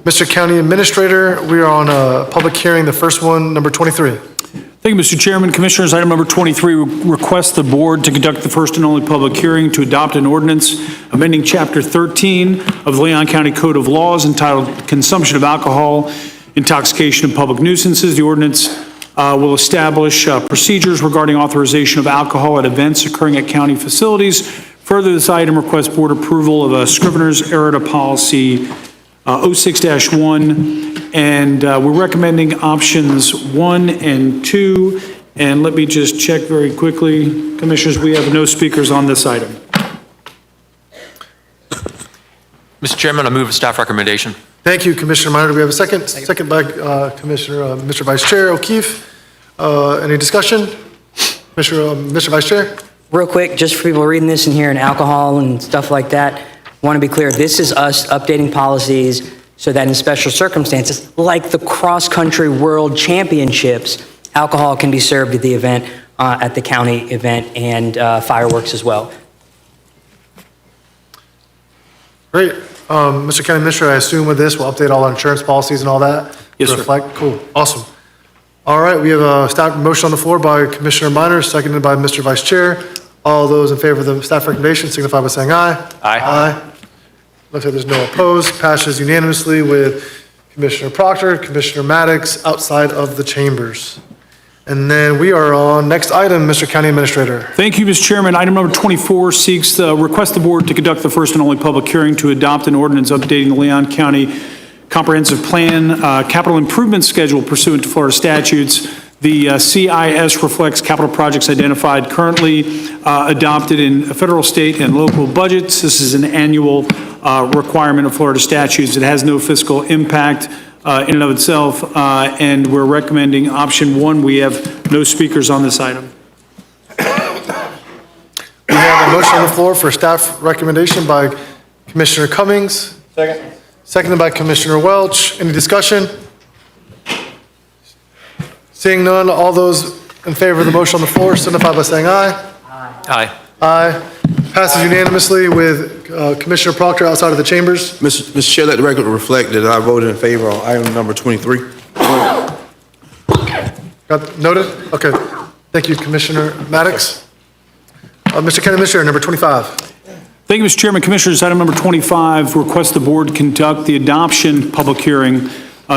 Mr. County Administrator, we are on a public hearing, the first one, number 23. Thank you, Mr. Chairman. Commissioners, item number 23 requests the board to conduct the first and only public hearing to adopt an ordinance amending Chapter 13 of the Leon County Code of Laws entitled Consumption of Alcohol, Intoxication, and Public Nuisances. The ordinance will establish procedures regarding authorization of alcohol at events occurring at county facilities. Further, this item requests board approval of a Scrivener's Errata Policy 06-1, and we're recommending options 1 and 2. And let me just check very quickly. Commissioners, we have no speakers on this item. Mr. Chairman, I move a staff recommendation. Thank you, Commissioner Minor. Do we have a second? Second by Commissioner, Mr. Vice Chair O'Keefe. Any discussion? Mr. Vice Chair? Real quick, just for people reading this and hearing alcohol and stuff like that, want to be clear, this is us updating policies so that in special circumstances, like the cross-country world championships, alcohol can be served at the event, at the county event, and fireworks as well. Great. Mr. County Administrator, I assume with this, we'll update all our insurance policies and all that? Yes, sir. Reflect? Cool. Awesome. All right, we have a staff motion on the floor by Commissioner Minor, seconded by Mr. Vice Chair. All those in favor of the staff recommendation signify by saying aye. Aye. Aye. Looks like there's no opposed. Passes unanimously with Commissioner Proctor, Commissioner Maddox outside of the chambers. And then we are on next item, Mr. County Administrator. Thank you, Mr. Chairman. Item number 24 seeks request the board to conduct the first and only public hearing to adopt an ordinance updating the Leon County Comprehensive Plan capital improvement schedule pursuant to Florida statutes. The CIS reflects capital projects identified currently adopted in federal, state, and local budgets. This is an annual requirement of Florida statutes. It has no fiscal impact in and of itself, and we're recommending option 1. We have no speakers on this item. We have a motion on the floor for staff recommendation by Commissioner Cummings. Second. Seconded by Commissioner Welch. Any discussion? Seeing none, all those in favor of the motion on the floor signify by saying aye. Aye. Aye. Passes unanimously with Commissioner Proctor outside of the chambers. Mr. Chair, let the record reflect that I voted in favor on item number 23. Got noted? Okay. Thank you, Commissioner Maddox. Mr. County Administrator, number 25. Thank you, Mr. Chairman. Commissioners, item number 25 requests the board conduct the adoption public hearing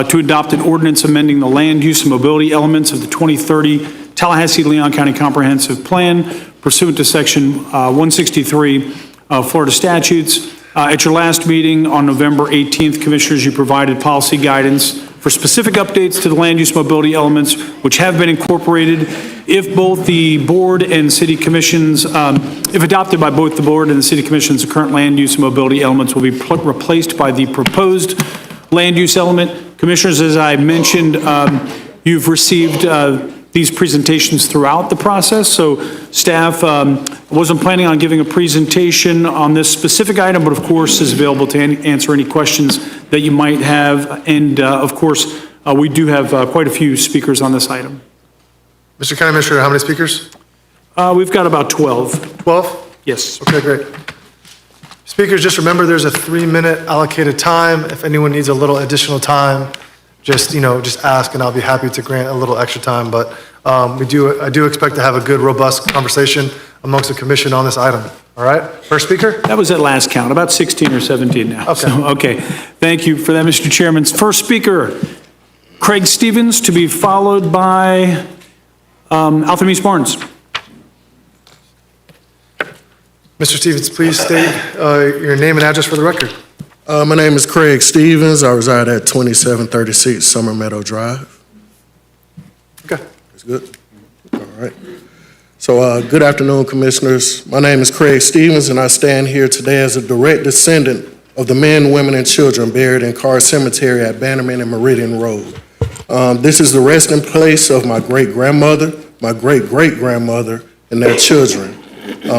to adopt an ordinance amending the land use and mobility elements of the 2030 Tallahassee-Leon County Comprehensive Plan pursuant to Section 163 Florida statutes. At your last meeting on November 18th, Commissioners, you provided policy guidance for specific updates to the land use mobility elements, which have been incorporated if both the board and city commissions, if adopted by both the board and the city commissions, the current land use and mobility elements will be replaced by the proposed land use element. Commissioners, as I mentioned, you've received these presentations throughout the process. So staff wasn't planning on giving a presentation on this specific item, but of course is available to answer any questions that you might have. And of course, we do have quite a few speakers on this item. Mr. County Administrator, how many speakers? We've got about 12. 12? Yes. Okay, great. Speakers, just remember there's a 3-minute allocated time. If anyone needs a little additional time, just ask and I'll be happy to grant a little extra time. But I do expect to have a good, robust conversation amongst the commission on this item. All right? First speaker? That was at last count, about 16 or 17 now. Okay. So, okay. Thank you for that, Mr. Chairman. First speaker, Craig Stevens, to be followed by Altham East Barnes. Mr. Stevens, please state your name and address for the record. My name is Craig Stevens. I reside at 2736 Summer Meadow Drive. Okay. That's good. All right. So good afternoon, Commissioners. My name is Craig Stevens, and I stand here today as a direct descendant of the men, women, and children buried in Carr Cemetery at Bannerman and Meridian Road. This is the resting place of my great-grandmother, my great-great-grandmother, and their children,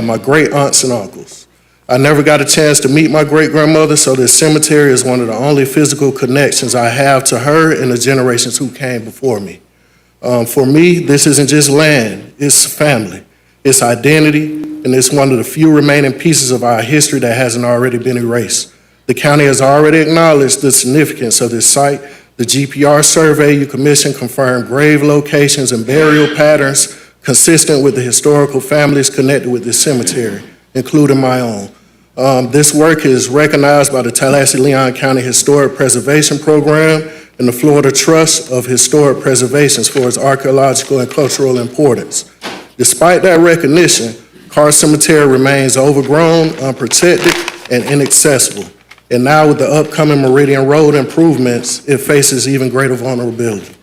my great-aunts and uncles. I never got a chance to meet my great-grandmother, so this cemetery is one of the only physical connections I have to her and the generations who came before me. For me, this isn't just land, it's family, it's identity, and it's one of the few remaining pieces of our history that hasn't already been erased. The county has already acknowledged the significance of this site. The GPR survey you commissioned confirmed grave locations and burial patterns consistent with the historical families connected with this cemetery, including my own. This work is recognized by the Tallahassee-Leon County Historic Preservation Program and the Florida Trust of Historic Preservations for its archaeological and cultural importance. Despite that recognition, Carr Cemetery remains overgrown, unprotected, and inaccessible. And now with the upcoming Meridian Road improvements, it faces even greater vulnerability.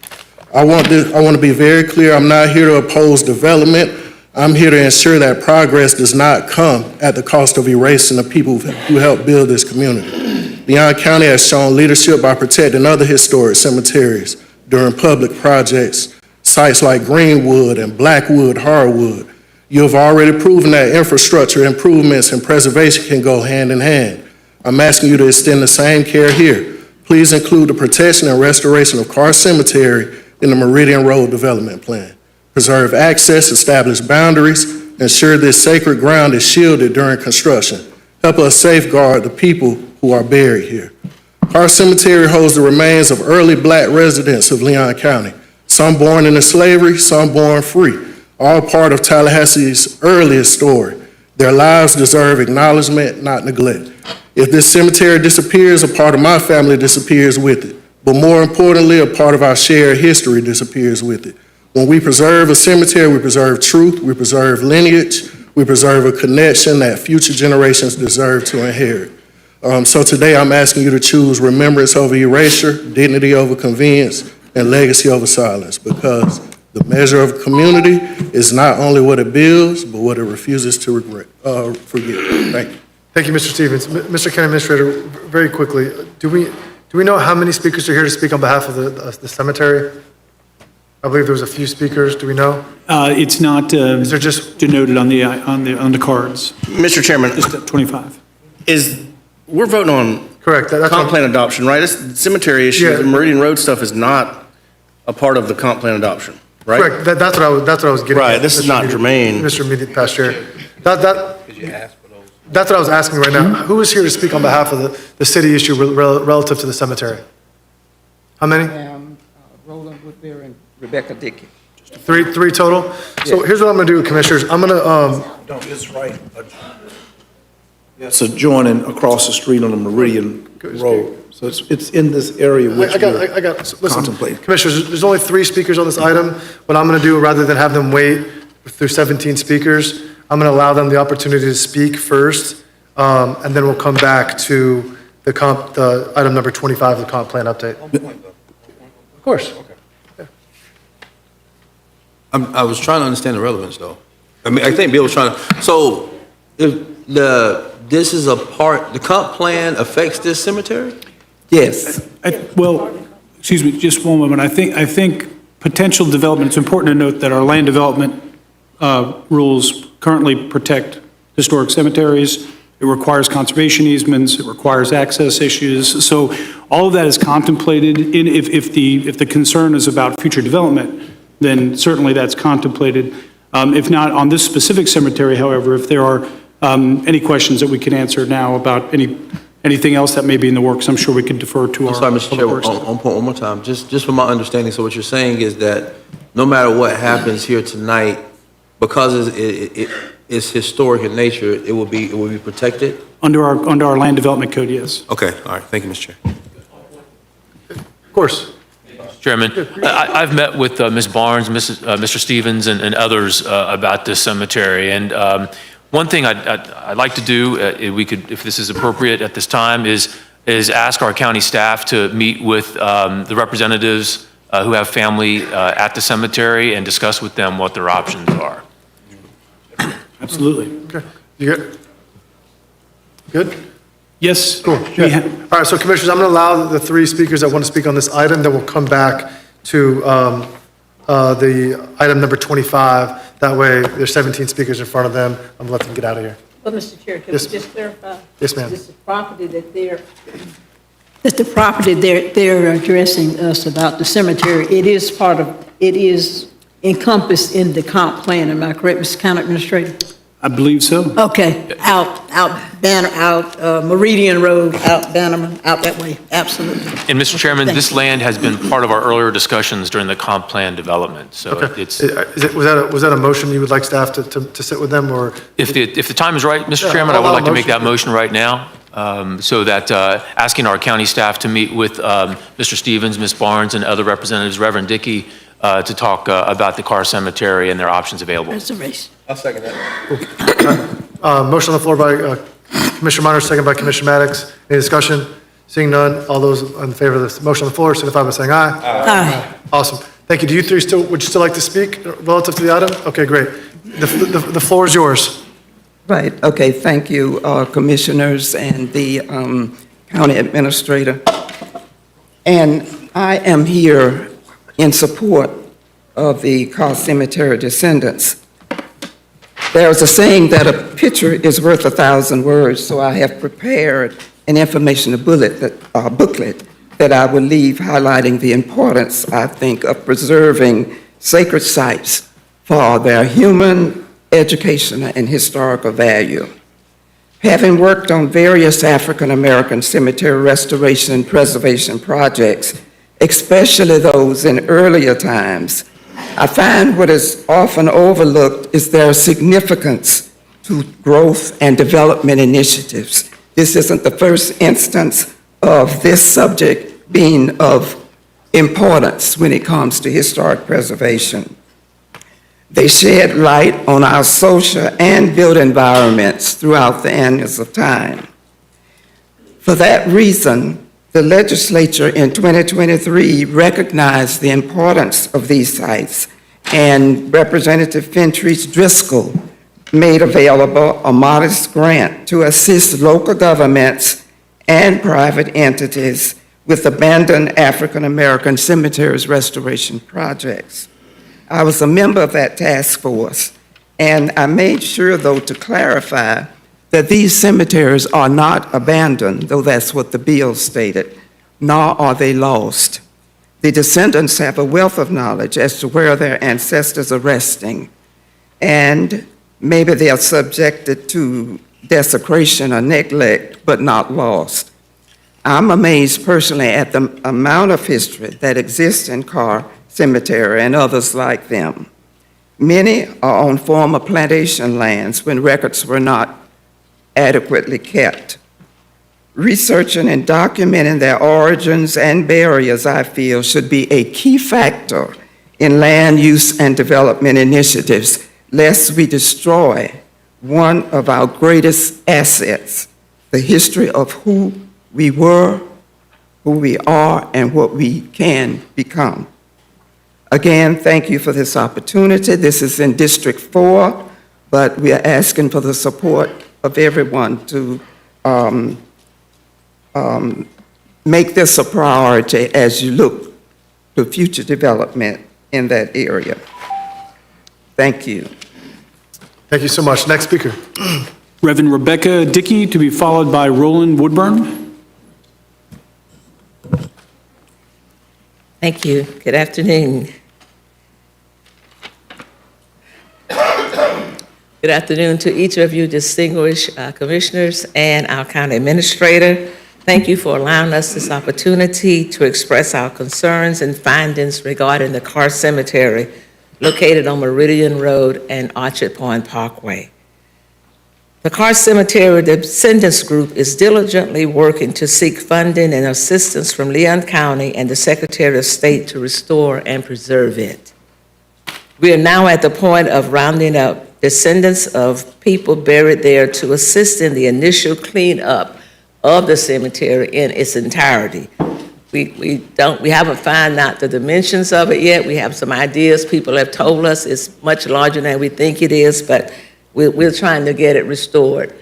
I want to be very clear, I'm not here to oppose development. I'm here to ensure that progress does not come at the cost of erasing the people who helped build this community. Leon County has shown leadership by protecting other historic cemeteries during public projects, sites like Greenwood and Blackwood, Harwood. You have already proven that infrastructure improvements and preservation can go hand in hand. I'm asking you to extend the same care here. Please include the protection and restoration of Carr Cemetery in the Meridian Road Development Plan. Preserve access, establish boundaries, ensure this sacred ground is shielded during construction. Help us safeguard the people who are buried here. Carr Cemetery holds the remains of early Black residents of Leon County, some born into slavery, some born free, all part of Tallahassee's earliest story. Their lives deserve acknowledgement, not neglect. If this cemetery disappears, a part of my family disappears with it. But more importantly, a part of our shared history disappears with it. When we preserve a cemetery, we preserve truth, we preserve lineage, we preserve a connection that future generations deserve to inherit. So today I'm asking you to choose remembrance over erasure, dignity over convenience, and legacy over silence, because the measure of community is not only what it builds, but what it refuses to forget. Thank you. Thank you, Mr. Stevens. Mr. County Administrator, very quickly, do we know how many speakers are here to speak on behalf of the cemetery? I believe there was a few speakers. Do we know? It's not Is there just, denoted on the cards, Mr. Chairman, just at 25. we're voting on correct, that's comp what, plan adoption, right? The cemetery issue, Yeah. the Meridian Road stuff is not a part of the comp plan adoption, right? correct, that's what I was getting at. Right, this is Mr. not Immediate- germane. Mr. Immediate Past Chair. That's what I was asking right now. Who is here to speak on behalf of the city issue relative to the cemetery? How many? Roland Woodbury and Rebecca Dickey. Three total? So here's what I'm gonna do, Commissioners. I'm gonna, No, it's right. It's adjoining across the street on the Meridian Road. So it's in this area which I we're got, listen, contemplating. Commissioners, there's only 3 speakers on this item. What I'm going to do, rather than have them wait through 17 speakers, I'm going to allow them the opportunity to speak first, and then we'll come back to the item number 25, the comp plan update. Of course. I was trying to understand the relevance, though. I mean, I think Bill was trying to, so if this is a part, the comp plan affects this cemetery? Yes. Well, excuse me, just one moment. I think potential development, it's important to note that our land development rules currently protect historic cemeteries. It requires conservation easements, it requires access issues. So all of that is contemplated in, if the concern is about future development, then certainly that's contemplated. If not on this specific cemetery, however, if there are any questions that we can answer now about anything else that may be in the works, I'm sure we could defer to our. I'm sorry, Mr. Chair, public works. on point one more time, just from my understanding, so what you're saying is that no matter what happens here tonight, because it's historic in nature, it will be protected? Under our land development code, yes. Okay, all right, thank you, Mr. Chair. Of course. Chairman, I've met with Ms. Barnes, Mr. Stevens, and others about this cemetery. And one thing I'd like to do, if this is appropriate at this time, is ask our county staff to meet with the representatives who have family at the cemetery and discuss with them what their options are. Absolutely. Okay. You good? Good? Yes. Cool. Yeah. All right, so Commissioners, I'm going to allow the 3 speakers that want to speak on this item, then we'll come back to the item number 25. That way, there's 17 speakers in front of them. I'm going to let them get out of here. But Mr. Chair, can I Yes. just clarify? Yes, ma'am. This is property that they're addressing us about the cemetery. It is encompassed in the comp plan. Am I correct, Mr. County Administrator? I believe so. Okay, out Meridian Road, out Bannerman, out that way, absolutely. And Mr. Chairman, Thank this you. land has been part of our earlier discussions during the comp plan development, so Okay. it's, Was that a motion you would like staff to sit with them, or? if the time is right, Mr. Yeah, Chairman, I would I'll like to make motion. that motion right now, so that, asking our county staff to meet with Mr. Stevens, Ms. Barnes, and other representatives, Reverend Dickey, to talk about the Carr Cemetery and their options available. Reservation. I'll second that. Motion on the floor by Commissioner Minor, second by Commissioner Maddox. Any discussion? Seeing none, all those in favor of the motion on the floor signify by saying aye. Aye. Awesome. Thank you. Do you three would you still like to speak relative to the item? Okay, great. The floor is yours. Right, okay, thank you, Commissioners and the County Administrator. And I am here in support of the Carr Cemetery descendants. There's a saying that a picture is worth 1,000 words, so I have prepared an information booklet that I will leave highlighting the importance, I think, of preserving sacred sites for their human, educational, and historical value. Having worked on various African American cemetery restoration and preservation projects, especially those in earlier times, I find what is often overlooked is their significance to growth and development initiatives. This isn't the first instance of this subject being of importance when it comes to historic preservation. They shed light on our social and built environments throughout the annals of time. For that reason, the legislature in 2023 recognized the importance of these sites, and Representative Fentrice Driscoll made available a modest grant to assist local governments and private entities with abandoned African American cemeteries restoration projects. I was a member of that task force, and I made sure, though, to clarify that these cemeteries are not abandoned, though that's what the bill stated, nor are they lost. The descendants have a wealth of knowledge as to where their ancestors are resting, and maybe they are subjected to desecration or neglect, but not lost. I'm amazed personally at the amount of history that exists in Carr Cemetery and others like them. Many are on former plantation lands when records were not adequately kept. Researching and documenting their origins and barriers, I feel, should be a key factor in land use and development initiatives, lest we destroy one of our greatest assets, the history of who we were, who we are, and what we can become. Again, thank you for this opportunity. This is in District 4, but we are asking for the support of everyone to make this a priority as you look to future development in that area. Thank you. Thank you so much. Next speaker. Reverend Rebecca Dickey, to be followed by Roland Woodburn. Thank you. Good afternoon. Good afternoon to each of you distinguished commissioners and our county administrator. Thank you for allowing us this opportunity to express our concerns and findings regarding the Carr Cemetery located on Meridian Road and Orchard Point Parkway. The Carr Cemetery Descendants Group is diligently working to seek funding and assistance from Leon County and the Secretary of State to restore and preserve it. We are now at the point of rounding up descendants of people buried there to assist in the initial cleanup of the cemetery in its entirety. We haven't found out the dimensions of it yet. We have some ideas. People have told us it's much larger than we think it is, but we're trying to get it restored.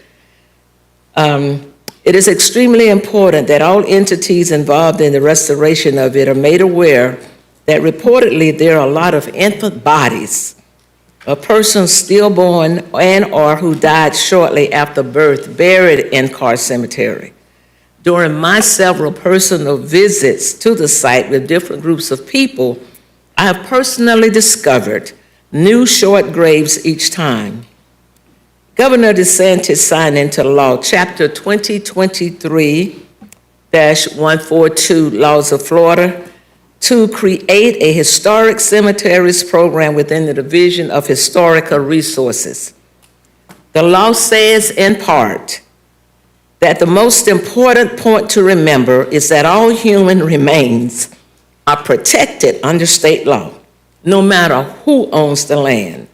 It is extremely important that all entities involved in the restoration of it are made aware that reportedly there are a lot of infant bodies of persons stillborn and or who died shortly after birth buried in Carr Cemetery. During my several personal visits to the site with different groups of people, I have personally discovered new short graves each time. Governor DeSantis signed into law Chapter 2023-142 Laws of Florida to create a historic cemeteries program within the Division of Historical Resources. The law says in part that the most important point to remember is that all human remains are protected under state law, no matter who owns the land.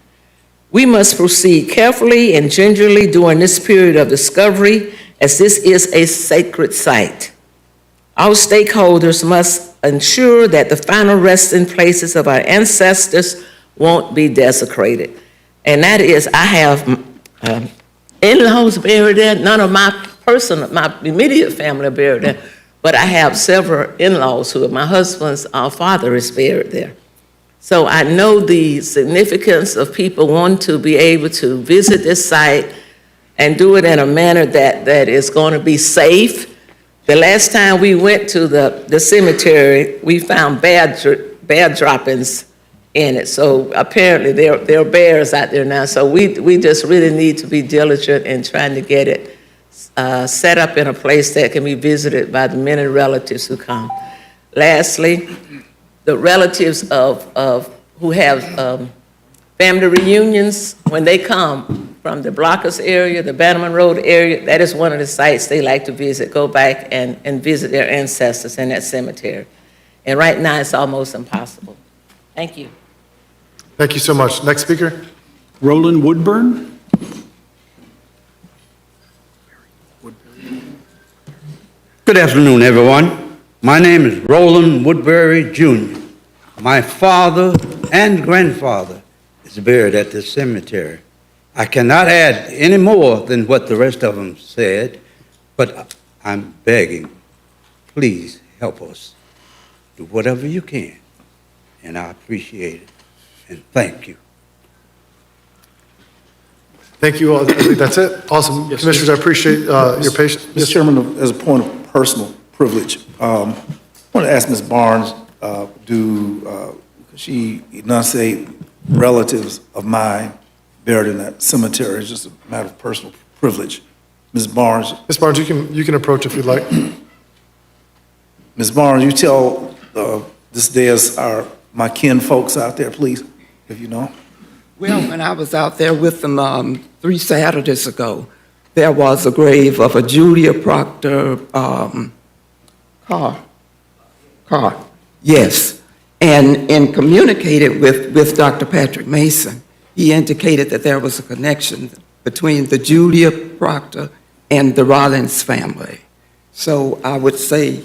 We must proceed carefully and gingerly during this period of discovery, as this is a sacred site. All stakeholders must ensure that the final resting places of our ancestors won't be desecrated. And that is, I have in-laws buried there. None of my immediate family are buried there, but I have several in-laws who, my husband's father is buried there. So I know the significance of people wanting to be able to visit this site and do it in a manner that is going to be safe. The last time we went to the cemetery, we found bear droppings in it. So apparently there are bears out there now. So we just really need to be diligent in trying to get it set up in a place that can be visited by the many relatives who come. Lastly, the relatives of who have family reunions, when they come from the Blockers area, the Bannerman Road area, that is one of the sites they like to visit, go back and visit their ancestors in that cemetery. And right now, it's almost impossible. Thank you. Thank you so much. Next speaker? Roland Woodburn? Good afternoon, everyone. My name is Roland Woodbury Jr. My father and grandfather is buried at this cemetery. I cannot add any more than what the rest of them said, but I'm begging, please help us. Do whatever you can, and I appreciate it, and thank you. Thank you all. That's it. Awesome. Commissioners, I appreciate your patience. Mr. Chairman, as a point of personal privilege, I want to ask Ms. Barnes, she enunciate relatives of mine buried in that cemetery. It's just a matter of personal privilege. Ms. Barnes, you can approach if you'd like. Ms. Barnes, you tell this dais my kin folks out there, please, if you know. Well, when I was out there with them 3 Saturdays ago, there was a grave of a Julia Proctor Carr. Yes. And communicated with Dr. Patrick Mason, he indicated that there was a connection between the Julia Proctor and the Rollins family. So I would say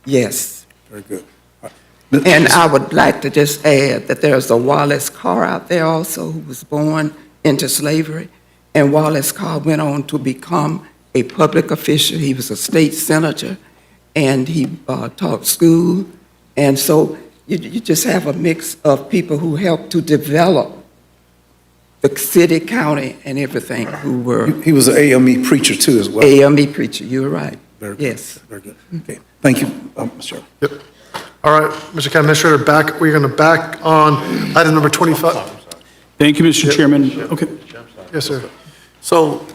yes. Very good. And I would like to just add that there's a Wallace Carr out there also who was born into slavery. And Wallace Carr went on to become a public official. He was a state senator, and he taught school. And so you just have a mix of people who helped to develop the city, county, and everything who were... He was an AME preacher too as well. AME preacher, you're right. Very good. Yes. Very good. Okay. Thank you, Mr. Chairman. Yep. All right, Mr. County Administrator, we're going to back on item number 25. Thank you, Mr. Chairman. Okay. Yes, sir. So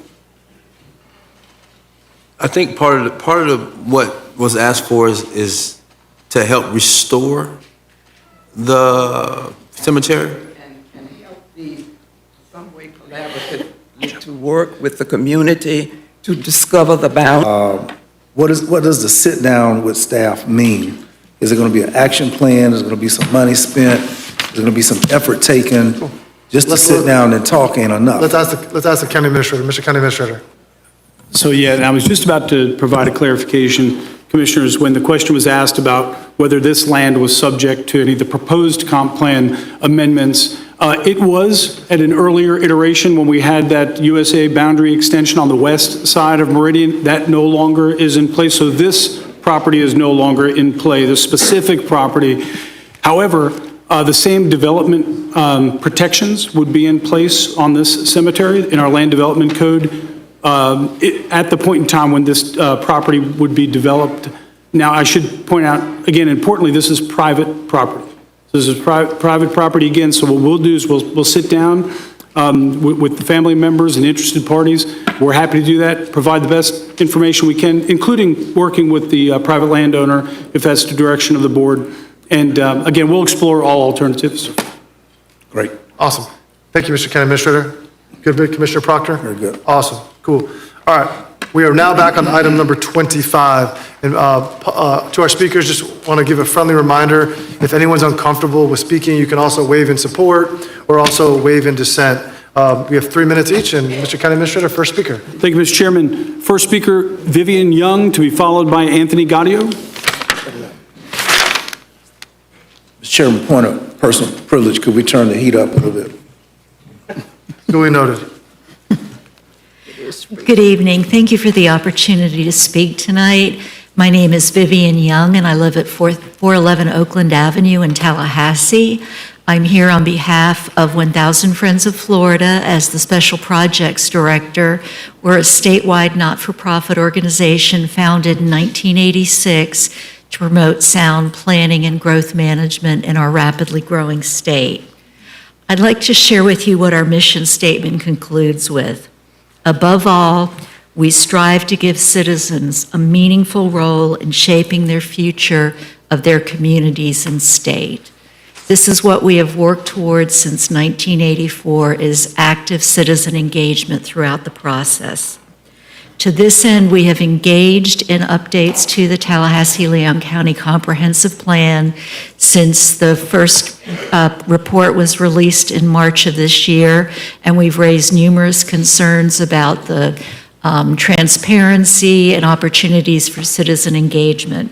I think part of what was asked for is to help restore the cemetery. And help the some way collaborative to work with the community to discover the boundaries. What does the sit down with staff mean? Is it going to be an action plan? Is it going to be some money spent? Is there going to be some effort taken? Just to sit down and talk ain't enough. Let's ask the County Administrator. Mr. County Administrator. So, yeah, and I was just about to provide a clarification, Commissioners, when the question was asked about whether this land was subject to any of the proposed comp plan amendments. It was at an earlier iteration when we had that USA boundary extension on the west side of Meridian. That no longer is in place. So this property is no longer in play, the specific property. However, the same development protections would be in place on this cemetery in our land development code at the point in time when this property would be developed. Now, I should point out, again, importantly, this is private property. This is private property again, so what we'll do is we'll sit down with the family members and interested parties. We're happy to do that, provide the best information we can, including working with the private landowner, if that's the direction of the board. And again, we'll explore all alternatives. Great. Awesome. Thank you, Mr. County Administrator. Good bit, Commissioner Proctor? Very good. Awesome, cool. All right, we are now back on item number 25. And to our speakers, just want to give a friendly reminder, if anyone's uncomfortable with speaking, you can also wave in support or also wave in dissent. We have 3 minutes each, and Mr. County Administrator, first speaker. Thank you, Mr. Chairman. First speaker, Vivian Young, to be followed by Anthony Gaudio. Mr. Chairman, point of personal privilege, could we turn the heat up a little bit? Duly noted. Good evening. Thank you for the opportunity to speak tonight. My name is Vivian Young, and I live at 411 Oakland Avenue in Tallahassee. I'm here on behalf of 1,000 Friends of Florida as the Special Projects Director. We're a statewide not-for-profit organization founded in 1986 to promote sound planning and growth management in our rapidly growing state. I'd like to share with you what our mission statement concludes with. Above all, we strive to give citizens a meaningful role in shaping their future of their communities and state. This is what we have worked towards since 1984, is active citizen engagement throughout the process. To this end, we have engaged in updates to the Tallahassee-Leon County Comprehensive Plan since the first report was released in March of this year, and we've raised numerous concerns about the transparency and opportunities for citizen engagement.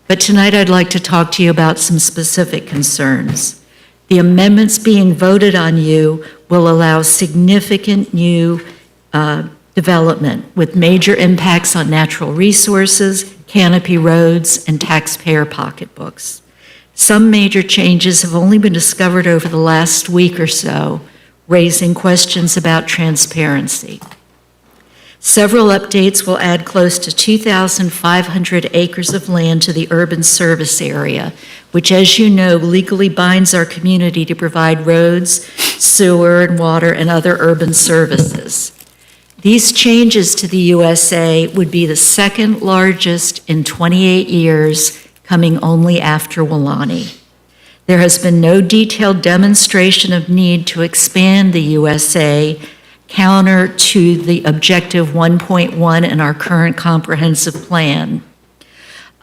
But tonight I'd like to talk to you about some specific concerns. The amendments being voted on you will allow significant new development with major impacts on natural resources, canopy roads, and taxpayer pocketbooks. Some major changes have only been discovered over the last week or so, raising questions about transparency. Several updates will add close to 2,500 acres of land to the urban service area, which, as you know, legally binds our community to provide roads, sewer and water, and other urban services. These changes to the USA would be the second largest in 28 years, coming only after Welaunee. There has been no detailed demonstration of need to expand the USA counter to the Objective 1.1 in our current comprehensive plan.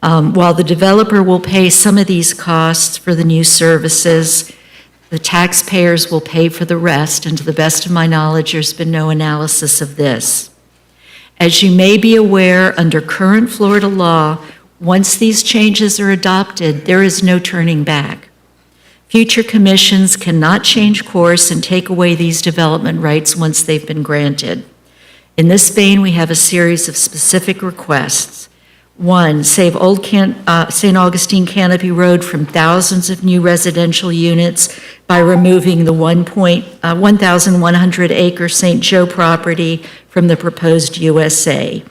While the developer will pay some of these costs for the new services, the taxpayers will pay for the rest, and to the best of my knowledge, there's been no analysis of this. As you may be aware, under current Florida law, once these changes are adopted, there is no turning back. Future commissions cannot change course and take away these development rights once they've been granted. In this vein, we have a series of specific requests. One, save Old St. Augustine Canopy Road from thousands of new residential units by removing the 1,100-acre St. Joe property from the proposed USA.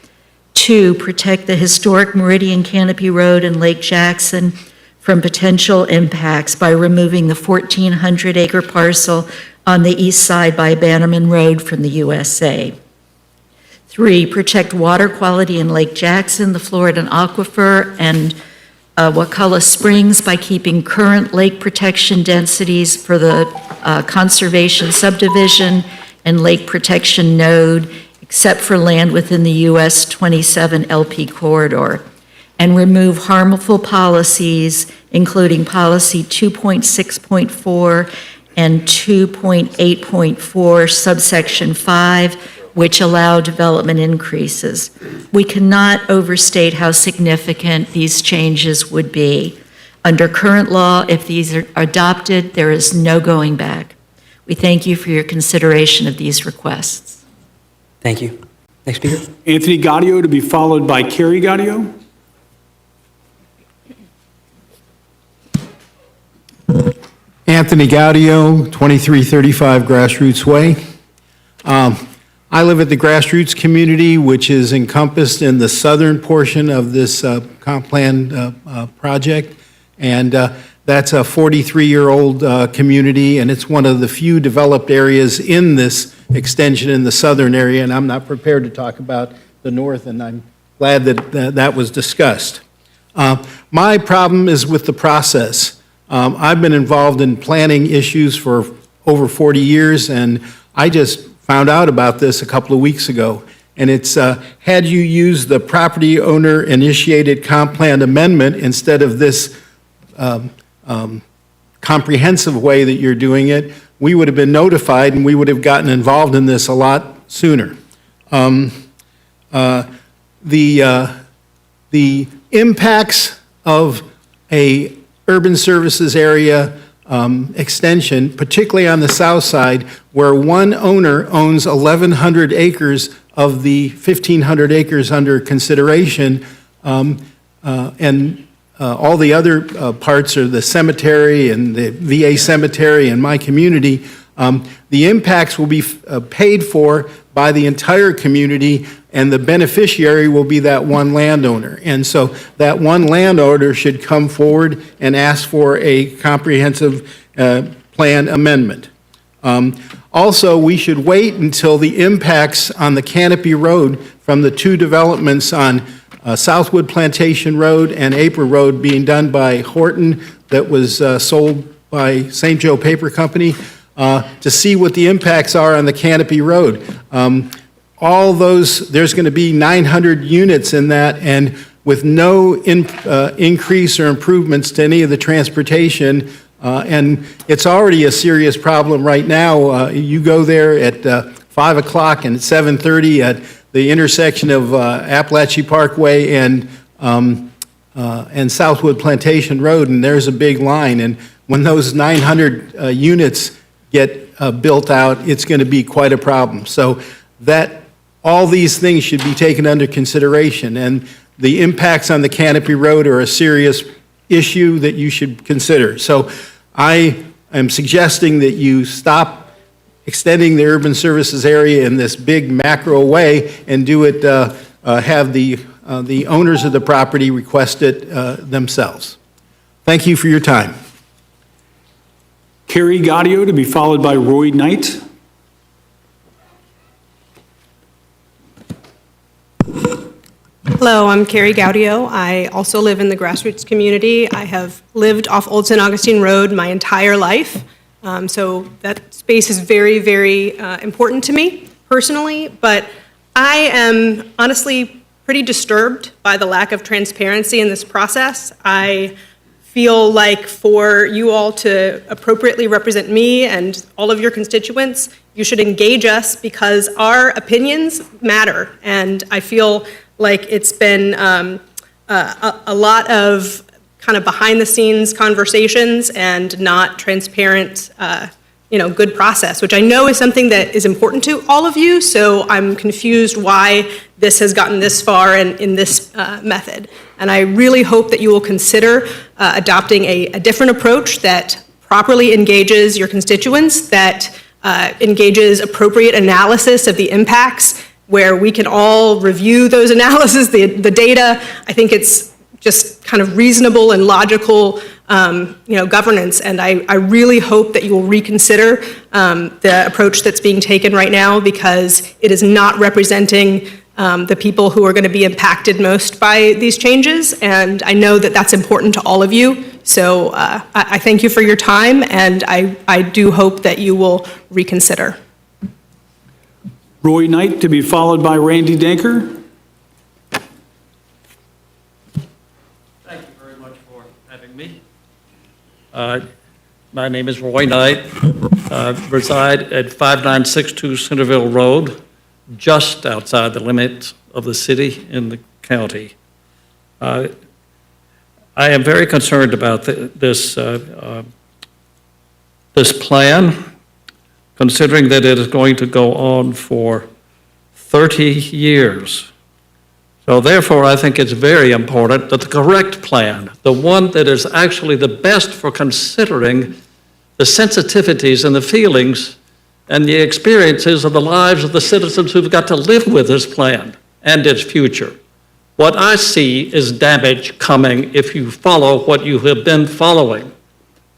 Two, protect the historic Meridian Canopy Road and Lake Jackson from potential impacts by removing the 1,400-acre parcel on the east side by Bannerman Road from the USA. Three, protect water quality in Lake Jackson, the Floridan Aquifer, and Wakulla Springs by keeping current lake protection densities for the conservation subdivision and lake protection node, except for land within the US 27 LP corridor, and remove harmful policies, including policy 2.6.4 and 2.8.4 subsection 5, which allow development increases. We cannot overstate how significant these changes would be. Under current law, if these are adopted, there is no going back. We thank you for your consideration of these requests. Thank you. Next speaker. Anthony Gaudio, to be followed by Carrie Gaudio. Anthony Gaudio, 2335 Grassroots Way. I live at the Grassroots community, which is encompassed in the southern portion of this comp plan project. And That's a 43-year-old community, and it's one of the few developed areas in this extension in the southern area, and I'm not prepared to talk about the north, and I'm glad that that was discussed. My problem is with the process. I've been involved in planning issues for over 40 years, and I just found out about this a couple of weeks ago. And it's, had you used the property owner-initiated comp plan amendment instead of this comprehensive way that you're doing it, we would have been notified and we would have gotten involved in this a lot sooner. The impacts of a urban services area extension, particularly on the south side, where one owner owns 1,100 acres of the 1,500 acres under consideration, and all the other parts are the cemetery and the VA cemetery in my community. The impacts will be paid for by the entire community, and the beneficiary will be that one landowner. And so that one landowner should come forward and ask for a comprehensive plan amendment. Also, we should wait until the impacts on the Canopy Road from the two developments on Southwood Plantation Road and April Road being done by Horton that was sold by St. Joe Paper Company, to see what the impacts are on the Canopy Road. All those, there's going to be 900 units in that, and with no increase or improvements to any of the transportation, and it's already a serious problem right now. You go there at 5 o'clock and at 7:30 at the intersection of Appalachia Parkway and Southwood Plantation Road, and there's a big line. And when those 900 units get built out, it's going to be quite a problem. So that all these things should be taken under consideration, and the impacts on the Canopy Road are a serious issue that you should consider. So I am suggesting that you stop extending the urban services area in this big macro way and do it, have the owners of the property request it themselves. Thank you for your time. Carrie Gaudio to be followed by Roy Knight. Hello, I'm Carrie Gaudio. I also live in the grassroots community. I have lived off Old St. Augustine Road my entire life. So that space is very, very important to me personally, but I am honestly pretty disturbed by the lack of transparency in this process. I feel like for you all to appropriately represent me and all of your constituents, you should engage us because our opinions matter. And I feel like it's been a lot of kind of behind the scenes conversations and not transparent, good process, which I know is something that is important to all of you. So I'm confused why this has gotten this far in this method. And I really hope that you will consider adopting a different approach that properly engages your constituents, that engages appropriate analysis of the impacts, where we can all review those analyses, the data. I think it's just kind of reasonable and logical, governance. And I really hope that you will reconsider the approach that's being taken right now, because it is not representing the people who are going to be impacted most by these changes. And I know that that's important to all of you. So I thank you for your time, and I do hope that you will reconsider. Roy Knight to be followed by Randy Danker. Thank you very much for having me. My name is Roy Knight. Reside at 5962 Centerville Road, just outside the limits of the city and the county. I am very concerned about this plan, considering that it is going to go on for 30 years. So therefore, I think it's very important that the correct plan, the one that is actually the best for considering the sensitivities and the feelings and the experiences of the lives of the citizens who've got to live with this plan and its future. What I see is damage coming if you follow what you have been following.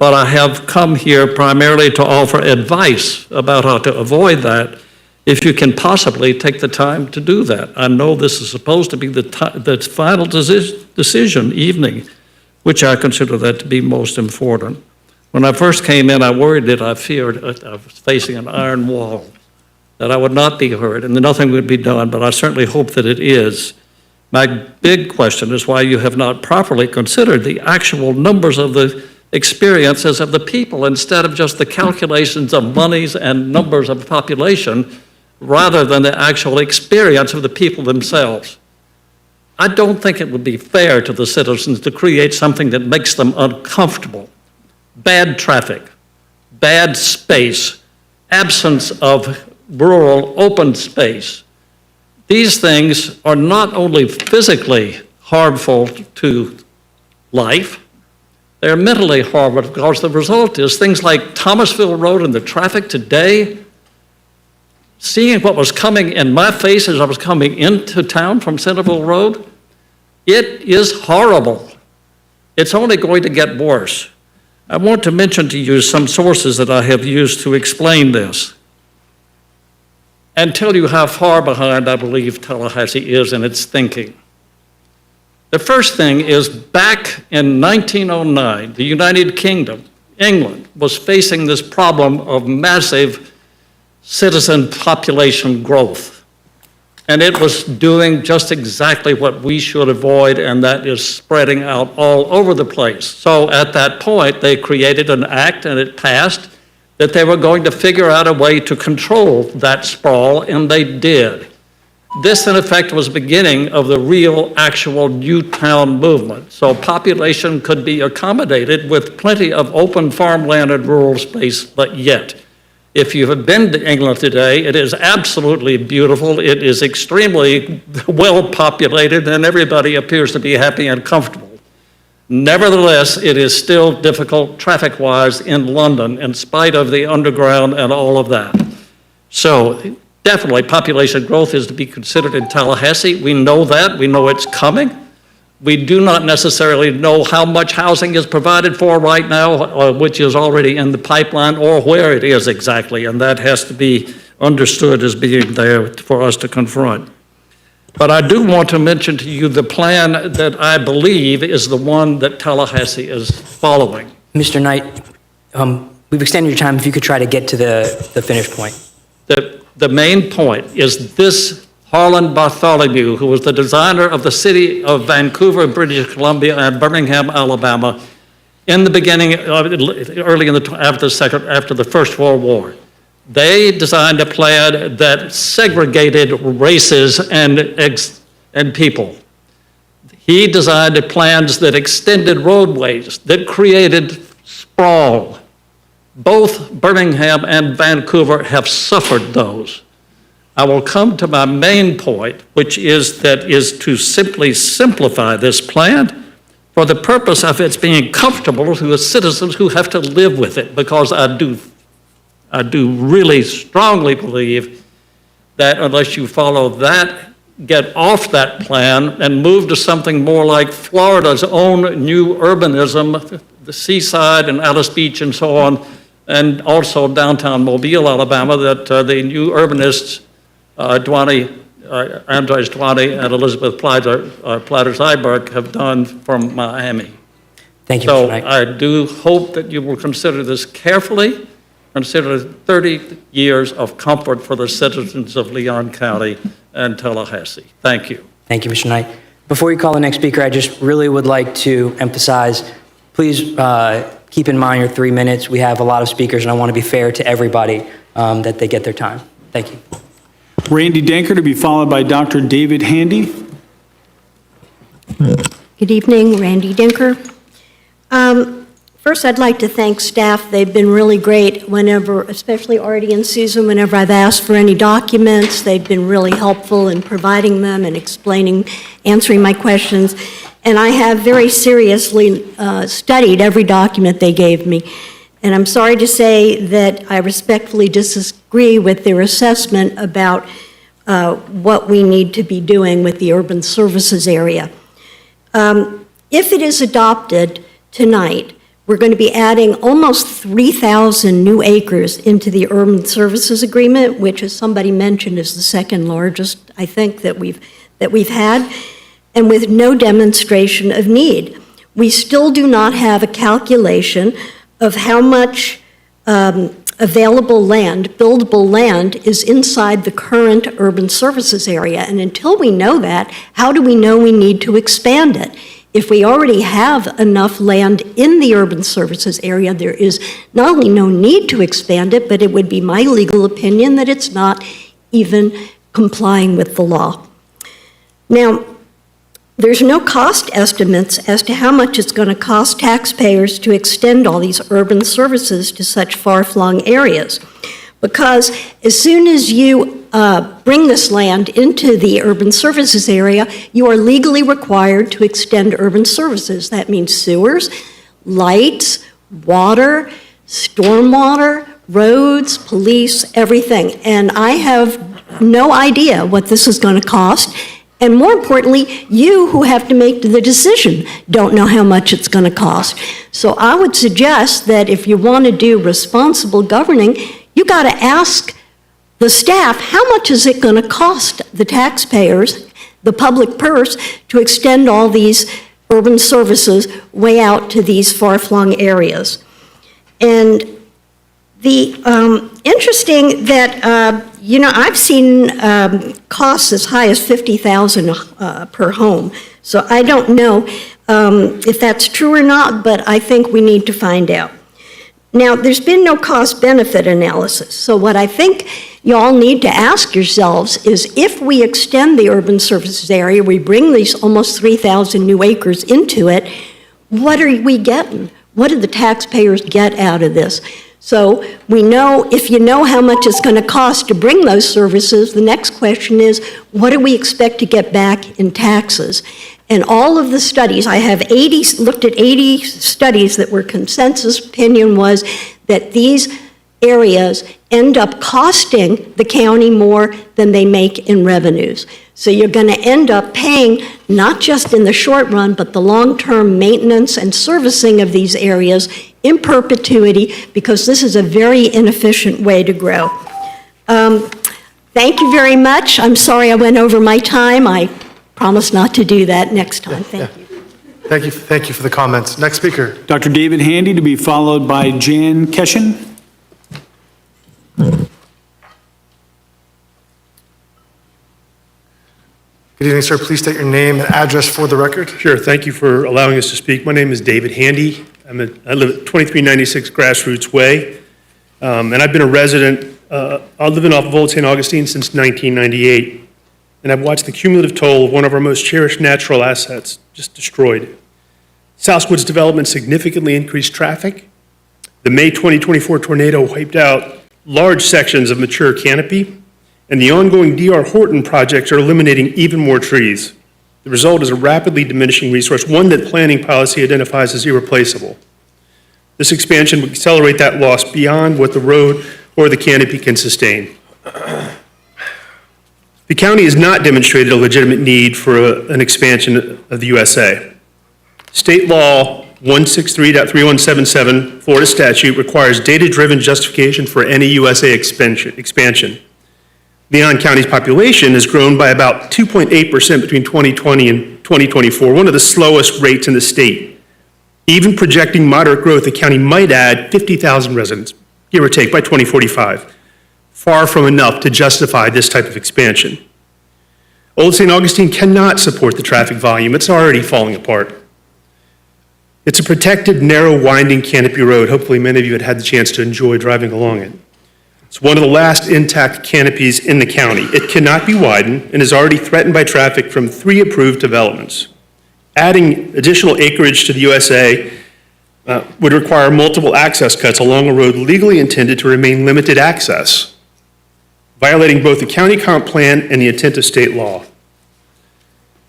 but I have come here primarily to offer advice about how to avoid that, if you can possibly take the time to do that. I know this is supposed to be the final decision evening, which I consider that to be most important. When I first came in, I worried that I feared I was facing an iron wall, that I would not be heard and that nothing would be done, but I certainly hope that it is. My big question is why you have not properly considered the actual numbers of the experiences of the people instead of just the calculations of monies and numbers of population, rather than the actual experience of the people themselves. I don't think it would be fair to the citizens to create something that makes them uncomfortable. Bad traffic, bad space, absence of rural open space. These things are not only physically harmful to life, they're mentally harmful because the result is things like Thomasville Road and the traffic today. Seeing what was coming in my face as I was coming into town from Centerville Road, it is horrible. It's only going to get worse. I want to mention to you some sources that I have used to explain this and tell you how far behind I believe Tallahassee is in its thinking. The first thing is back in 1909, the United Kingdom, England, was facing this problem of massive citizen population growth. And it was doing just exactly what we should avoid, and that is spreading out all over the place. So at that point, they created an act, and it passed, that they were going to figure out a way to control that sprawl, and they did. This, in effect, was the beginning of the real, actual new town movement. So population could be accommodated with plenty of open farmland and rural space, but yet, if you have been to England today, it is absolutely beautiful. It is extremely well populated, and everybody appears to be happy and comfortable. Nevertheless, it is still difficult traffic-wise in London, in spite of the underground and all of that. So definitely, population growth is to be considered in Tallahassee. We know that. We know it's coming. We do not necessarily know how much housing is provided for right now, which is already in the pipeline, or where it is exactly, and that has to be understood as being there for us to confront. But I do want to mention to you the plan that I believe is the one that Tallahassee is following. Mr. Knight, we've extended your time. If you could try to get to the finish point. The main point is this: Harlan Bartholomew, who was the designer of the city of Vancouver, British Columbia, and Birmingham, Alabama, in the beginning, early in after the First World War. They designed a plan that segregated races and people. He designed plans that extended roadways, that created sprawl. Both Birmingham and Vancouver have suffered those. I will come to my main point, which is to simply simplify this plan for the purpose of its being comfortable to the citizens who have to live with it, because I do really strongly believe that unless you follow that, get off that plan and move to something more like Florida's own new urbanism, the seaside and Alice Beach and so on, and also downtown Mobile, Alabama, that the new urbanists, Andres Duane and Elizabeth Platter-Zyberg have done from Miami. Thank you, So Mr. Knight. I do hope that you will consider this carefully, consider 30 years of comfort for the citizens of Leon County and Tallahassee. Thank you. Thank you, Mr. Knight. Before you call the next speaker, I just really would like to emphasize, please keep in mind your 3 minutes. We have a lot of speakers, and I want to be fair to everybody that they get their time. Thank you. Randy Denker to be followed by Dr. David Handy. Good evening, Randy Denker. First, I'd like to thank staff. They've been really great whenever, especially Artie and Susan, whenever I've asked for any documents. They've been really helpful in providing them and explaining, answering my questions. And I have very seriously studied every document they gave me. And I'm sorry to say that I respectfully disagree with their assessment about what we need to be doing with the urban services area. If it is adopted tonight, we're going to be adding almost 3,000 new acres into the Urban Services Agreement, which, as somebody mentioned, is the second largest, I think, that we've had, and with no demonstration of need. We still do not have a calculation of how much available land, buildable land, is inside the current urban services area. And until we know that, how do we know we need to expand it? If we already have enough land in the urban services area, there is not only no need to expand it, but it would be my legal opinion that it's not even complying with the law. Now, there's no cost estimates as to how much it's going to cost taxpayers to extend all these urban services to such far-flung areas. Because as soon as you bring this land into the urban services area, you are legally required to extend urban services. That means sewers, lights, water, stormwater, roads, police, everything. And I have no idea what this is going to cost. And more importantly, you who have to make the decision don't know how much it's going to cost. So I would suggest that if you want to do responsible governing, you got to ask the staff, how much is it going to cost the taxpayers, the public purse, to extend all these urban services way out to these far-flung areas? And the interesting that, I've seen costs as high as $50,000 per home. So I don't know if that's true or not, but I think we need to find out. Now, there's been no cost-benefit analysis. So what I think you all need to ask yourselves is, if we extend the urban services area, we bring these almost 3,000 new acres into it, what are we getting? What do the taxpayers get out of this? So we know, if you know how much it's going to cost to bring those services, the next question is, what do we expect to get back in taxes? And all of the studies, I have looked at 80 studies that were consensus opinion was that these areas end up costing the county more than they make in revenues. So you're going to end up paying, not just in the short run, but the long-term maintenance and servicing of these areas in perpetuity, because this is a very inefficient way to grow. Thank you very much. I'm sorry I went over my time. I promise not to do that next time. Thank you. Thank you for the comments. Next speaker. Dr. David Handy, to be followed by Jan Keshen. Good evening, sir. Please state your name and address for the record. Sure. Thank you for allowing us to speak. My name is David Handy. I live at 2396 Grassroots Way, and I've been a resident, living off of Old St. Augustine since 1998, and I've watched the cumulative toll of one of our most cherished natural assets just destroyed. Southwood's development significantly increased traffic. The May 2024 tornado wiped out large sections of mature canopy, and the ongoing D.R. Horton projects are eliminating even more trees. The result is a rapidly diminishing resource, one that planning policy identifies as irreplaceable. This expansion would accelerate that loss beyond what the road or the canopy can sustain. The county has not demonstrated a legitimate need for an expansion of the USA. State law 163.3177, Florida statute, requires data-driven justification for any USA expansion. Leon County's population has grown by about 2.8% between 2020 and 2024, one of the slowest rates in the state. Even projecting moderate growth, the county might add 50,000 residents, give or take, by 2045. Far from enough to justify this type of expansion. Old St. Augustine cannot support the traffic volume. It's already falling apart. It's a protected, narrow, winding canopy road. Hopefully many of you had the chance to enjoy driving along it. It's one of the last intact canopies in the county. It cannot be widened and is already threatened by traffic from 3 approved developments. Adding additional acreage to the USA would require multiple access cuts along a road legally intended to remain limited access, violating both the county comp plan and the intent of state law.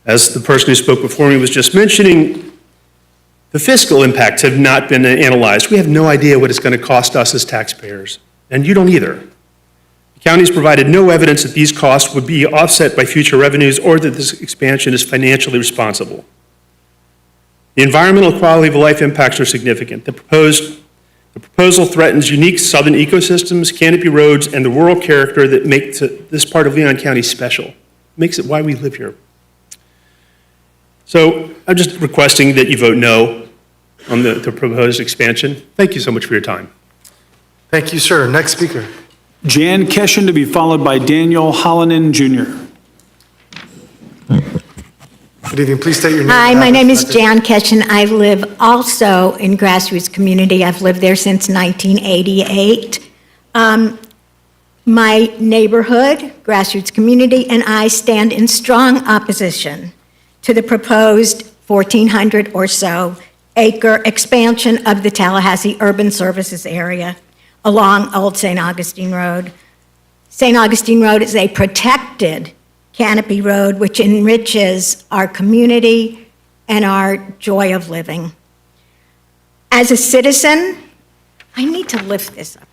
As the person who spoke before me was just mentioning, the fiscal impacts have not been analyzed. We have no idea what it's going to cost us as taxpayers. And you don't either. The county has provided no evidence that these costs would be offset by future revenues or that this expansion is financially responsible. The environmental quality of life impacts are significant. The proposal threatens unique southern ecosystems, canopy roads, and the rural character that makes this part of Leon County special. Makes it why we live here. So I'm just requesting that you vote no on the proposed expansion. Thank you so much for your time. Thank you, sir. Next speaker. Jan Keshen, to be followed by Daniel Hallinan Jr. Good evening. Please state your name. Hi, and my name is address. Jan Ketchen. I live also in Grassroots Community. I've lived there since 1988. My neighborhood, Grassroots Community, and I stand in strong opposition to the proposed 1,400 or so acre expansion of the Tallahassee Urban Services Area along Old St. Augustine Road. St. Augustine Road is a protected canopy road which enriches our community and our joy of living. As a citizen, I need to lift this up.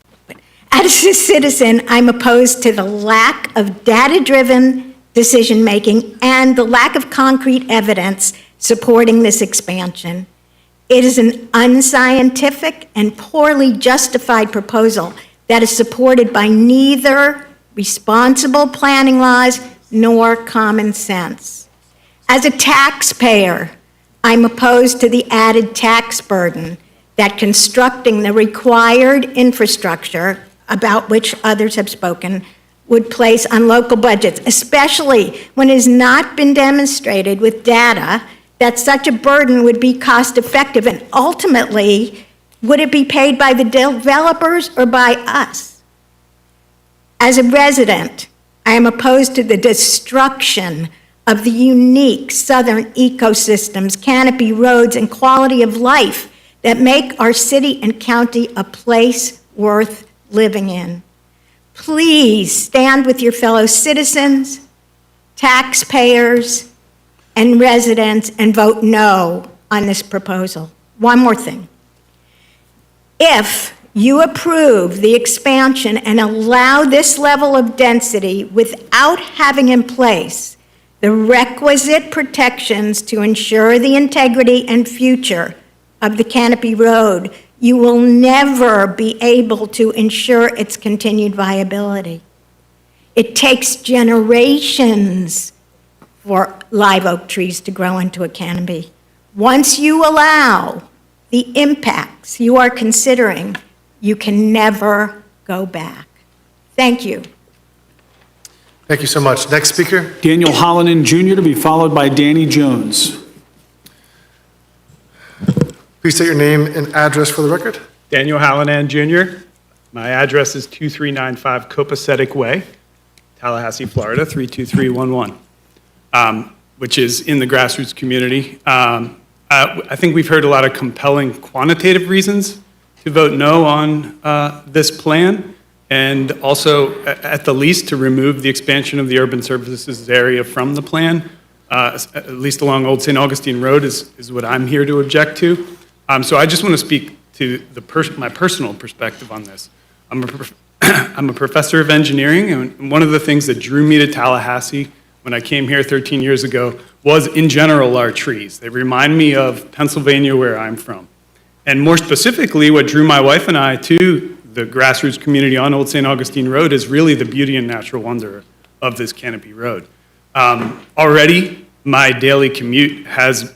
As a citizen, I'm opposed to the lack of data-driven decision-making and the lack of concrete evidence supporting this expansion. It is an unscientific and poorly justified proposal that is supported by neither responsible planning laws nor common sense. As a taxpayer, I'm opposed to the added tax burden that constructing the required infrastructure, about which others have spoken, would place on local budgets, especially when it has not been demonstrated with data that such a burden would be cost-effective, and ultimately, would it be paid by the developers or by us? As a resident, I am opposed to the destruction of the unique southern ecosystems, canopy roads, and quality of life that make our city and county a place worth living in. Please stand with your fellow citizens, taxpayers, and residents and vote no on this proposal. One more thing. If you approve the expansion and allow this level of density without having in place the requisite protections to ensure the integrity and future of the Canopy Road, you will never be able to ensure its continued viability. It takes generations for live oak trees to grow into a canopy. Once you allow the impacts you are considering, you can never go back. Thank you. Thank you so much. Next speaker. Daniel Hallinan Jr., to be followed by Danny Jones. Please state your name and address for the record. Daniel Hallinan Jr. My address is 2395 Copacetic Way, Tallahassee, Florida, 32311, which is in the Grassroots Community. I think we've heard a lot of compelling quantitative reasons to vote no on this plan, and also, at the least, to remove the expansion of the urban services area from the plan, at least along Old St. Augustine Road is what I'm here to object to. So I just want to speak to my personal perspective on this. I'm a professor of engineering, and one of the things that drew me to Tallahassee when I came here 13 years ago was, in general, our trees. They remind me of Pennsylvania, where I'm from. And more specifically, what drew my wife and I to the Grassroots Community on Old St. Augustine Road is really the beauty and natural wonder of this Canopy Road. Already, my daily commute has,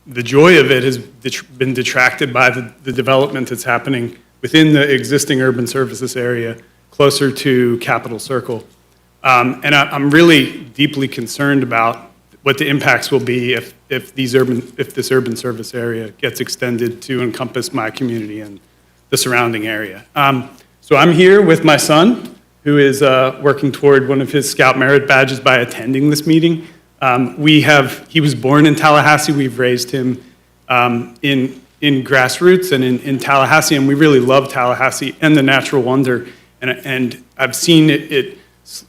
the joy of it has been detracted by the development that's happening within the existing urban services area closer to Capitol Circle. And I'm really deeply concerned about what the impacts will be if this urban service area gets extended to encompass my community and the surrounding area. So I'm here with my son, who is working toward one of his Scout Merit badges by attending this meeting. He was born in Tallahassee. We've raised him in Grassroots and in Tallahassee, and we really love Tallahassee and the natural wonder. And I've seen it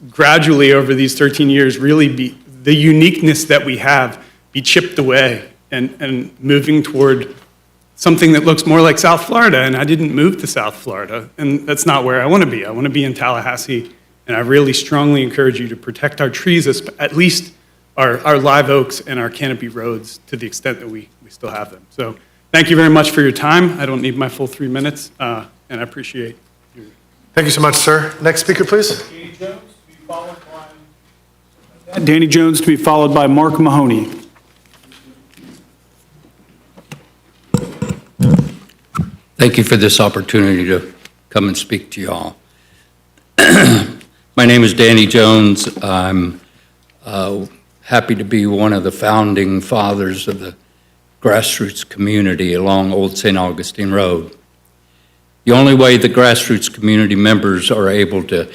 gradually over these 13 years really be the uniqueness that we have be chipped away and moving toward something that looks more like South Florida. And I didn't move to South Florida, and that's not where I want to be. I want to be in Tallahassee, and I really strongly encourage you to protect our trees, at least our live oaks and our canopy roads to the extent that we still have them. So thank you very much for your time. I don't need my full 3 minutes, and I appreciate you. Thank you so much, sir. Next speaker, please. Danny Jones to be followed by Mark Mahoney. Thank you for this opportunity to come and speak to you all. My name is Danny Jones. I'm happy to be one of the founding fathers of the grassroots community along Old St. Augustine Road. The only way the grassroots community members are able to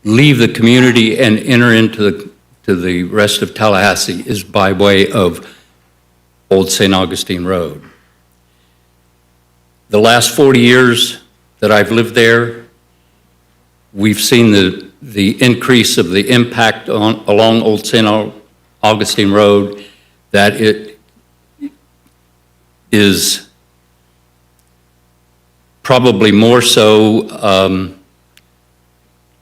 leave the community and enter into the rest of Tallahassee is by way of Old St. Augustine Road. The last 40 years that I've lived there, we've seen the increase of the impact along Old St. Augustine Road, that it is probably more so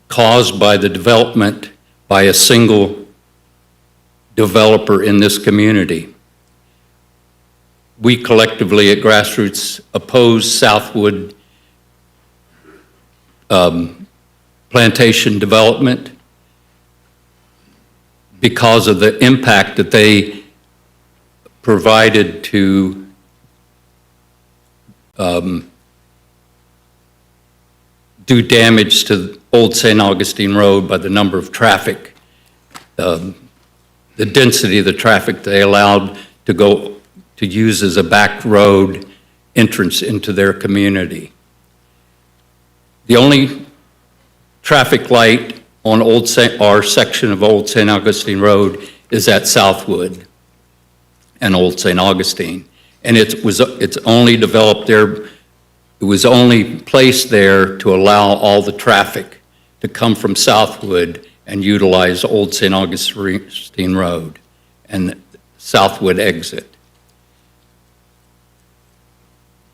caused by the development by a single developer in this community. We collectively at Grassroots oppose Southwood plantation development because of the impact that they provided to do damage to Old St. Augustine Road by the number of traffic, the density of the traffic they allowed to use as a back road entrance into their community. The only traffic light on our section of Old St. Augustine Road is at Southwood and Old St. Augustine. And it's only developed there, it was only placed there to allow all the traffic to come from Southwood and utilize Old St. Augustine Road and Southwood exit.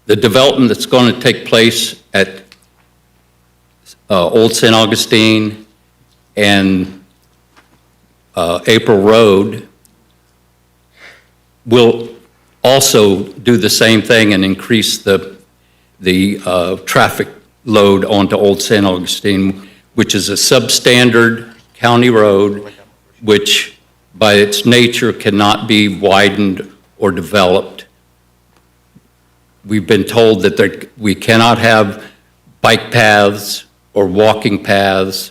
The development that's going to take place at Old St. Augustine and April Road will also do the same thing and increase the traffic load onto Old St. Augustine, which is a substandard county road, which by its nature cannot be widened or developed. We've been told that we cannot have bike paths or walking paths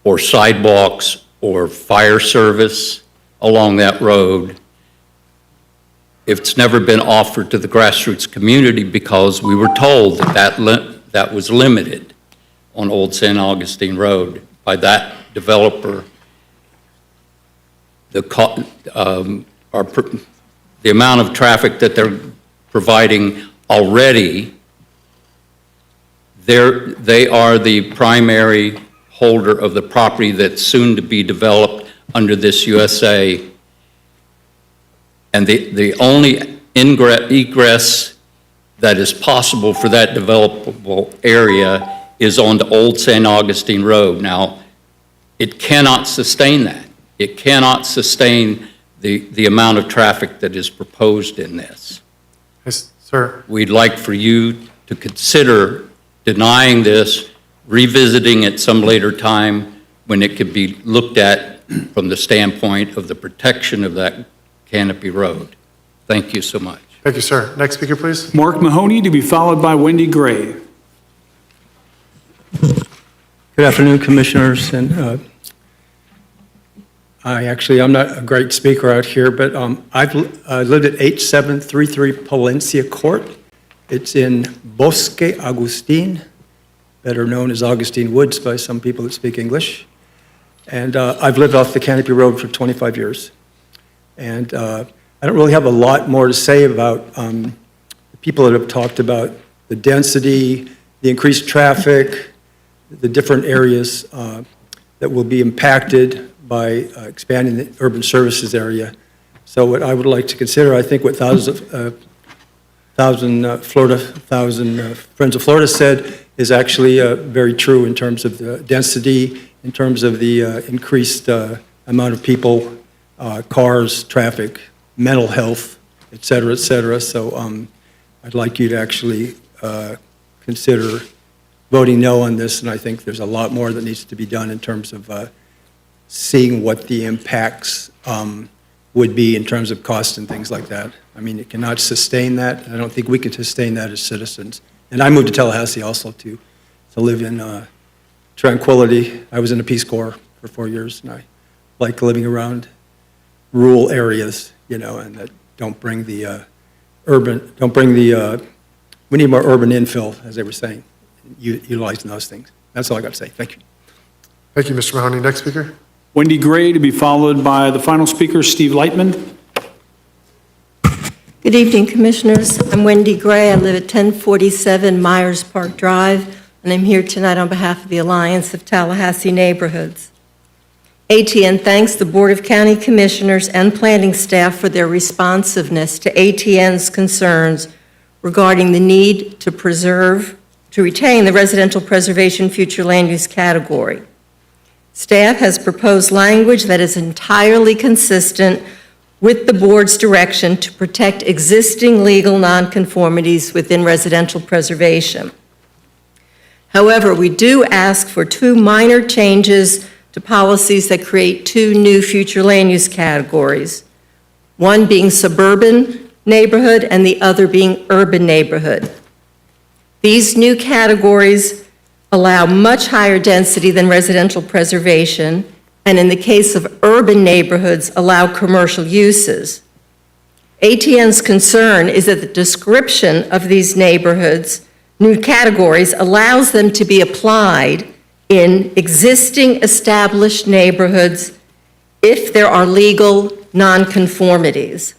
or sidewalks or fire service along that road. It's never been offered to the grassroots community because we were told that was limited on Old St. Augustine Road by that developer. The amount of traffic that they're providing already, they are the primary holder of the property that's soon to be developed under this USA. And the only egress that is possible for that developable area is on the Old St. Augustine Road. Now, it cannot sustain that. It cannot sustain the amount of traffic that is proposed in this. Yes, sir. We'd like for you to consider denying this, revisiting at some later time when it could be looked at from the standpoint of the protection of that canopy road. Thank you so much. Thank you, sir. Next speaker, please. Mark Mahoney to be followed by Wendy Gray. Good afternoon, Commissioners. And I'm not a great speaker out here, but I've lived at 8733 Palencia Court. It's in Bosque Agustin, better known as Augustine Woods by some people that speak English. And I've lived off the Canopy Road for 25 years. And I don't really have a lot more to say about the people that have talked about the density, the increased traffic, the different areas that will be impacted by expanding the urban services area. So what I would like to consider, I think what Thousand Friends of Florida said is actually very true in terms of the density, in terms of the increased amount of people, cars, traffic, mental health, et cetera, et cetera. So I'd like you to actually consider voting no on this, and I think there's a lot more that needs to be done in terms of seeing what the impacts would be in terms of cost and things like that. I mean, it cannot sustain that. I don't think we can sustain that as citizens. And I moved to Tallahassee also to live in tranquility. I was in the Peace Corps for 4 years, and I like living around rural areas, and that don't bring the we need more urban infill, as they were saying, utilizing those things. That's all I got to say. Thank you. Thank you, Mr. Mahoney. Next speaker. Wendy Gray, to be followed by the final speaker, Steve Lightman. Good evening, Commissioners. I'm Wendy Gray. I live at 1047 Myers Park Drive, and I'm here tonight on behalf of the Alliance of Tallahassee Neighborhoods. ATN thanks the Board of County Commissioners and planning staff for their responsiveness to ATN's concerns regarding the need to retain the residential preservation future land use category. Staff has proposed language that is entirely consistent with the board's direction to protect existing legal nonconformities within residential preservation. However, we do ask for 2 minor changes to policies that create 2 new future land use categories, one being suburban neighborhood and the other being urban neighborhood. These new categories allow much higher density than residential preservation, and in the case of urban neighborhoods, allow commercial uses. ATN's concern is that the description of these neighborhoods, new categories, allows them to be applied in existing established neighborhoods if there are legal nonconformities.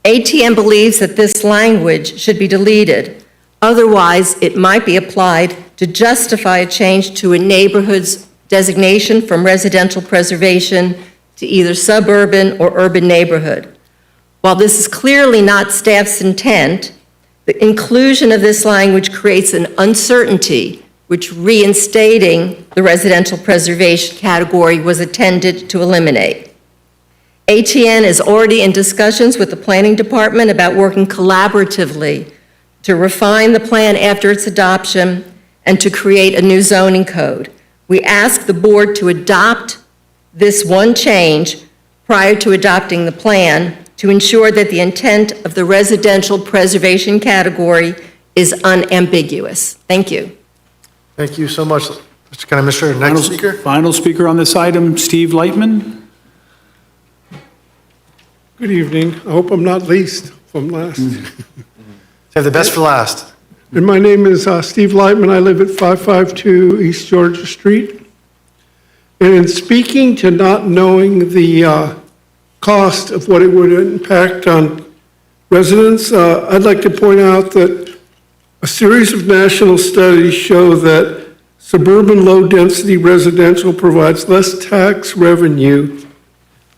ATN believes that this language should be deleted. Otherwise, it might be applied to justify a change to a neighborhood's designation from residential preservation to either suburban or urban neighborhood. While this is clearly not staff's intent, the inclusion of this language creates an uncertainty which reinstating the residential preservation category was intended to eliminate. ATN is already in discussions with the Planning Department about working collaboratively to refine the plan after its adoption and to create a new zoning code. We ask the board to adopt this one change prior to adopting the plan to ensure that the intent of the residential preservation category is unambiguous. Thank you. Thank you so much, Mr. County Administrator. Next speaker. Final speaker on this item, Steve Lightman. Good evening. I hope I'm not least from last. Save the best for last. And my name is Steve Lightman. I live at 552 East Georgia Street. And in speaking to not knowing the cost of what it would impact on residents, I'd like to point out that a series of national studies show that suburban low-density residential provides less tax revenue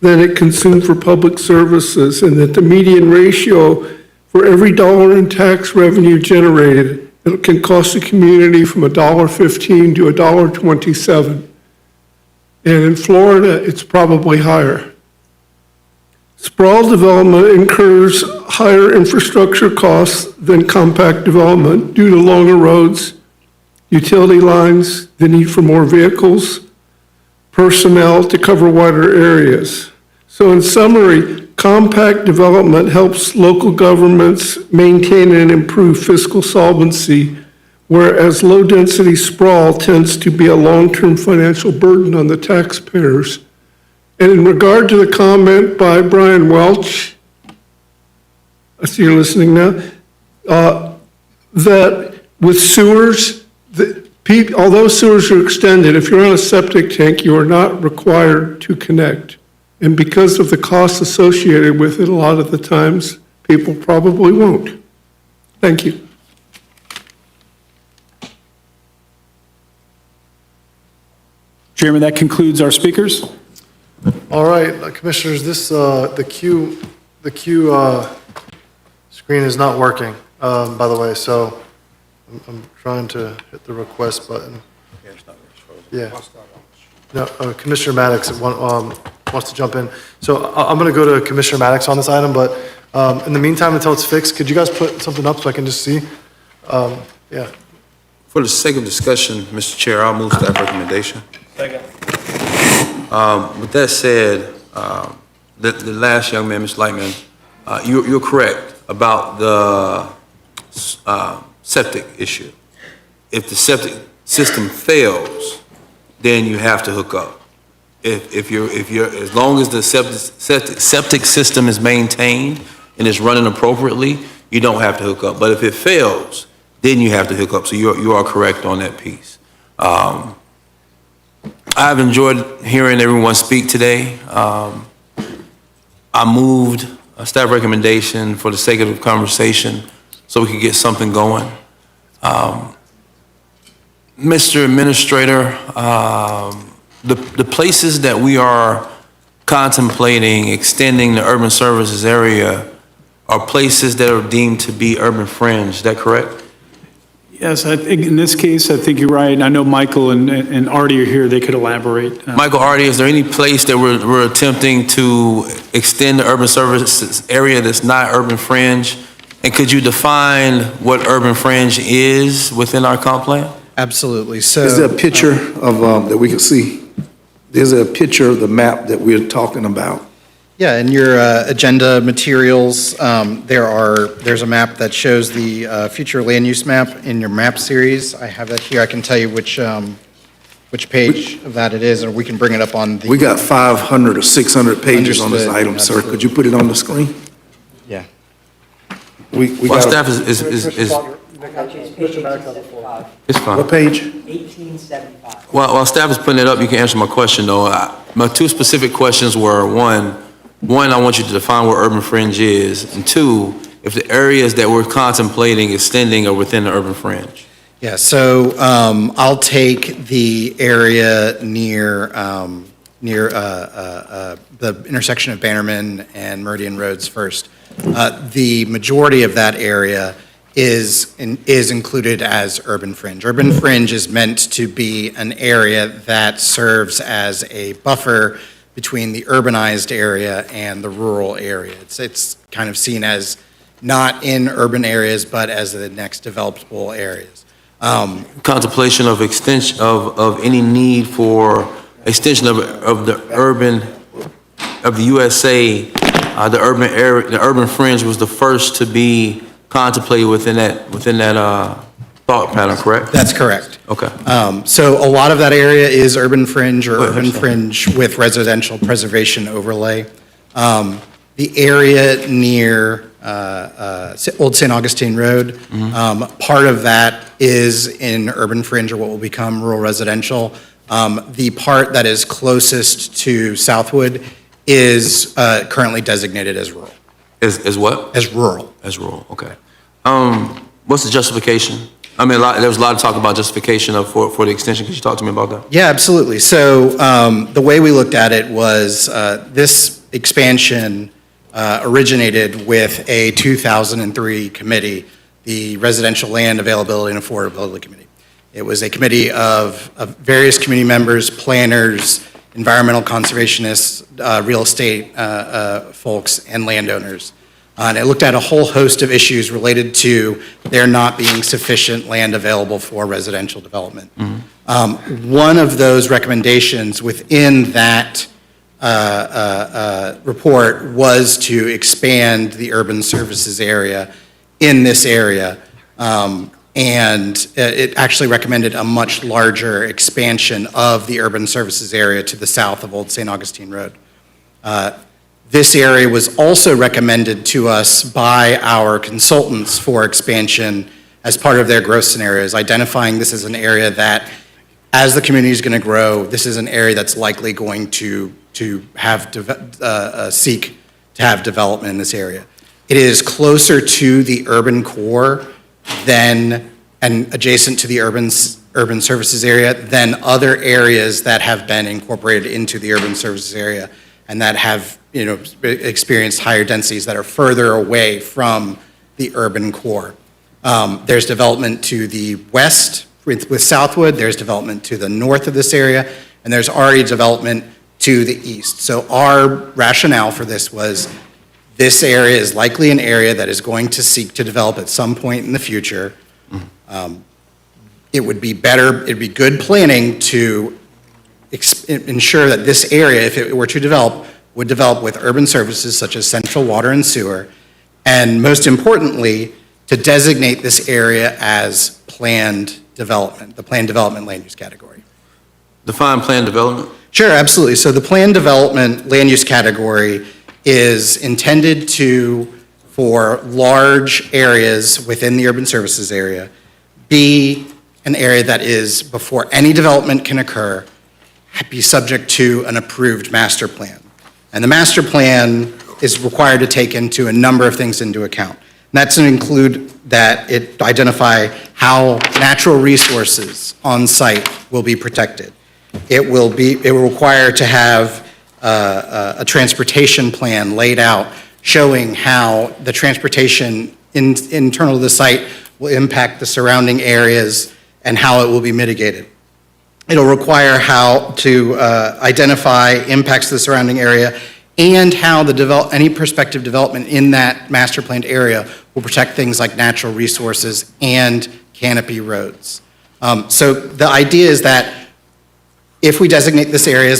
than it consumes for public services, and that the median ratio for every dollar in tax revenue generated, it can cost the community from $1.15 to $1.27. And in Florida, it's probably higher. Sprawl development incurs higher infrastructure costs than compact development due to longer roads, utility lines, the need for more vehicles, personnel to cover wider areas. So in summary, compact development helps local governments maintain and improve fiscal solvency, whereas low-density sprawl tends to be a long-term financial burden on the taxpayers. And in regard to the comment by Brian Welch, I see you're listening now, that with sewers, although sewers are extended, if you're on a septic tank, you are not required to connect. And because of the costs associated with it, a lot of the times, people probably won't. Thank you. Chairman, that concludes our speakers. All right, Commissioners, the queue screen is not working, by the way, so I'm trying to hit the request button. Yeah. No, Commissioner Maddox wants to jump in. So I'm going to go to Commissioner Maddox on this item, but in the meantime, until it's fixed, could you guys put something up so I can just see? Yeah. For the sake of discussion, Mr. Chair, I'll move staff recommendation. Second. With that said, the last young man, Mr. Lightman, you're correct about the septic issue. If the septic system fails, then you have to hook up. If you're as long as the septic system is maintained and is running appropriately, you don't have to hook up. But if it fails, then you have to hook up. So you are correct on that piece. I've enjoyed hearing everyone speak today. I moved a staff recommendation for the sake of the conversation so we could get something going. Mr. Administrator, the places that we are contemplating extending the urban services area are places that are deemed to be urban fringe, is that correct? Yes, I think in this case, I think you're right. I know Michael and Artie are here. They could elaborate. Michael, Artie, is there any place that we're attempting to extend the urban services area that's not urban fringe? And could you define what urban fringe is within our comp plan? Absolutely. So is there a picture of that we can see? There's a picture of the map that we're talking about. Yeah, in your agenda materials, there's a map that shows the future land use map in your map series. I have that here. I can tell you which page of that it is, or we can bring it up on the. We got 500 or 600 pages on this Understood, item, sir. absolutely. Could you put it on the screen? Yeah. We Well, got. staff is, it's fine. What page? 1875. While staff is putting it up, you can answer my question, though. My two specific questions were, one, I want you to define what urban fringe is, and two, if the areas that we're contemplating extending are within the urban fringe. Yeah, so I'll take the area near the intersection of Bannerman and Meridian Roads first. The majority of that area is included as urban fringe. Urban fringe is meant to be an area that serves as a buffer between the urbanized area and the rural area. It's kind of seen as not in urban areas, but as the next developable areas. Contemplation of extension of any need for extension of the urban, of the USA, the urban area, the urban fringe was the first to be contemplated within that thought pattern, correct? That's correct. Okay. So a lot of that area is urban fringe or urban fringe with residential preservation overlay. The area near Old St. Augustine Road, part of that is in urban fringe or what will become rural residential. The part that is closest to Southwood is currently designated as rural. As what? As rural. As rural, okay. What's the justification? I mean, there was a lot of talk about justification for the extension. Could you talk to me about that? Yeah, absolutely. So the way we looked at it was this expansion originated with a 2003 committee, the Residential Land Availability and Affordability Committee. It was a committee of various community members, planners, environmental conservationists, real estate folks, and landowners. And it looked at a whole host of issues related to there not being sufficient land available for residential development. One of those recommendations within that report was to expand the urban services area in this area. And it actually recommended a much larger expansion of the urban services area to the south of Old St. Augustine Road. This area was also recommended to us by our consultants for expansion as part of their growth scenarios, identifying this as an area that, as the community is going to grow, this is an area that's likely going to have seek to have development in this area. It is closer to the urban core than and adjacent to the urban services area than other areas that have been incorporated into the urban services area and that have experienced higher densities that are further away from the urban core. There's development to the west with Southwood, there's development to the north of this area, and there's already development to the east. So our rationale for this was this area is likely an area that is going to seek to develop at some point in the future. It would be better, it'd be good planning to ensure that this area, if it were to develop, would develop with urban services such as central water and sewer, and most importantly, to designate this area as planned development, the planned development land use category. Define planned development? Sure, absolutely. So the planned development land use category is intended for large areas within the urban services area, be an area that is, before any development can occur, be subject to an approved master plan. And the master plan is required to take into a number of things into account. And that's to include that it identify how natural resources on site will be protected. It will require to have a transportation plan laid out showing how the transportation internal to the site will impact the surrounding areas and how it will be mitigated. It'll require how to identify impacts to the surrounding area and how any prospective development in that master planned area will protect things like natural resources and canopy roads. So the idea is that if we designate this area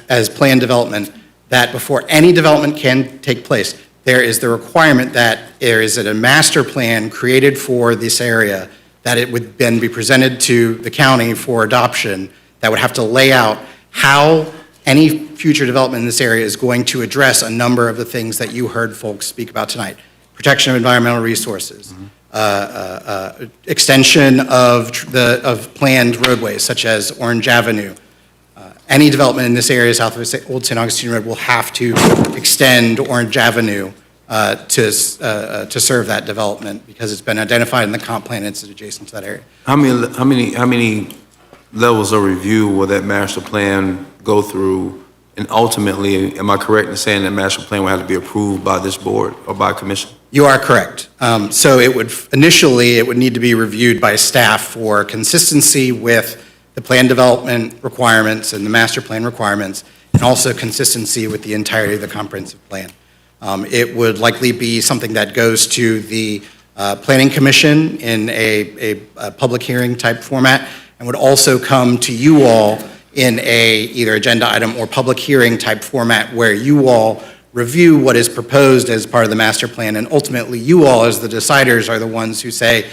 as planned development, that before any development can take place, there is the requirement that there is a master plan created for this area, that it would then be presented to the county for adoption, that would have to lay out how any future development in this area is going to address a number of the things that you heard folks speak about tonight. Protection of environmental resources, extension of planned roadways such as Orange Avenue. Any development in this area south of Old St. Augustine Road will have to extend Orange Avenue to serve that development because it's been identified in the comp plan and it's adjacent to that area. How many levels of review will that master plan go through? And ultimately, am I correct in saying that master plan will have to be approved by this board or by commission? You are correct. So initially, it would need to be reviewed by staff for consistency with the plan development requirements and the master plan requirements, and also consistency with the entirety of the comprehensive plan. It would likely be something that goes to the Planning Commission in a public hearing type format, and would also come to you all in either agenda item or public hearing type format where you all review what is proposed as part of the master plan, and ultimately you all as the deciders are the ones who say,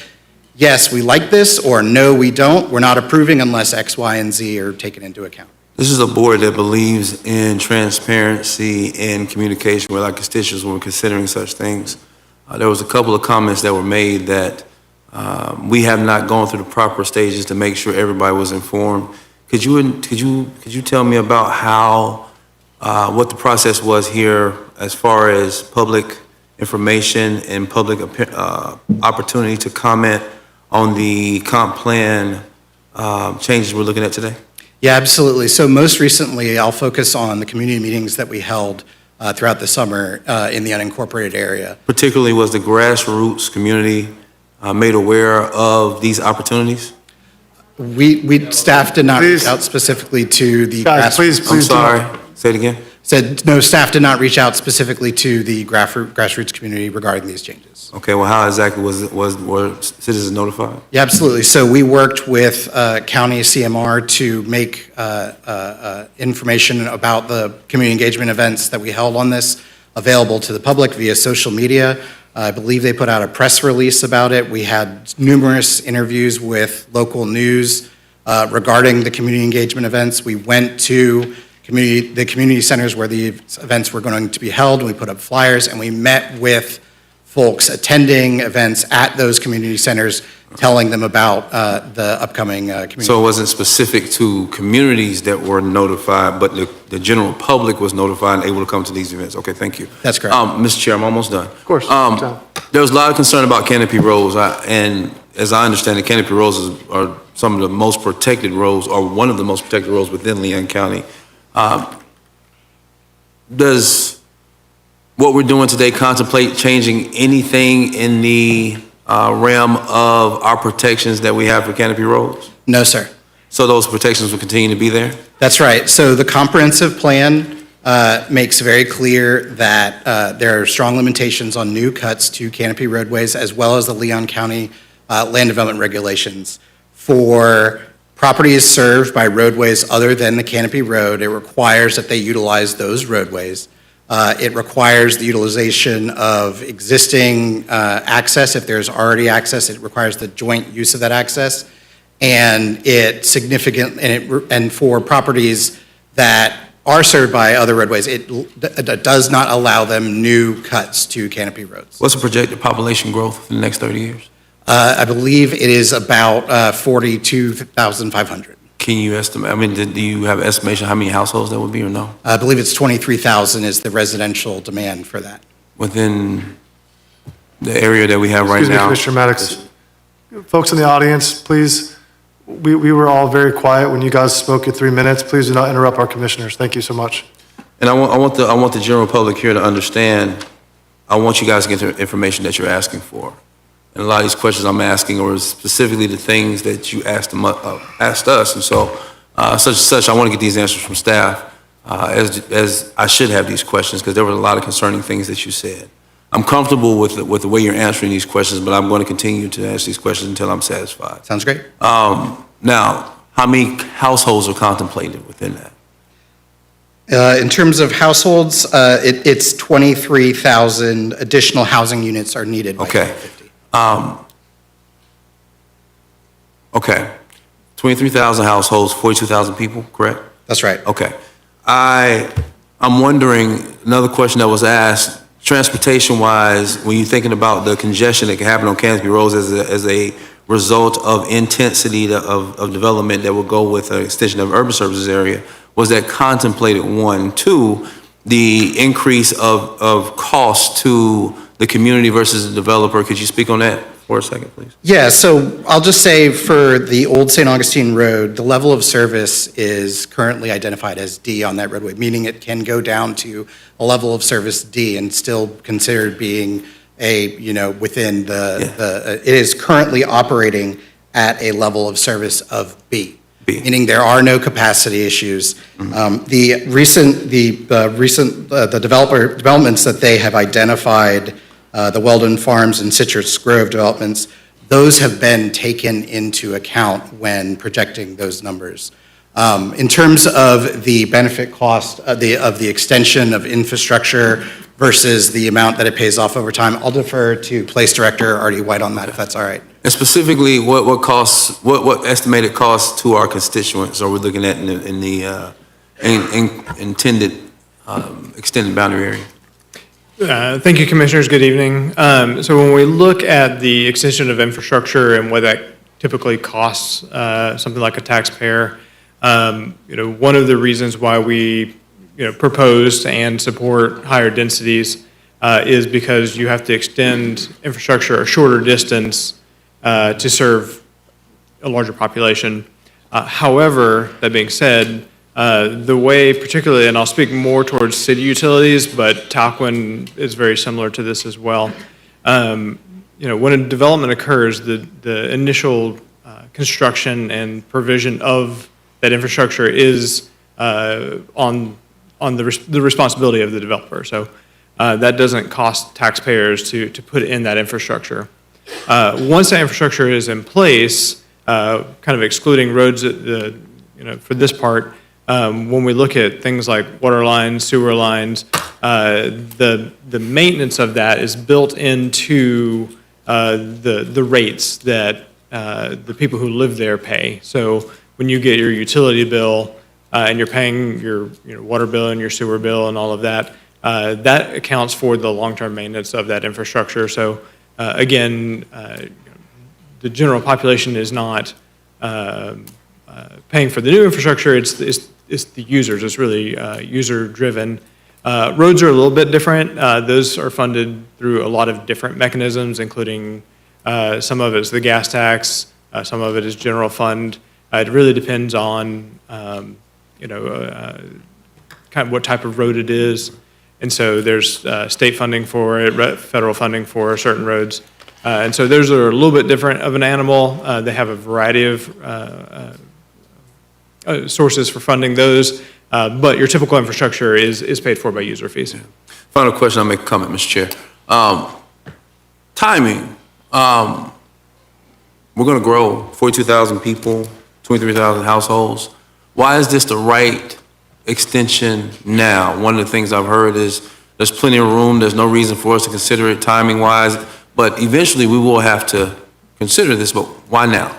yes, we like this, or no, we don't. We're not approving unless X, Y, and Z are taken into account. This is a board that believes in transparency and communication with our constituents when we're considering such things. There was a couple of comments that were made that we have not gone through the proper stages to make sure everybody was informed. Could you tell me about how what the process was here as far as public information and public opportunity to comment on the comp plan changes we're looking at today? Yeah, absolutely. So most recently, I'll focus on the community meetings that we held throughout the summer in the unincorporated area. Particularly, was the grassroots community made aware of these opportunities? Staff did not reach out specifically to the grassroots. I'm sorry, say it again. Said, no, staff did not reach out specifically to the grassroots community regarding these changes. Okay, well, how exactly were citizens notified? Yeah, absolutely. So we worked with county CMR to make information about the community engagement events that we held on this available to the public via social media. I believe they put out a press release about it. We had numerous interviews with local news regarding the community engagement events. We went to the community centers where the events were going to be held. We put up flyers and we met with folks attending events at those community centers, telling them about the upcoming community. So it wasn't specific to communities that were notified, but the general public was notified and able to come to these events. Okay, thank you. That's correct. Mr. Chair, I'm almost done. Of course. There was a lot of concern about canopy roads, and as I understand it, canopy roads are some of the most protected roads, or one of the most protected roads within Leon County. Does what we're doing today contemplate changing anything in the realm of our protections that we have for canopy roads? No, sir. So those protections will continue to be there? That's right. So the comprehensive plan makes very clear that there are strong limitations on new cuts to canopy roadways, as well as the Leon County land development regulations. For properties served by roadways other than the canopy road, it requires that they utilize those roadways. It requires the utilization of existing access. If there's already access, it requires the joint use of that access. And and for properties that are served by other roadways, it does not allow them new cuts to canopy roads. What's the projected population growth for the next 30 years? I believe it is about 42,500. Can you estimate, I mean, do you have an estimation how many households that would be or no? I believe it's 23,000 is the residential demand for that. Within the area that we have right Excuse me, now? Commissioner Maddox. Folks in the audience, please, we were all very quiet when you guys spoke at 3 minutes. Please do not interrupt our commissioners. Thank you so much. And I want the general public here to understand, I want you guys to get the information that you're asking for. And a lot of these questions I'm asking are specifically the things that you asked us. And so, such, I want to get these answers from staff, as I should have these questions, because there were a lot of concerning things that you said. I'm comfortable with the way you're answering these questions, but I'm going to continue to ask these questions until I'm satisfied. Sounds great. Now, how many households are contemplated within that? In terms of households, it's 23,000 additional housing units are needed by 2050. Okay. 23,000 households, 42,000 people, correct? That's right. Okay. I'm wondering, another question that was asked, transportation-wise, when you're thinking about the congestion that can happen on canopy roads as a result of intensity of development that will go with an extension of urban services area, was that contemplated, one? Two, the increase of cost to the community versus the developer. Could you speak on that for a second, please? Yeah, so I'll just say for the old St. Augustine Road, the level of service is currently identified as D on that roadway, meaning it can go down to a level of service D and still considered being within it is currently operating at a level of service of B. Meaning there are no capacity issues. The developments that they have identified, the Weldon Farms and Citrus Grove developments, those have been taken into account when projecting those numbers. In terms of the benefit cost of the extension of infrastructure versus the amount that it pays off over time, I'll defer to Place Director Artie White on that, if that's all right. And specifically, what estimated costs to our constituents are we looking at in the intended extended boundary area? Thank you, Commissioners. Good evening. So when we look at the extension of infrastructure and what that typically costs something like a taxpayer, one of the reasons why we propose and support higher densities is because you have to extend infrastructure a shorter distance to serve a larger population. However, that being said, the way particularly, and I'll speak more towards city utilities, but Talquin is very similar to this as well. When a development occurs, the initial construction and provision of that infrastructure is on the responsibility of the developer. So that doesn't cost taxpayers to put in that infrastructure. Once that infrastructure is in place, kind of excluding roads, for this part, when we look at things like water lines, sewer lines, the maintenance of that is built into the rates that the people who live there pay. So when you get your utility bill and you're paying your water bill and your sewer bill and all of that, that accounts for the long-term maintenance of that infrastructure. So again, the general population is not paying for the new infrastructure. It's the users. It's really user-driven. Roads are a little bit different. Those are funded through a lot of different mechanisms, including some of it's the gas tax, some of it is general fund. It really depends on kind of what type of road it is. And so there's state funding for it, federal funding for certain roads. And so those are a little bit different of an animal. They have a variety of sources for funding those, but your typical infrastructure is paid for by user fees. Final question, I'll make a comment, Mr. Chair. Timing. We're going to grow 42,000 people, 23,000 households. Why is this the right extension now? One of the things I've heard is there's plenty of room, there's no reason for us to consider it timing-wise, but eventually we will have to consider this, but why now?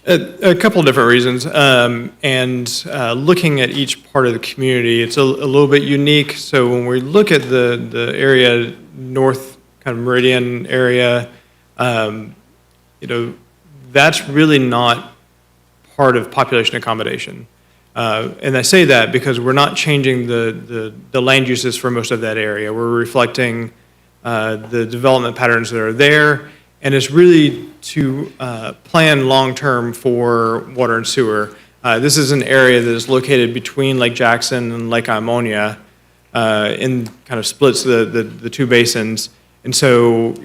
A couple of different reasons, and looking at each part of the community, it's a little bit unique. So when we look at the area, north kind of Meridian area, that's really not part of population accommodation. And I say that because we're not changing the land uses for most of that area. We're reflecting the development patterns that are there, and it's really to plan long-term for water and sewer. This is an area that is located between Lake Jackson and Lake Imonia, and kind of splits the two basins. And so,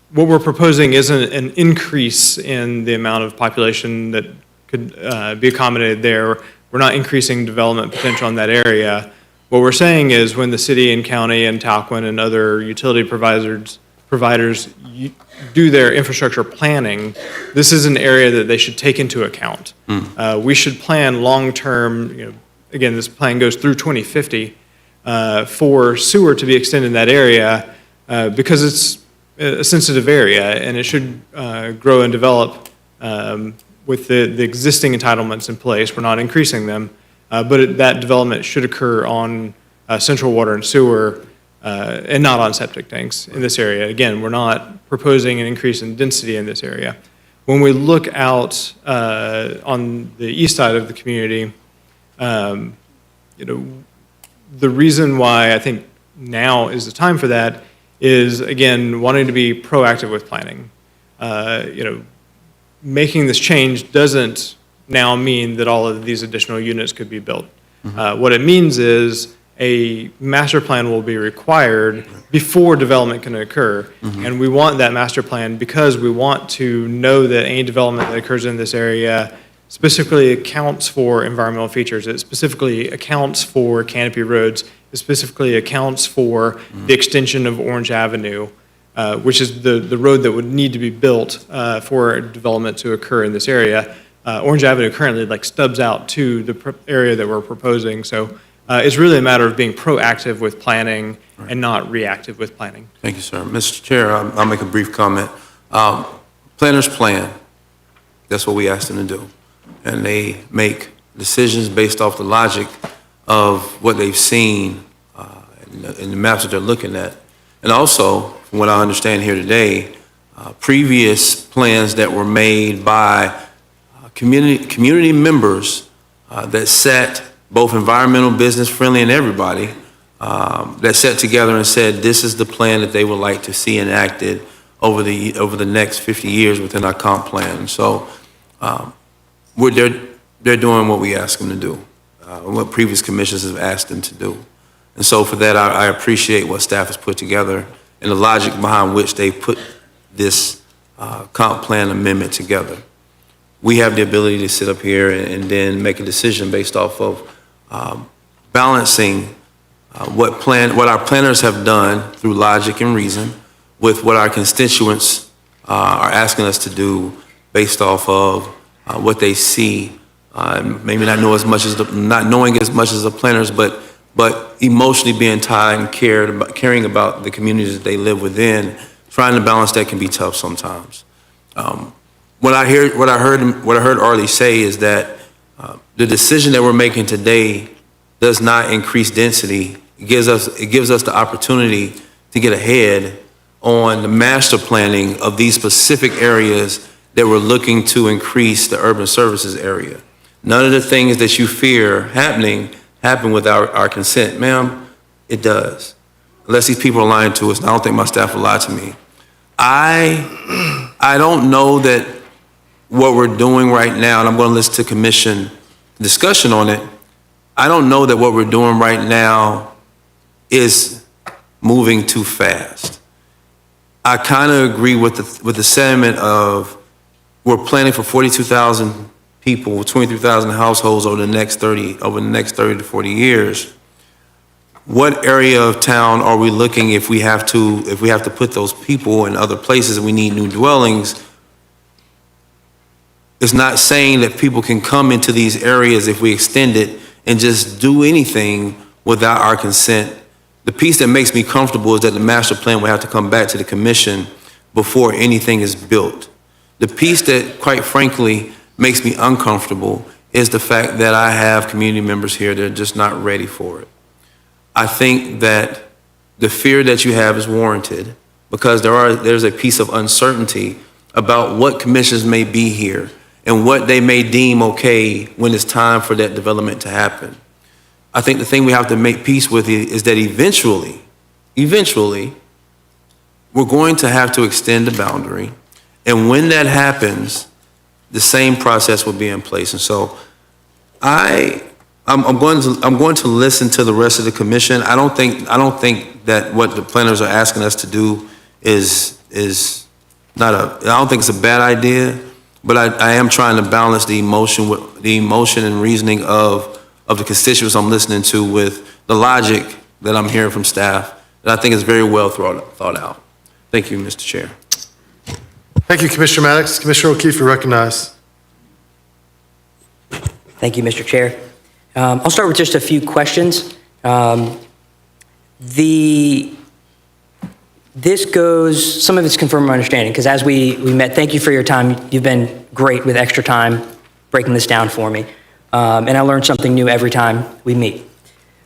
what we're proposing isn't an increase in the amount of population that could be accommodated there. We're not increasing development potential in that area. What we're saying is when the city and county and Talquin and other utility providers do their infrastructure planning, this is an area that they should take into account. We should plan long-term, again, this plan goes through 2050, for sewer to be extended in that area because it's a sensitive area and it should grow and develop with the existing entitlements in place. We're not increasing them, but that development should occur on central water and sewer and not on septic tanks in this area. Again, we're not proposing an increase in density in this area. When we look out on the east side of the community, the reason why I think now is the time for that is, again, wanting to be proactive with planning. Making this change doesn't now mean that all of these additional units could be built. What it means is a master plan will be required before development can occur. And we want that master plan because we want to know that any development that occurs in this area specifically accounts for environmental features. It specifically accounts for canopy roads. It specifically accounts for the extension of Orange Avenue, which is the road that would need to be built for development to occur in this area. Orange Avenue currently stubs out to the area that we're proposing. So it's really a matter of being proactive with planning and not reactive with planning. Thank you, sir. Mr. Chair, I'll make a brief comment. Planners plan. That's what we ask them to do. And they make decisions based off the logic of what they've seen in the maps that they're looking at. And also, from what I understand here today, previous plans that were made by community members that set both environmental, business friendly, and everybody, that sat together and said this is the plan that they would like to see enacted over the next 50 years within our comp plan. So they're doing what we ask them to do, what previous commissions have asked them to do. And so for that, I appreciate what staff has put together and the logic behind which they put this comp plan amendment together. We have the ability to sit up here and then make a decision based off of balancing what our planners have done through logic and reason with what our constituents are asking us to do based off of what they see. Maybe not knowing as much as the planners, but emotionally being tied and caring about the communities that they live within. Trying to balance that can be tough sometimes. What I heard Arlie say is that the decision that we're making today does not increase density. It gives us the opportunity to get ahead on the master planning of these specific areas that we're looking to increase the urban services area. None of the things that you fear happen with our consent. Ma'am, it does. Unless these people are lying to us, and I don't think my staff will lie to me. I don't know that what we're doing right now, and I'm going to listen to commission discussion on it, I don't know that what we're doing right now is moving too fast. I kind of agree with the sentiment of we're planning for 42,000 people, 23,000 households over the next 30 to 40 years, what area of town are we looking if we have to put those people in other places and we need new dwellings? It's not saying that people can come into these areas if we extend it and just do anything without our consent. The piece that makes me comfortable is that the master plan will have to come back to the commission before anything is built. The piece that, quite frankly, makes me uncomfortable is the fact that I have community members here that are just not ready for it. I think that the fear that you have is warranted because there's a piece of uncertainty about what commissions may be here and what they may deem okay when it's time for that development to happen. I think the thing we have to make peace with is that eventually, we're going to have to extend the boundary. And when that happens, the same process will be in place. And so I'm going to listen to the rest of the commission. I don't think that what the planners are asking us to do is not I don't think it's a bad idea, but I am trying to balance the emotion and reasoning of the constituents I'm listening to with the logic that I'm hearing from staff that I think is very well thought out. Thank you, Mr. Chair. Thank you, Commissioner Maddox. Commissioner O'Keefe, you're recognized. Thank you, Mr. Chair. I'll start with just a few questions. Some of it's confirmed my understanding, because as we met, thank you for your time. You've been great with extra time breaking this down for me. And I learn something new every time we meet.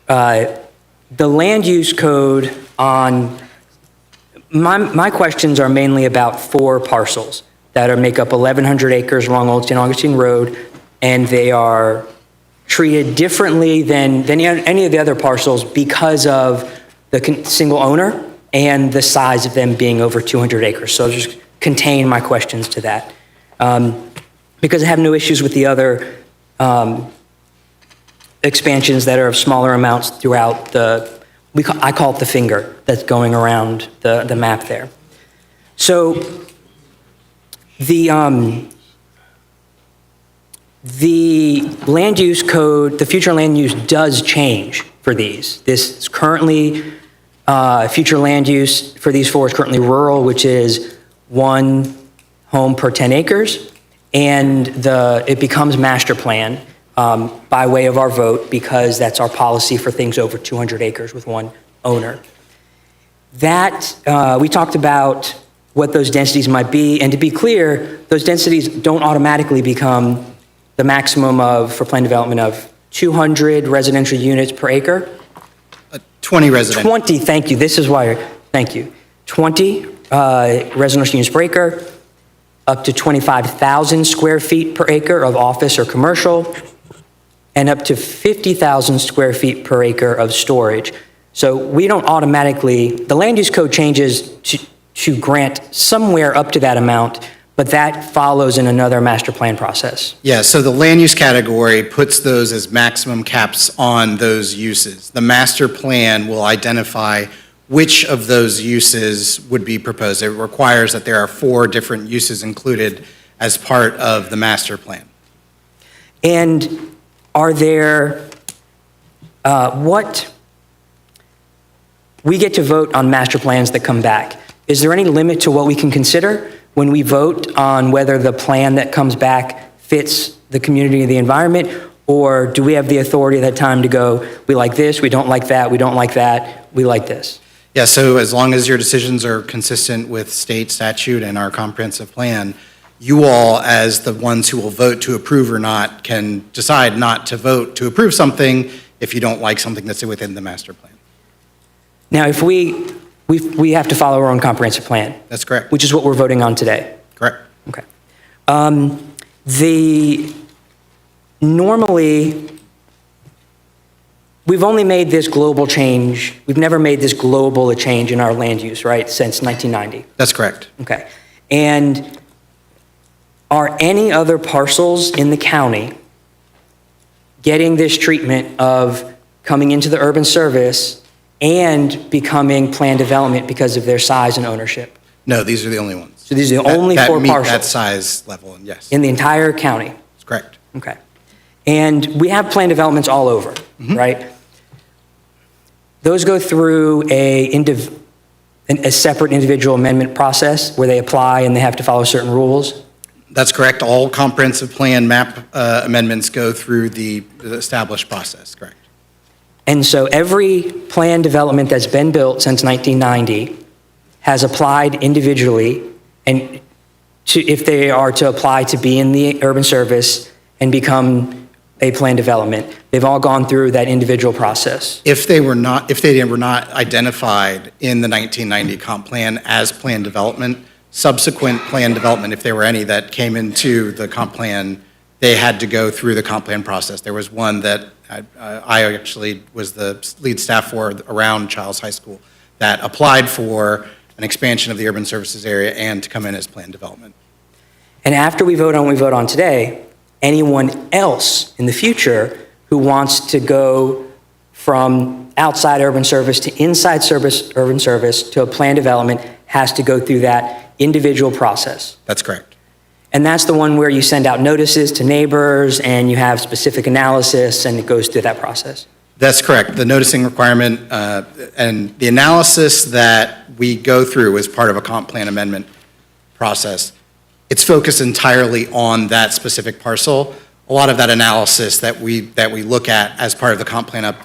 The land use code on, my questions are mainly about 4 parcels that make up 1,100 acres along Old St. Augustine Road, and they are treated differently than any of the other parcels because of the single owner and the size of them being over 200 acres. So I'll just contain my questions to that. Because I have no issues with the other expansions that are of smaller amounts throughout I call it the finger that's going around the map there. So the land use code, the future land use does change for these. This is currently, future land use for these 4 is currently rural, which is 1 home per 10 acres. And it becomes master plan by way of our vote, because that's our policy for things over 200 acres with 1 owner. We talked about what those densities might be, and to be clear, those densities don't automatically become the maximum for planned development of 200 residential units per acre. 20 residential. 20, thank you. This is why, thank you. 20 residential units per acre, up to 25,000 square feet per acre of office or commercial, and up to 50,000 square feet per acre of storage. So we don't automatically, the land use code changes to grant somewhere up to that amount, but that follows in another master plan process. Yeah, so the land use category puts those as maximum caps on those uses. The master plan will identify which of those uses would be proposed. It requires that there are 4 different uses included as part of the master plan. And are there, we get to vote on master plans that come back. Is there any limit to what we can consider when we vote on whether the plan that comes back fits the community and the environment? Or do we have the authority at that time to go, we like this, we don't like that, we don't like that, we like this? Yeah, so as long as your decisions are consistent with state statute and our comprehensive plan, you all, as the ones who will vote to approve or not, can decide not to vote to approve something if you don't like something that's within the master plan. Now, if we have to follow our own comprehensive plan. That's correct. Which is what we're voting on today. Correct. Okay. Normally, we've only made this global change. We've never made this global a change in our land use, right, since 1990. That's correct. Okay. And are any other parcels in the county getting this treatment of coming into the urban service and becoming planned development because of their size and ownership? No, these are the only ones. So these are the only 4 meet parcels? that size level, and yes. In the entire county? That's correct. Okay. And we have plan developments all over, right? Those go through a separate individual amendment process where they apply and they have to follow certain rules? That's correct. All comprehensive plan map amendments go through the established process, correct? And so every plan development that's been built since 1990 has applied individually, and if they are to apply to be in the urban service and become a plan development, they've all gone through that individual process. If they were not identified in the 1990 comp plan as plan development, subsequent plan development, if there were any that came into the comp plan, they had to go through the comp plan process. There was one that I actually was the lead staff for around Childs High School that applied for an expansion of the urban services area and to come in as plan development. And after we vote on what we vote on today, anyone else in the future who wants to go from outside urban service to inside urban service to a plan development has to go through that individual process. That's correct. And that's the one where you send out notices to neighbors and you have specific analysis and it goes through that process. That's correct. The noticing requirement and the analysis that we go through as part of a comp plan amendment process, it's focused entirely on that specific parcel. A lot of that analysis that we look at as part of the comp plan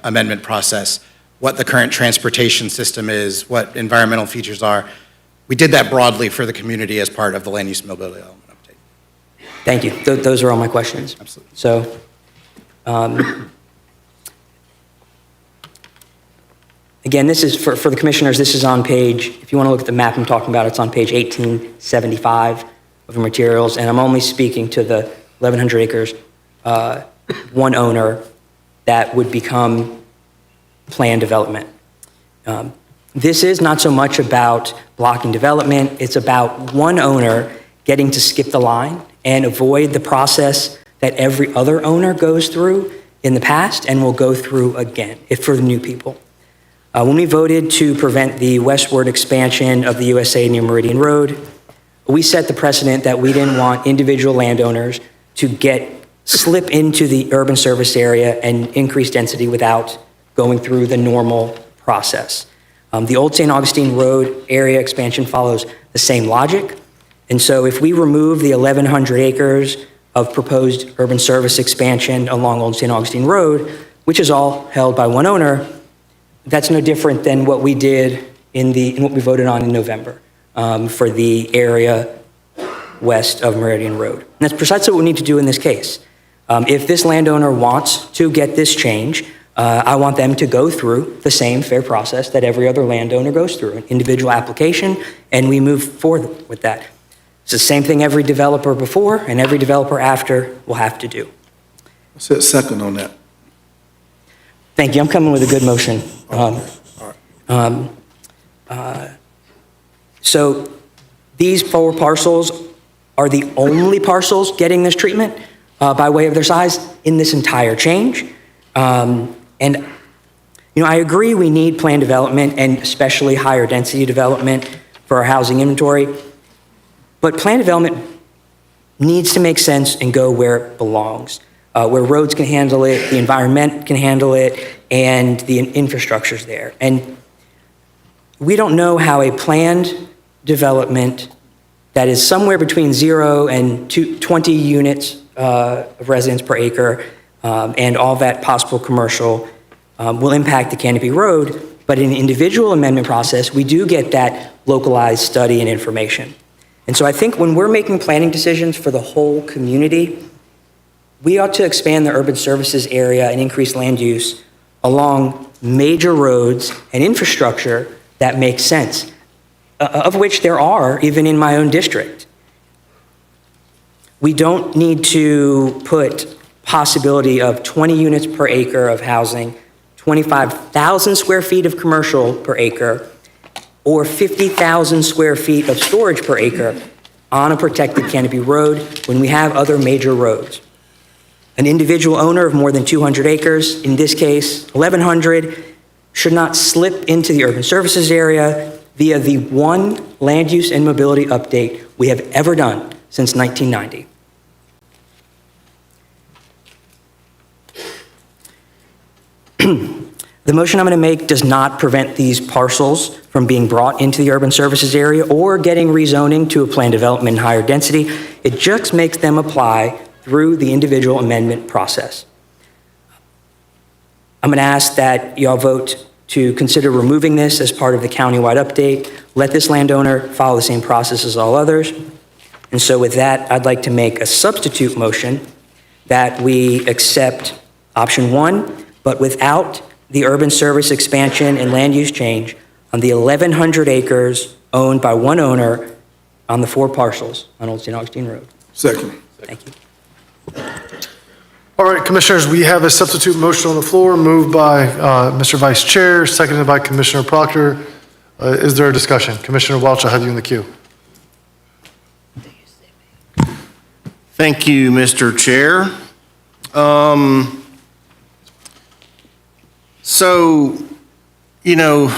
amendment process, what the current transportation system is, what environmental features are, we did that broadly for the community as part of the land use mobility element update. Thank you. Those are all my questions. Absolutely. So, again, this is, for the commissioners, this is on page, if you want to look at the map I'm talking about, it's on page 1875 of the materials, and I'm only speaking to the 1,100 acres, one owner that would become planned development. This is not so much about blocking development, it's about one owner getting to skip the line and avoid the process that every other owner goes through in the past and will go through again, if for the new people. When we voted to prevent the westward expansion of the USA near Meridian Road, we set the precedent that we didn't want individual landowners to slip into the urban service area and increase density without going through the normal process. The old St. Augustine Road area expansion follows the same logic. And so if we remove the 1,100 acres of proposed urban service expansion along Old St. Augustine Road, which is all held by one owner, that's no different than what we did in what we voted on in November for the area west of Meridian Road. And that's precisely what we need to do in this case. If this landowner wants to get this change, I want them to go through the same fair process that every other landowner goes through, an individual application, and we move forward with that. It's the same thing every developer before and every developer after will have to do. Sit second on that. Thank you. I'm coming with a good motion. So these 4 parcels are the only parcels getting this treatment by way of their size in this entire change. And, I agree we need planned development and especially higher density development for our housing inventory, but planned development needs to make sense and go where it belongs, where roads can handle it, the environment can handle it, and the infrastructure's there. And we don't know how a planned development that is somewhere between 0 and 20 units of residence per acre and all that possible commercial will impact the Canopy Road, but in the individual amendment process, we do get that localized study and information. And so I think when we're making planning decisions for the whole community, we ought to expand the urban services area and increase land use along major roads and infrastructure that makes sense, of which there are even in my own district. We don't need to put possibility of 20 units per acre of housing, 25,000 square feet of commercial per acre, or 50,000 square feet of storage per acre on a protected canopy road when we have other major roads. An individual owner of more than 200 acres, in this case 1,100, should not slip into the urban services area via the one land use and mobility update we have ever done since 1990. The motion I'm going to make does not prevent these parcels from being brought into the urban services area or getting rezoning to a planned development in higher density. It just makes them apply through the individual amendment process. I'm going to ask that y'all vote to consider removing this as part of the countywide update. Let this landowner follow the same process as all others. And so with that, I'd like to make a substitute motion that we accept option 1, but without the urban service expansion and land use change on the 1,100 acres owned by one owner on the 4 parcels on Old St. Augustine Road. Second. Thank you. All right, Commissioners, we have a substitute motion on the floor, moved by Mr. Vice Chair, seconded by Commissioner Proctor. Is there a discussion? Commissioner Welch, I'll have you in the queue. Thank you, Mr. Chair. So, you know,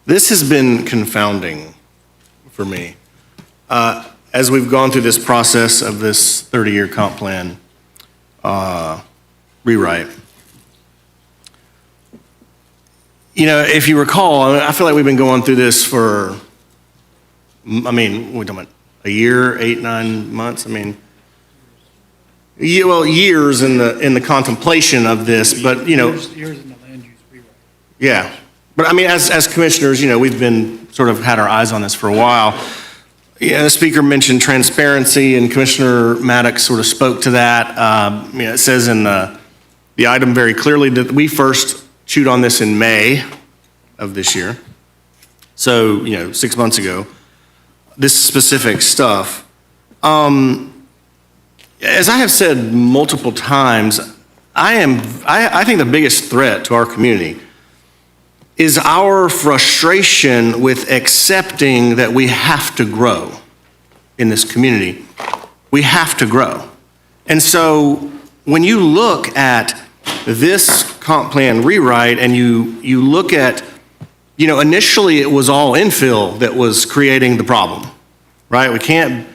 this has been confounding for me. As we've gone through this process of this 30-year comp plan rewrite. You know, if you recall, I feel like we've been going through this for, I mean, we're talking about a year, 8, 9 months. I mean, well, years in the contemplation of this, but you know, Years in the land use rewrite. yeah. But I mean, as commissioners, you know, we've been sort of had our eyes on this for a while. Yeah, the speaker mentioned transparency, and Commissioner Maddox sort of spoke to that. You know, it says in the item very clearly that we first chewed on this in May of this year. So, you know, 6 months ago, this specific stuff. As I have said multiple times, I think the biggest threat to our community is our frustration with accepting that we have to grow in this community. We have to grow. And so when you look at this comp plan rewrite and you look at, you know, initially it was all infill that was creating the problem, right? We can't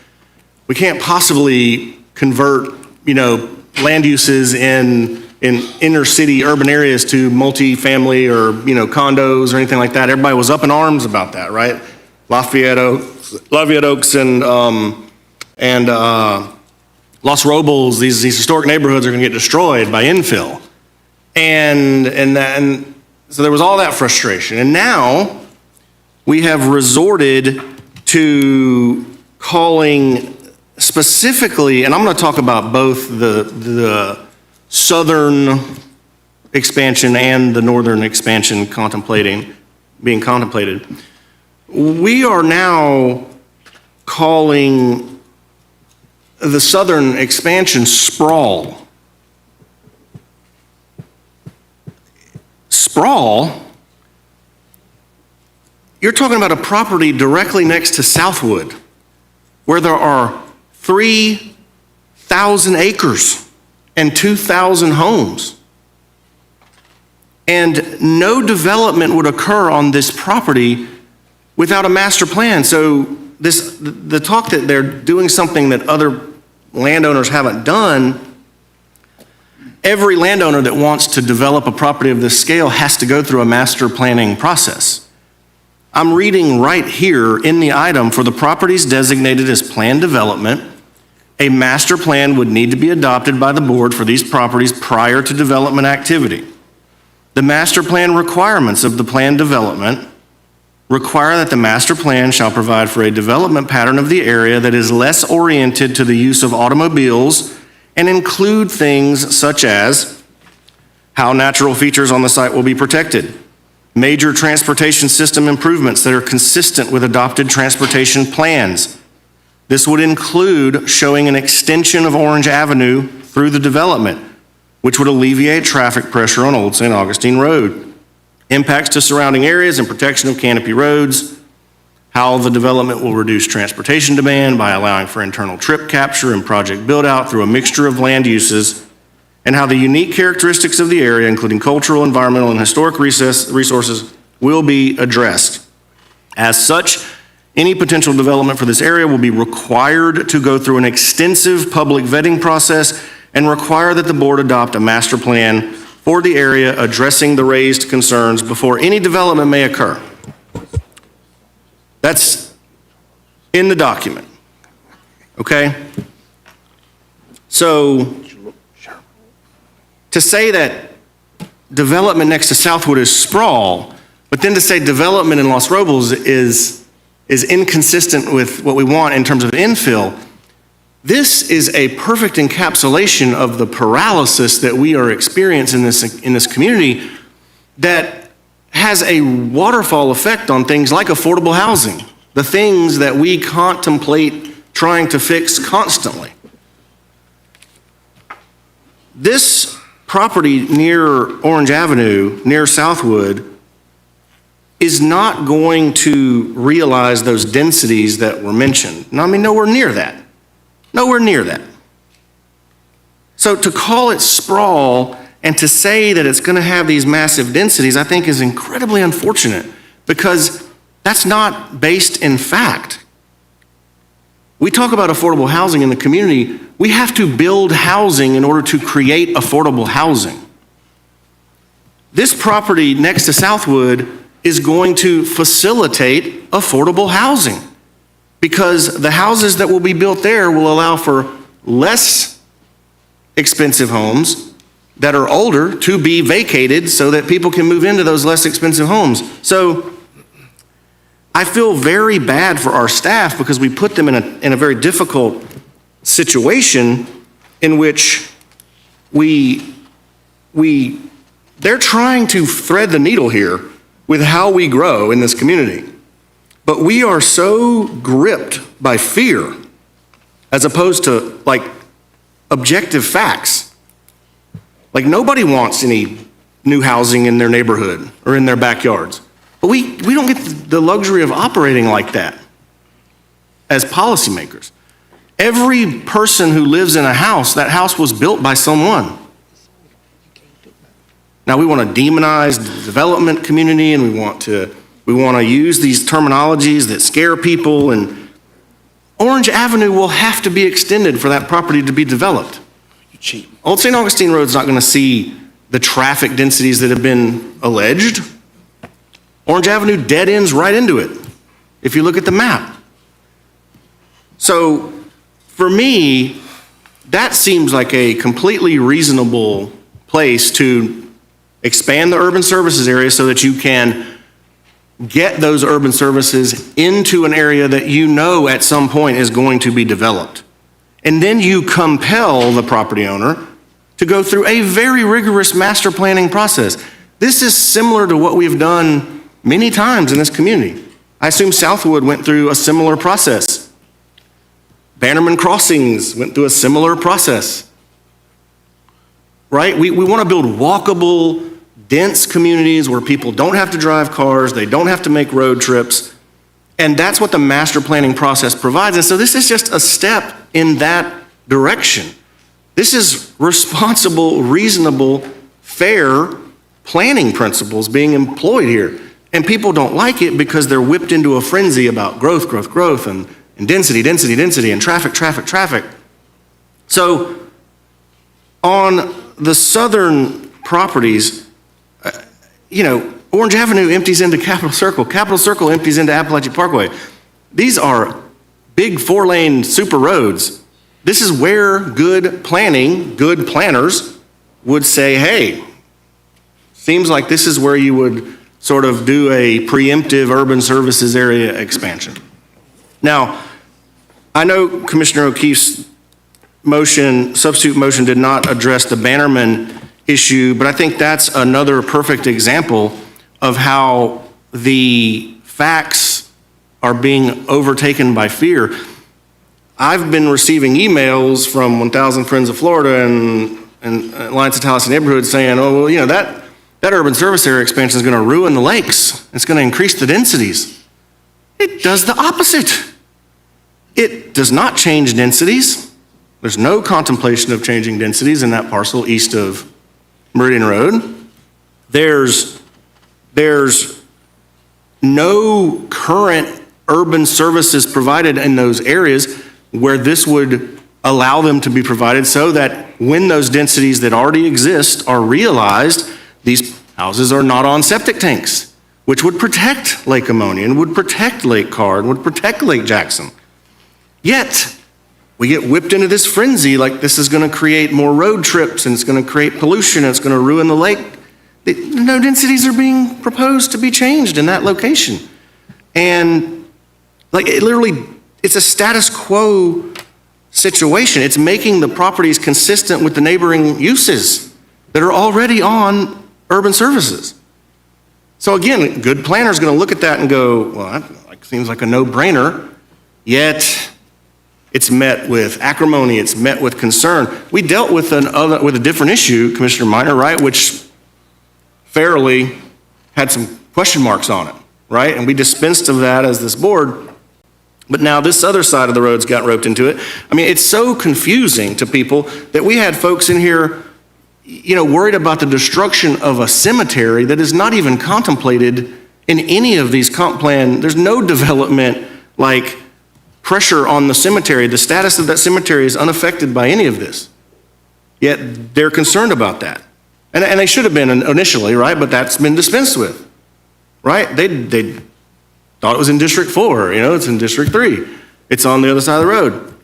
possibly convert, you know, land uses in inner city urban areas to multi-family or, you know, condos or anything like that. Everybody was up in arms about that, right? Lafayette Oaks and Los Robles, these historic neighborhoods are going to get destroyed by infill. And so there was all that frustration. And now we have resorted to calling specifically, and I'm going to talk about both the southern expansion and the northern expansion being contemplated. We are now calling the southern expansion sprawl. Sprawl? You're talking about a property directly next to Southwood, where there are 3,000 acres and 2,000 homes. And no development would occur on this property without a master plan. So the talk that they're doing something that other landowners haven't done, every landowner that wants to develop a property of this scale has to go through a master planning process. I'm reading right here in the item, for the properties designated as planned development, a master plan would need to be adopted by the board for these properties prior to development activity. The master plan requirements of the planned development require that the master plan shall provide for a development pattern of the area that is less oriented to the use of automobiles and include things such as how natural features on the site will be protected, major transportation system improvements that are consistent with adopted transportation plans. This would include showing an extension of Orange Avenue through the development, which would alleviate traffic pressure on Old St. Augustine Road, impacts to surrounding areas and protection of canopy roads, how the development will reduce transportation demand by allowing for internal trip capture and project build-out through a mixture of land uses, and how the unique characteristics of the area, including cultural, environmental, and historic resources, will be addressed. As such, any potential development for this area will be required to go through an extensive public vetting process and require that the board adopt a master plan for the area, addressing the raised concerns before any development may occur. That's in the document, okay? So, to say that development next to Southwood is sprawl, but then to say development in Los Robles is inconsistent with what we want in terms of infill, this is a perfect encapsulation of the paralysis that we are experiencing in this community that has a waterfall effect on things like affordable housing, the things that we contemplate trying to fix constantly. This property near Orange Avenue, near Southwood, is not going to realize those densities that were mentioned. No, I mean, nowhere near that. Nowhere near that. So to call it sprawl and to say that it's going to have these massive densities, I think is incredibly unfortunate because that's not based in fact. We talk about affordable housing in the community. We have to build housing in order to create affordable housing. This property next to Southwood is going to facilitate affordable housing because the houses that will be built there will allow for less expensive homes that are older to be vacated so that people can move into those less expensive homes. So I feel very bad for our staff because we put them in a very difficult situation in which they're trying to thread the needle here with how we grow in this community. But we are so gripped by fear as opposed to like objective facts. Like nobody wants any new housing in their neighborhood or in their backyards. But we don't get the luxury of operating like that as policymakers. Every person who lives in a house, that house was built by someone. Now we want to demonize the development community and we want to use these terminologies that scare people, and Orange Avenue will have to be extended for that property to be developed. Old St. Augustine Road's not going to see the traffic densities that have been alleged. Orange Avenue dead ends right into it, if you look at the map. So, for me, that seems like a completely reasonable place to expand the urban services area so that you can get those urban services into an area that you know at some point is going to be developed. And then you compel the property owner to go through a very rigorous master planning process. This is similar to what we've done many times in this community. I assume Southwood went through a similar process. Bannerman Crossings went through a similar process. Right? We want to build walkable, dense communities where people don't have to drive cars, they don't have to make road trips, and that's what the master planning process provides. And so this is just a step in that direction. This is responsible, reasonable, fair planning principles being employed here. And people don't like it because they're whipped into a frenzy about growth, and density, and traffic. So on the southern properties, Orange Avenue empties into Capitol Circle. Capitol Circle empties into Appalachia Parkway. These are big 4-lane super roads. This is where good planning, good planners would say, hey, seems like this is where you would sort of do a preemptive urban services area expansion. Now, I know Commissioner O'Keefe's substitute motion did not address the Bannerman issue, but I think that's another perfect example of how the facts are being overtaken by fear. I've been receiving emails from 1,000 Friends of Florida and Alliance of Tallahassee Neighborhoods saying, oh, well, that urban service area expansion is going to ruin the lakes. It's going to increase the densities. It does the opposite. It does not change densities. There's no contemplation of changing densities in that parcel east of Meridian Road. There's no current urban services provided in those areas where this would allow them to be provided so that when those densities that already exist are realized, these houses are not on septic tanks, which would protect Lake Ammonia and would protect Lake Carr and would protect Lake Jackson. Yet, we get whipped into this frenzy like this is going to create more road trips and it's going to create pollution and it's going to ruin the lake. No densities are being proposed to be changed in that location. And like it literally, it's a status quo situation. It's making the properties consistent with the neighboring uses that are already on urban services. So again, a good planner is going to look at that and go, well, that seems like a no-brainer, yet it's met with acrimony, it's met with concern. We dealt with a different issue, Commissioner Minor, right, which fairly had some question marks on it, right? And we dispensed of that as this board. But now this other side of the road's got roped into it. I mean, it's so confusing to people that we had folks in here, worried about the destruction of a cemetery that is not even contemplated in any of these comp plan. There's no development like pressure on the cemetery. The status of that cemetery is unaffected by any of this. Yet they're concerned about that. And they should have been initially, right? But that's been dispensed with, right? They thought it was in District 4, it's in District 3. It's on the other side of the road.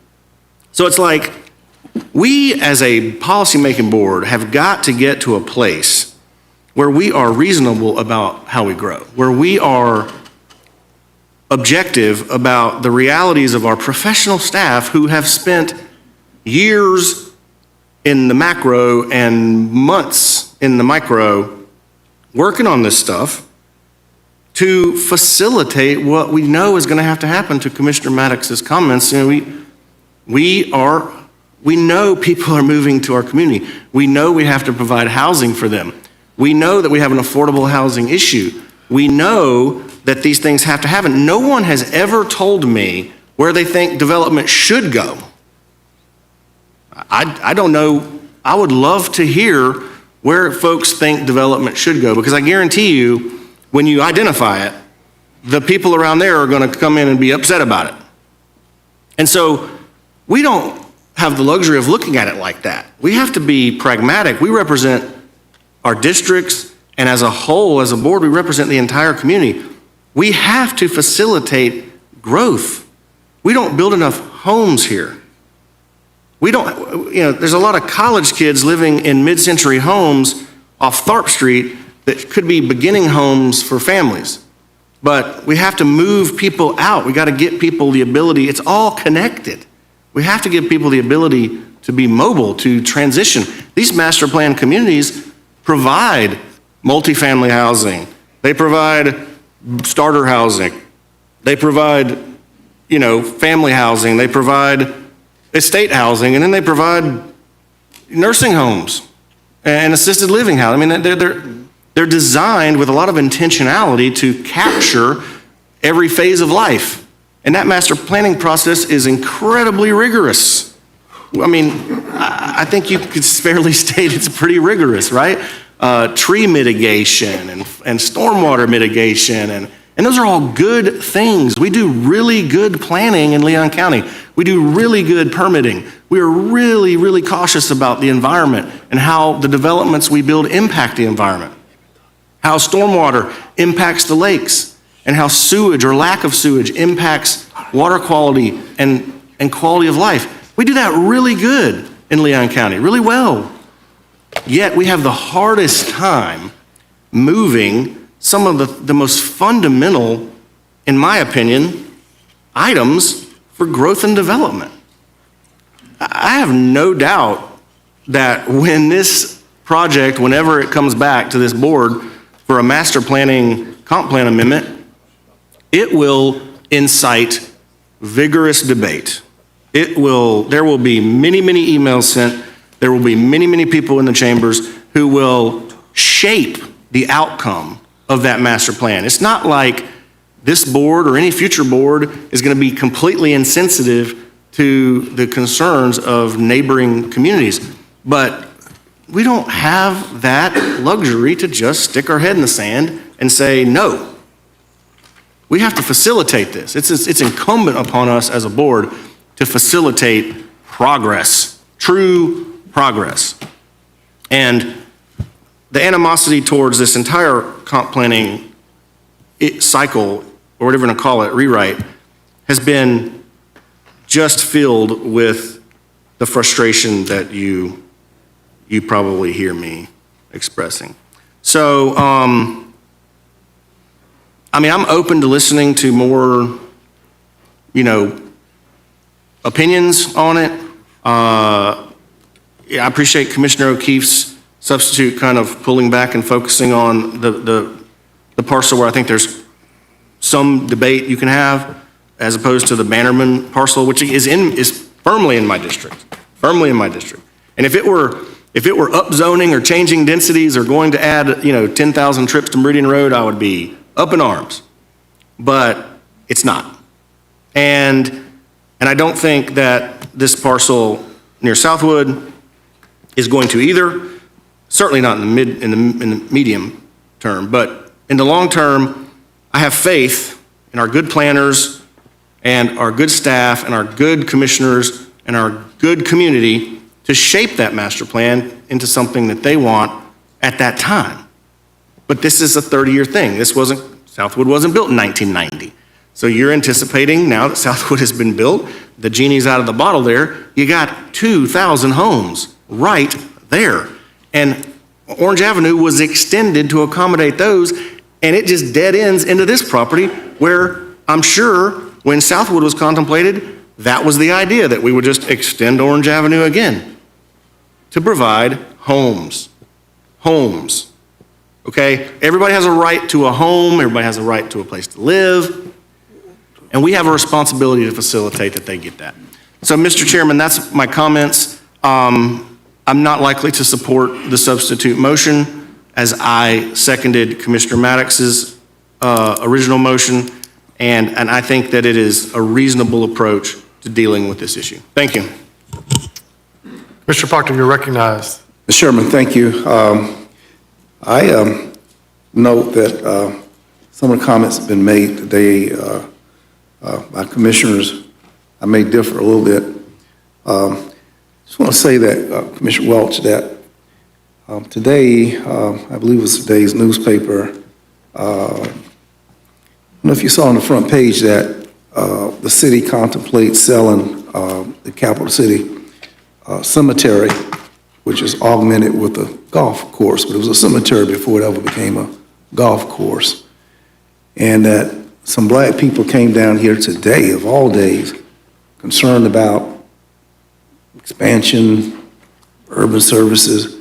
So it's like, we as a policymaking board have got to get to a place where we are reasonable about how we grow, where we are objective about the realities of our professional staff who have spent years in the macro and months in the micro working on this stuff to facilitate what we know is going to have to happen. To Commissioner Maddox's comments, we know people are moving to our community. We know we have to provide housing for them. We know that we have an affordable housing issue. We know that these things have to happen. No one has ever told me where they think development should go. I don't know. I would love to hear where folks think development should go, because I guarantee you, when you identify it, the people around there are going to come in and be upset about it. And so we don't have the luxury of looking at it like that. We have to be pragmatic. We represent our districts, and as a whole, as a board, we represent the entire community. We have to facilitate growth. We don't build enough homes here. We don't, there's a lot of college kids living in mid-century homes off Tharp Street that could be beginning homes for families. But we have to move people out. We got to get people the ability, it's all connected. We have to give people the ability to be mobile, to transition. These master plan communities provide multifamily housing. They provide starter housing. They provide, family housing. They provide estate housing, and then they provide nursing homes and assisted living housing. I mean, they're designed with a lot of intentionality to capture every phase of life. And that master planning process is incredibly rigorous. I mean, I think you could fairly state it's pretty rigorous, right? Tree mitigation and stormwater mitigation, and those are all good things. We do really good planning in Leon County. We do really good permitting. We are really, really cautious about the environment and how the developments we build impact the environment, how stormwater impacts the lakes, and how sewage or lack of sewage impacts water quality and quality of life. We do that really good in Leon County, really well. Yet we have the hardest time moving some of the most fundamental, in my opinion, items for growth and development. I have no doubt that when this project, whenever it comes back to this board for a master planning comp plan amendment, it will incite vigorous debate. There will be many, many emails sent. There will be many, many people in the chambers who will shape the outcome of that master plan. It's not like this board or any future board is going to be completely insensitive to the concerns of neighboring communities. But we don't have that luxury to just stick our head in the sand and say no. We have to facilitate this. It's incumbent upon us as a board to facilitate progress, true progress. And the animosity towards this entire comp planning cycle, or whatever you want to call it, rewrite, has been just filled with the frustration that you probably hear me expressing. So, I'm open to listening to more, opinions on it. I appreciate Commissioner O'Keefe's substitute kind of pulling back and focusing on the parcel where I think there's some debate you can have, as opposed to the Bannerman parcel, which is firmly in my district, And if it were upzoning or changing densities or going to add, 10,000 trips to Meridian Road, I would be up in arms. But it's not. And I don't think that this parcel near Southwood is going to either. Certainly not in the medium term, but in the long term, I have faith in our good planners and our good staff and our good commissioners and our good community to shape that master plan into something that they want at that time. But this is a 30-year thing. Southwood wasn't built in 1990. So you're anticipating now that Southwood has been built, the genie's out of the bottle there, you got 2,000 homes right there. And Orange Avenue was extended to accommodate those, and it just dead ends into this property where I'm sure when Southwood was contemplated, that was the idea, that we would just extend Orange Avenue again to provide homes. Homes. Okay? Everybody has a right to a home. Everybody has a right to a place to live. And we have a responsibility to facilitate that they get that. So, Mr. Chairman, that's my comments. I'm not likely to support the substitute motion, as I seconded Commissioner Maddox's original motion, and I think that it is a reasonable approach to dealing with this issue. Thank you. Mr. Proctor, you're recognized. Mr. Chairman, thank you. I note that some of the comments have been made today by commissioners. I may differ a little bit. Just want to say that, Commissioner Welch, that today, I believe it was today's newspaper, I don't know if you saw on the front page that the city contemplates selling the capital city cemetery, which is augmented with a golf course, but it was a cemetery before it ever became a golf course. And that some black people came down here today, of all days, concerned about expansion, urban services.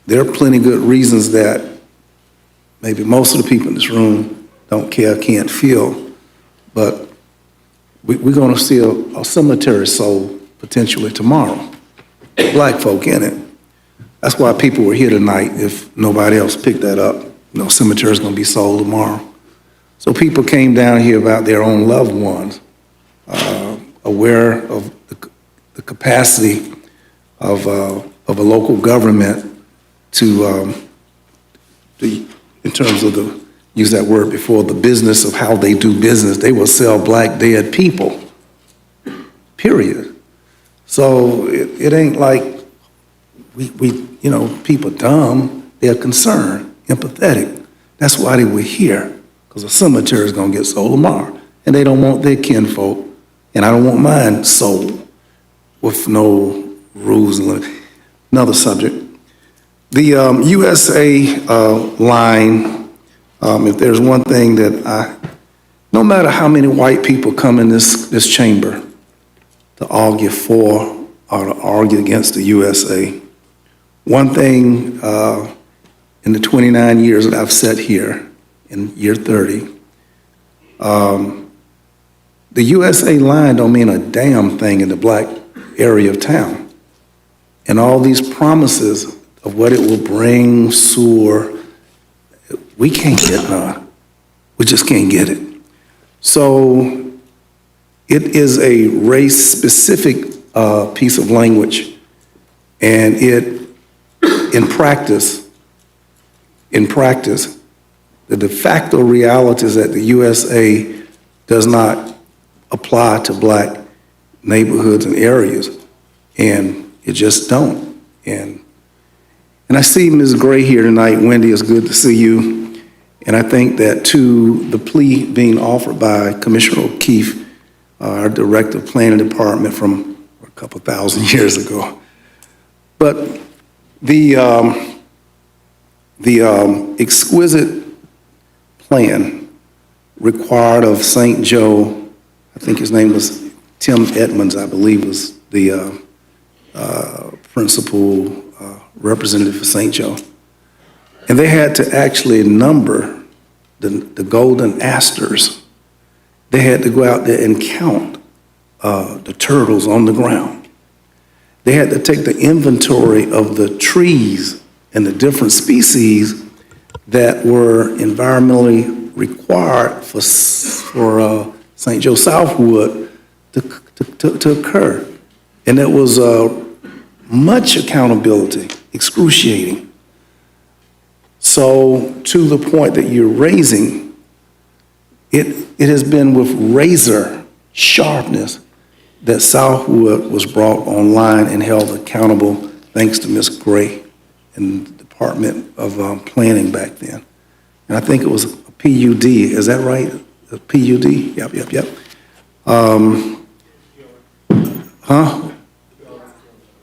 There are plenty good reasons that maybe most of the people in this room don't care, can't feel, but we're going to see a cemetery sold potentially tomorrow. Black folk in it. That's why people were here tonight. If nobody else picked that up, cemetery's going to be sold tomorrow. So people came down here about their own loved ones, aware of the capacity of a local government to in terms of use that word before, the business of how they do business. They will sell black dead people, period. So it ain't like people dumb. They're concerned, empathetic. That's why they were here, because a cemetery is going to get sold tomorrow, and they don't want their kinfolk, and I don't want mine sold with no rules. Another subject. The USA line, if there's one thing that no matter how many white people come in this chamber to argue for or to argue against the USA, one thing in the 29 years that I've sat here, in year 30, the USA line don't mean a damn thing in the black area of town. And all these promises of what it will bring, sewer, we can't get none. We just can't get it. So it is a race-specific piece of language, and it, in practice, the de facto reality is that the USA does not apply to black neighborhoods and areas, and it just don't. And I see Ms. Gray here tonight. Wendy, it's good to see you. And I think that too, the plea being offered by Commissioner O'Keefe, our Director of Planning Department from a couple thousand years ago. But the exquisite plan required of St. Joe, I think his name was Tim Edmonds, I believe, was the principal representative for St. Joe. And they had to actually number the golden asters. They had to go out there and count the turtles on the ground. They had to take the inventory of the trees and the different species that were environmentally required for St. Joe Southwood to occur. And it was much accountability, excruciating. So to the point that you're raising, it has been with razor sharpness that Southwood was brought online and held accountable thanks to Ms. Gray and the Department of Planning back then. And I think it was a PUD, is that right? A PUD? Yep.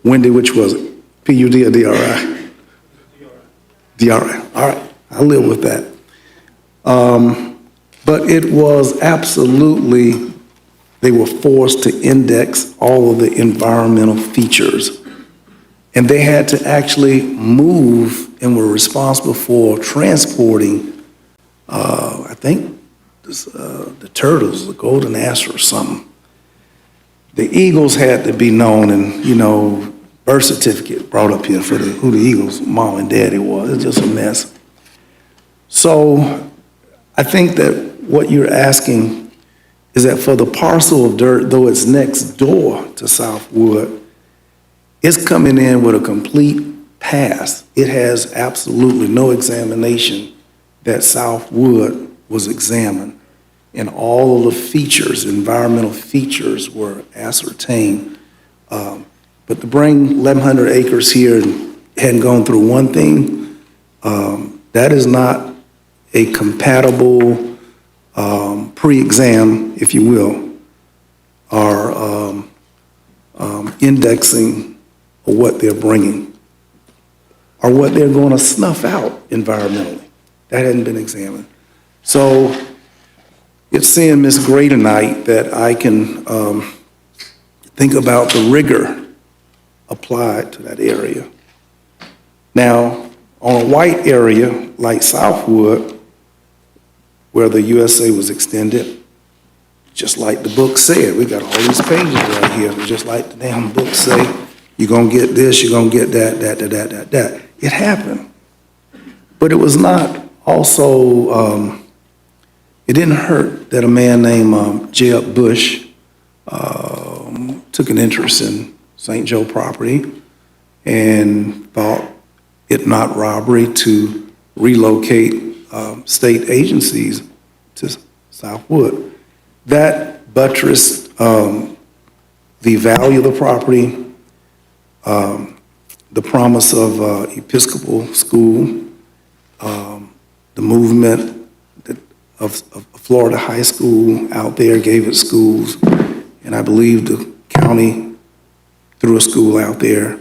Wendy, which was it? PUD or DRI? DRI, all right, I live with that. But it was absolutely, they were forced to index all of the environmental features. And they had to actually move and were responsible for transporting, I think, the turtles, the golden aster or something. The Eagles had to be known, and, birth certificate brought up here for who the Eagles' mom and daddy was. It's just a mess. So I think that what you're asking is that for the parcel of dirt, though it's next door to Southwood, it's coming in with a complete pass. It has absolutely no examination that Southwood was examined, and all of the features, environmental features, were ascertained. But to bring 1,100 acres here and hadn't gone through one thing, that is not a compatible pre-exam, if you will, or indexing of what they're bringing, or what they're going to snuff out environmentally. That hadn't been examined. So it's seeing Ms. Gray tonight that I can think about the rigor applied to that area. Now, on a white area like Southwood, where the USA was extended, just like the book said, we got all these pages right here, just like the damn book say, you're gonna get this, you're gonna get that. It happened. But it was not also, it didn't hurt that a man named Jeb Bush took an interest in St. Joe property and thought it not robbery to relocate state agencies to Southwood. That buttressed the value of the property, the promise of Episcopal school, the movement of Florida High School out there gave it schools, and I believe the county threw a school out there,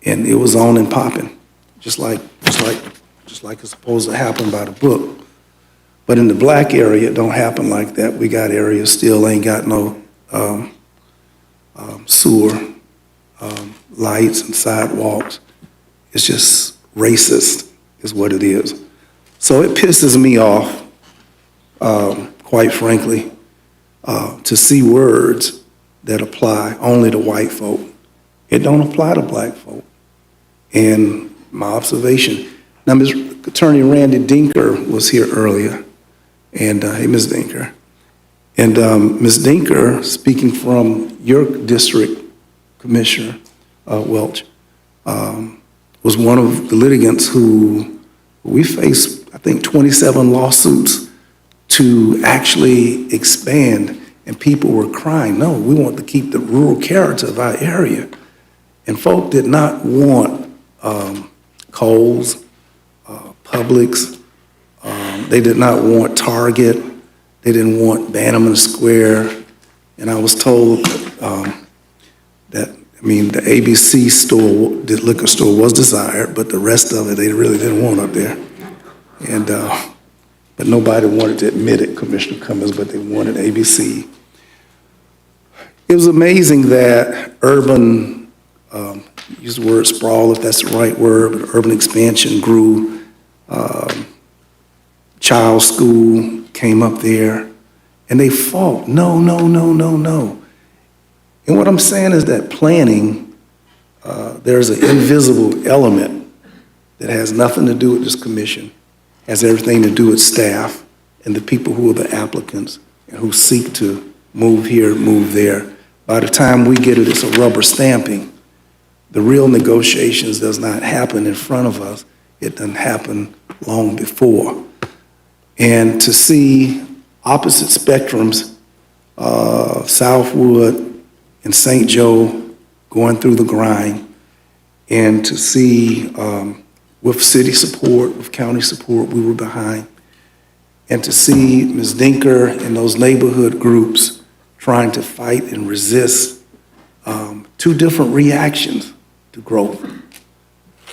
and it was on and popping, just like it's supposed to happen by the book. But in the black area, it don't happen like that. We got areas still ain't got no sewer, lights and sidewalks. It's just racist is what it is. So it pisses me off, quite frankly, to see words that apply only to white folk. It don't apply to black folk. And my observation, now Ms. Attorney Randy Dinker was here earlier, and hey, Ms. Dinker. And Ms. Dinker, speaking from your district, Commissioner Welch, was one of the litigants who we faced, I think, 27 lawsuits to actually expand. And people were crying, no, we want to keep the rural character of our area. And folk did not want Kohl's, Publix, they did not want Target, they didn't want Bannerman Square. And I was told the ABC store, the liquor store was desired, but the rest of it, they really didn't want up there. And, but nobody wanted to admit it, Commissioner Cummings, but they wanted ABC. It was amazing that urban, use the word sprawl, if that's the right word, but urban expansion grew. Child school came up there, and they fought, no, no, no, no, no. And what I'm saying is that planning, there's an invisible element that has nothing to do with this commission, has everything to do with staff and the people who are the applicants and who seek to move here, move there. By the time we get it, it's a rubber stamping. The real negotiations does not happen in front of us. It doesn't happen long before. And to see opposite spectrums, Southwood and St. Joe going through the grind, and to see with city support, with county support, we were behind, and to see Ms. Dinker and those neighborhood groups trying to fight and resist two different reactions to growth,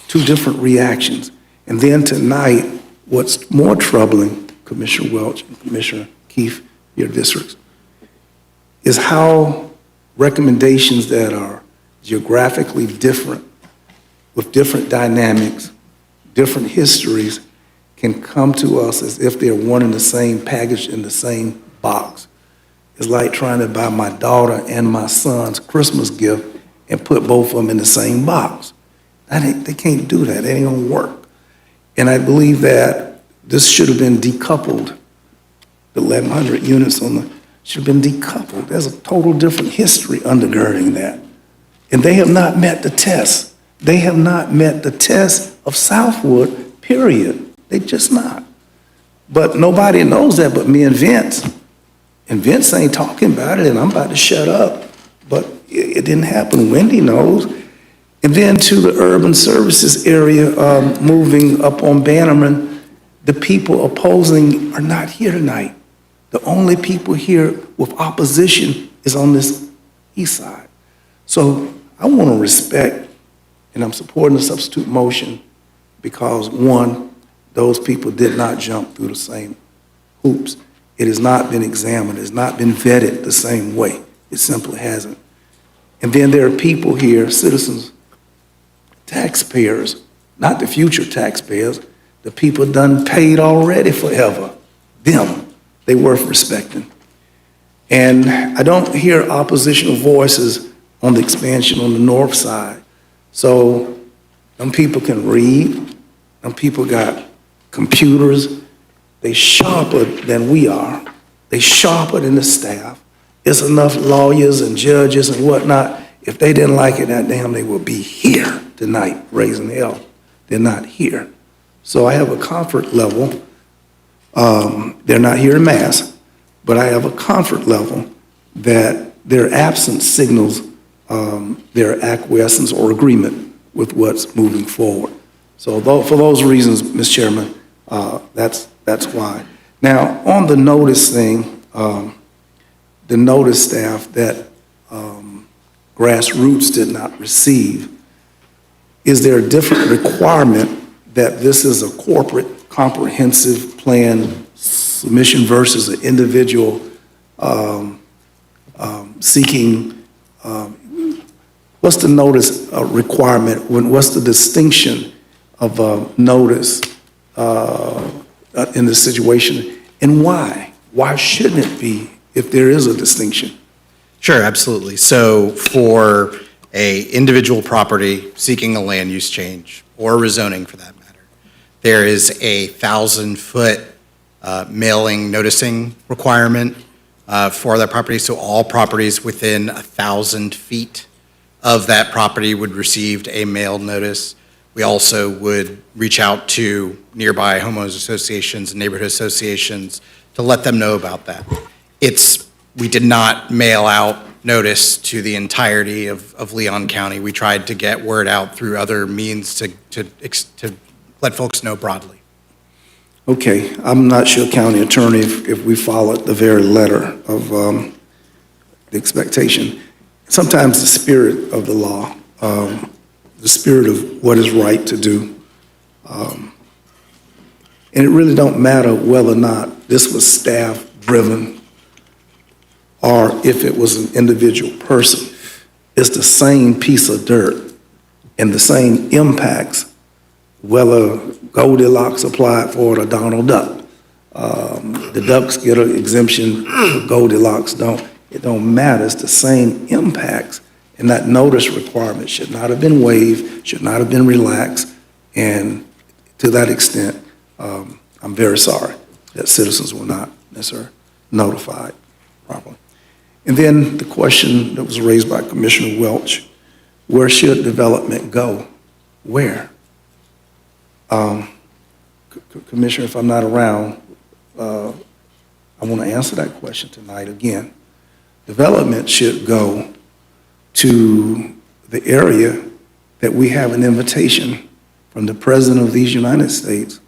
two different reactions. And then tonight, what's more troubling, Commissioner Welch and Commissioner Keefe, your districts, is how recommendations that are geographically different, with different dynamics, different histories, can come to us as if they're one and the same package in the same box. It's like trying to buy my daughter and my son's Christmas gift and put both of them in the same box. They can't do that. It ain't gonna work. And I believe that this should have been decoupled. The 1,100 units should have been decoupled. There's a total different history undergirding that. And they have not met the test. They have not met the test of Southwood, period. They just not. But nobody knows that but me and Vince. And Vince ain't talking about it, and I'm about to shut up. But it didn't happen. Wendy knows. And then to the urban services area, moving up on Bannerman, the people opposing are not here tonight. The only people here with opposition is on this east side. So I want to respect, and I'm supporting the substitute motion because, one, those people did not jump through the same hoops. It has not been examined. It has not been vetted the same way. It simply hasn't. And then there are people here, citizens, taxpayers, not the future taxpayers, the people done paid already forever. Them, they worth respecting. And I don't hear oppositional voices on the expansion on the north side. So them people can read, them people got computers, they sharper than we are. They sharper than the staff. It's enough lawyers and judges and whatnot. If they didn't like it, that damn, they would be here tonight raising hell. They're not here. So I have a comfort level. They're not here in mass, but I have a comfort level that their absence signals their acquiescence or agreement with what's moving forward. So for those reasons, Ms. Chairman, that's why. Now, on the notice thing, the notice staff that Grassroots did not receive, is there a different requirement that this is a corporate comprehensive plan submission versus an individual seeking, what's the notice requirement? What's the distinction of a notice in this situation, and why? Why shouldn't it be if there is a distinction? Sure, absolutely. So for a individual property seeking a land use change or rezoning for that matter, there is a 1,000-foot mailing noticing requirement for that property. So all properties within 1,000 feet of that property would receive a mailed notice. We also would reach out to nearby homeowners associations and neighborhood associations to let them know about that. It's We did not mail out notice to the entirety of Leon County. We tried to get word out through other means to let folks know broadly. Okay, I'm not sure, County Attorney, if we followed the very letter of the expectation. Sometimes the spirit of the law, the spirit of what is right to do, and it really don't matter whether or not this was staff-driven or if it was an individual person. It's the same piece of dirt and the same impacts, whether Goldilocks applied for it or Donald Duck. The ducks get an exemption, Goldilocks don't. It don't matter, it's the same impacts, and that notice requirement should not have been waived, should not have been relaxed, and to that extent, I'm very sorry that citizens were not necessarily notified properly. And then the question that was raised by Commissioner Welch, where should development go? Where? Commissioner, if I'm not around, I want to answer that question tonight again. Development should go to the area that we have an invitation from the President of these United States.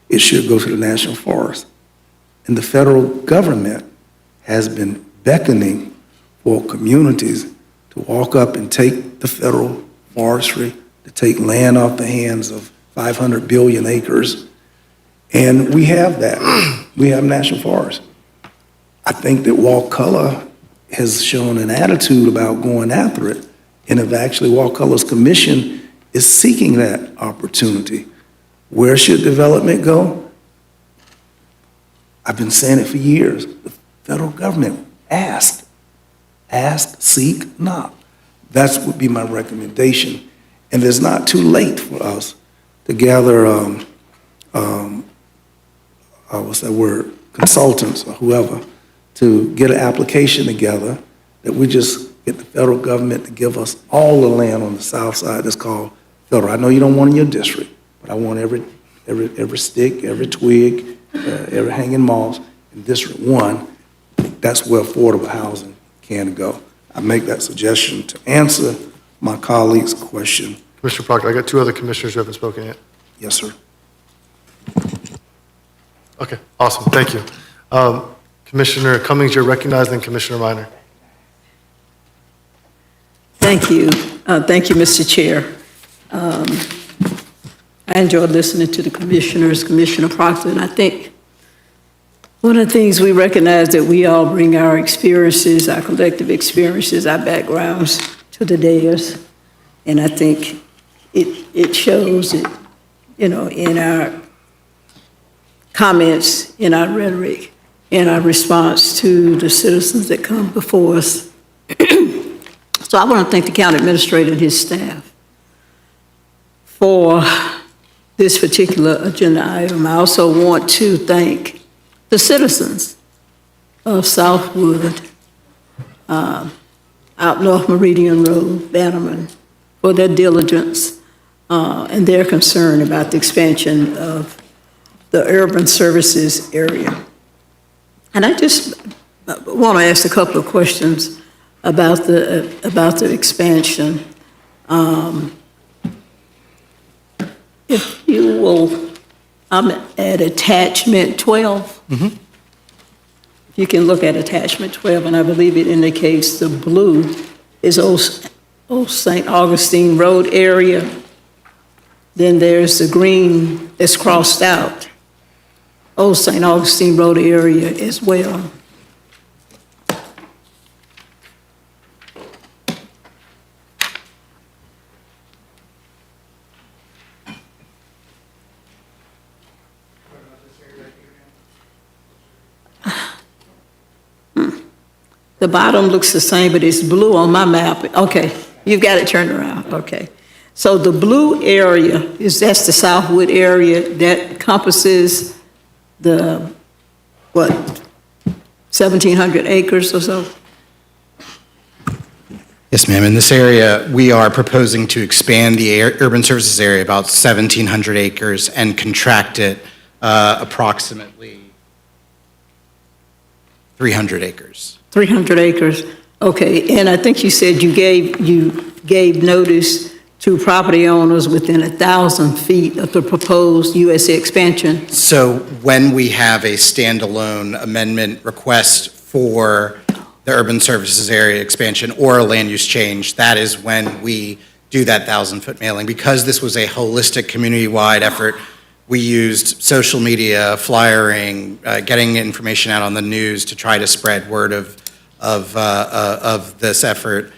It should go to the National Forest. And the federal government has been beckoning for communities to walk up and take the federal forestry, to take land off the hands of 500 billion acres. And we have that. We have national forests. I think that Wakulla has shown an attitude about going after it. And if actually Wakulla's commission is seeking that opportunity, where should development go? I've been saying it for years. The federal government ask, seek, knock. That would be my recommendation. And it's not too late for us to gather, what's that word, consultants or whoever, to get an application together that we just get the federal government to give us all the land on the south side that's called federal. I know you don't want it in your district, but I want every stick, every twig, every hanging moss in District 1. That's where affordable housing can go. I make that suggestion to answer my colleague's question. Commissioner Proctor, I got two other commissioners who haven't spoken yet. Yes, sir. Okay, awesome, thank you. Commissioner Cummings, you're recognized, and Commissioner Minor. Thank you. Thank you, Mr. Chair. I enjoyed listening to the commissioners, Commissioner Proctor, and I think one of the things we recognize that we all bring our experiences, our collective experiences, our backgrounds to the dais, and I think it shows it, in our comments, in our rhetoric, in our response to the citizens that come before us. So I want to thank the county administrator and his staff for this particular agenda item. I also want to thank the citizens of Southwood, out North Meridian Road, Bannerman, for their diligence and their concern about the expansion of the urban services area. And I just want to ask a couple of questions about the expansion. If you will, I'm at attachment 12. If you can look at attachment 12, and I believe it indicates the blue is Old St. Augustine Road area. Then there's the green that's crossed out, Old St. Augustine Road area as well. The bottom looks the same, but it's blue on my map. Okay, you've got it turned around, okay. So the blue area, that's the Southwood area that encompasses the, 1,700 acres or so? Yes, ma'am. In this area, we are proposing to expand the urban services area about 1,700 acres and contract it approximately 300 acres. 300 acres. Okay, and I think you said you gave notice to property owners within 1,000 feet of the proposed USA expansion. So when we have a standalone amendment request for the urban services area expansion or a land use change, that is when we do that 1,000-foot mailing. Because this was a holistic, community-wide effort, we used social media, flyering, getting information out on the news to try to spread word of this effort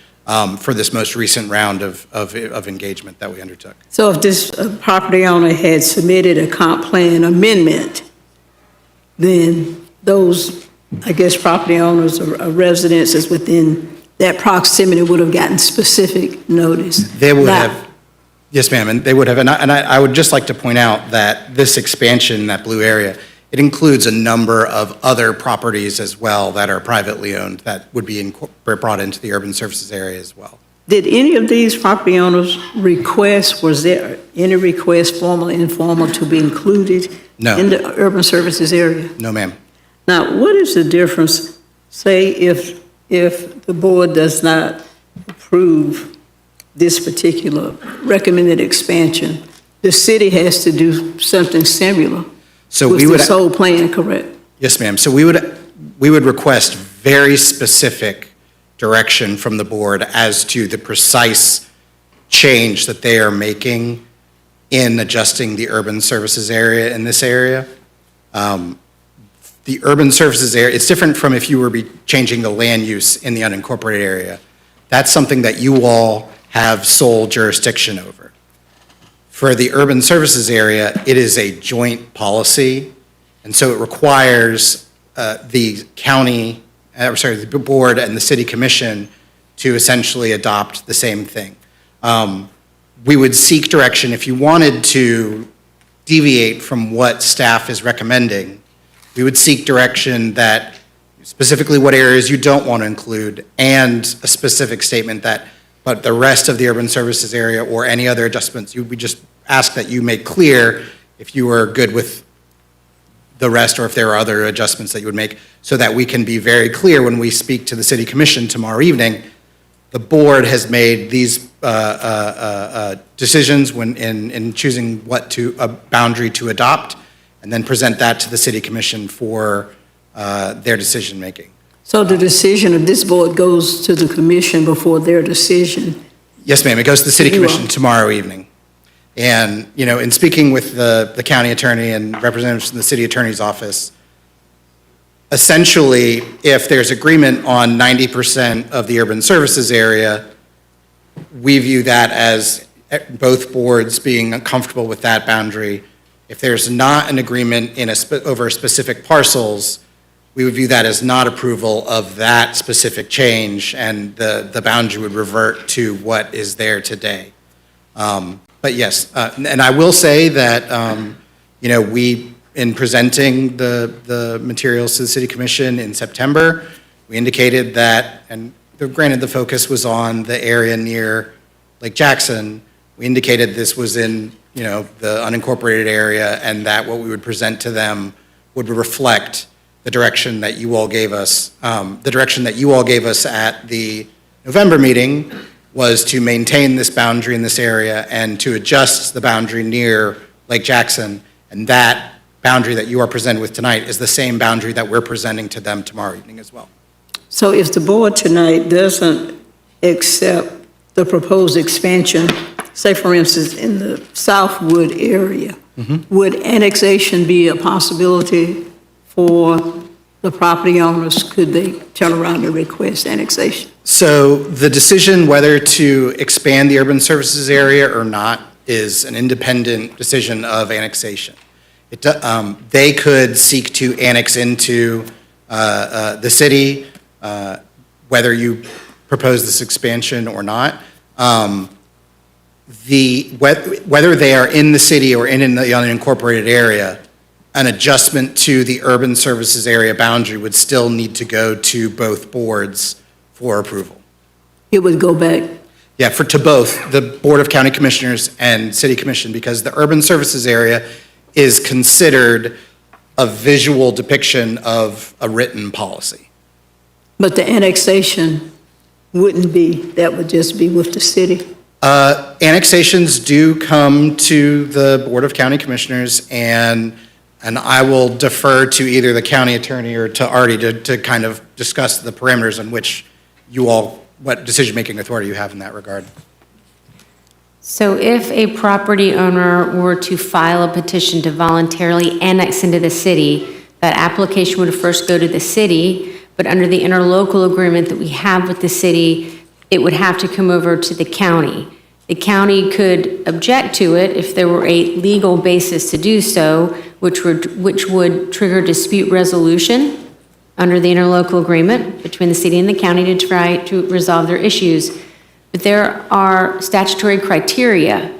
for this most recent round of engagement that we undertook. So if this property owner had submitted a comp plan amendment, then those, I guess, property owners or residences within that proximity would have gotten specific notice. They would have, yes, ma'am, and they would have, and I would just like to point out that this expansion, that blue area, it includes a number of other properties as well that are privately owned that would be brought into the urban services area as well. Did any of these property owners request, was there any request, formal, informal, to be included No. in the urban services area? No, ma'am. Now, what is the difference, say, if the board does not approve this particular recommended expansion, the city has to do something similar So with we would, this whole plan, correct? yes, ma'am. So we would request very specific direction from the board as to the precise change that they are making in adjusting the urban services area in this area. The urban services area, it's different from if you were changing the land use in the unincorporated area. That's something that you all have sole jurisdiction over. For the urban services area, it is a joint policy, and so it requires the county, the board and the city commission to essentially adopt the same thing. We would seek direction if you wanted to deviate from what staff is recommending. We would seek direction that specifically what areas you don't want to include and a specific statement that, but the rest of the urban services area or any other adjustments, we just ask that you make clear if you are good with the rest or if there are other adjustments that you would make so that we can be very clear when we speak to the city commission tomorrow evening. The board has made these decisions when in choosing a boundary to adopt, and then present that to the city commission for their decision-making. So the decision of this board goes to the commission before their decision? Yes, ma'am, it goes to the city commission tomorrow evening. And, you know, in speaking with the county attorney and representatives from the city attorney's office, essentially, if there's agreement on 90% of the urban services area, we view that as both boards being comfortable with that boundary. If there's not an agreement over specific parcels, we would view that as not approval of that specific change, and the boundary would revert to what is there today. But yes, and I will say that, you know, we, in presenting the materials to the City Commission in September, we indicated that, and granted the focus was on the area near Lake Jackson, we indicated this was in, you know, the unincorporated area, and that what we would present to them would reflect the direction that you all gave us. The direction that you all gave us at the November meeting was to maintain this boundary in this area and to adjust the boundary near Lake Jackson, and that boundary that you are presented with tonight is the same boundary that we're presenting to them tomorrow evening as well. So if the board tonight doesn't accept the proposed expansion, say for instance in the Southwood area, would annexation be a possibility for the property owners? Could they turn around and request annexation? So the decision whether to expand the urban services area or not is an independent decision of annexation. They could seek to annex into the city, whether you propose this expansion or not. Whether they are in the city or in the unincorporated area, an adjustment to the urban services area boundary would still need to go to both boards for approval. It would go back? Yeah, to both, the Board of County Commissioners and City Commission, because the urban services area is considered a visual depiction of a written policy. But the annexation wouldn't be, that would just be with the city? Annexations do come to the Board of County Commissioners, and I will defer to either the county attorney or to Artie to kind of discuss the parameters on which you all, what decision-making authority you have in that regard. So if a property owner were to file a petition to voluntarily annex into the city, that application would first go to the city, but under the interlocal agreement that we have with the city, it would have to come over to the county. The county could object to it if there were a legal basis to do so, which would trigger dispute resolution under the interlocal agreement between the city and the county to try to resolve their issues. But there are statutory criteria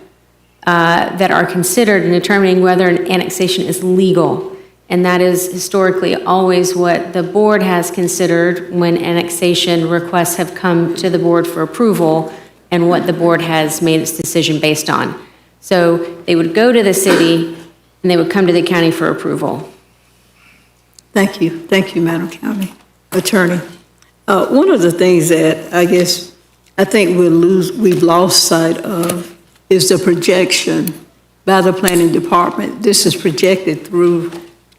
that are considered in determining whether an annexation is legal. And that is historically always what the board has considered when annexation requests have come to the board for approval and what the board has made its decision based on. So they would go to the city and they would come to the county for approval. Thank you. Thank you, Madam County Attorney. One of the things that I think we've lost sight of is the projection by the planning department. This is projected through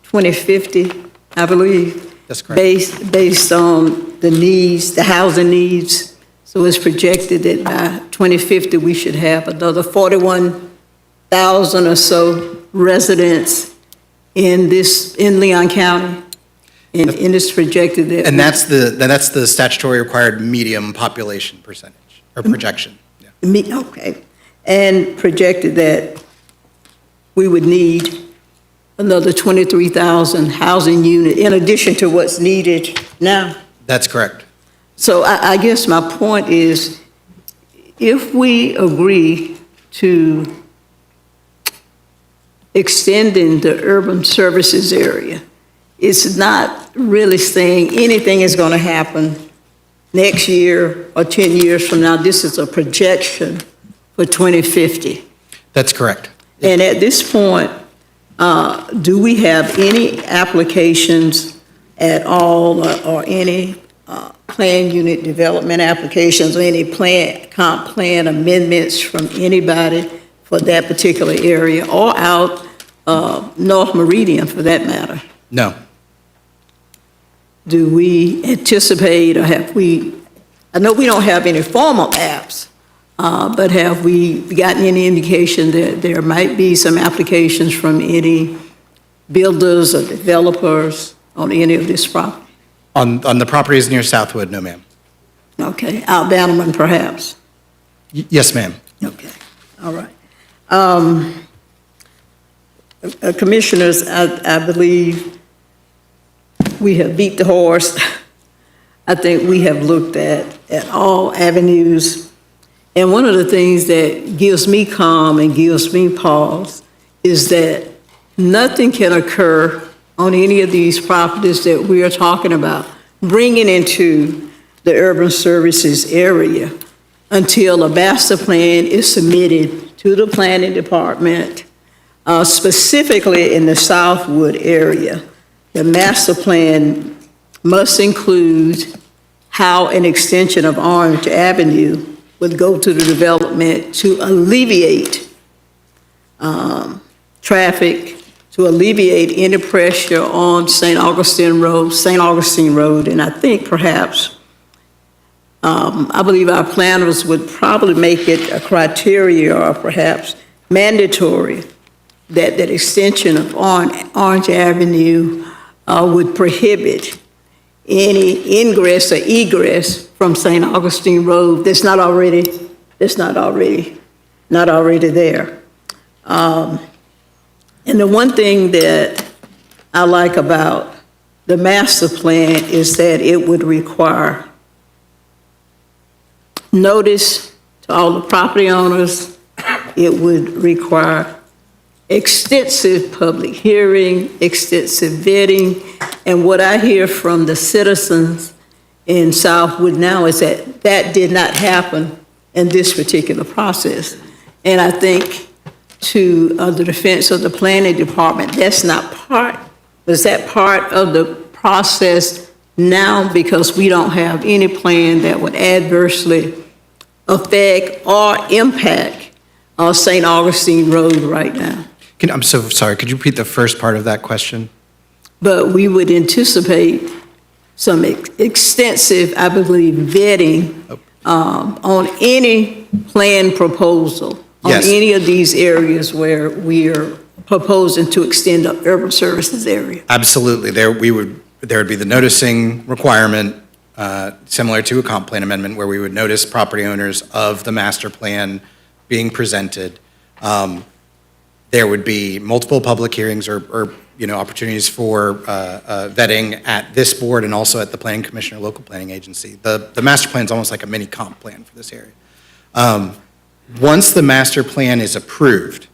2050, I believe. That's correct. Based on the needs, the housing needs. So it's projected that by 2050, we should have another 41,000 or so residents in Leon County. And it's projected that. And that's the statutory required medium population percentage, or projection. Yeah. Okay. And projected that we would need another 23,000 housing units in addition to what's needed now. That's correct. So I guess my point is, if we agree to extending the urban services area, it's not really saying anything is going to happen next year or 10 years from now. This is a projection for 2050. That's correct. And at this point, do we have any applications at all or any plan unit development applications or any comp plan amendments from anybody for that particular area or out North Meridian for that matter? No. Do we anticipate or have we, I know we don't have any formal apps, but have we gotten any indication that there might be some applications from any builders or developers on any of this property? On the properties near Southwood, no, ma'am. Okay, out Bannerman perhaps? Yes, ma'am. Okay, all right. Commissioners, I believe we have beat the horse. I think we have looked at all avenues. And one of the things that gives me calm and gives me pause is that nothing can occur on any of these properties that we are talking about, bringing into the urban services area until a master plan is submitted to the planning department, specifically in the Southwood area. The master plan must include how an extension of Orange Avenue would go to the development to alleviate traffic, to alleviate any pressure on St. Augustine Road, and I think perhaps, I believe our planners would probably make it a criteria or perhaps mandatory that extension of Orange Avenue would prohibit any ingress or egress from St. Augustine Road that's not already there. And the one thing that I like about the master plan is that it would require notice to all the property owners. It would require extensive public hearing, extensive vetting, and what I hear from the citizens in Southwood now is that that did not happen in this particular process. And I think to the defense of the planning department, was that part of the process now because we don't have any plan that would adversely affect or impact St. Augustine Road right now. I'm so sorry, could you repeat the first part of that question? But we would anticipate some extensive, I believe, vetting on any plan proposal, on Yes. any of these areas where we are proposing to extend the urban services area. Absolutely. There would be the noticing requirement, similar to a comp plan amendment, where we would notice property owners of the master plan being presented. There would be multiple public hearings or opportunities for vetting at this board and also at the planning commission or local planning agency. The master plan is almost like a mini comp plan for this area. Once the master plan is approved,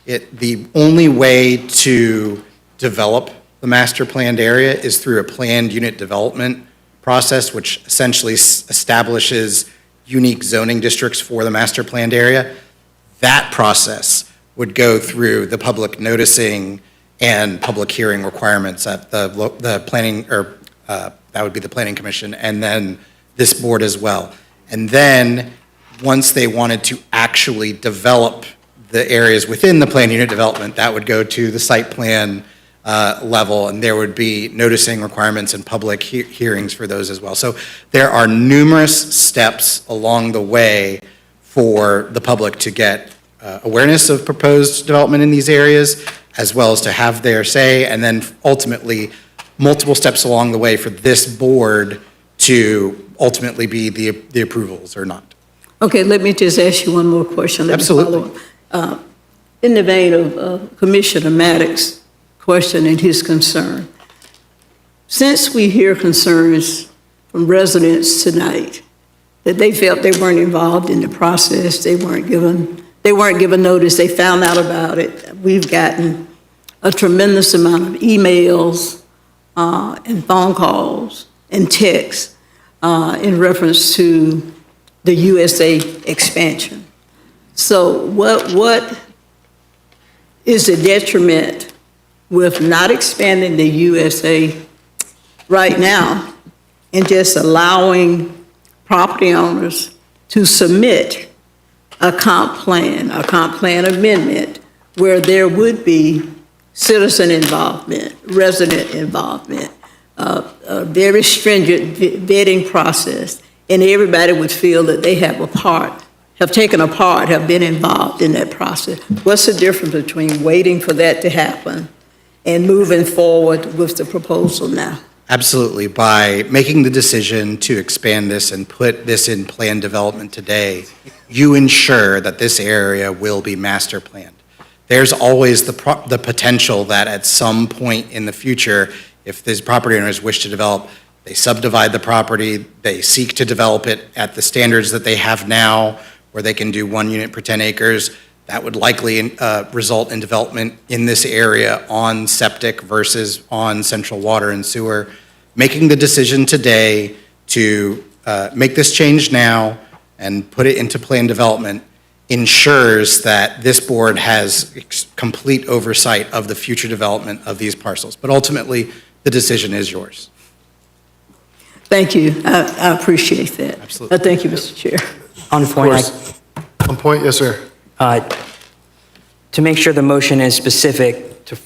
the only way to develop the master planned area is through a planned unit development process, which essentially establishes unique zoning districts for the master planned area. That process would go through the public noticing and public hearing requirements at the planning, or that would be the planning commission, and then this board as well. And then, once they wanted to actually develop the areas within the planned unit development, that would go to the site plan level, and there would be noticing requirements and public hearings for those as well. So there are numerous steps along the way for the public to get awareness of proposed development in these areas, as well as to have their say, and then ultimately multiple steps along the way for this board to ultimately be the approvals or not. Okay, let me just ask you one more question. Let me Absolutely. follow up. In the vein of Commissioner Maddox's question and his concern, since we hear concerns from residents tonight that they felt they weren't involved in the process, they weren't given notice, they found out about it, we've gotten a tremendous amount of emails and phone calls and texts in reference to the USA expansion. So what is the detriment with not expanding the USA right now and just allowing property owners to submit a comp plan amendment where there would be citizen involvement, resident involvement, a very stringent vetting process, and everybody would feel that they have taken a part, have been involved in that process. What's the difference between waiting for that to happen and moving forward with the proposal now? Absolutely. By making the decision to expand this and put this in plan development today, you ensure that this area will be master planned. There's always the potential that at some point in the future, if these property owners wish to develop, they subdivide the property, they seek to develop it at the standards that they have now, where they can do 1 unit per 10 acres. That would likely result in development in this area on septic versus on central water and sewer. Making the decision today to make this change now and put it into plan development ensures that this board has complete oversight of the future development of these parcels. But ultimately, the decision is yours. Thank you. I appreciate that. Absolutely. Thank you, Mr. Chair. On point, On point, yes, sir. to make sure the motion is specific, to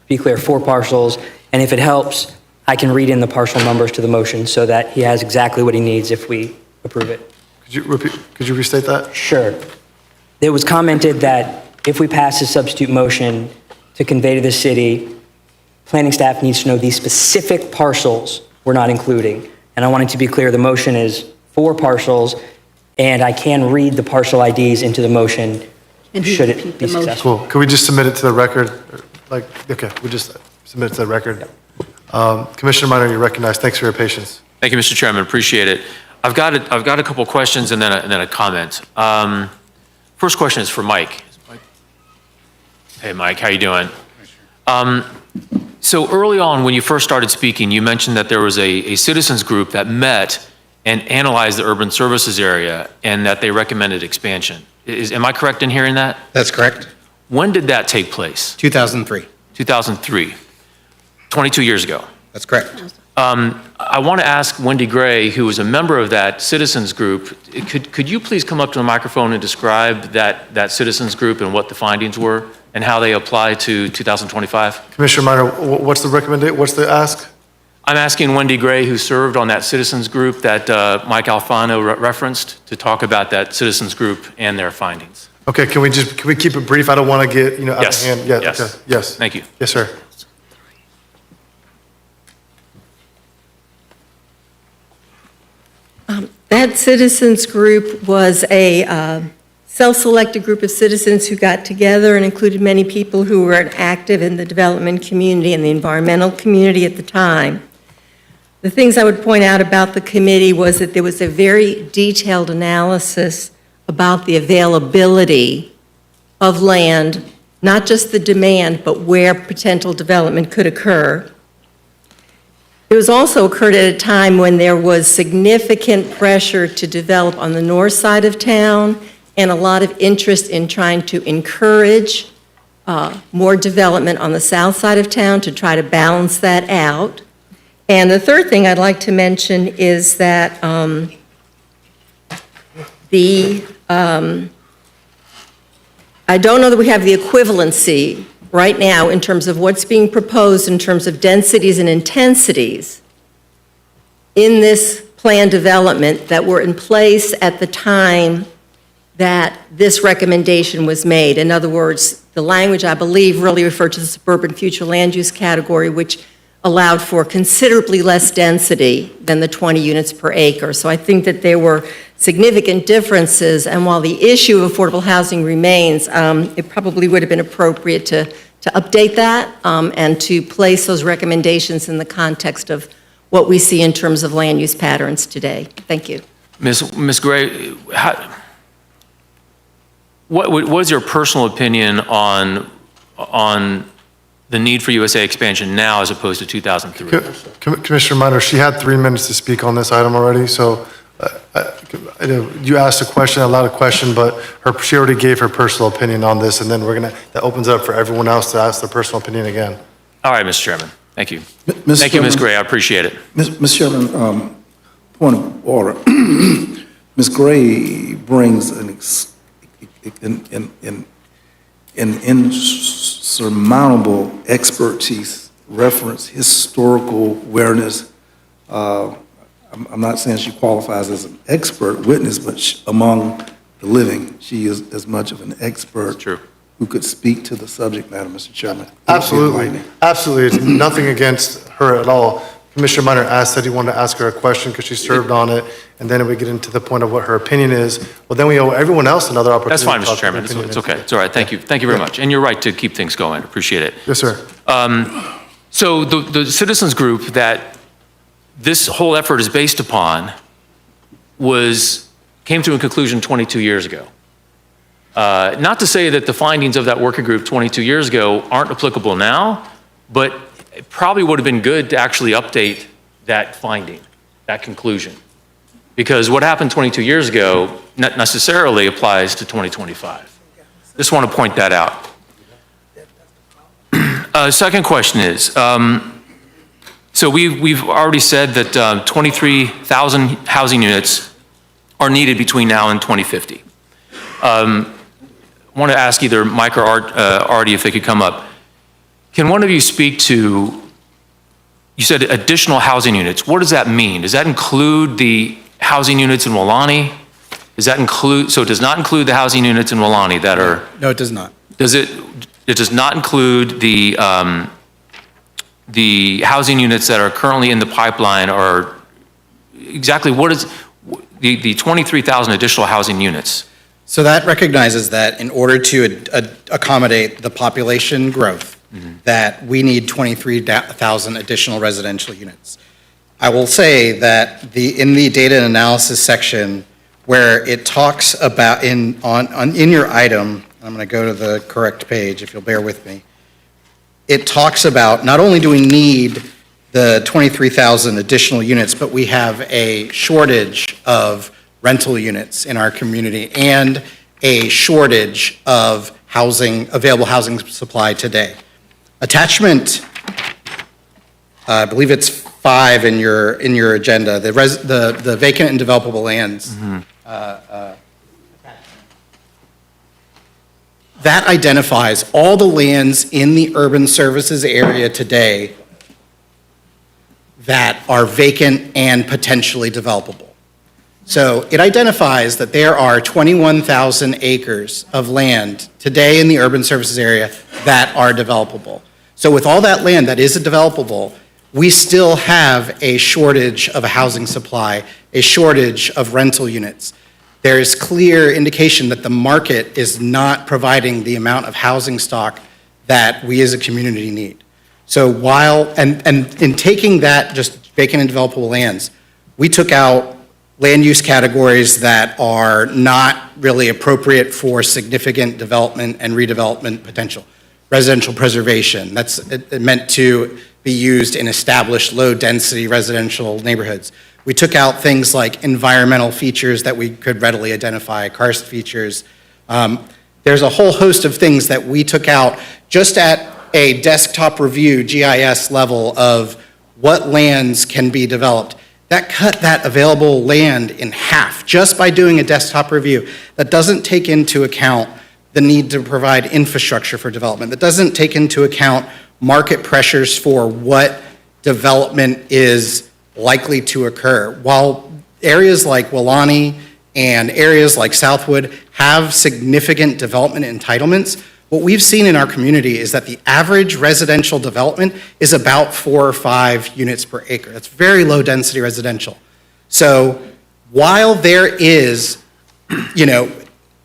be clear, 4 parcels, and if it helps, I can read in the parcel numbers to the motion so that he has exactly what he needs if we approve it. Could you restate that? Sure. It was commented that if we pass a substitute motion to convey to the city, planning staff needs to know these specific parcels we're not including. And I wanted to be clear, the motion is 4 parcels, and I can read the parcel IDs into the motion should it be successful. Cool. Could we just submit it to the record? Okay, we just submit it to the record. Commissioner Minor, you're recognized. Thanks for your patience. Thank you, Mr. Chairman. Appreciate it. I've got a couple questions and then a comment. First question is for Mike. Hey, Mike, how you doing? So early on, when you first started speaking, you mentioned that there was a citizens group that met and analyzed the urban services area and that they recommended expansion. Am I correct in hearing that? That's correct. When did that take place? 2003. 2003. 22 years ago. That's correct. I want to ask Wendy Gray, who was a member of that citizens group, could you please come up to the microphone and describe that citizens group and what the findings were and how they apply to 2025? Commissioner Minor, what's the recommendation, what's the ask? I'm asking Wendy Gray, who served on that citizens group that Mike Alfano referenced, to talk about that citizens group and their findings. Okay, can we keep it brief? I don't want to get, out Yes. of hand. Yeah, Yes. okay. Yes. Thank you. Yes, sir. That citizens group was a self-selected group of citizens who got together and included many people who were active in the development community and the environmental community at the time. The things I would point out about the committee was that there was a very detailed analysis about the availability of land, not just the demand, but where potential development could occur. It was also occurred at a time when there was significant pressure to develop on the north side of town and a lot of interest in trying to encourage more development on the south side of town to try to balance that out. And the third thing I'd like to mention is that I don't know that we have the equivalency right now in terms of what's being proposed in terms of densities and intensities in this plan development that were in place at the time that this recommendation was made. In other words, the language, I believe, really referred to the suburban future land use category, which allowed for considerably less density than the 20 units per acre. So I think that there were significant differences, and while the issue of affordable housing remains, it probably would have been appropriate to update that and to place those recommendations in the context of what we see in terms of land use patterns today. Thank you. Ms. Gray, what is your personal opinion on the need for USA expansion now as opposed to 2003? Commissioner Minor, she had 3 minutes to speak on this item already, so I know you asked a question, a lot of question, but she already gave her personal opinion on this, and then that opens it up for everyone else to ask their personal opinion again. All right, Mr. Chairman. Thank you. Mr. Thank you, Ms. Chairman. Gray. I appreciate it. Mr. Chairman, point of order. Ms. Gray brings an insurmountable expertise, reference, historical awareness. I'm not saying she qualifies as an expert witness, but among the living, she is as much of an expert who could speak to the subject matter, Mr. Chairman. Absolutely. Absolutely. It's nothing against her at all. Commissioner Minor asked that he wanted to ask her a question because she served on it, and then we get into the point of what her opinion is. Well, then we owe everyone else another opportunity. That's fine, to Mr. talk Chairman. their opinion. It's okay. It's all right. Thank you. Thank you very much. And you're right to keep things going. Appreciate it. Yes, sir. So the citizens group that this whole effort is based upon came to a conclusion 22 years ago. Not to say that the findings of that working group 22 years ago aren't applicable now, but it probably would have been good to actually update that finding, that conclusion. Because what happened 22 years ago not necessarily applies to 2025. Just want to point that out. Second question is, so we've already said that 23,000 housing units are needed between now and 2050. I want to ask either Mike or Artie if they could come up. Can one of you speak to, you said additional housing units. What does that mean? Does that include the housing units in Walani? Does that include, so it does not include the housing units in Walani that are? No, it does not. It does not include the housing units that are currently in the pipeline, or exactly what is the 23,000 additional housing units? So that recognizes that in order to accommodate the population growth, that we need 23,000 additional residential units. I will say that in the data and analysis section, where it talks about in your item, I'm going to go to the correct page if you'll bear with me. It talks about not only do we need the 23,000 additional units, but we have a shortage of rental units in our community and a shortage of available housing supply today. Attachment, I believe it's 5 in your agenda, the vacant and developable lands. That identifies all the lands in the urban services area today that are vacant and potentially developable. So it identifies that there are 21,000 acres of land today in the urban services area that are developable. So with all that land that is developable, we still have a shortage of a housing supply, a shortage of rental units. There is clear indication that the market is not providing the amount of housing stock that we as a community need. So and in taking that just vacant and developable lands, we took out land use categories that are not really appropriate for significant development and redevelopment potential. Residential preservation, that's meant to be used in established low-density residential neighborhoods. We took out things like environmental features that we could readily identify, karst features. There's a whole host of things that we took out just at a desktop review, GIS level of what lands can be developed. That cut that available land in half just by doing a desktop review. That doesn't take into account the need to provide infrastructure for development. That doesn't take into account market pressures for what development is likely to occur. While areas like Welaunee and areas like Southwood have significant development entitlements, what we've seen in our community is that the average residential development is about 4 or 5 units per acre. That's very low density residential. So while there is,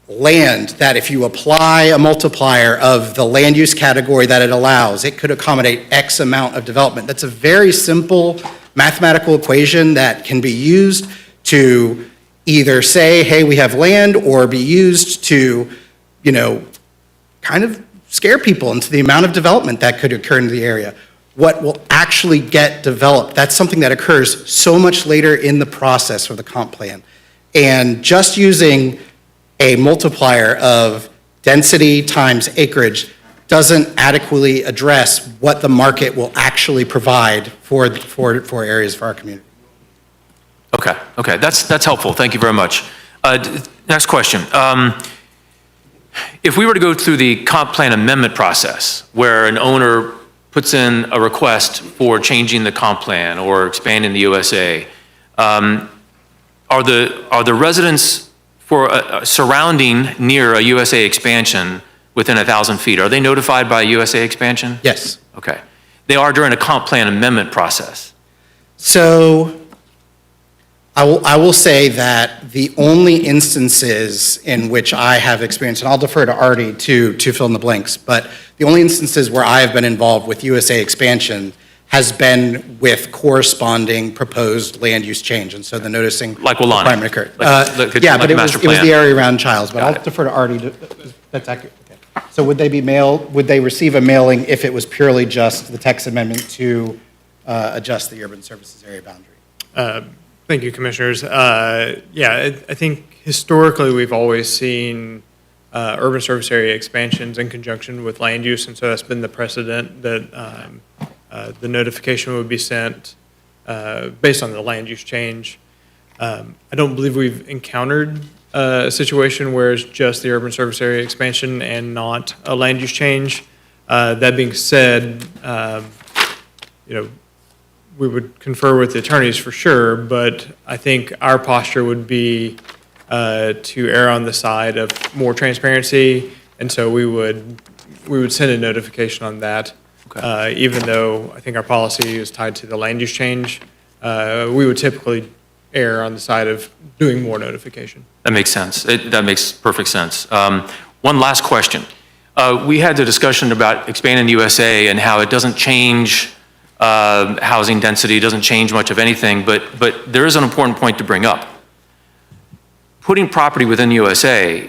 land that if you apply a multiplier of the land use category that it allows, it could accommodate X amount of development. That's a very simple mathematical equation that can be used to either say, hey, we have land, or be used to, kind of scare people into the amount of development that could occur in the area. What will actually get developed, that's something that occurs so much later in the process for the comp plan. And just using a multiplier of density times acreage doesn't adequately address what the market will actually provide for areas for our community. Okay, that's helpful. Thank you very much. Next question. If we were to go through the comp plan amendment process, where an owner puts in a request for changing the comp plan or expanding the USA, are the residents surrounding near a USA expansion within 1,000 feet, are they notified by USA expansion? Yes. Okay. They are during a comp plan amendment process. So I will say that the only instances in which I have experienced, and I'll defer to Artie to fill in the blanks, but the only instances where I have been involved with USA expansion has been with corresponding proposed land use change, and so the noticing requirement occurred. Yeah, but it was the area around Childs, but I'll defer to Artie. That's accurate. Okay. So would they receive a mailing if it was purely just the text amendment to adjust the urban services area boundary? Thank you, Commissioners. I think historically we've always seen urban service area expansions in conjunction with land use, and so that's been the precedent that the notification would be sent based on the land use change. I don't believe we've encountered a situation where it's just the urban service area expansion and not a land use change. That being said, we would confer with the attorneys for sure, but I think our posture would be to err on the side of more transparency, and so we would send a notification on that. Okay. Even though I think our policy is tied to the land use change, we would typically err on the side of doing more notification. That makes sense. That makes perfect sense. One last question. We had the discussion about expanding the USA and how it doesn't change housing density, doesn't change much of anything, but there is an important point to bring up. Putting property within the USA,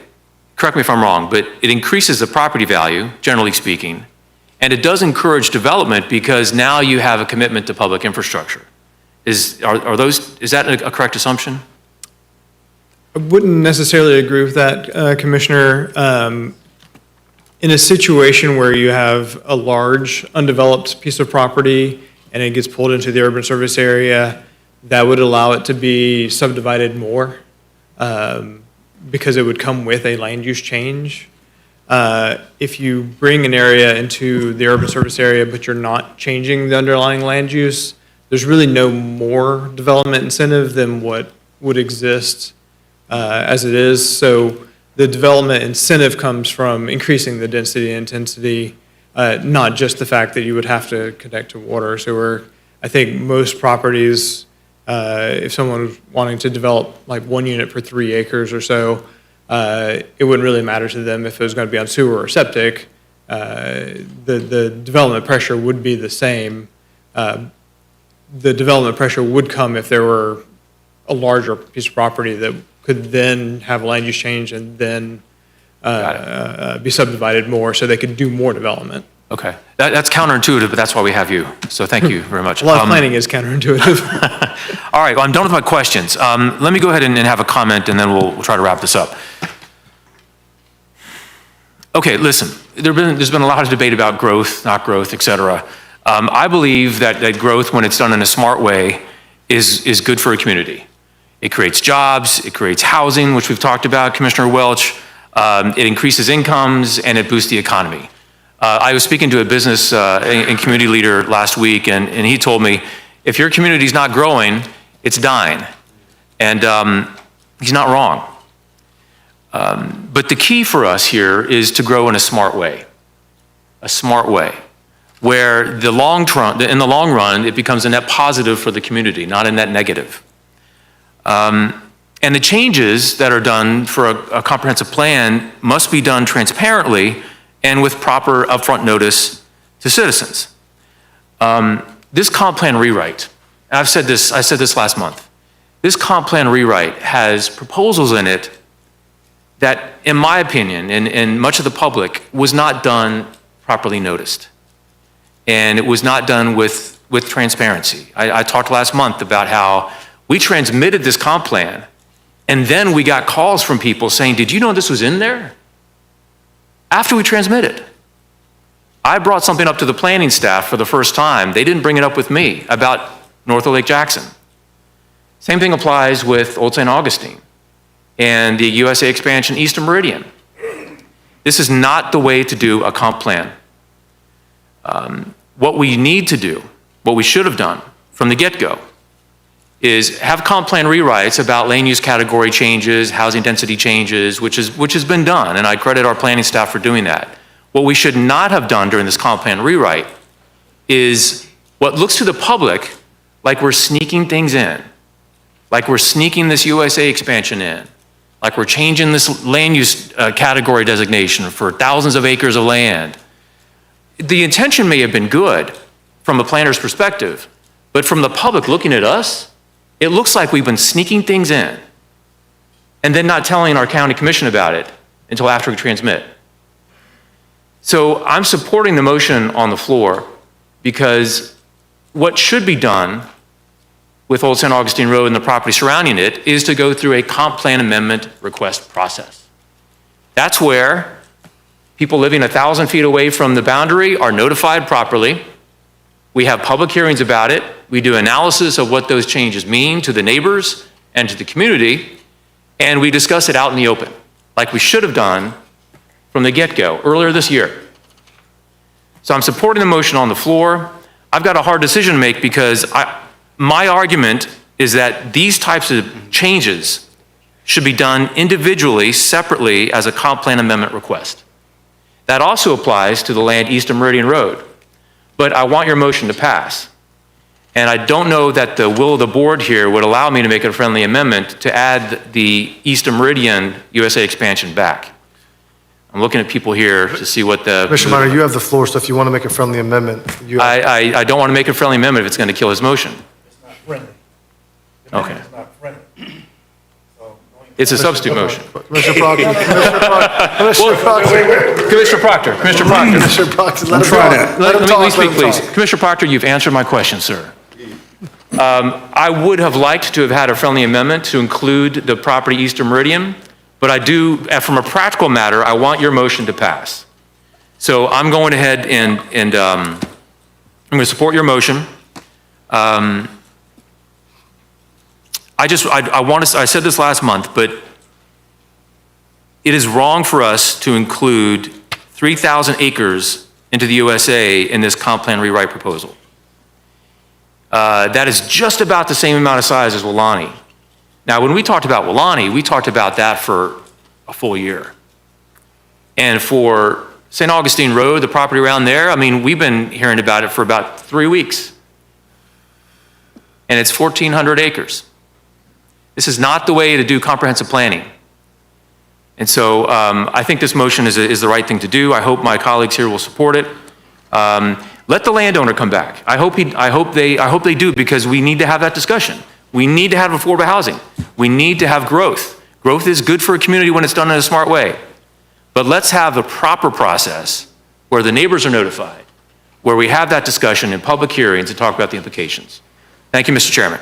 correct me if I'm wrong, but it increases the property value, generally speaking, and it does encourage development because now you have a commitment to public infrastructure. Is that a correct assumption? I wouldn't necessarily agree with that, Commissioner. In a situation where you have a large undeveloped piece of property and it gets pulled into the urban service area, that would allow it to be subdivided more, because it would come with a land use change. If you bring an area into the urban service area, but you're not changing the underlying land use, there's really no more development incentive than what would exist as it is. So the development incentive comes from increasing the density and intensity, not just the fact that you would have to connect to water. So I think most properties, if someone was wanting to develop like 1 unit per 3 acres or so, it wouldn't really matter to them if it was going to be on sewer or septic. The development pressure would be the same. The development pressure would come if there were a larger piece of property that could then have a land use change and then be subdivided more so they could do more development. Okay. That's counterintuitive, but that's why we have you. So thank you very much. A lot of planning is counterintuitive. All right, well, I'm done with my questions. Let me go ahead and have a comment, and then we'll try to wrap this up. Okay, listen, there's been a lot of debate about growth, not growth, et cetera. I believe that growth, when it's done in a smart way, is good for a community. It creates jobs, it creates housing, which we've talked about, Commissioner Welch. It increases incomes, and it boosts the economy. I was speaking to a business and community leader last week, and he told me, if your community's not growing, it's dying. And he's not wrong. But the key for us here is to grow in a smart way, where in the long run, it becomes a net positive for the community, not a net negative. And the changes that are done for a comprehensive plan must be done transparently and with proper upfront notice to citizens. This comp plan rewrite, and I said this last month, this comp plan rewrite has proposals in it that, in my opinion, and much of the public, was not done properly noticed. And it was not done with transparency. I talked last month about how we transmitted this comp plan, and then we got calls from people saying, did you know this was in there? After we transmitted. I brought something up to the planning staff for the first time. They didn't bring it up with me about north of Lake Jackson. Same thing applies with Old St. Augustine and the USA expansion Eastern Meridian. This is not the way to do a comp plan. What we need to do, what we should have done from the get-go, is have comp plan rewrites about land use category changes, housing density changes, which has been done, and I credit our planning staff for doing that. What we should not have done during this comp plan rewrite is what looks to the public like we're sneaking things in, like we're sneaking this USA expansion in, like we're changing this land use category designation for thousands of acres of land. The intention may have been good from a planner's perspective, but from the public looking at us, it looks like we've been sneaking things in and then not telling our county commission about it until after we transmit. So I'm supporting the motion on the floor because what should be done with Old St. Augustine Road and the property surrounding it is to go through a comp plan amendment request process. That's where people living 1,000 feet away from the boundary are notified properly. We have public hearings about it. We do analysis of what those changes mean to the neighbors and to the community, and we discuss it out in the open, like we should have done from the get-go earlier this year. So I'm supporting the motion on the floor. I've got a hard decision to make because my argument is that these types of changes should be done individually, separately, as a comp plan amendment request. That also applies to the land east of Meridian Road. But I want your motion to pass. And I don't know that the will of the board here would allow me to make a friendly amendment to add the East of Meridian USA expansion back. I'm looking at people here to see what the... Commissioner Minor, you have the floor, so if you want to make a friendly amendment, you have... I don't want to make a friendly amendment if it's going to kill his motion. It's not friendly. Okay. It's not friendly. It's a substitute motion. Commissioner Proctor, Commissioner Proctor. Commissioner Proctor, let me speak, please. Commissioner Proctor, you've answered my question, sir. I would have liked to have had a friendly amendment to include the property east of Meridian, but I do, from a practical matter, I want your motion to pass. So I'm going ahead and I'm going to support your motion. I said this last month, but it is wrong for us to include 3,000 acres into the USA in this comp plan rewrite proposal. That is just about the same amount of size as Wilani. Now, when we talked about Wilani, we talked about that for a full year. And for St. Augustine Road, the property around there, I mean, we've been hearing about it for about 3 weeks. And it's 1,400 acres. This is not the way to do comprehensive planning. And so I think this motion is the right thing to do. I hope my colleagues here will support it. Let the landowner come back. I hope they do, because we need to have that discussion. We need to have affordable housing. We need to have growth. Growth is good for a community when it's done in a smart way. But let's have the proper process where the neighbors are notified, where we have that discussion in public hearings and talk about the implications. Thank you, Mr. Chairman.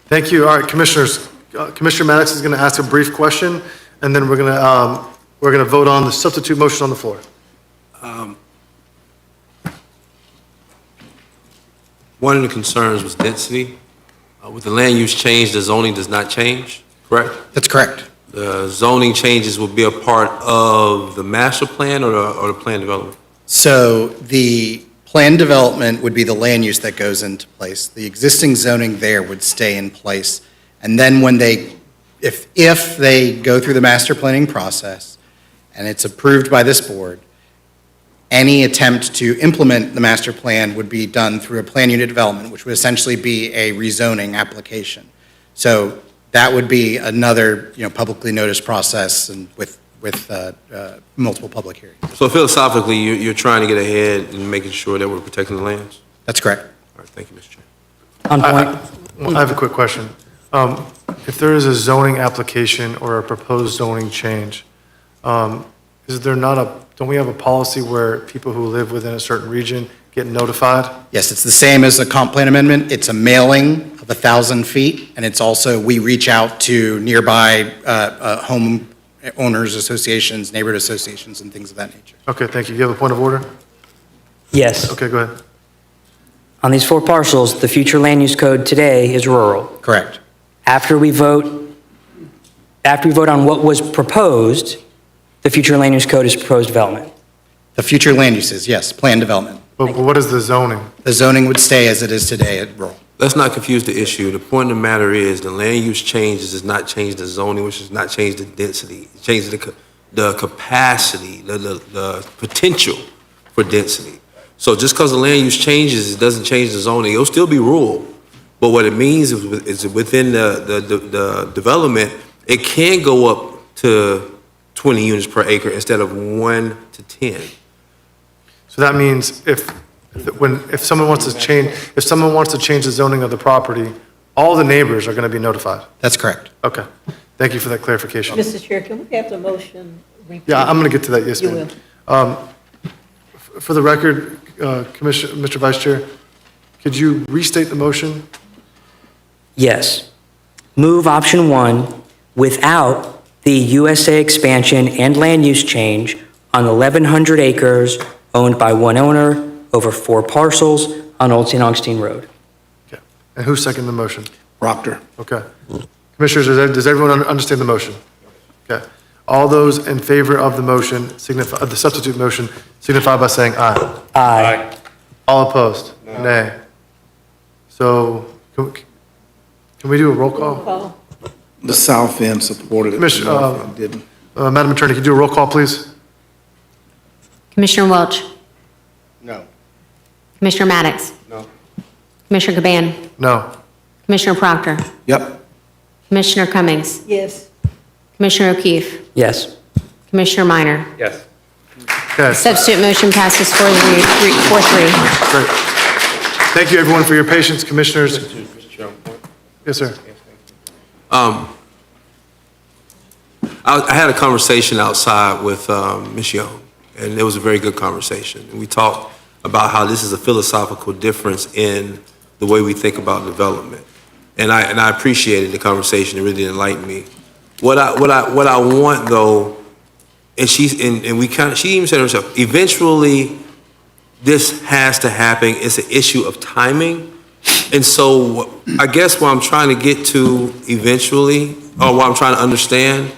Thank you. All right, commissioners. Commissioner Maddox is going to ask a brief question, and then we're going to vote on the substitute motion on the floor. One of the concerns was density. With the land use change, the zoning does not change, correct? That's correct. The zoning changes will be a part of the master plan or the plan development? So the plan development would be the land use that goes into place. The existing zoning there would stay in place. And then when if they go through the master planning process and it's approved by this board, any attempt to implement the master plan would be done through a plan unit development, which would essentially be a rezoning application. So that would be another, publicly noticed process and with multiple public hearings. So philosophically, you're trying to get ahead and making sure that we're protecting the lands? That's correct. All right, thank you, Mr. Chair. On point. I have a quick question. If there is a zoning application or a proposed zoning change, don't we have a policy where people who live within a certain region get notified? Yes, it's the same as a comp plan amendment. It's a mailing of 1,000 feet, and it's also, we reach out to nearby home owners associations, neighborhood associations, and things of that nature. Okay, thank you. You have a point of order? Yes. Okay, go ahead. On these 4 parcels, the future land use code today is rural. Correct. After we vote on what was proposed, the future land use code is proposed development. The future land uses, yes, plan development. But what is the zoning? The zoning would stay as it is today at rural. Let's not confuse the issue. The point of the matter is the land use changes does not change the zoning, which does not change the density. It changes the capacity, the potential for density. So just because the land use changes, it doesn't change the zoning. It'll still be rural. But what it means is within the development, it can go up to 20 units per acre instead of 1 to 10. So that means if someone wants to change the zoning of the property, all the neighbors are going to be notified? That's correct. Okay. Thank you for that clarification. Mr. Chair, can we have the motion repeated? Yeah, I'm going to get to that, yes, You ma'am. will. For the record, Commissioner, Mr. Vice Chair, could you restate the motion? Yes. Move option 1 without the USA expansion and land use change on 1,100 acres owned by one owner over 4 parcels on Old St. Augustine Road. Okay. And who seconded the motion? Proctor. Okay. Commissioners, does everyone understand the motion? Okay. All those in favor of the motion, the substitute motion, signify by saying aye. Aye. All opposed? Nay. So, can we do a roll call? The south end supported it. The north end didn't. Madam Attorney, could you do a roll call, please? Commissioner Welch? No. Commissioner Maddox? No. Commissioner Caban? No. Commissioner Proctor? Yep. Commissioner Cummings? Yes. Commissioner O'Keefe? Yes. Commissioner Minor? Yes. Okay. Substitute motion passes 4-3. Great. Thank you, everyone, for your patience. Commissioners? Yes, sir. I had a conversation outside with Ms. Young, and it was a very good conversation. And we talked about how this is a philosophical difference in the way we think about development. And I appreciated the conversation. It really enlightened me. What I want though, and she even said herself, eventually this has to happen. It's an issue of timing. And so I guess what I'm trying to get to eventually, or what I'm trying to understand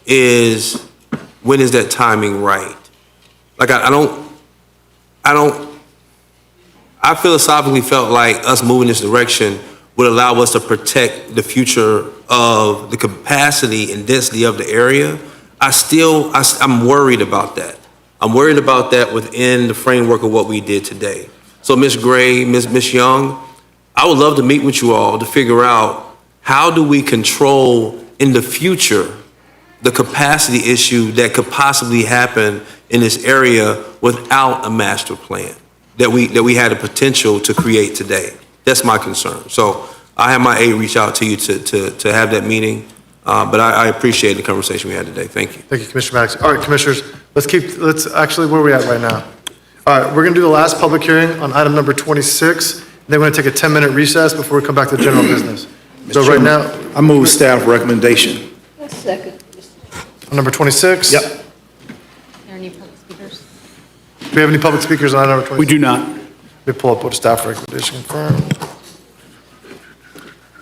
is, when is that timing right? Like, I philosophically felt like us moving this direction would allow us to protect the future of the capacity and density of the area. I'm worried about that. I'm worried about that within the framework of what we did today. So Ms. Gray, Ms. Young, I would love to meet with you all to figure out, how do we control in the future the capacity issue that could possibly happen in this area without a master plan that we had a potential to create today. That's my concern. So I have my aide reach out to you to have that meeting, but I appreciate the conversation we had today. Thank you. Thank you, Commissioner Maddox. All right, commissioners, let's actually, where are we at right now? All right, we're going to do the last public hearing on item number 26. Then we're going to take a 10-minute recess before we come back to general business. So right now, I move staff recommendation. Second. on number 26. Yep. Are there any public speakers? Do we have any public speakers on item number 26? We do not. Let me pull up what staff recommendation confirmed.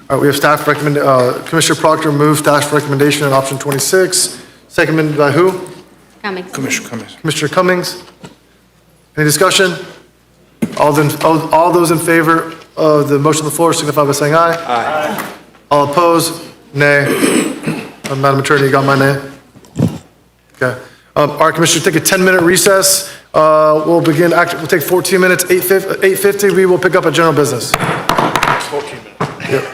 All right, we have staff Commissioner Proctor moves staff recommendation on option 26. Seconded by who? Cummings. Commissioner Cummings. Any discussion? All those in favor of the motion on the floor signify by saying aye. Aye. All opposed? Nay. Madam Attorney, you got my nay? Okay. All right, Commissioners, take a 10-minute recess. We'll take 14 minutes, 8:50, we will pick up at general business. 14 minutes. Yep.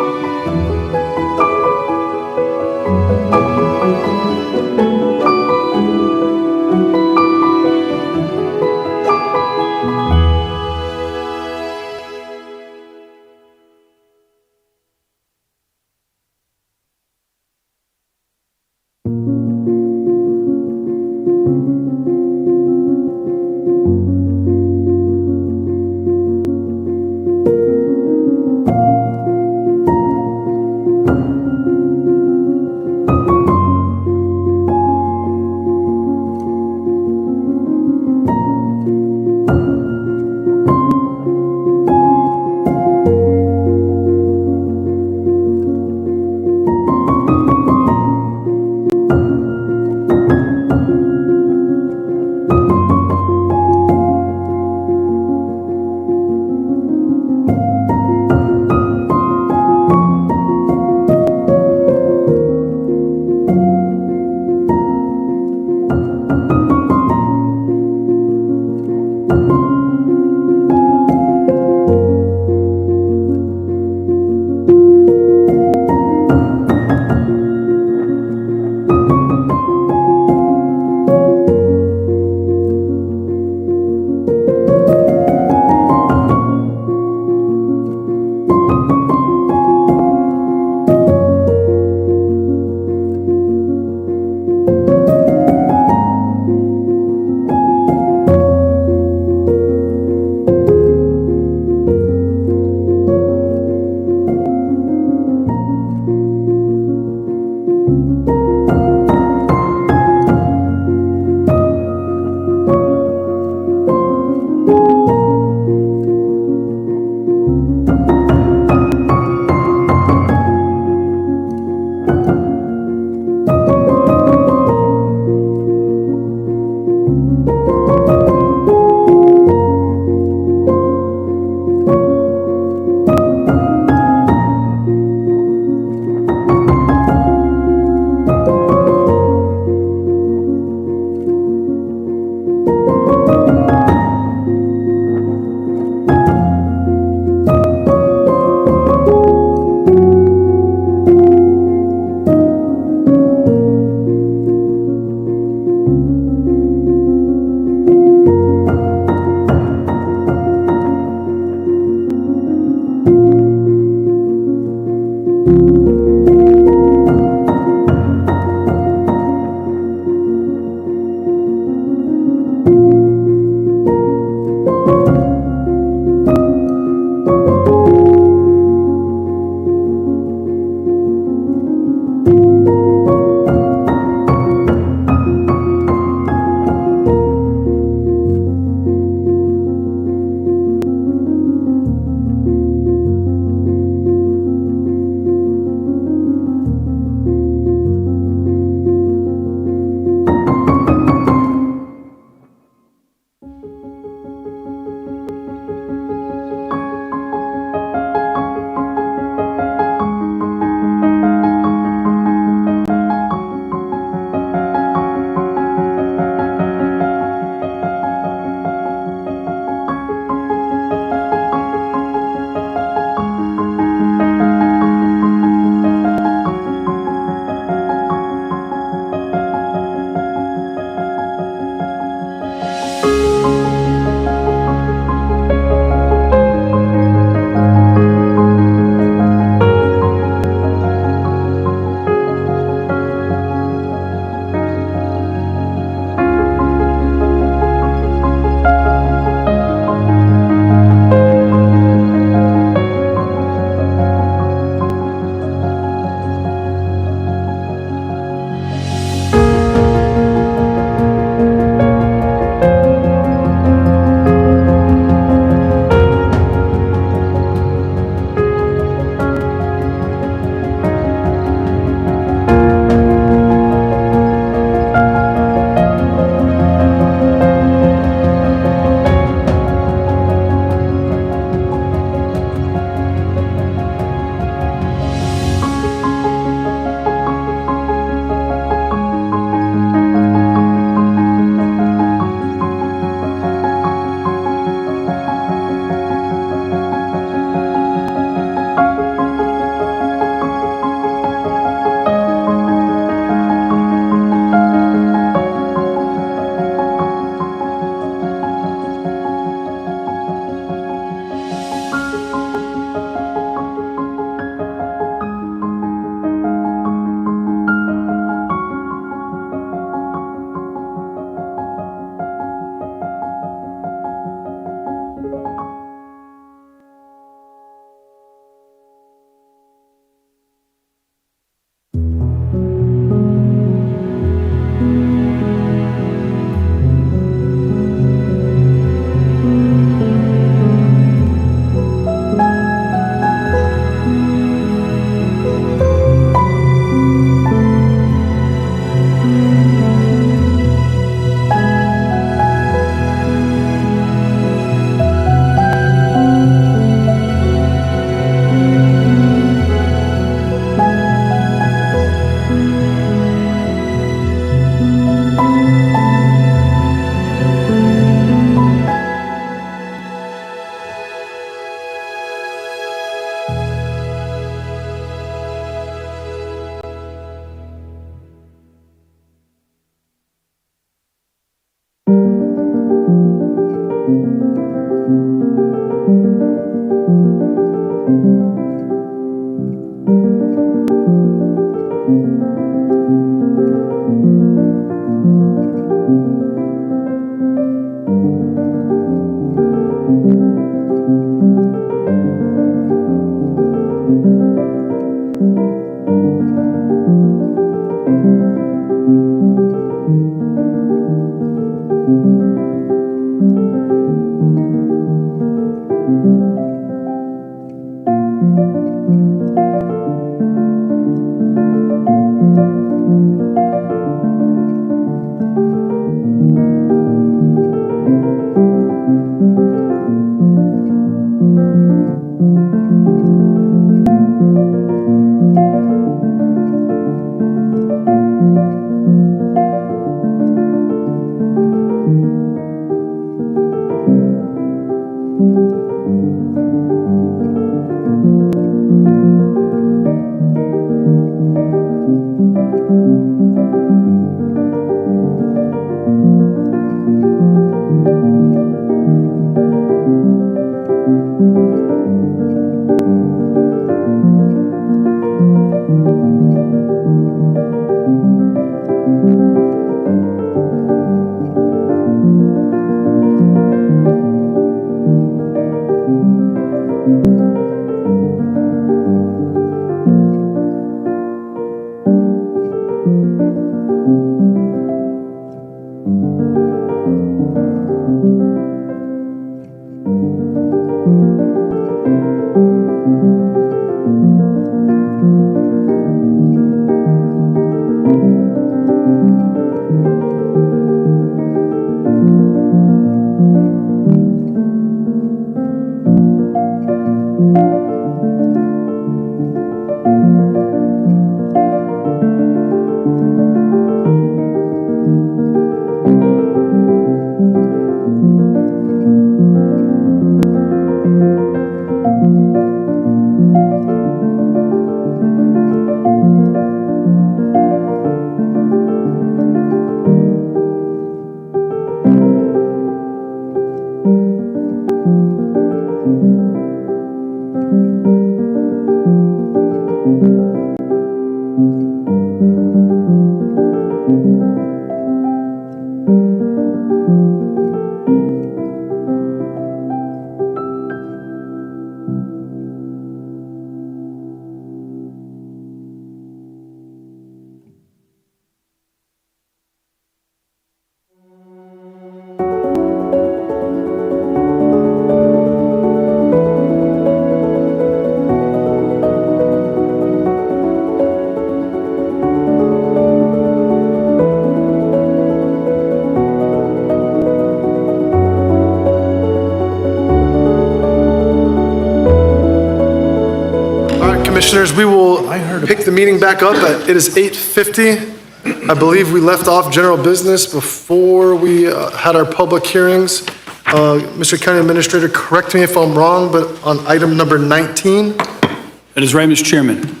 Commissioners, we will pick the meeting back up it is 8:50. I believe we left off general business before we had our public hearings. Mr. County Administrator, correct me if I'm wrong, but on item number 19? That is right, Mr. Chairman.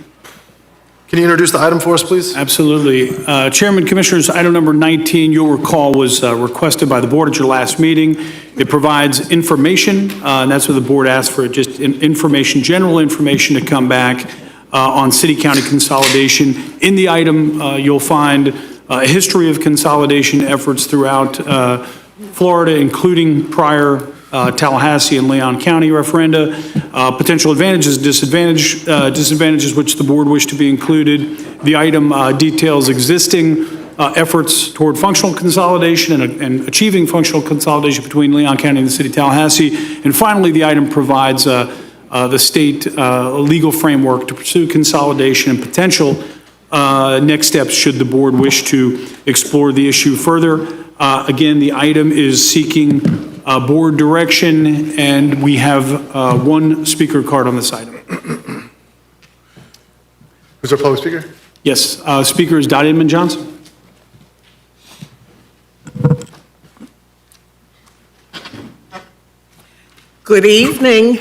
Can you introduce the item for us, please? Absolutely. Chairman, Commissioners, item number 19, you'll recall, was requested by the board at your last meeting. It provides information, and that's what the board asked for, just information, general information to come back on city-county consolidation. In the item, you'll find a history of consolidation efforts throughout Florida, including prior Tallahassee and Leon County referenda, potential advantages, disadvantages which the board wished to be included. The item details existing efforts toward functional consolidation and achieving functional consolidation between Leon County and the city of Tallahassee. And finally, the item provides the state legal framework to pursue consolidation and potential next steps should the board wish to explore the issue further. Again, the item is seeking board direction, and we have one speaker card on this item. Who's our public speaker? Yes, speaker is Dottie Inman Johnson. Good evening.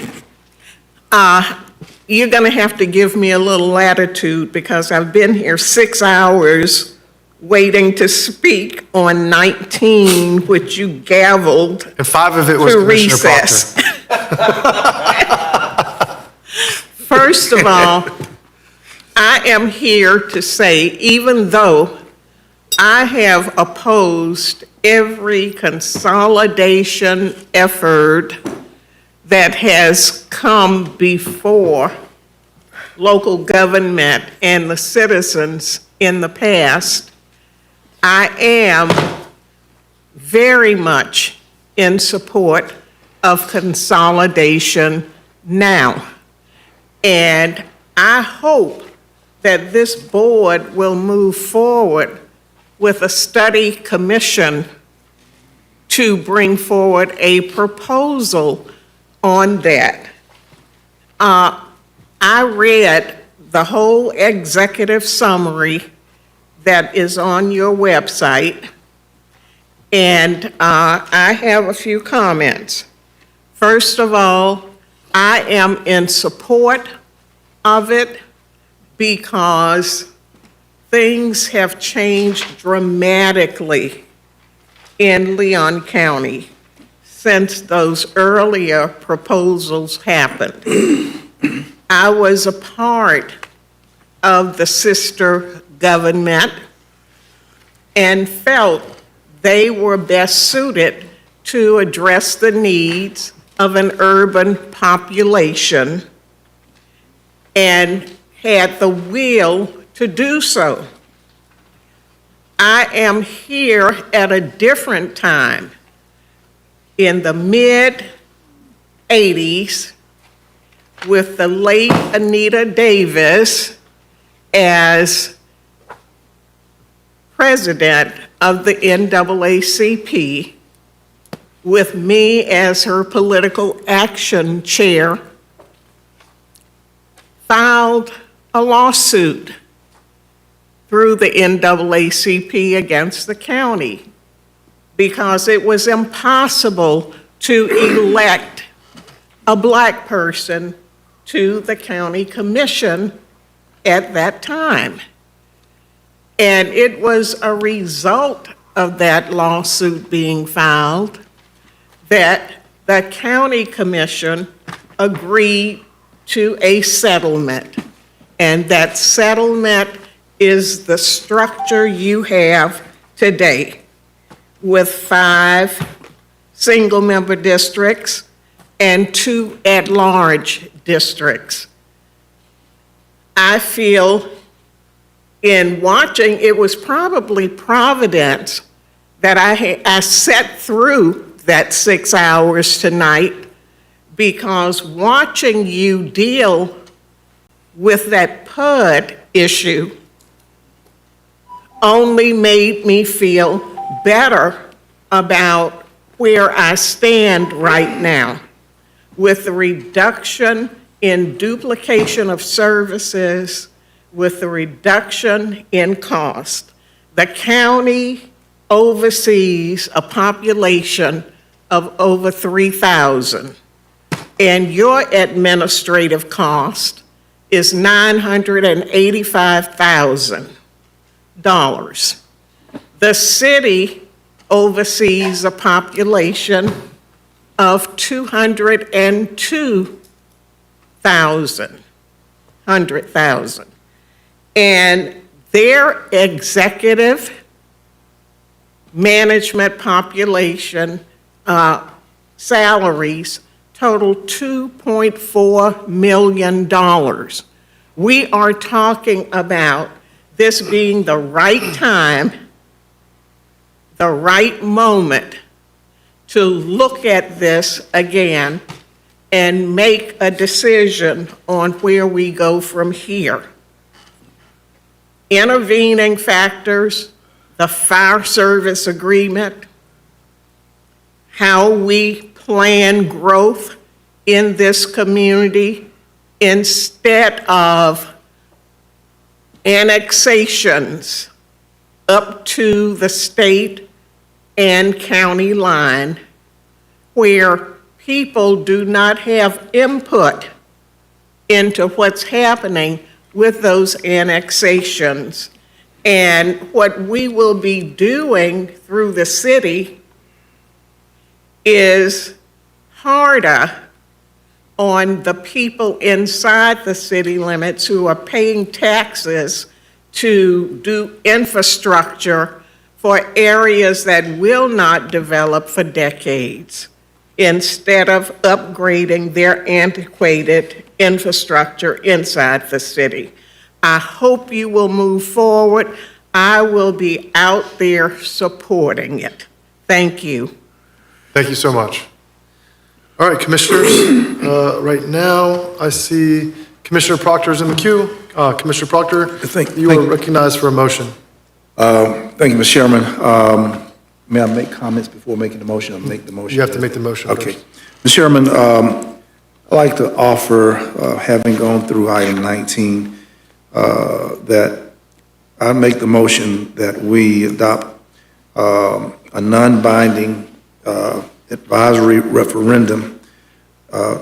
You're going to have to give me a little latitude because I've been here 6 hours waiting to speak on 19, which you gavelled And 5 of it was to Commissioner recess. Proctor. First of all, I am here to say, even though I have opposed every consolidation effort that has come before local government and the citizens in the past, I am very much in support of consolidation now. And I hope that this board will move forward with a study commission to bring forward a proposal on that. I read the whole executive summary that is on your website, and I have a few comments. First of all, I am in support of it because things have changed dramatically in Leon County since those earlier proposals happened. I was a part of the sister government and felt they were best suited to address the needs of an urban population and had the will to do so. I am here at a different time. In the mid-'80s, with the late Anita Davis as president of the NAACP, with me as her political action chair, filed a lawsuit through the NAACP against the county because it was impossible to elect a black person to the county commission at that time. And it was a result of that lawsuit being filed that the county commission agreed to a settlement. And that settlement is the structure you have today, with 5 single-member districts and 2 at-large districts. I feel in watching, it was probably Providence that I sat through that 6 hours tonight, because watching you deal with that PUD issue only made me feel better about where I stand right now with the reduction in duplication of services with the reduction in cost. The county oversees a population of over 3,000, and your administrative cost is $985,000. The city oversees a population of 100,000, and their executive management population salaries total $2.4 million. We are talking about this being the right time, the right moment to look at this again and make a decision on where we go from here. Intervening factors, the fire service agreement, how we plan growth in this community instead of annexations up to the state and county line where people do not have input into what's happening with those annexations. And what we will be doing through the city is harder on the people inside the city limits who are paying taxes to do infrastructure for areas that will not develop for decades, instead of upgrading their antiquated infrastructure inside the city. I hope you will move forward. I will be out there supporting it. Thank you. Thank you so much. All right, commissioners, right now, I see Commissioner Proctor's in the queue. Commissioner Proctor, you are recognized for a motion. Thank you, Mr. Chairman. May I make comments before making the motion? I'll make the motion. You have to make the motion Okay. first. Mr. Chairman, I'd like to offer, having gone through item 19, that I make the motion that we adopt a non-binding advisory referendum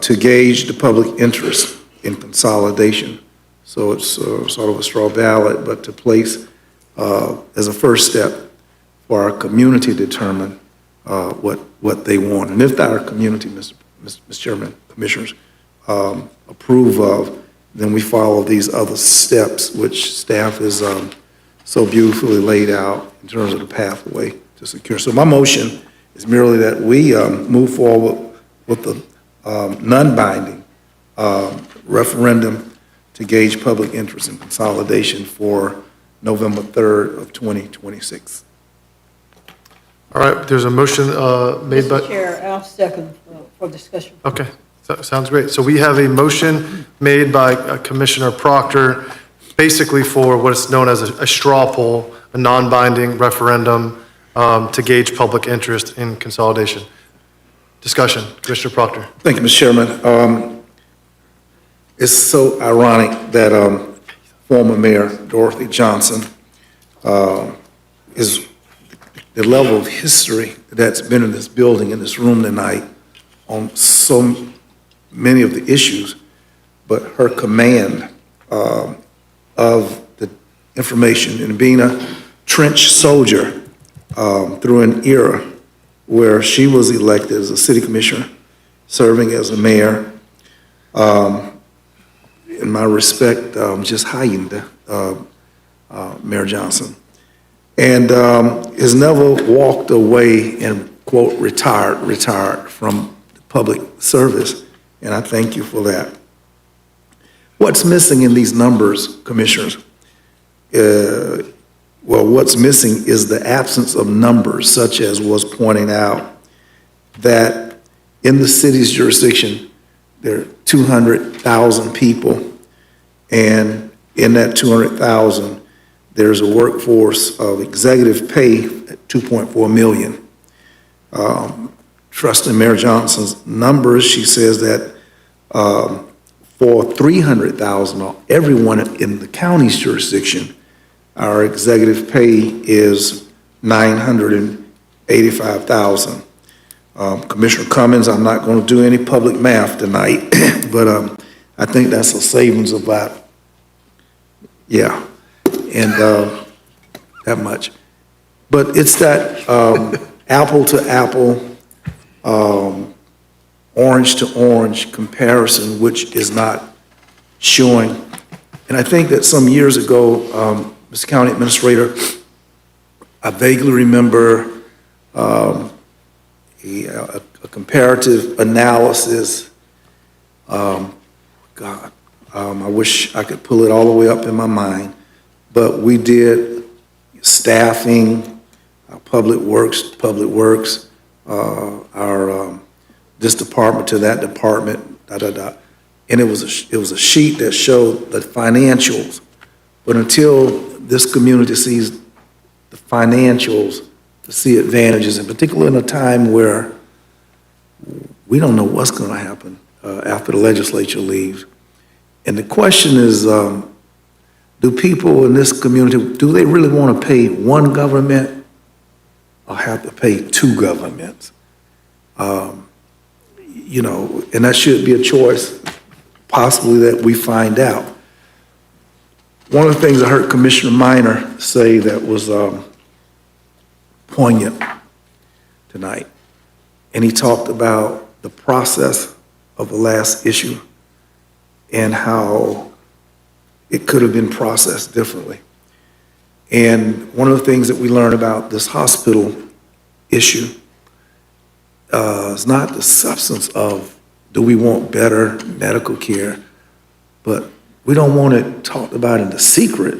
to gauge the public interest in consolidation. So it's sort of a straw ballot, but to place as a first step for our community to determine what they want. And if our community, Mr. Chairman, Commissioners, approve of, then we follow these other steps, which staff is so beautifully laid out in terms of the pathway to secure. So my motion is merely that we move forward with the non-binding referendum to gauge public interest in consolidation for November 3rd of 2026. All right, there's a motion made by... Mr. Chair, I'll second for discussion. Okay, sounds great. So we have a motion made by Commissioner Proctor, basically for what is known as a straw poll, a non-binding referendum to gauge public interest in consolidation. Discussion, Commissioner Proctor. Thank you, Mr. Chairman. It's so ironic that former Mayor Dorothy Johnson is the level of history that's been in this building, in this room tonight, on so many of the issues, but her command of the information and being a trench soldier through an era where she was elected as a city commissioner, serving as a mayor. In my respect, just heightened Mayor Johnson. And has never walked away and, quote, retired from public service. And I thank you for that. What's missing in these numbers, commissioners? Well, what's missing is the absence of numbers, such as was pointing out that in the city's jurisdiction, there are 200,000 people. And in that 200,000, there's a workforce of executive pay at 2.4 million. Trusting Mayor Johnson's numbers, she says that for $300,000, everyone in the county's jurisdiction, our executive pay is $985,000. Commissioner Cummings, I'm not going to do any public math tonight, but I think that's a savings of about, yeah, and that much. But it's that apple to apple, orange to orange comparison, which is not showing. And I think that some years ago, Mr. County Administrator, I vaguely remember a comparative analysis. I wish I could pull it all the way up in my mind, but we did staffing, public works, this department to that department, and it was a sheet that showed the financials. But until this community sees the financials to see advantages, in particular in a time where we don't know what's going to happen after the legislature leaves. And the question is, do people in this community, do they really want to pay one government or have to pay two governments? You know, and that should be a choice, possibly, that we find out. One of the things I heard Commissioner Minor say that was poignant tonight, and he talked about the process of the last issue and how it could have been processed differently. And one of the things that we learned about this hospital issue is not the substance of, do we want better medical care, but we don't want it talked about in the secret,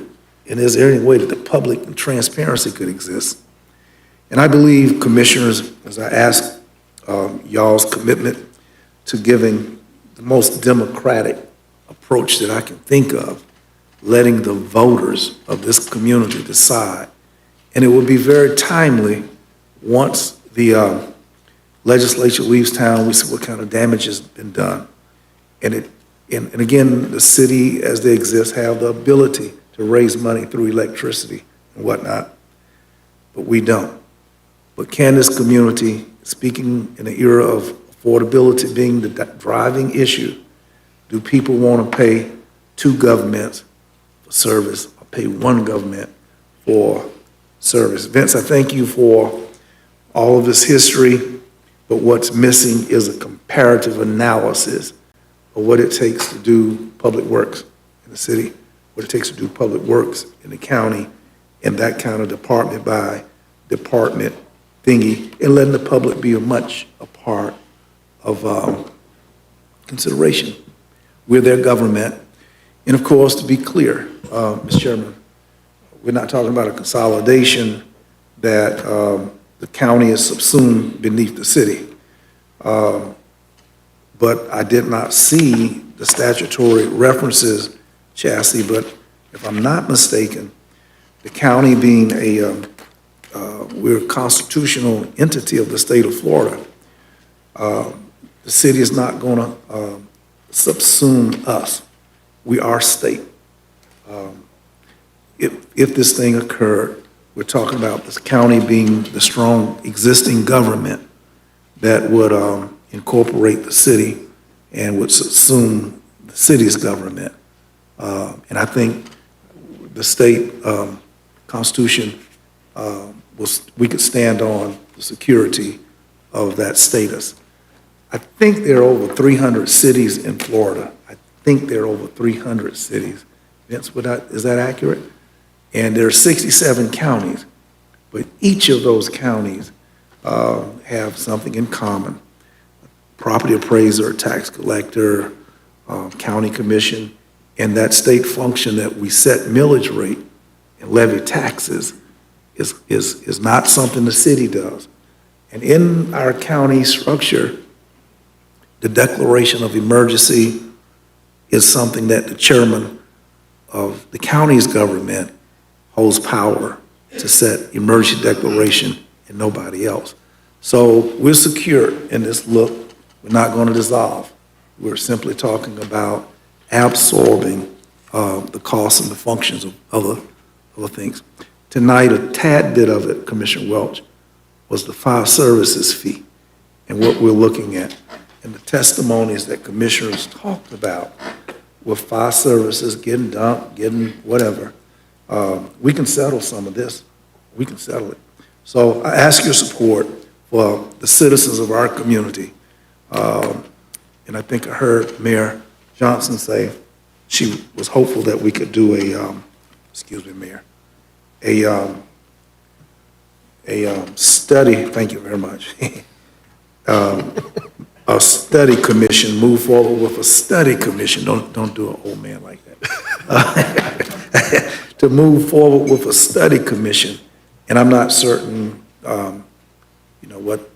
and is there any way that the public and transparency could exist? And I believe, commissioners, as I ask y'all's commitment to giving the most democratic approach that I can think of, letting the voters of this community decide. And it will be very timely once the legislature leaves town, we see what kind of damage has been done. And again, the city, as they exist, have the ability to raise money through electricity and whatnot, but we don't. But can this community, speaking in the era of affordability being the driving issue, do people want to pay two governments for service or pay one government for service? Vince, I thank you for all of this history, but what's missing is a comparative analysis of what it takes to do public works in the city, what it takes to do public works in the county, and that kind of department by department thingy, and letting the public be a part of consideration. We're their government. And of course, to be clear, Mr. Chairman, we're not talking about a consolidation that the county is subsumed beneath the city. But I did not see the statutory references, Chassie, but if I'm not mistaken, the county being we're a constitutional entity of the state of Florida, the city is not going to subsume us. We are state. If this thing occurred, we're talking about this county being the strong existing government that would incorporate the city and would subsume the city's government. And I think the state constitution, we could stand on the security of that status. I think there are over 300 cities in Florida. I think there are over 300 cities. Vince, is that accurate? And there are 67 counties, but each of those counties have something in common. Property appraiser, tax collector, county commission, and that state function that we set millage rate and levy taxes is not something the city does. And in our county structure, the declaration of emergency is something that the chairman of the county's government holds power to set emergency declaration and nobody else. So we're secure in this look. We're not going to dissolve. We're simply talking about absorbing the costs and the functions of other things. Tonight, a tad bit of it, Commissioner Welch, was the fire services fee and what we're looking at. And the testimonies that commissioners talked about with fire services getting dumped, getting whatever, we can settle some of this. We can settle it. So I ask your support for the citizens of our community. And I think I heard Mayor Johnson say she was hopeful that we could do excuse me, Mayor, a study, thank you very much. A study commission, move forward with a study commission. Don't do an old man like that. To move forward with a study commission. And I'm not certain, what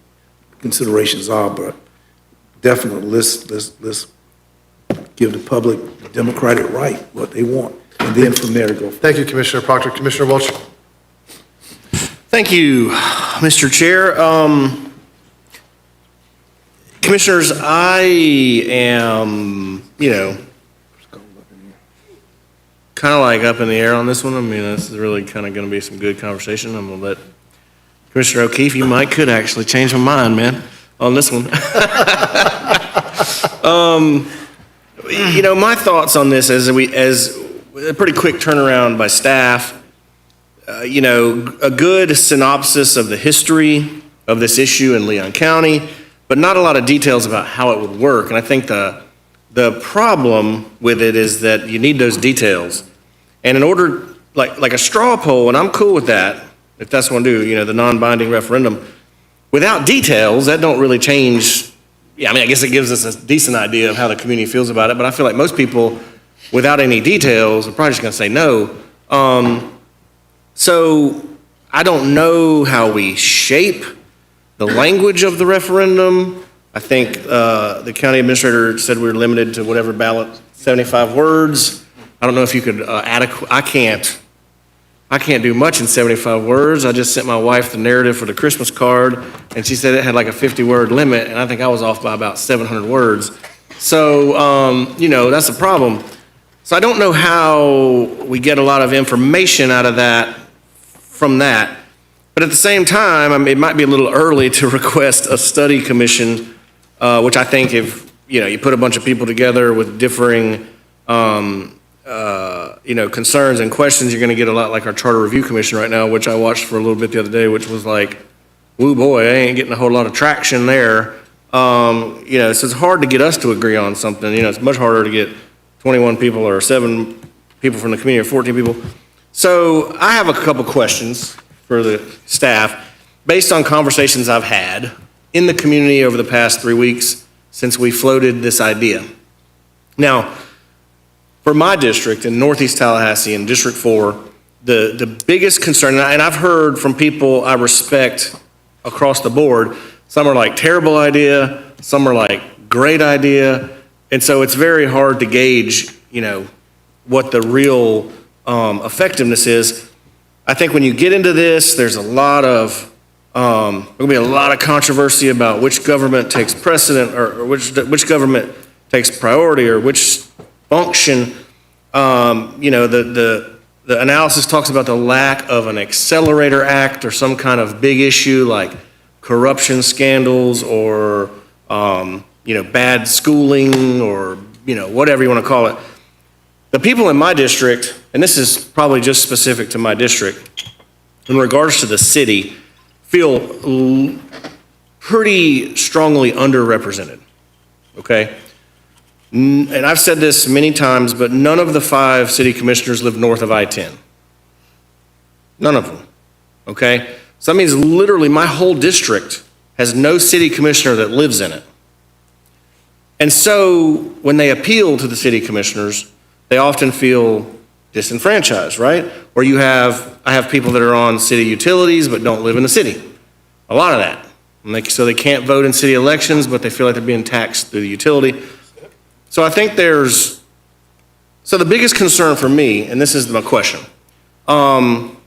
considerations are, but definitely let's give the public the democratic right, what they want, and then from there to go. Thank you, Commissioner Proctor. Commissioner Welch? Thank you, Mr. Chair. Commissioners, I am, kind of like up in the air on this one. I mean, this is really kind of going to be some good conversation. I'm going to let Commissioner O'Keefe, you could actually change my mind, man, on this one. My thoughts on this as a pretty quick turnaround by staff, a good synopsis of the history of this issue in Leon County, but not a lot of details about how it would work. And I think the problem with it is that you need those details. And in order, like a straw poll, and I'm cool with that, if that's what I do, the non-binding referendum, without details, that don't really change. Yeah, I guess it gives us a decent idea of how the community feels about it, but I feel like most people, without any details, are probably just gonna say no. So I don't know how we shape the language of the referendum. I think the county administrator said we were limited to whatever ballot, 75 words. I don't know if you could I can't do much in 75 words. I just sent my wife the narrative for the Christmas card, and she said it had like a 50-word limit, and I think I was off by about 700 words. So, that's a problem. So I don't know how we get a lot of information out of that from that. But at the same time, it might be a little early to request a study commission, which I think if, you put a bunch of people together with differing concerns and questions, you're going to get a lot like our Charter Review Commission right now, which I watched for a little bit the other day, which was like, woo boy, I ain't getting a whole lot of traction there. So it's hard to get us to agree on something. It's much harder to get 21 people or 7 people from the community or 14 people. So I have a couple questions for the staff based on conversations I've had in the community over the past 3 weeks since we floated this idea. Now, for my district in Northeast Tallahassee in District 4, the biggest concern, and I've heard from people I respect across the board, some are like terrible idea, some are like great idea, and so it's very hard to gauge, what the real effectiveness is. I think when you get into this, there's there'll be a lot of controversy about which government takes precedent or which government takes priority or which function. The analysis talks about the lack of an accelerator act or some kind of big issue like corruption scandals or, bad schooling or, whatever you want to call it. The people in my district, and this is probably just specific to my district, in regards to the city, feel pretty strongly underrepresented, okay? And I've said this many times, but none of the 5 city commissioners live north of I-10. None of them, okay? So that means literally my whole district has no city commissioner that lives in it. And so when they appeal to the city commissioners, they often feel disenfranchised, right? Or I have people that are on city utilities but don't live in the city. A lot of that. And so they can't vote in city elections, but they feel like they're being taxed through the utility. So I think so the biggest concern for me, and this is my question, and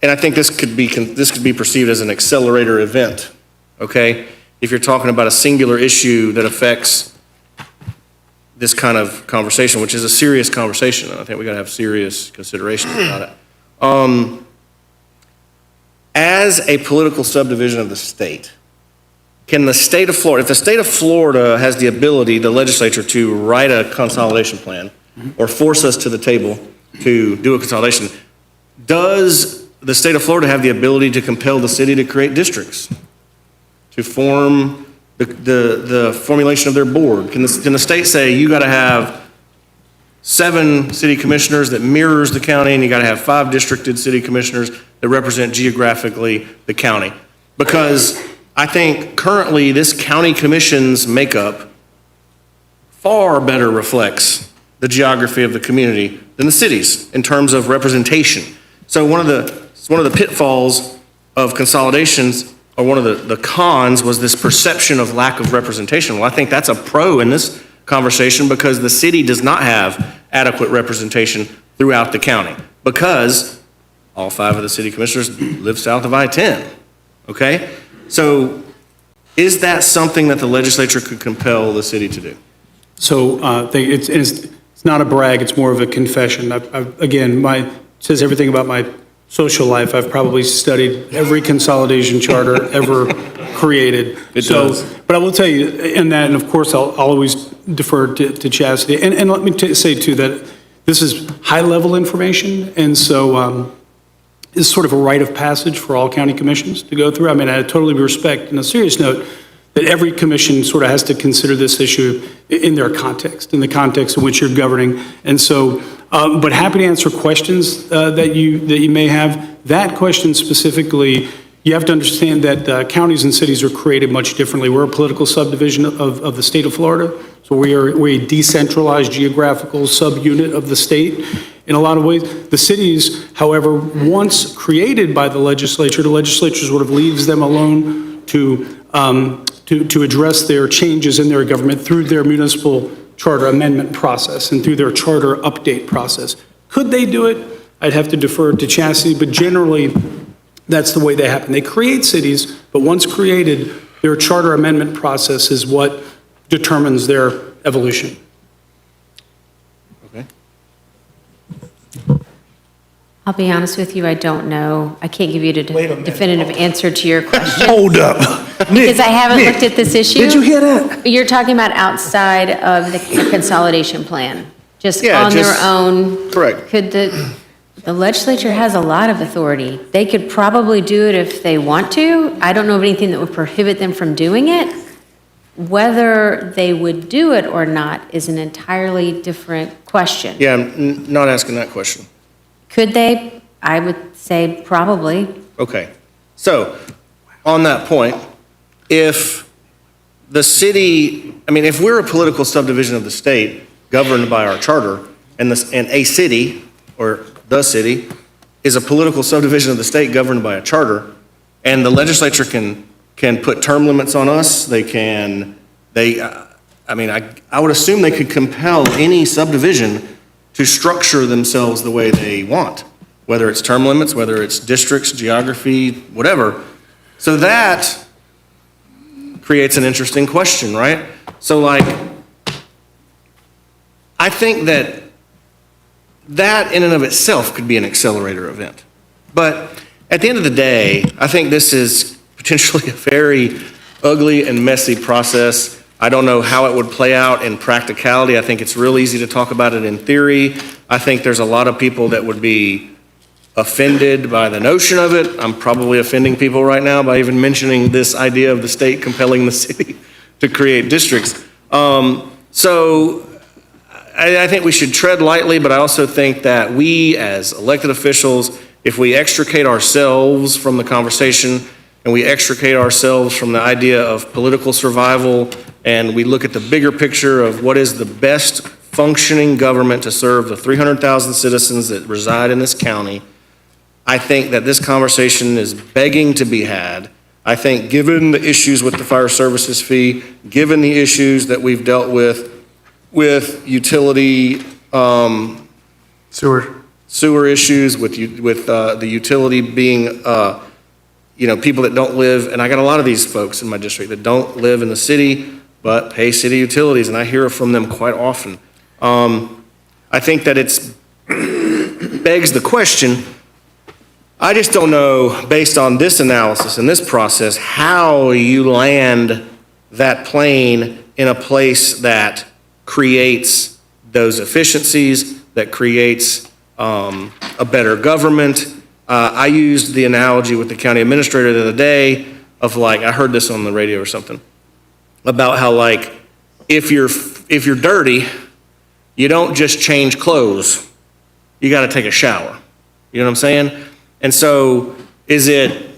I think this could be perceived as an accelerator event, okay? If you're talking about a singular issue that affects this kind of conversation, which is a serious conversation, and I think we gotta have serious considerations about it. As a political subdivision of the state, can the state of Florida, if the state of Florida has the ability, the legislature, to write a consolidation plan or force us to the table to do a consolidation, does the state of Florida have the ability to compel the city to create districts, to form the formulation of their board? Can the state say, you got to have 7 city commissioners that mirrors the county, and you got to have 5 districted city commissioners that represent geographically the county? Because I think currently this county commission's makeup far better reflects the geography of the community than the cities in terms of representation. So one of the pitfalls of consolidations, or one of the cons, was this perception of lack of representation. Well, I think that's a pro in this conversation, because the city does not have adequate representation throughout the county, because all 5 of the city commissioners live south of I-10, okay? So is that something that the legislature could compel the city to do? So it's not a brag, it's more of a confession. Again, it says everything about my social life. I've probably studied every consolidation charter ever created. It does. But I will tell you, and of course, I'll always defer to Chastity. And let me say, too, that this is high-level information, and so it's sort of a rite of passage for all county commissions to go through. I mean, I totally respect, on a serious note, that every commission sort of has to consider this issue in their context, in the context in which you're governing. And so, but happy to answer questions that you may have. That question specifically, you have to understand that counties and cities are created much differently. We're a political subdivision of the state of Florida, so we're a decentralized geographical subunit of the state in a lot of ways. The cities, however, once created by the legislature sort of leaves them alone to address their changes in their government through their municipal charter amendment process and through their charter update process. Could they do it? I'd have to defer to Chastity, but generally, that's the way they happen. They create cities, but once created, their charter amendment process is what determines their evolution. Okay. I'll be honest with you, I don't know. I can't give you a definitive answer to your question. Hold up. Because I haven't looked at this issue. Did you hear that? You're talking about outside of the consolidation plan, just on their own. Correct. Could the legislature has a lot of authority. They could probably do it if they want to. I don't know of anything that would prohibit them from doing it. Whether they would do it or not is an entirely different question. Yeah, I'm not asking that question. Could they? I would say probably. Okay. So, on that point, if the city, if we're a political subdivision of the state governed by our charter, and a city, or the city, is a political subdivision of the state governed by a charter, and the legislature can put term limits on us, I would assume they could compel any subdivision to structure themselves the way they want, whether it's term limits, whether it's districts, geography, whatever. So that creates an interesting question, right? So I think that in and of itself could be an accelerator event. But at the end of the day, I think this is potentially a very ugly and messy process. I don't know how it would play out in practicality. I think it's real easy to talk about it in theory. I think there's a lot of people that would be offended by the notion of it. I'm probably offending people right now by even mentioning this idea of the state compelling the city to create districts. So I think we should tread lightly, but I also think that we as elected officials, if we extricate ourselves from the conversation and we extricate ourselves from the idea of political survival, and we look at the bigger picture of what is the best functioning government to serve the 300,000 citizens that reside in this county, I think that this conversation is begging to be had. I think given the issues with the fire services fee, given the issues that we've dealt with utility, sewer issues, with the utility being, people that don't live, and I got a lot of these folks in my district that don't live in the city, but pay city utilities, and I hear from them quite often. I think that it's begs the question, I just don't know, based on this analysis and this process, how you land that plane in a place that creates those efficiencies, that creates a better government. I used the analogy with the county administrator the other day of like, I heard this on the radio or something, about how like, if you're dirty, you don't just change clothes. You got to take a shower. You know what I'm saying? And so is it,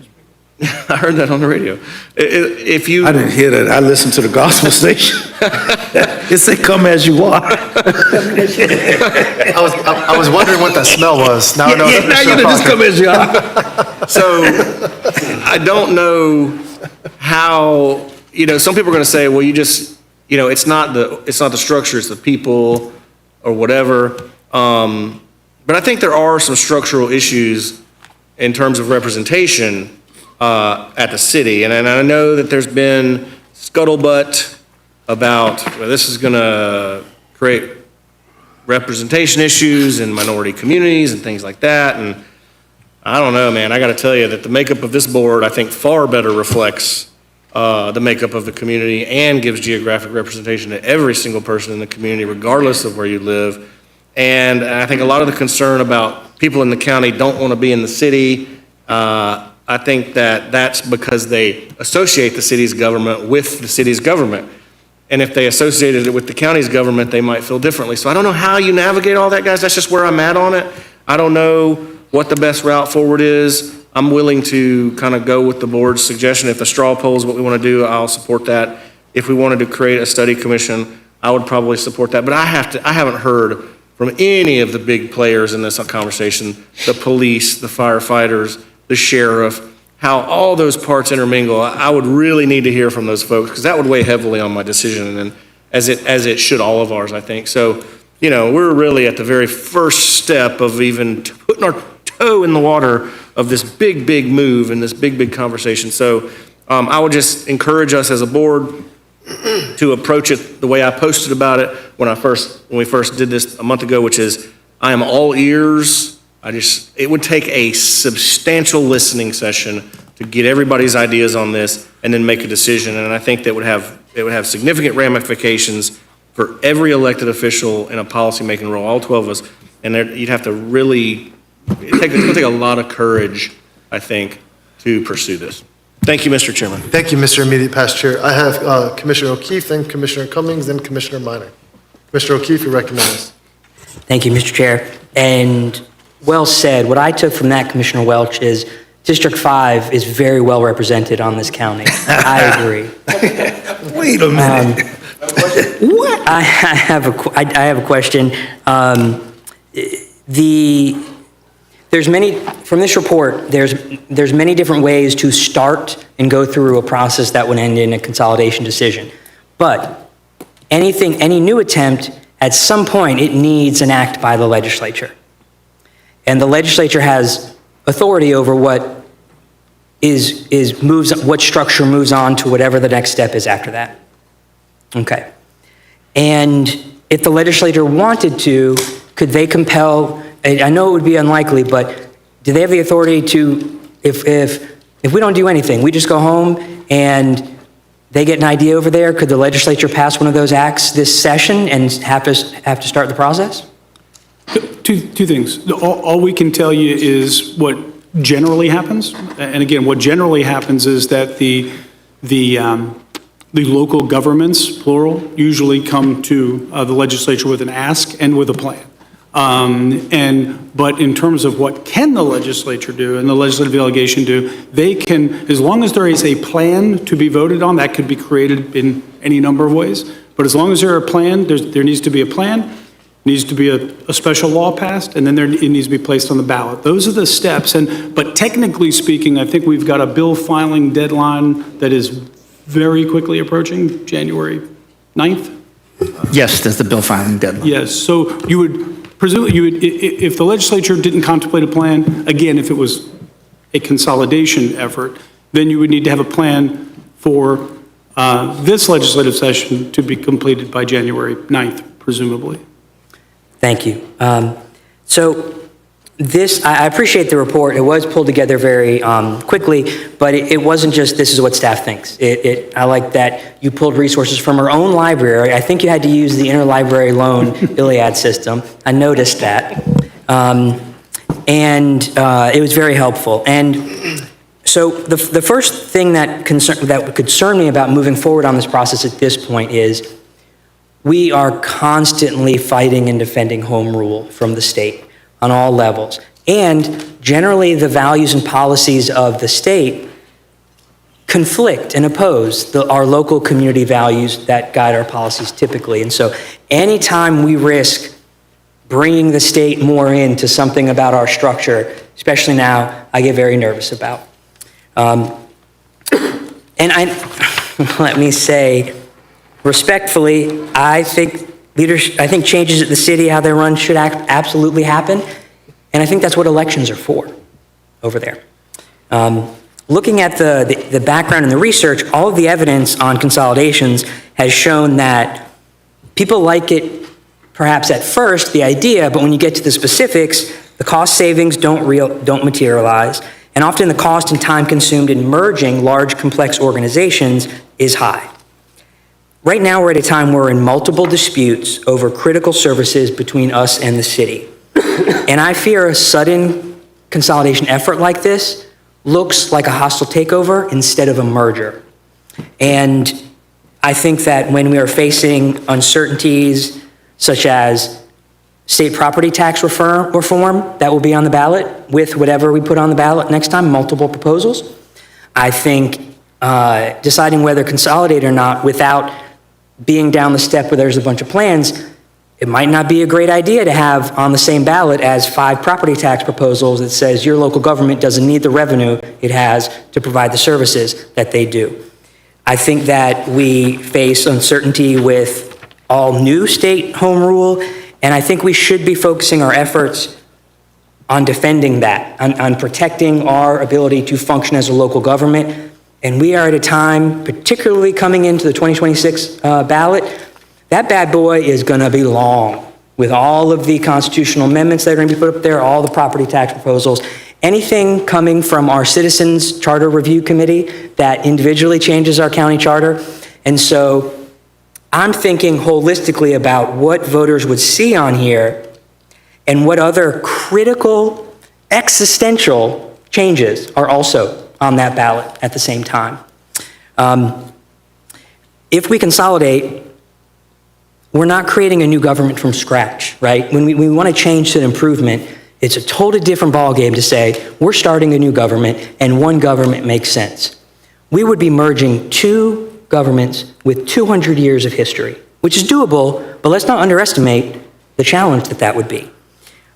I heard that on the radio. If you. I didn't hear that. I listened to the gospel station. It said, "Come as you are." I was wondering what that smell was. Now I know. Now you know, just come as you are. So I don't know how, some people are going to say, well, you just, it's not the structure, it's the people or whatever. But I think there are some structural issues in terms of representation at the city. And I know that there's been scuttlebutt about, well, this is going to create representation issues in minority communities and things like that. And I don't know, man, I got to tell you that the makeup of this board, I think, far better reflects the makeup of the community and gives geographic representation to every single person in the community, regardless of where you live. And I think a lot of the concern about people in the county don't want to be in the city, I think that that's because they associate the city's government with the city's government. And if they associated it with the county's government, they might feel differently. So I don't know how you navigate all that, guys. That's just where I'm at on it. I don't know what the best route forward is. I'm willing to kind of go with the board's suggestion. If the straw poll is what we want to do, I'll support that. If we wanted to create a study commission, I would probably support that. But I haven't heard from any of the big players in this conversation, the police, the firefighters, the sheriff, how all those parts intermingle. I would really need to hear from those folks, because that would weigh heavily on my decision, and as it should all of ours, I think. So, we're really at the very first step of even putting our toe in the water of this big, big move and this big, big conversation. So I would just encourage us as a board to approach it the way I posted about it when we first did this a month ago, which is, I am all ears. It would take a substantial listening session to get everybody's ideas on this and then make a decision. And I think that would have significant ramifications for every elected official in a policymaking role, all 12 of us. And you'd have to really, it's going to take a lot of courage, I think, to pursue this. Thank you, Mr. Chairman. Thank you, Mr. Immediate Past Chair. I have Commissioner O'Keefe, then Commissioner Cummings, then Commissioner Minor. Commissioner O'Keefe, you're recognized. Thank you, Mr. Chair. And well said. What I took from that, Commissioner Welch, is District 5 is very well represented on this county. I agree. Wait a minute. What? I have a question. From this report, there's many different ways to start and go through a process that would end in a consolidation decision. But any new attempt, at some point, it needs an act by the legislature. And the legislature has authority over what structure moves on to whatever the next step is after that. Okay. And if the legislature wanted to, could they compel, I know it would be unlikely, but do they have the authority to, if we don't do anything, we just go home and they get an idea over there, could the legislature pass one of those acts this session and have to start the process? Two things. All we can tell you is what generally happens. And again, what generally happens is that the local governments, plural, usually come to the legislature with an ask and with a plan. But in terms of what can the legislature do and the legislative delegation do, they can, as long as there is a plan to be voted on, that could be created in any number of ways. But as long as there is a plan, there needs to be a plan, needs to be a special law passed, and then it needs to be placed on the ballot. Those are the steps. But technically speaking, I think we've got a bill filing deadline that is very quickly approaching, January 9th? Yes, that's the bill filing deadline. Yes, so you would, presumably, if the legislature didn't contemplate a plan, again, if it was a consolidation effort, then you would need to have a plan for this legislative session to be completed by January 9th, presumably. Thank you. So this, I appreciate the report. It was pulled together very quickly, but it wasn't just, this is what staff thinks. I like that you pulled resources from our own library. I think you had to use the interlibrary loan Iliad system. I noticed that. And it was very helpful. And so the first thing that would concern me about moving forward on this process at this point is we are constantly fighting and defending home rule from the state on all levels. And generally, the values and policies of the state conflict and oppose our local community values that guide our policies typically. And so anytime we risk bringing the state more into something about our structure, especially now, I get very nervous about. Let me say, respectfully, I think changes at the city, how they're run, should absolutely happen. And I think that's what elections are for over there. Looking at the background and the research, all of the evidence on consolidations has shown that people like it perhaps at first, the idea, but when you get to the specifics, the cost savings don't materialize. And often the cost and time consumed in merging large, complex organizations is high. Right now, we're at a time where we're in multiple disputes over critical services between us and the city. And I fear a sudden consolidation effort like this looks like a hostile takeover instead of a merger. And I think that when we are facing uncertainties such as state property tax reform that will be on the ballot with whatever we put on the ballot next time, multiple proposals, I think deciding whether to consolidate or not without being down the step where there's a bunch of plans, it might not be a great idea to have on the same ballot as 5 property tax proposals that says your local government doesn't need the revenue it has to provide the services that they do. I think that we face uncertainty with all new state home rule, and I think we should be focusing our efforts on defending that, on protecting our ability to function as a local government. And we are at a time, particularly coming into the 2026 ballot, that bad boy is going to be long with all of the constitutional amendments that are going to be put up there, all the property tax proposals, anything coming from our Citizens Charter Review Committee that individually changes our county charter. And so I'm thinking holistically about what voters would see on here and what other critical existential changes are also on that ballot at the same time. If we consolidate, we're not creating a new government from scratch, right? When we want to change to an improvement, it's a totally different ballgame to say, we're starting a new government and one government makes sense. We would be merging 2 governments with 200 years of history, which is doable, but let's not underestimate the challenge that would be.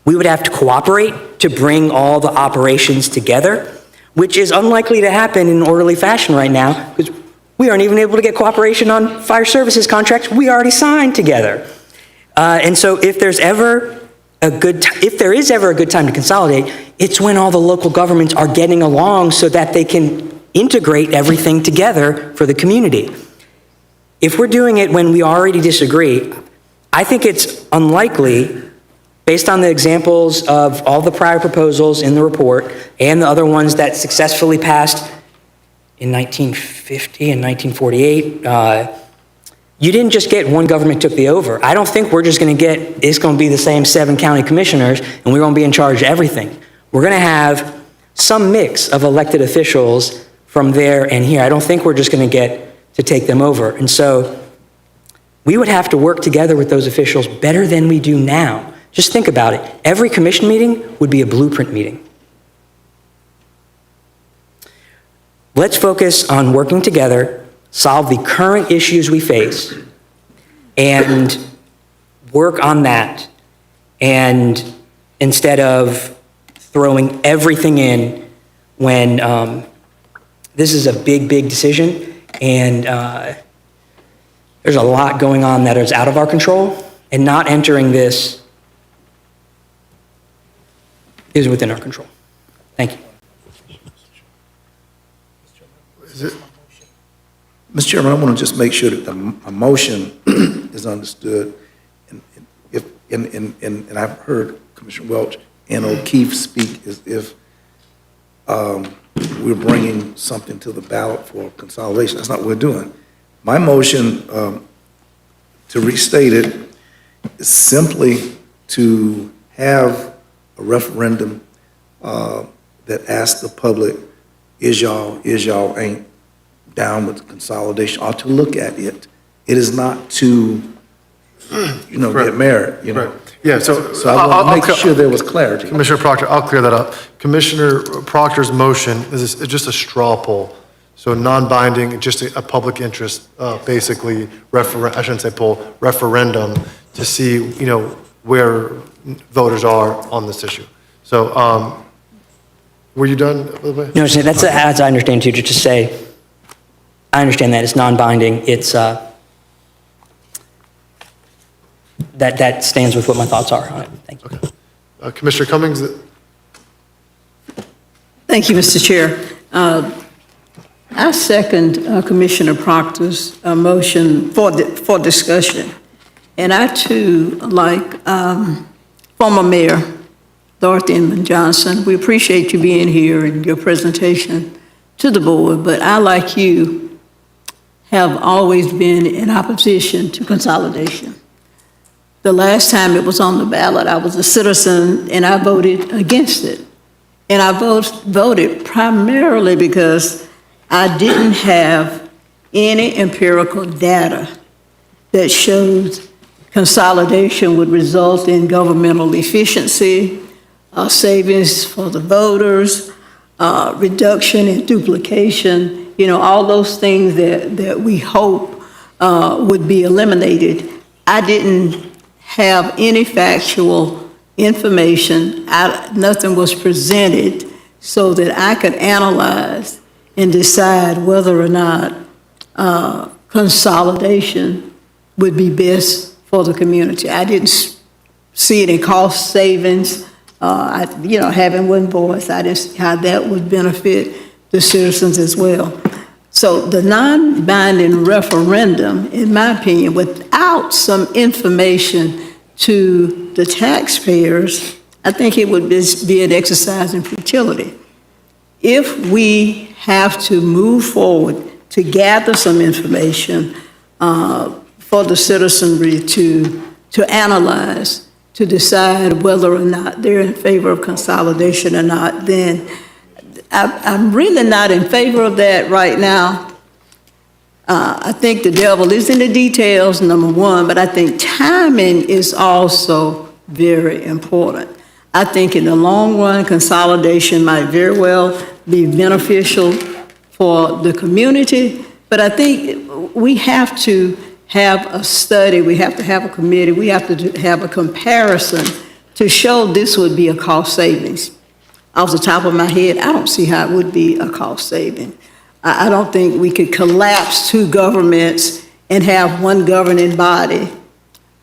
We would have to cooperate to bring all the operations together, which is unlikely to happen in an orderly fashion right now, because we aren't even able to get cooperation on fire services contracts we already signed together. And so if there is ever a good time to consolidate, it's when all the local governments are getting along so that they can integrate everything together for the community. If we're doing it when we already disagree, I think it's unlikely, based on the examples of all the prior proposals in the report and the other ones that successfully passed in 1950 and 1948, you didn't just get one government took the over. I don't think we're just going to get, it's going to be the same 7 county commissioners and we're going to be in charge of everything. We're going to have some mix of elected officials from there and here. I don't think we're just going to get to take them over. And so we would have to work together with those officials better than we do now. Just think about it. Every commission meeting would be a blueprint meeting. Let's focus on working together, solve the current issues we face, and work on that. And instead of throwing everything in when this is a big, big decision, and there's a lot going on that is out of our control, and not entering this is within our control. Thank you. Is it? Mr. Chairman, I want to just make sure that my motion is understood. And I've heard Commissioner Welch and O'Keefe speak as if we're bringing something to the ballot for consolidation. That's not what we're doing. My motion, to restate it, is simply to have a referendum that asks the public, is y'all ain't down with consolidation, or to look at it. It is not to, get married, Right. Yeah, so. I want to make sure there was clarity. Commissioner Proctor, I'll clear that up. Commissioner Proctor's motion is just a straw poll. So non-binding, just a public interest, basically, I shouldn't say poll, referendum to see, where voters are on this issue. So, were you done, by the way? No, so that's, as I understand too, just to say, I understand that it's non-binding. It's, that stands with what my thoughts are on it. Thank you. Okay. Commissioner Cummings? Thank you, Mr. Chair. I second Commissioner Proctor's motion for discussion. And I too, like former Mayor Dorothy Inman Johnson, we appreciate you being here and your presentation to the board, but I, like you, have always been in opposition to consolidation. The last time it was on the ballot, I was a citizen and I voted against it. And I voted primarily because I didn't have any empirical data that shows consolidation would result in governmental efficiency, savings for the voters, reduction in duplication, all those things that we hope would be eliminated. I didn't have any factual information. Nothing was presented so that I could analyze and decide whether or not consolidation would be best for the community. I didn't see any cost savings. Having one voice, I didn't see how that would benefit the citizens as well. So the non-binding referendum, in my opinion, without some information to the taxpayers, I think it would be an exercise in futility. If we have to move forward to gather some information for the citizenry to analyze, to decide whether or not they're in favor of consolidation or not, then I'm really not in favor of that right now. I think the devil is in the details, number one, but I think timing is also very important. I think in the long run, consolidation might very well be beneficial for the community, but I think we have to have a study, we have to have a committee, we have to have a comparison to show this would be a cost savings. Off the top of my head, I don't see how it would be a cost saving. I don't think we could collapse two governments and have one governing body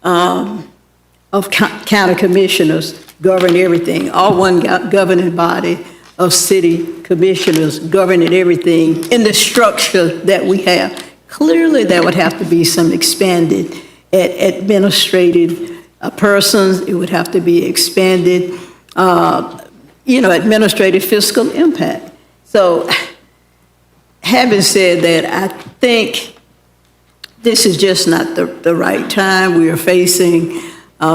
of county commissioners govern everything, or one governing body of city commissioners governing everything in the structure that we have. Clearly, there would have to be some expanded administrative persons. It would have to be expanded, administrative fiscal impact. So, having said that, I think this is just not the right time. We are facing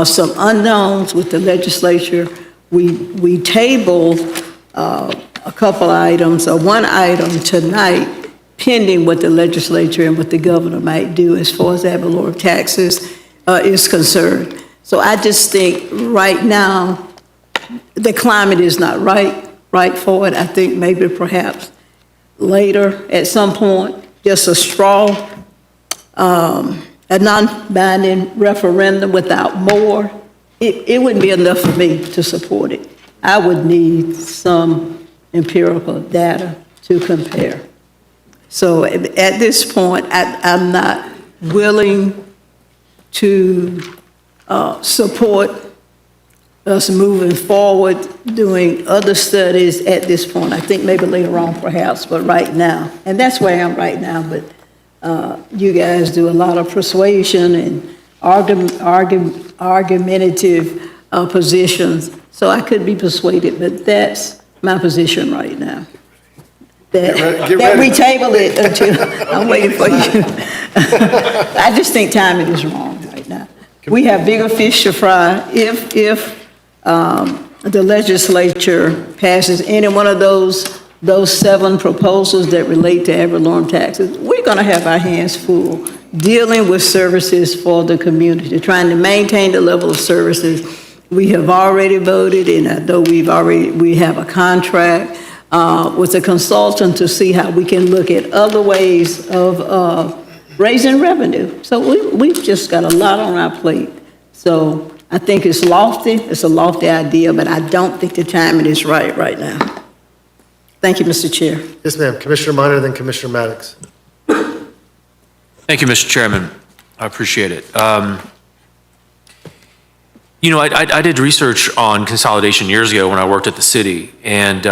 some unknowns with the legislature. We tabled a couple items, or one item tonight, pending what the legislature and what the governor might do as far as ad valorem taxes is concerned. So I just think right now, the climate is not right for it. I think maybe perhaps later at some point, just a straw, a non-binding referendum without more, it wouldn't be enough for me to support it. I would need some empirical data to compare. So at this point, I'm not willing to support us moving forward, doing other studies at this point. I think maybe later on perhaps, but right now, and that's where I am right now, but You guys do a lot of persuasion and argumentative positions, so I could be persuaded, but that's my position right now. That we table it until, I'm waiting for you. I just think timing is wrong right now. We have bigger fish to fry. If the legislature passes any one of those 7 proposals that relate to ad valorem taxes, we're going to have our hands full dealing with services for the community, trying to maintain the level of services. We have already voted, and though we have a contract with a consultant to see how we can look at other ways of raising revenue. So we've just got a lot on our plate. So I think it's lofty, it's a lofty idea, but I don't think the timing is right now. Thank you, Mr. Chair. Yes, ma'am. Commissioner Minor, then Commissioner Maddox. Thank you, Mr. Chairman. I appreciate it. You know, I did research on consolidation years ago when I worked at the city, and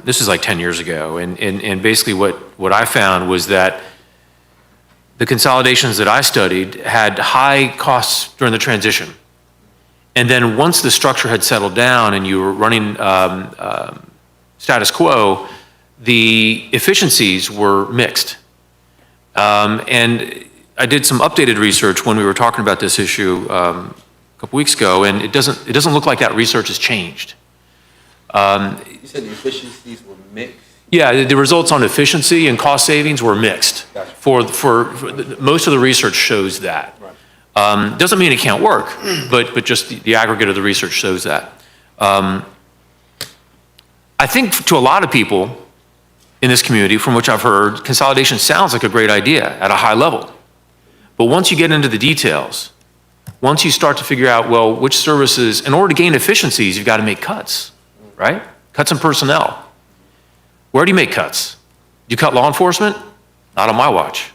this is like 10 years ago. And basically what I found was that the consolidations that I studied had high costs during the transition. And then once the structure had settled down and you were running status quo, the efficiencies were mixed. And I did some updated research when we were talking about this issue a couple weeks ago, and it doesn't look like that research has changed. You said the efficiencies were mixed? Yeah, the results on efficiency and cost savings were mixed. Gotcha. For most of the research shows that. Doesn't mean it can't work, but just the aggregate of the research shows that. I think to a lot of people in this community, from which I've heard, consolidation sounds like a great idea at a high level. But once you get into the details, once you start to figure out, well, which services, in order to gain efficiencies, you've got to make cuts, right? Cuts in personnel. Where do you make cuts? Do you cut law enforcement? Not on my watch.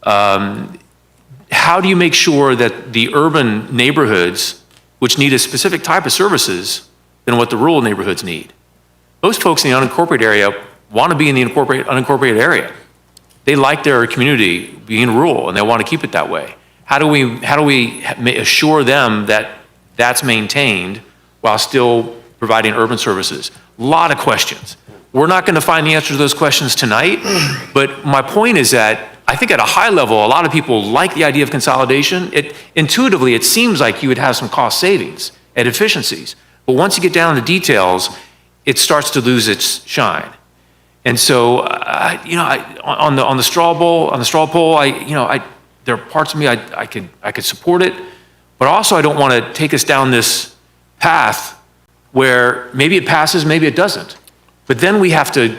How do you make sure that the urban neighborhoods, which need a specific type of services than what the rural neighborhoods need? Most folks in the unincorporated area want to be in the unincorporated area. They like their community being rural, and they want to keep it that way. How do we assure them that that's maintained while still providing urban services? A lot of questions. We're not going to find the answer to those questions tonight, but my point is that I think at a high level, a lot of people like the idea of consolidation. Intuitively, it seems like you would have some cost savings and efficiencies. But once you get down to details, it starts to lose its shine. And so, on the straw poll, there are parts of me I could support it, but also I don't want to take us down this path where maybe it passes, maybe it doesn't. But then we have to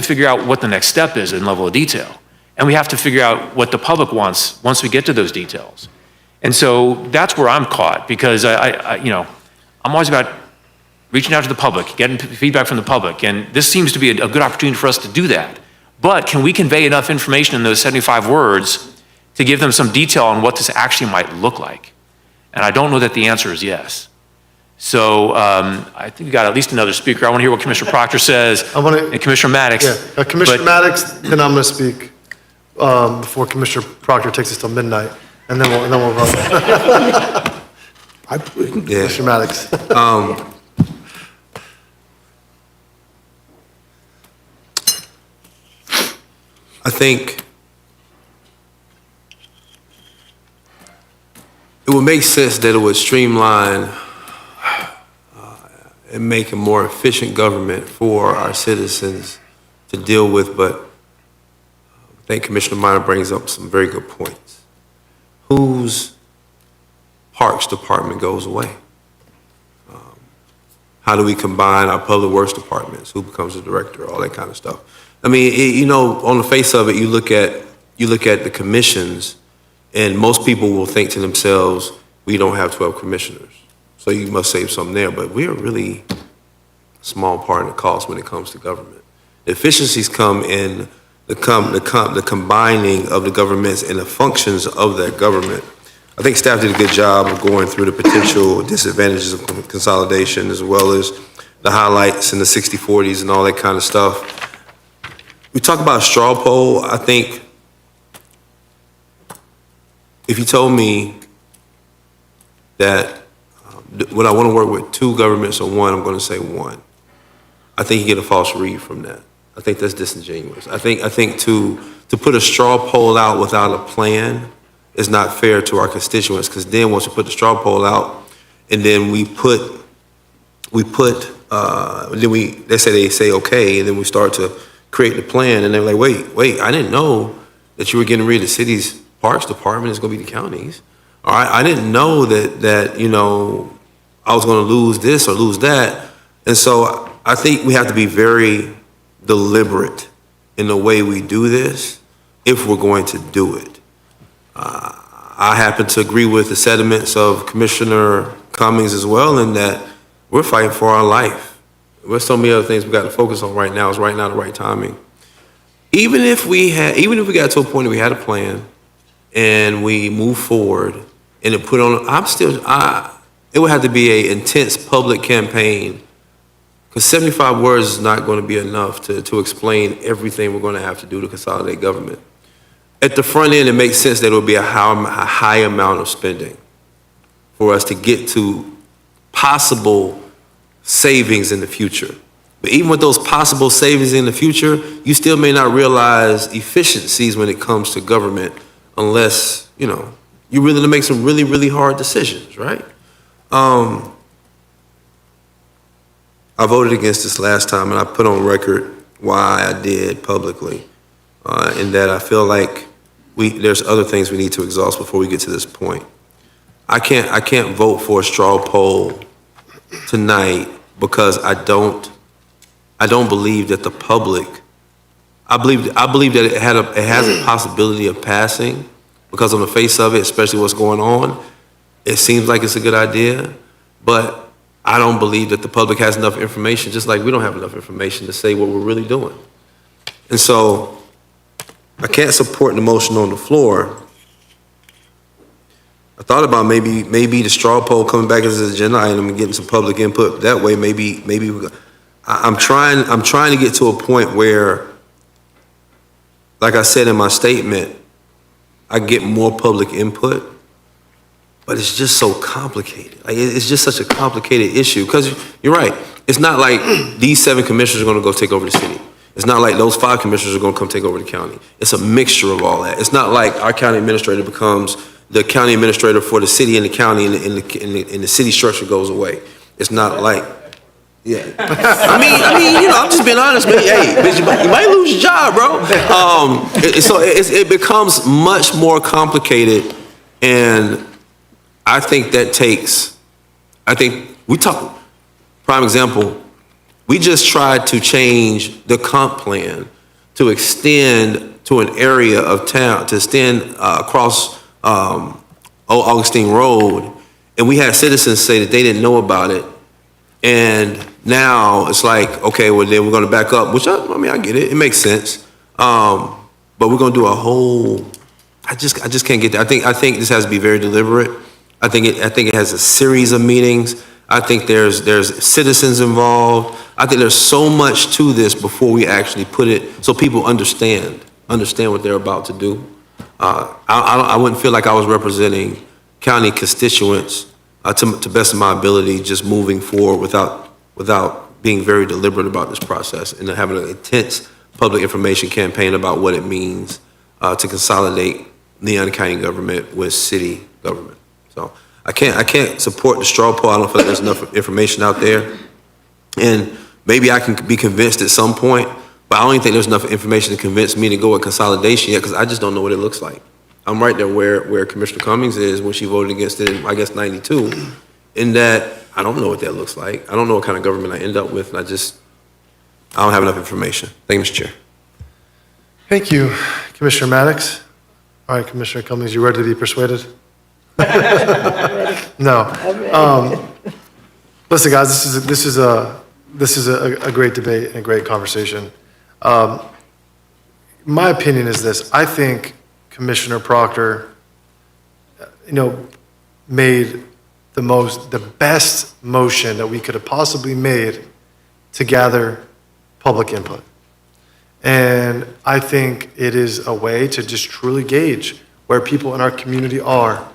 figure out what the next step is in level of detail. And we have to figure out what the public wants once we get to those details. And so that's where I'm caught, because I'm always about reaching out to the public, getting feedback from the public. And this seems to be a good opportunity for us to do that. But can we convey enough information in those 75 words to give them some detail on what this actually might look like? And I don't know that the answer is yes. So I think we got at least another speaker. I want to hear what Commissioner Proctor says, and Commissioner Maddox. Yeah, Commissioner Maddox, then I'm going to speak before Commissioner Proctor takes us till midnight, and then we'll run. Commissioner Maddox. I think it would make sense that it would streamline and make a more efficient government for our citizens to deal with, but I think Commissioner Minor brings up some very good points. Whose Parks Department goes away? How do we combine our public works departments? Who becomes the director? All that kind of stuff. I mean, on the face of it, you look at the commissions, and most people will think to themselves, we don't have 12 commissioners, so you must save something there. But we're really a small part of the cost when it comes to government. The efficiencies come in the combining of the governments and the functions of that government. I think staff did a good job of going through the potential disadvantages of consolidation, as well as the highlights and the 60/40s and all that kind of stuff. we talk about a straw poll. I think if you told me that would I want to work with two governments or one, I'm going to say one. I think you get a false read from that. I think that's disingenuous. I think to put a straw poll out without a plan is not fair to our constituents, because then once we put the straw poll out and then they say okay, and then we start to create the plan, and they're like, wait, I didn't know that you were getting rid of the city's parks department. It's going to be the counties. All right, I didn't know that I was going to lose this or lose that. And so I think we have to be very deliberate in the way we do this if we're going to do it. I happen to agree with the sentiments of Commissioner Cummings as well, in that we're fighting for our life. There's so many other things we got to focus on right now. Is right now the right timing. Even if we got to a point that we had a plan and we move forward and it put on, it would have to be an intense public campaign, because 75 words is not going to be enough to explain everything we're going to have to do to consolidate government. At the front end, it makes sense that it would be a high amount of spending for us to get to possible savings in the future. But even with those possible savings in the future, you still may not realize efficiencies when it comes to government unless, you're willing to make some really, really hard decisions, right? I voted against this last time, and I put on record why I did publicly, in that I feel like there's other things we need to exhaust before we get to this point. I can't vote for a straw poll tonight because I don't believe that the public, I believe that it has a possibility of passing, because on the face of it, especially what's going on, it seems like it's a good idea, but I don't believe that the public has enough information, just like we don't have enough information to say what we're really doing. And so I can't support the motion on the floor. I thought about maybe the straw poll coming back as an agenda item and getting some public input that way. Maybe I'm trying to get to a point where, like I said in my statement, I get more public input, but it's just so complicated. Like, it's just such a complicated issue, because you're right. It's not like these 7 commissioners are going to go take over the city. It's not like those 5 commissioners are going to come take over the county. It's a mixture of all that. It's not like our county administrator becomes the county administrator for the city and the county, and the city structure goes away. It's not like, yeah. I mean, I'm just being honest, man. Hey, bitch, you might lose your job, bro. So it becomes much more complicated, and I think prime example, we just tried to change the comp plan to extend to an area of town, to extend across Old Augustine Road, and we had citizens say that they didn't know about it. And now it's like, okay, well, then we're going to back up, which I get it. It makes sense. But we're going to do a whole, I just can't get there. I think this has to be very deliberate. I think it has a series of meetings. I think there's citizens involved. I think there's so much to this before we actually put it, so people understand what they're about to do. I wouldn't feel like I was representing county constituents to best of my ability, just moving forward without being very deliberate about this process and having an intense public information campaign about what it means to consolidate Leon County government with city government. So I can't support the straw poll. I don't feel like there's enough information out there, and maybe I can be convinced at some point, but I don't even think there's enough information to convince me to go with consolidation yet, because I just don't know what it looks like. I'm right there where Commissioner Cummings is when she voted against it in, I guess, 92, in that I don't know what that looks like. I don't know what kind of government I end up with, and I don't have enough information. Thank you, Mr. Chair. Thank you, Commissioner Maddox. All right, Commissioner Cummings, you ready to be persuaded? No. Listen, guys, this is a great debate and a great conversation. My opinion is this: I think Commissioner Proctor, made the best motion that we could have possibly made to gather public input. And I think it is a way to just truly gauge where people in our community are.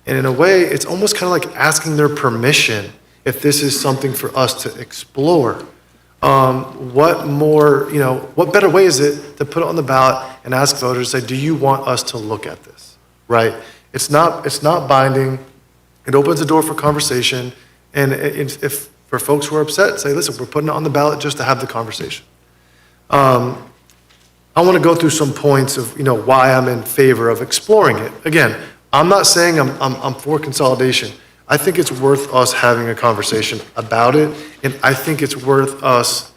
And in a way, it's almost kind of like asking their permission if this is something for us to explore. What more, what better way is it to put it on the ballot and ask voters, say, do you want us to look at this, right? It's not binding. It opens the door for conversation. And if for folks who are upset, say, listen, we're putting it on the ballot just to have the conversation. I want to go through some points of, why I'm in favor of exploring it. Again, I'm not saying I'm for consolidation. I think it's worth us having a conversation about it, and I think it's worth us,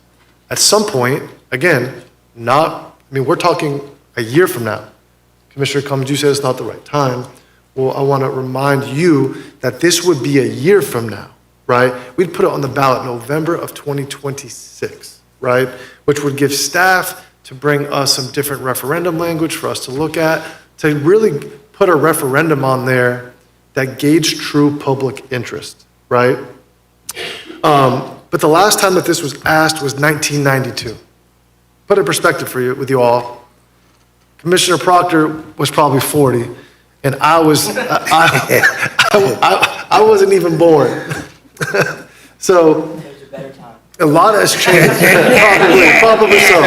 at some point, again, we're talking a year from now. Commissioner Cummings, you said it's not the right time. Well, I want to remind you that this would be a year from now, right? We'd put it on the ballot November of 2026, right? Which would give staff to bring us some different referendum language for us to look at, to really put a referendum on there that gauge true public interest, right? But the last time that this was asked was 1992. Put it in perspective for you, with you all. Commissioner Proctor was probably 40, and I wasn't even born. So a lot has changed. Probably so.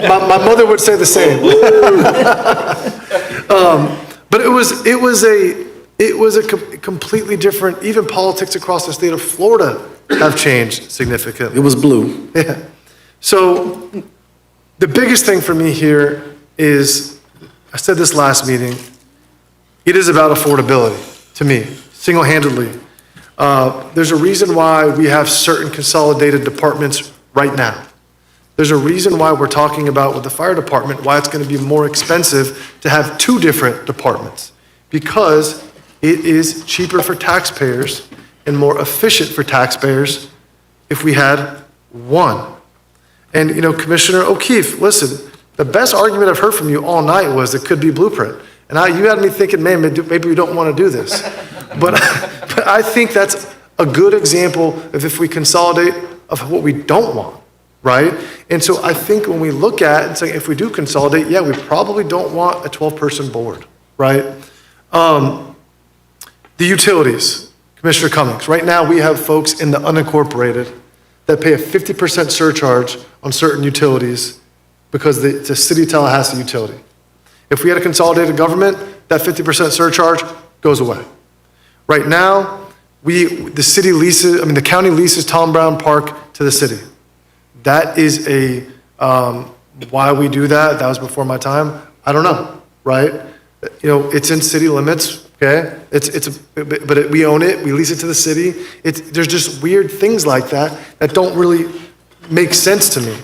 My mother would say the same. But it was a completely different, even politics across the state of Florida have changed significantly. It was blue. Yeah. So the biggest thing for me here is, I said this last meeting, it is about affordability to me, single-handedly. There's a reason why we have certain consolidated departments right now. There's a reason why we're talking about with the fire department, why it's going to be more expensive to have two different departments. Because it is cheaper for taxpayers and more efficient for taxpayers if we had one. And, Commissioner O'Keefe, listen, the best argument I've heard from you all night was it could be Blueprint. And you had me thinking, man, maybe we don't want to do this. But I think that's a good example of if we consolidate of what we don't want, right? And so I think when we look at and say, if we do consolidate, yeah, we probably don't want a 12-person board, right? The utilities, Commissioner Cummings, right now we have folks in the unincorporated that pay a 50% surcharge on certain utilities because it's a city of Tallahassee utility. If we had a consolidated government, that 50% surcharge goes away. Right now, the county leases Tom Brown Park to the city. That is why we do that. That was before my time. I don't know, right? It's in city limits, okay? But we own it, we lease it to the city. There's just weird things like that don't really make sense to me.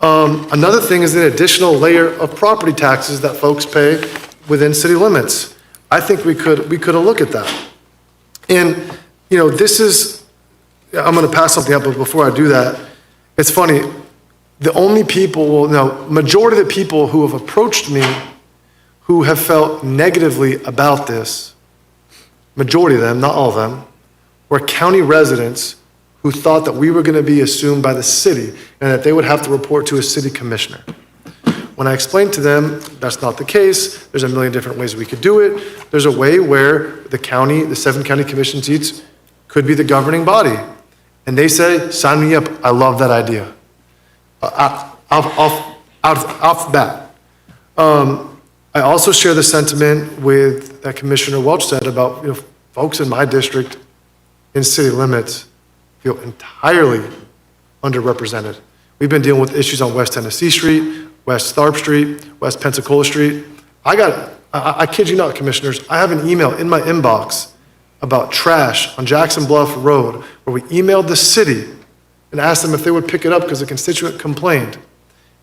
Another thing is the additional layer of property taxes that folks pay within city limits. I think we could look at that. And, I'm going to pass something up, but before I do that, it's funny, majority of the people who have approached me who have felt negatively about this, majority of them, not all of them, were county residents who thought that we were going to be assumed by the city and that they would have to report to a city commissioner. When I explained to them that's not the case, there's a million different ways we could do it. There's a way where the 7 county commission seats could be the governing body. And they say, sign me up, I love that idea. Off the bat. I also share the sentiment that Commissioner Welch said about folks in my district in city limits feel entirely underrepresented. We've been dealing with issues on West Tennessee Street, West Tharp Street, West Pensacola Street. I kid you not, commissioners, I have an email in my inbox about trash on Jackson Bluff Road where we emailed the city and asked them if they would pick it up because a constituent complained.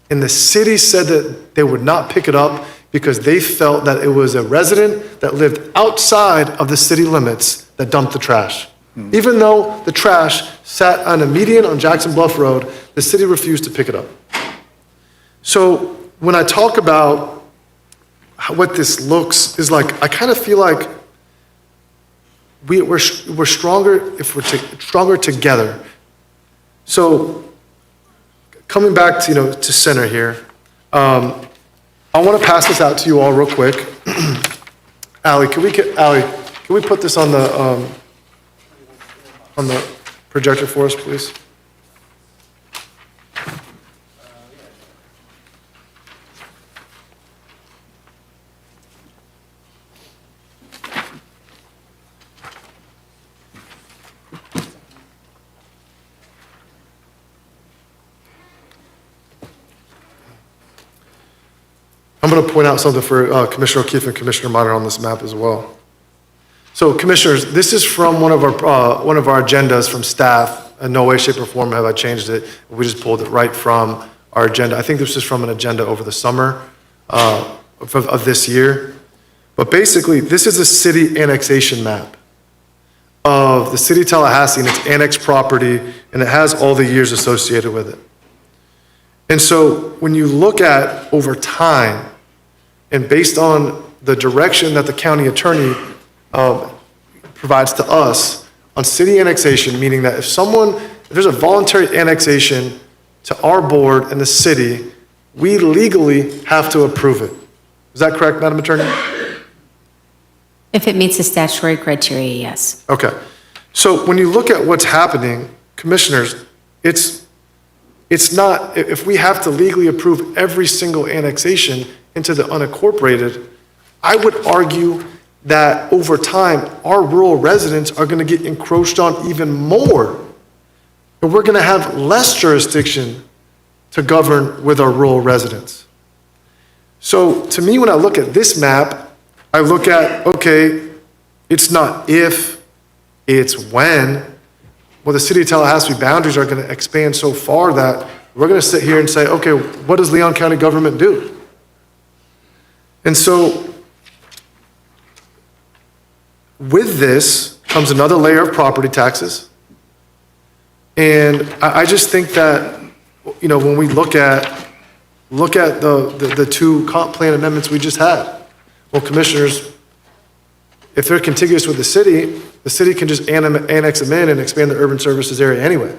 And the city said that they would not pick it up because they felt that it was a resident that lived outside of the city limits that dumped the trash. Even though the trash sat on a median on Jackson Bluff Road, the city refused to pick it up. So when I talk about what this looks is like, I kind of feel like we're stronger if we're stronger together. So coming back to to center here, I want to pass this out to you all real quick. Ally, can we put this on the projector for us, please? I'm going to point out something for Commissioner O'Keefe and Commissioner Minor on this map as well. So Commissioners, this is from one of our agendas from staff. In no way, shape, or form have I changed it. We just pulled it right from our agenda. I think this is from an agenda over the summer of this year. But basically, this is a city annexation map of the city of Tallahassee and its annexed property, and it has all the years associated with it. And so when you look at over time, and based on the direction that the county attorney provides to us on city annexation, meaning that if there's a voluntary annexation to our board and the city, we legally have to approve it. Is that correct, Madam Attorney? If it meets the statutory criteria, yes. Okay. So when you look at what's happening, Commissioners, it's not, if we have to legally approve every single annexation into the unincorporated, I would argue that over time, our rural residents are going to get encroached on even more. And we're going to have less jurisdiction to govern with our rural residents. So to me, when I look at this map, I look at, okay, it's not if, it's when. Well, the city of Tallahassee boundaries are going to expand so far that we're going to sit here and say, okay, what does Leon County government do? And so with this comes another layer of property taxes. And I just think that, you know, when we look at the two comp plan amendments we just had, well, Commissioners, if they're contiguous with the city can just annex them in and expand the urban services area anyway.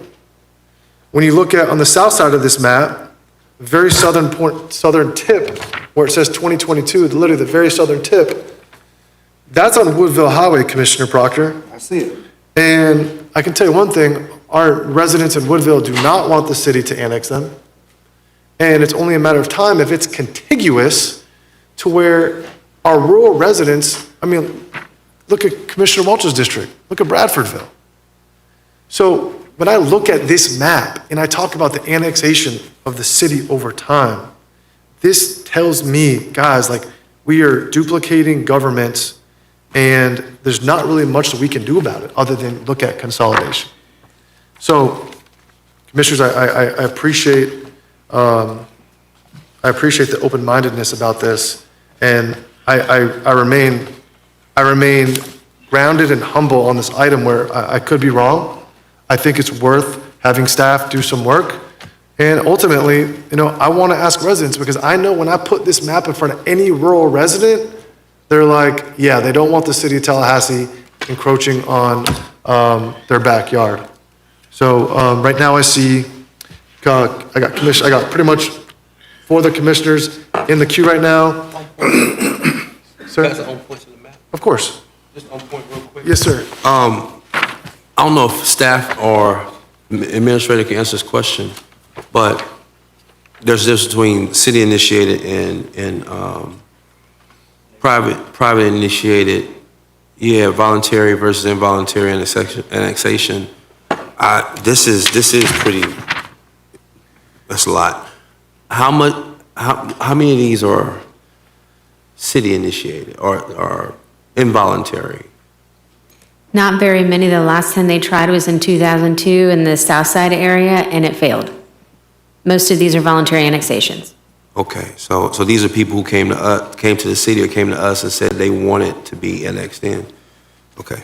When you look at on the south side of this map, the very southern tip, where it says 2022, literally the very southern tip, that's on Woodville Highway, Commissioner Proctor. I see it. And I can tell you one thing, our residents in Woodville do not want the city to annex them. And it's only a matter of time if it's contiguous to where our rural residents, I mean, look at Commissioner Walsh's district, look at Bradfordville. So when I look at this map and I talk about the annexation of the city over time, this tells me, guys, like we are duplicating governments and there's not really much that we can do about it other than look at consolidation. So, Commissioners, I appreciate the open-mindedness about this, and I remain grounded and humble on this item where I could be wrong. I think it's worth having staff do some work. And ultimately, you know, I want to ask residents because I know when I put this map in front of any rural resident, they're like, yeah, they don't want the city of Tallahassee encroaching on their backyard. So right now I see, I got pretty much 4 of the commissioners in the queue right now. Sir? That's on point to the map. Of course. Just on point real quick. Yes, sir. I don't know if staff or administrator can answer this question, but there's a difference between city initiated and private initiated. Yeah, voluntary versus involuntary annexation. This is pretty, that's a lot. How many of these are city initiated or involuntary? Not very many. The last time they tried was in 2002 in the south side area, and it failed. Most of these are voluntary annexations. Okay, so these are people who came to the city or came to us and said they wanted to be annexed in. Okay,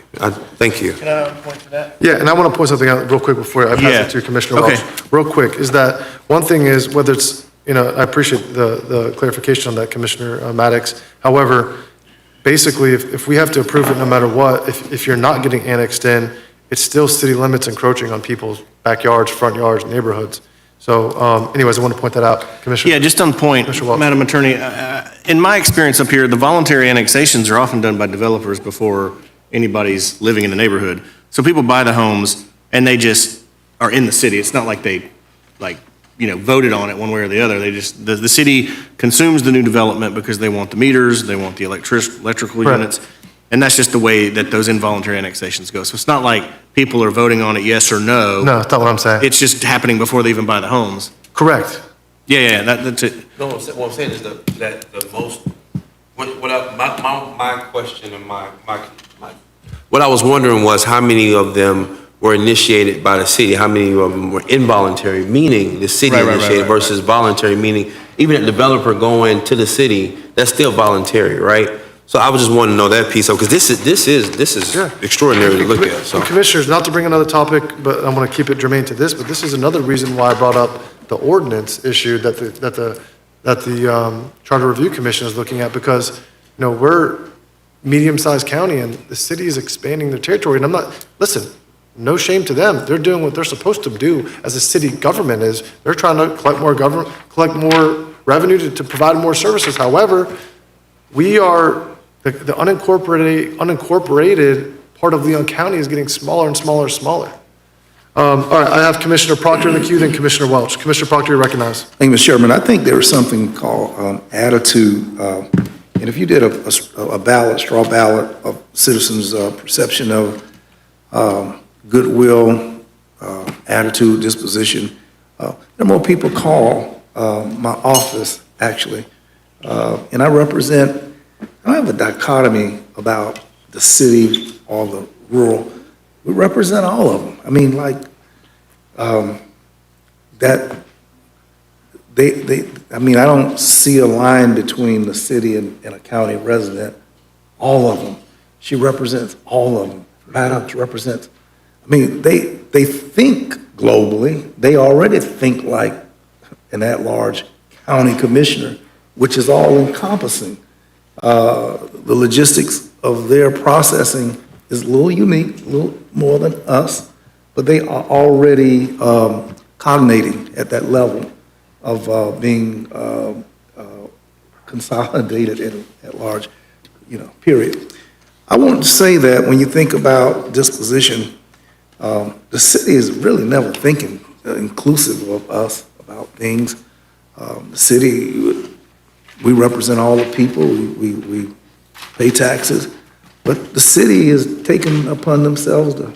thank you. Can I point to that? Yeah, and I want to point something out real quick before I pass it to Commissioner Welch. Real quick, is that one thing is whether it's, you know, I appreciate the clarification on that, Commissioner Maddox. However, basically, if we have to approve it no matter what, if you're not getting annexed in, it's still city limits encroaching on people's backyards, front yards, neighborhoods. So anyways, I want to point that out, Commissioner. Yeah, just on point, Commissioner Welch. Madam Attorney, in my experience up here, the voluntary annexations are often done by developers before anybody's living in the neighborhood. So people buy the homes and they just are in the city. It's not like they, voted on it one way or the other. They just, the city consumes the new development because they want the meters, they want the electrical Right. units. And that's just the way that those involuntary annexations go. So it's not like people are voting on it yes or no. No, that's not what I'm saying. It's just happening before they even buy the homes. Correct. Yeah, that's it. No, what I'm saying is that the most, my question and what I was wondering was how many of them were initiated by the city, how many of them were involuntary, meaning the city initiated versus voluntary, meaning even a developer going to the city, that's still voluntary, right? So I was just wanting to know that piece of, because this is extraordinary to look at, so. Commissioners, not to bring another topic, but I'm going to keep it germane to this, but this is another reason why I brought up the ordinance issue that the Charter Review Commission is looking at, because, we're medium-sized county and the city is expanding their territory, and listen, no shame to them. They're doing what they're supposed to do as a city government is. They're trying to collect more revenue to provide more services. However, we are, the unincorporated part of Leon County is getting smaller and smaller and smaller. All right, I have Commissioner Proctor in the queue, then Commissioner Welch. Commissioner Proctor, you're recognized. Thank you, Mr. Chairman. I think there was something called attitude, and if you did a straw ballot of citizens' perception of goodwill, attitude, disposition, there are more people call my office, actually, and I don't have a dichotomy about the city or the rural. We represent all of them. I mean, I don't see a line between the city and a county resident. All of them. She represents all of them. Madam represents, they think globally. They already think like an at-large county commissioner, which is all encompassing. The logistics of their processing is a little unique, a little more than us, but they are already cognating at that level of being consolidated at large, period. I want to say that when you think about disposition, the city is really never thinking inclusive of us about things. The city, we represent all the people, we pay taxes, but the city is taking upon themselves to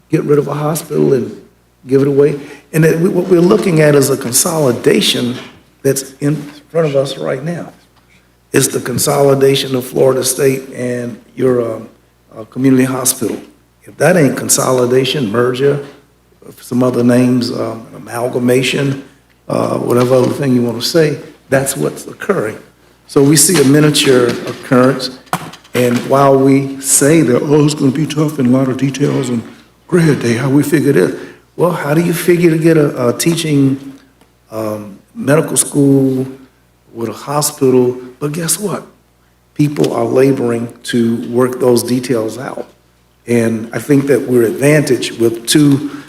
get rid of a hospital and give it away. And what we're looking at is a consolidation that's in front of us right now. It's the consolidation of Florida State and your community hospital. If that ain't consolidation, merger, some other names, amalgamation, whatever other thing you want to say, that's what's occurring. So we see a miniature occurrence, and while we say that, it's going to be tough and a lot of details and grad day, how we figure this, well, how do you figure to get a teaching medical school with a hospital? But guess what? People are laboring to work those details out. And I think that we're advantaged with two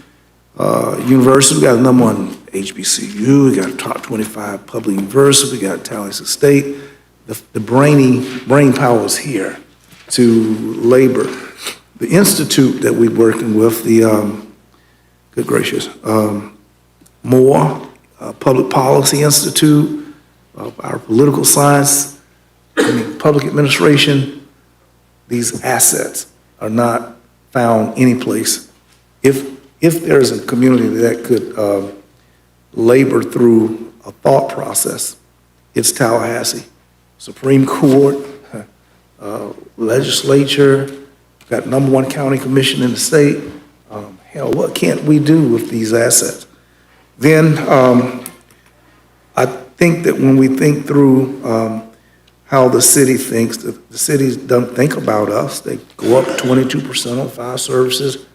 universities. We got number one HBCU, we got a top 25 public university, we got Tallahassee State. The brain power is here to labor. The institute that we're working with, good gracious, Moore Public Policy Institute, our political science, public administration, these assets are not found anyplace. If there's a community that could labor through a thought process, it's Tallahassee. Supreme Court, legislature, got number one county commission in the state. Hell, what can't we do with these assets? Then I think that when we think through how the city thinks, the cities don't think about us. They go up 22% on 5 services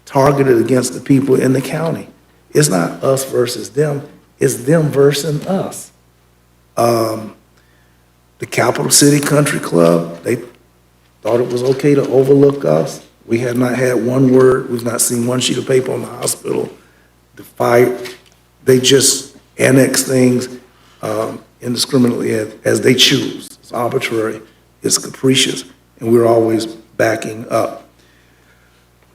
targeted against the people in the county. It's not us versus them, it's them versus us. The Capital City Country Club, they thought it was okay to overlook us. We have not had one word, we've not seen one sheet of paper on the hospital, the fire, They just annex things indiscriminately as they choose. It's arbitrary, it's capricious, and we're always backing up.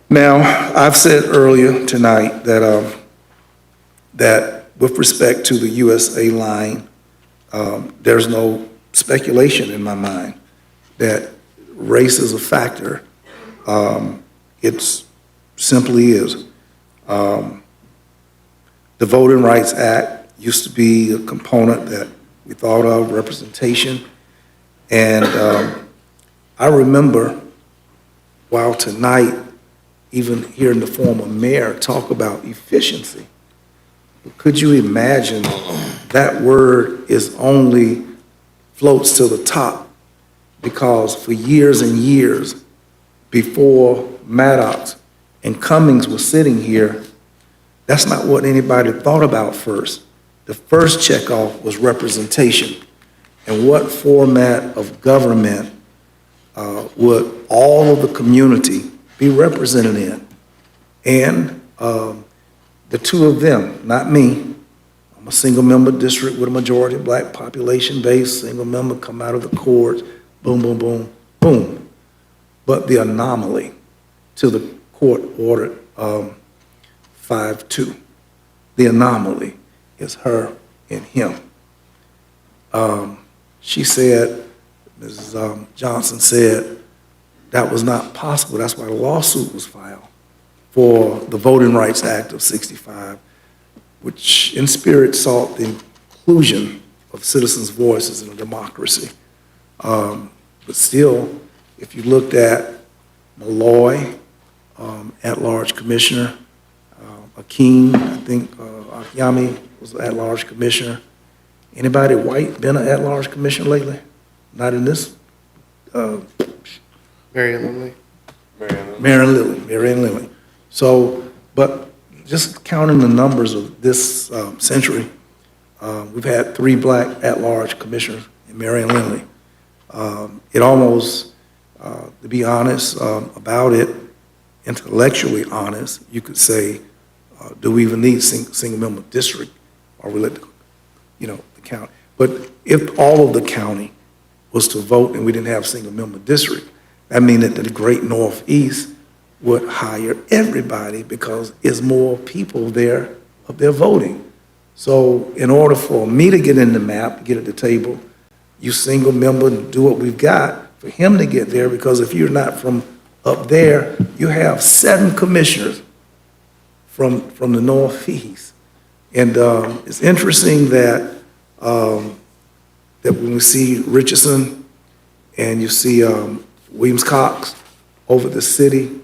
Now, I've said earlier tonight that, that with respect to the USA line, there's no speculation in my mind that race is a factor. It simply is. The Voting Rights Act used to be a component that we thought of, representation. And I remember while tonight, even hearing the former mayor talk about efficiency, could you imagine that word is only floats to the top because for years and years before Maddox and Cummings were sitting here, that's not what anybody thought about first. The first checkoff was representation. And what format of government would all of the community be represented in? And the two of them, not me, I'm a single-member district with a majority black population base, single member, come out of the courts, boom, boom, boom, boom. But the anomaly to the court order 5-2, the anomaly is her and him. She said, Mrs. Johnson said, that was not possible. That's why the lawsuit was filed for the Voting Rights Act of '65, which in spirit sought the inclusion of citizens' voices in a democracy. But still, if you looked at Malloy, at-large commissioner, Akeem, I think Akyami was at-large commissioner. Anybody white been an at-large commissioner lately? Not in this? Marion Lindley. Marion Lindley. So, but just counting the numbers of this century, we've had 3 black at-large commissioners in Marion Lindley. It almost, to be honest about it, intellectually honest, you could say, do we even need single-member district, or we let the, the county? But if all of the county was to vote and we didn't have single-member district, that means that the great Northeast would hire everybody because there's more people there up there voting. So in order for me to get in the map, get at the table, you single member and do what we've got, for him to get there, because if you're not from up there, you have 7 commissioners from the Northeast. And it's interesting that that when we see Richardson and you see Williams-Cox over the city,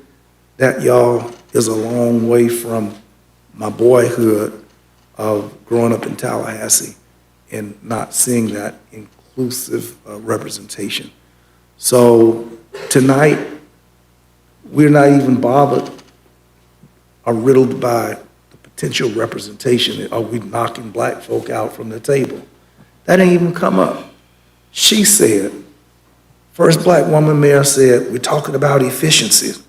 that, y'all, is a long way from my boyhood of growing up in Tallahassee and not seeing that inclusive representation. So tonight, we're not even bothered or riddled by the potential representation. Are we knocking black folk out from the table? That ain't even come up. She said, first black woman mayor said, we're talking about efficiencies.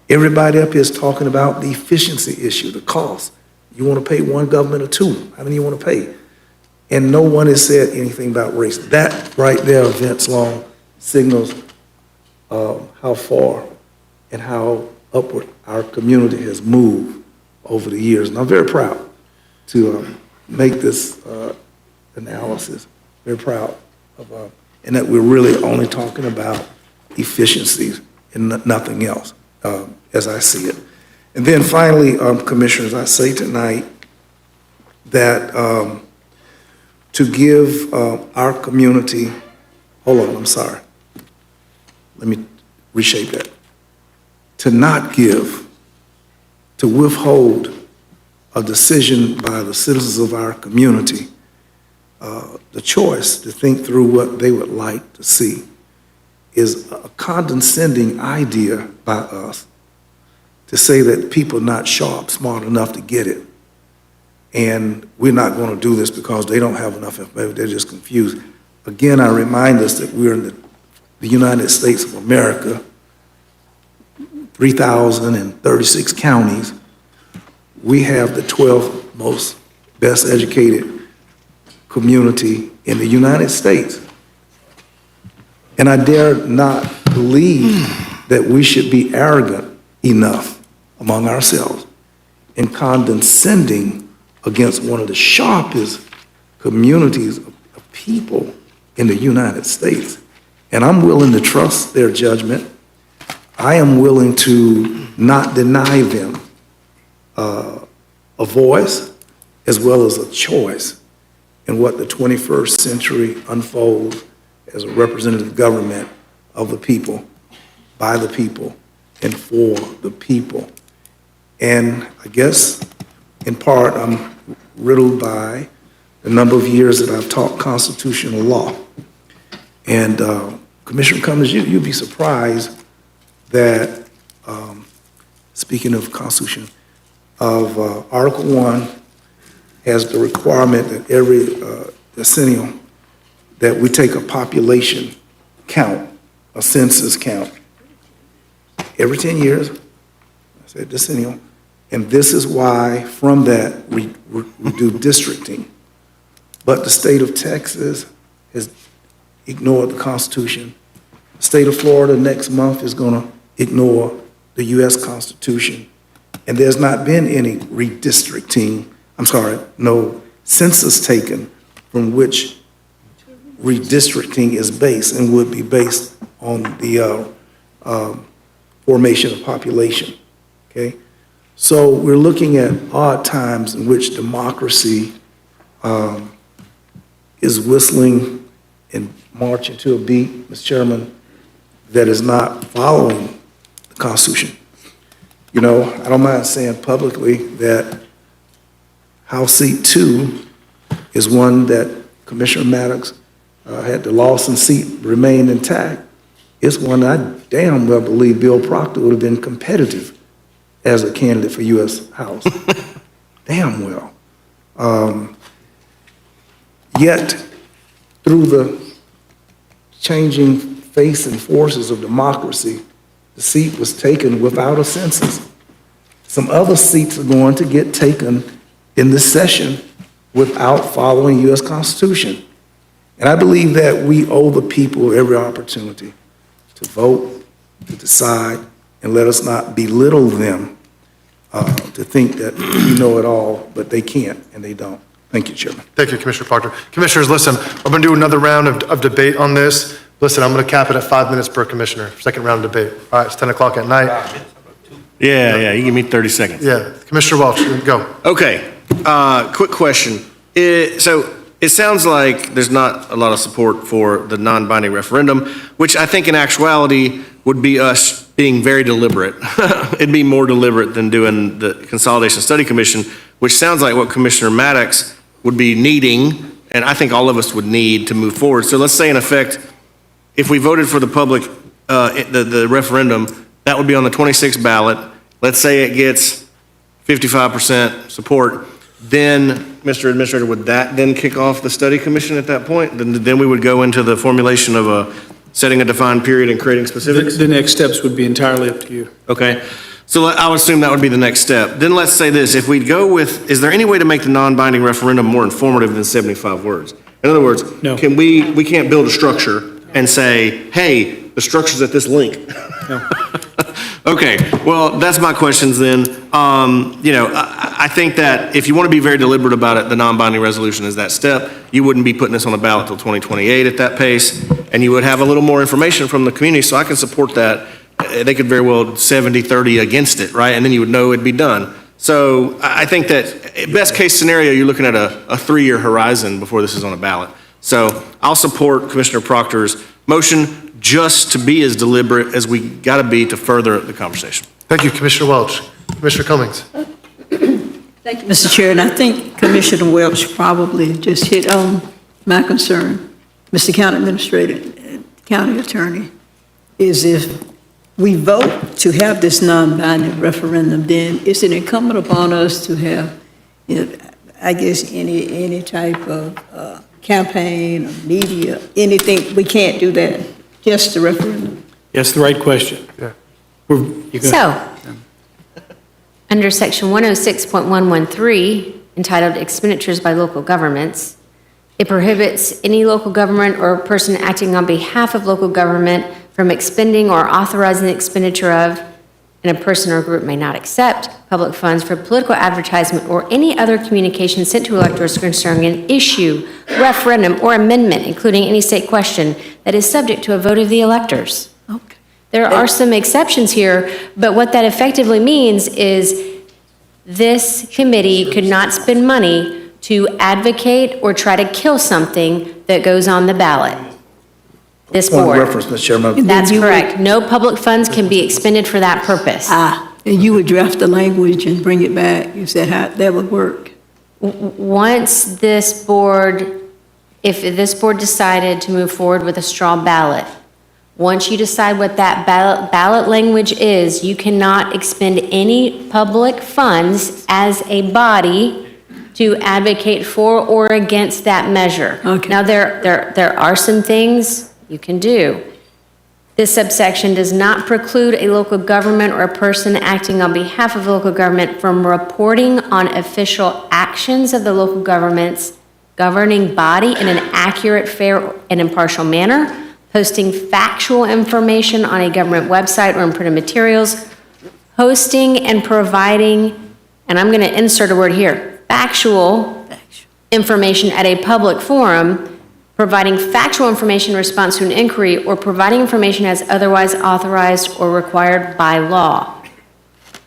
Everybody up here is talking about the efficiency issue, the cost. You want to pay one government or 2? How many you want to pay? And no one has said anything about race. That right there, Vince Long, signals how far and how upward our community has moved over the years. And I'm very proud to make this analysis, very proud of, and that we're really only talking about efficiencies and nothing else, as I see it. And then finally, commissioners, I say tonight that to give our community, hold on, I'm sorry. Let me reshape that. To not give, to withhold a decision by the citizens of our community, the choice to think through what they would like to see, is a condescending idea by us to say that people are not sharp, smart enough to get it. And we're not going to do this because they don't have enough information, they're just confused. Again, I remind us that we're in the United States of America, 3,036 counties. We have the 12th most best educated community in the United States. And I dare not believe that we should be arrogant enough among ourselves in condescending against one of the sharpest communities of people in the United States. And I'm willing to trust their judgment. I am willing to not deny them a voice as well as a choice in what the 21st century unfolds as a representative government of the people, by the people, and for the people. And I guess, in part, I'm riddled by the number of years that I've taught constitutional law. And Commissioner Cummings, you'd be surprised that, speaking of Constitution, of Article 1 has the requirement that every decennial that we take a population count, a census count, every 10 years, I said decennial, and this is why from that we do districting. But the state of Texas has ignored the Constitution. The state of Florida next month is going to ignore the U.S. Constitution. And there's not been any no census taken from which redistricting is based and would be based on the formation of population, okay? So we're looking at odd times in which democracy is whistling and marching to a beat, Mr. Chairman, that is not following the Constitution. You know, I don't mind saying publicly that House Seat 2 is one that Commissioner Maddox had the Lawson seat remain intact. It's one I damn well believe Bill Proctor would have been competitive as a candidate for U.S. House. Damn well. Yet, through the changing face and forces of democracy, the seat was taken without a census. Some other seats are going to get taken in this session without following U.S. Constitution. And I believe that we owe the people every opportunity to vote, to decide, and let us not belittle them to think that we know it all, but they can't, and they don't. Thank you, Chairman. Thank you, Commissioner Proctor. Commissioners, listen, we're going to do another round of debate on this. Listen, I'm going to cap it at 5 minutes per commissioner, second round of debate. All right, it's 10 o'clock at night. Yeah, you give me 30 seconds. Yeah, Commissioner Welch, go. Okay, quick question. So it sounds like there's not a lot of support for the non-binding referendum, which I think in actuality would be us being very deliberate. It'd be more deliberate than doing the Consolidation Study Commission, which sounds like what Commissioner Maddox would be needing, and I think all of us would need to move forward. So let's say in effect, if we voted for the public, the referendum, that would be on the 26th ballot. Let's say it gets 55% support. Then, Mr. Administrator, would that then kick off the study commission at that point? Then we would go into the formulation of setting a defined period and creating specifics? The next steps would be entirely up to you. Okay. So I would assume that would be the next step. Then let's say this, if we go with, is there any way to make the non-binding referendum more informative than 75 words? In other words, No. we can't build a structure and say, hey, the structure's at this link. No. Okay, well, that's my questions then. I think that if you want to be very deliberate about it, the non-binding resolution is that step. You wouldn't be putting this on the ballot till 2028 at that pace, and you would have a little more information from the community, so I can support that. They could very well 70-30 against it, right? And then you would know it'd be done. So I think that best case scenario, you're looking at a 3-year horizon before this is on a ballot. So I'll support Commissioner Proctor's motion just to be as deliberate as we got to be to further the conversation. Thank you, Commissioner Welch. Commissioner Cummings. Thank you, Mr. Chair, and I think Commissioner Welch probably just hit on my concern, Mr. County Administrator, County Attorney, is if we vote to have this non-binding referendum, then it's an incumbent upon us to have, I guess, any type of campaign or media, anything. We can't do that, just the referendum. Yes, the right question. Yeah. So, under section 106.113, entitled Expenditures by Local Governments. It prohibits any local government or person acting on behalf of local government from expending or authorizing the expenditure of, and a person or group may not accept public funds for political advertisement or any other communication sent to electors concerning an issue, referendum, or amendment, including any state question that is subject to a vote of the electors. Okay. There are some exceptions here, but what that effectively means is this committee could not spend money to advocate or try to kill something that goes on the ballot. This Point of board. reference, Mr. Chairman. That's correct. No public funds can be expended for that purpose. And you would draft the language and bring it back. You said how that would work. Once this board, if this board decided to move forward with a straw ballot, once you decide what that ballot language is, you cannot expend any public funds as a body to advocate for or against that measure. Okay. Now, there are some things you can do. This subsection does not preclude a local government or a person acting on behalf of local government from reporting on official actions of the local government's governing body in an accurate, fair, and impartial manner, posting factual information on a government website or in printed materials, hosting and providing, and I'm going to insert a word here, factual information at a public forum, providing factual information in response to an inquiry, or providing information as otherwise authorized or required by law.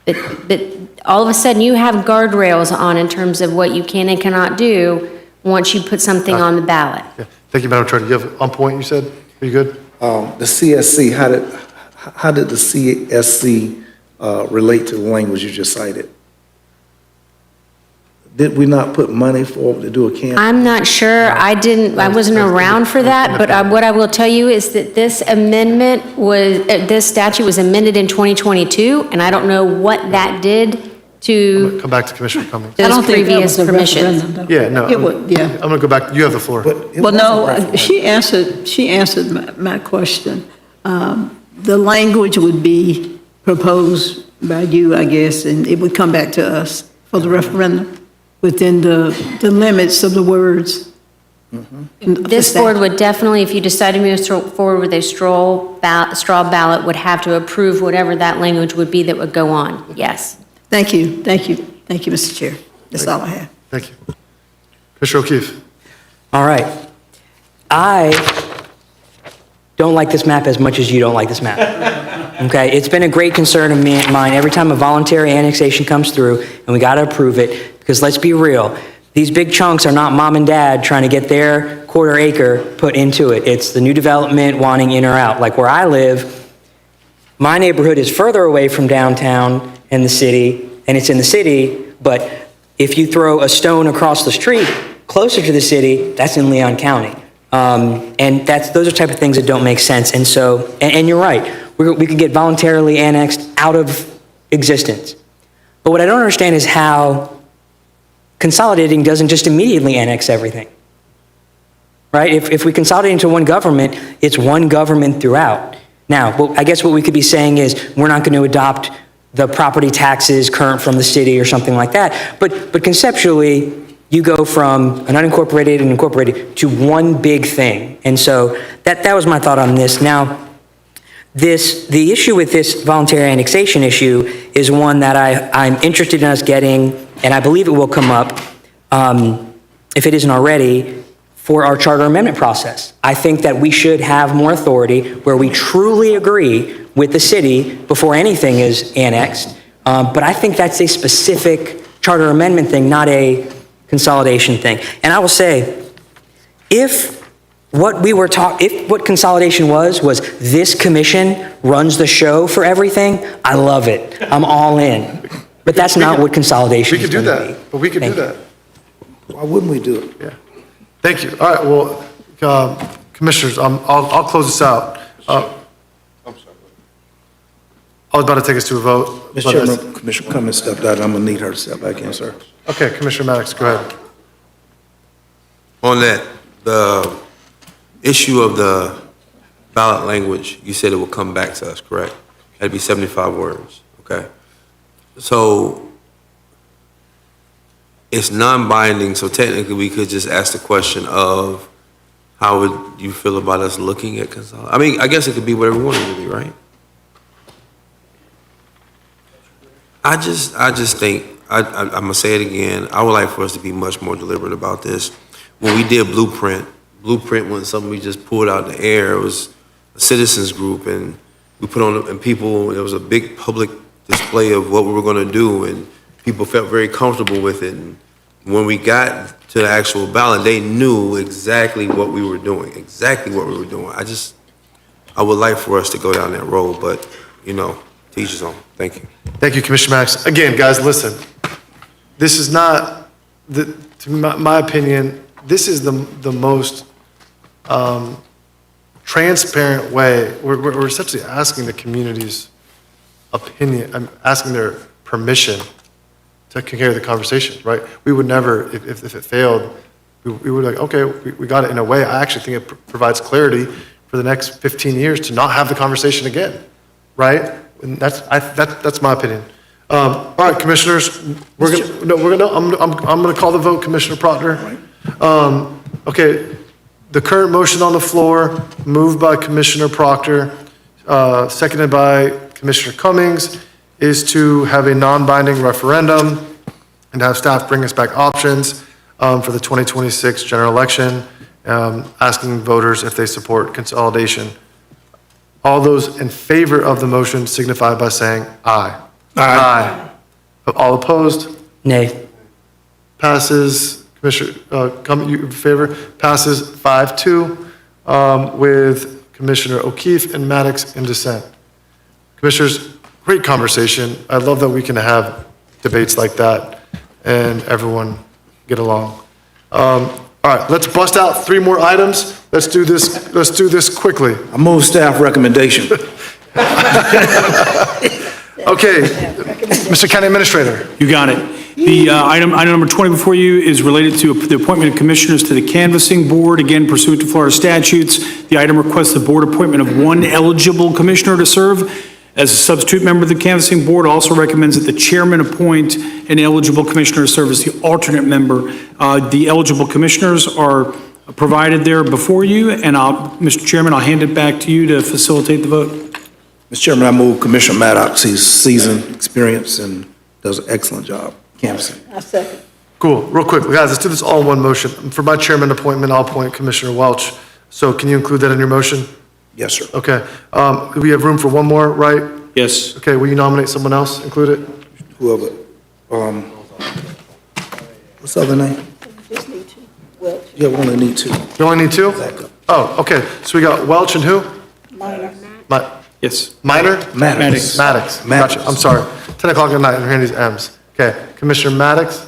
But all of a sudden, you have guardrails on in terms of what you can and cannot do once you put something on the ballot. Yeah. Thank you, Madam Attorney. You have on point, you said? Are you good? The CSC, how did the CSC relate to the language you just cited? Did we not put money forward to do a campaign? I'm not sure. I wasn't around for that, but what I will tell you is that this amendment was, this statute was amended in 2022, and I don't know what that did to Come back to Commissioner Cummings. I those don't think that previous was a permissions. referendum, though. Yeah, no. It would, yeah. I'm going to go back. You have the floor. Well, no, she answered my question. The language would be proposed by you, I guess, and it would come back to us for the referendum within the limits of the words. This board would definitely, if you decide to move forward with a straw ballot, would have to approve whatever that language would be that would go on, yes. Thank you, Mr. Chair. That's all I have. Thank you. Commissioner O'Keefe. All right. I don't like this map as much as you don't like this map. Okay, it's been a great concern of mine every time a voluntary annexation comes through, and we got to approve it, because let's be real, these big chunks are not mom and dad trying to get their quarter acre put into it. It's the new development wanting in or out. Like where I live, my neighborhood is further away from downtown and the city, and it's in the city, but if you throw a stone across the street closer to the city, that's in Leon County. And those are the type of things that don't make sense. And so, and you're right, we could get voluntarily annexed out of existence. But what I don't understand is how consolidating doesn't just immediately annex everything. Right? If we consolidate into one government, it's one government throughout. Now, I guess what we could be saying is we're not going to adopt the property taxes current from the city or something like that. But conceptually, you go from an unincorporated and incorporated to one big thing. And so that was my thought on this. Now, the issue with this voluntary annexation issue is one that I'm interested in us getting, and I believe it will come up, if it isn't already, for our charter amendment process. I think that we should have more authority where we truly agree with the city before anything is annexed. But I think that's a specific charter amendment thing, not a consolidation thing. And I will say, if what consolidation was this commission runs the show for everything, I love it. I'm all in. But that's not what consolidation is going to be. We could do that, but we could do that. Why wouldn't we do it? Yeah. Thank you. All right, well, Commissioners, I'll close this out. I was about to take us to a vote. Mr. Chairman, Commissioner Cummings stepped out. I'm going to need her to step back in, sir. Okay, Commissioner Maddox, go ahead. On that, the issue of the ballot language, you said it will come back to us, correct? That'd be 75 words, okay? So it's non-binding, so technically we could just ask the question of, how would you feel about us looking at consolidation? I mean, I guess it could be whatever we want it to be, right? I just think, I'm gonna say it again, I would like for us to be much more deliberate about this. When we did Blueprint wasn't something we just pulled out in the air. It was a citizens group, and we put on, and people, there was a big public display of what we were gonna do, and people felt very comfortable with it. And when we got to the actual ballot, they knew exactly what we were doing, I would like for us to go down that road, but, to each his own. Thank you. Thank you, Commissioner Maddox. Again, guys, listen. This is not, to my opinion, this is the most transparent way. We're essentially asking the community's opinion, I'm asking their permission to carry the conversation, right? We would never, if it failed, we would like, okay, we got it in a way. I actually think it provides clarity for the next 15 years to not have the conversation again, right? And that's my opinion. All right, commissioners, I'm gonna call the vote, Commissioner Proctor. Okay, the current motion on the floor, moved by Commissioner Proctor, seconded by Commissioner Cummings, is to have a non-binding referendum and have staff bring us back options for the 2026 general election, asking voters if they support consolidation. All those in favor of the motion signify by saying aye. Aye. All opposed? Nay. Passes, Commissioner, you in favor? Passes 5-2 with Commissioner O'Keefe and Maddox in dissent. Commissioners, great conversation. I love that we can have debates like that and everyone get along. All right, let's bust out 3 more items. Let's do this quickly. I move staff recommendation. Okay, Mr. County Administrator. You got it. The item number 20 before you is related to the appointment of commissioners to the canvassing board, again pursuant to Florida statutes. The item requests the board appointment of 1 eligible commissioner to serve as a substitute member of the canvassing board. Also recommends that the chairman appoint an eligible commissioner to serve as the alternate member. The eligible commissioners are provided there before you, and Mr. Chairman, I'll hand it back to you to facilitate the vote. Mr. Chairman, I move Commissioner Maddox. He's seasoned, experienced, and does an excellent job canvassing. I second. Cool, real quick, guys, let's do this all in one motion. For my chairman appointment, I'll appoint Commissioner Welch. So can you include that in your motion? Yes, sir. Okay, we have room for one more, right? Yes. Okay, will you nominate someone else, include it? Whoever, what's the other name? Just need to. Well, Yeah, we only need 2. You only need 2? Oh, okay, so we got Welch and who? minor. Yes. Minor? Maddox. Maddox, gotcha, I'm sorry. 10 o'clock at night, I'm hearing these M's. Okay, Commissioner Maddox?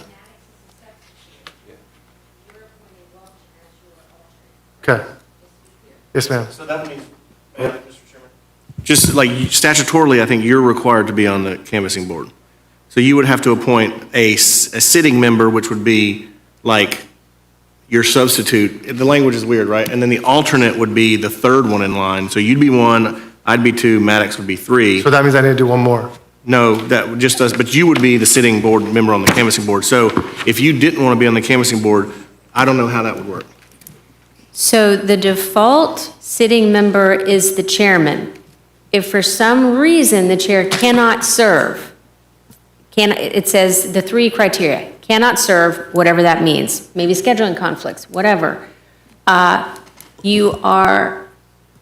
Okay. Yes, ma'am. So that means, Mr. Chairman? Just like statutorily, I think you're required to be on the canvassing board. So you would have to appoint a sitting member, which would be like your substitute. The language is weird, right? And then the alternate would be the 3rd one in line. So you'd be 1, I'd be 2, Maddox would be 3. So that means I need to do one more. No, that just does, but you would be the sitting board member on the canvassing board. So if you didn't want to be on the canvassing board, I don't know how that would work. So the default sitting member is the chairman. If for some reason the chair cannot serve, it says the 3 criteria, cannot serve, whatever that means, maybe scheduling conflicts, whatever. You are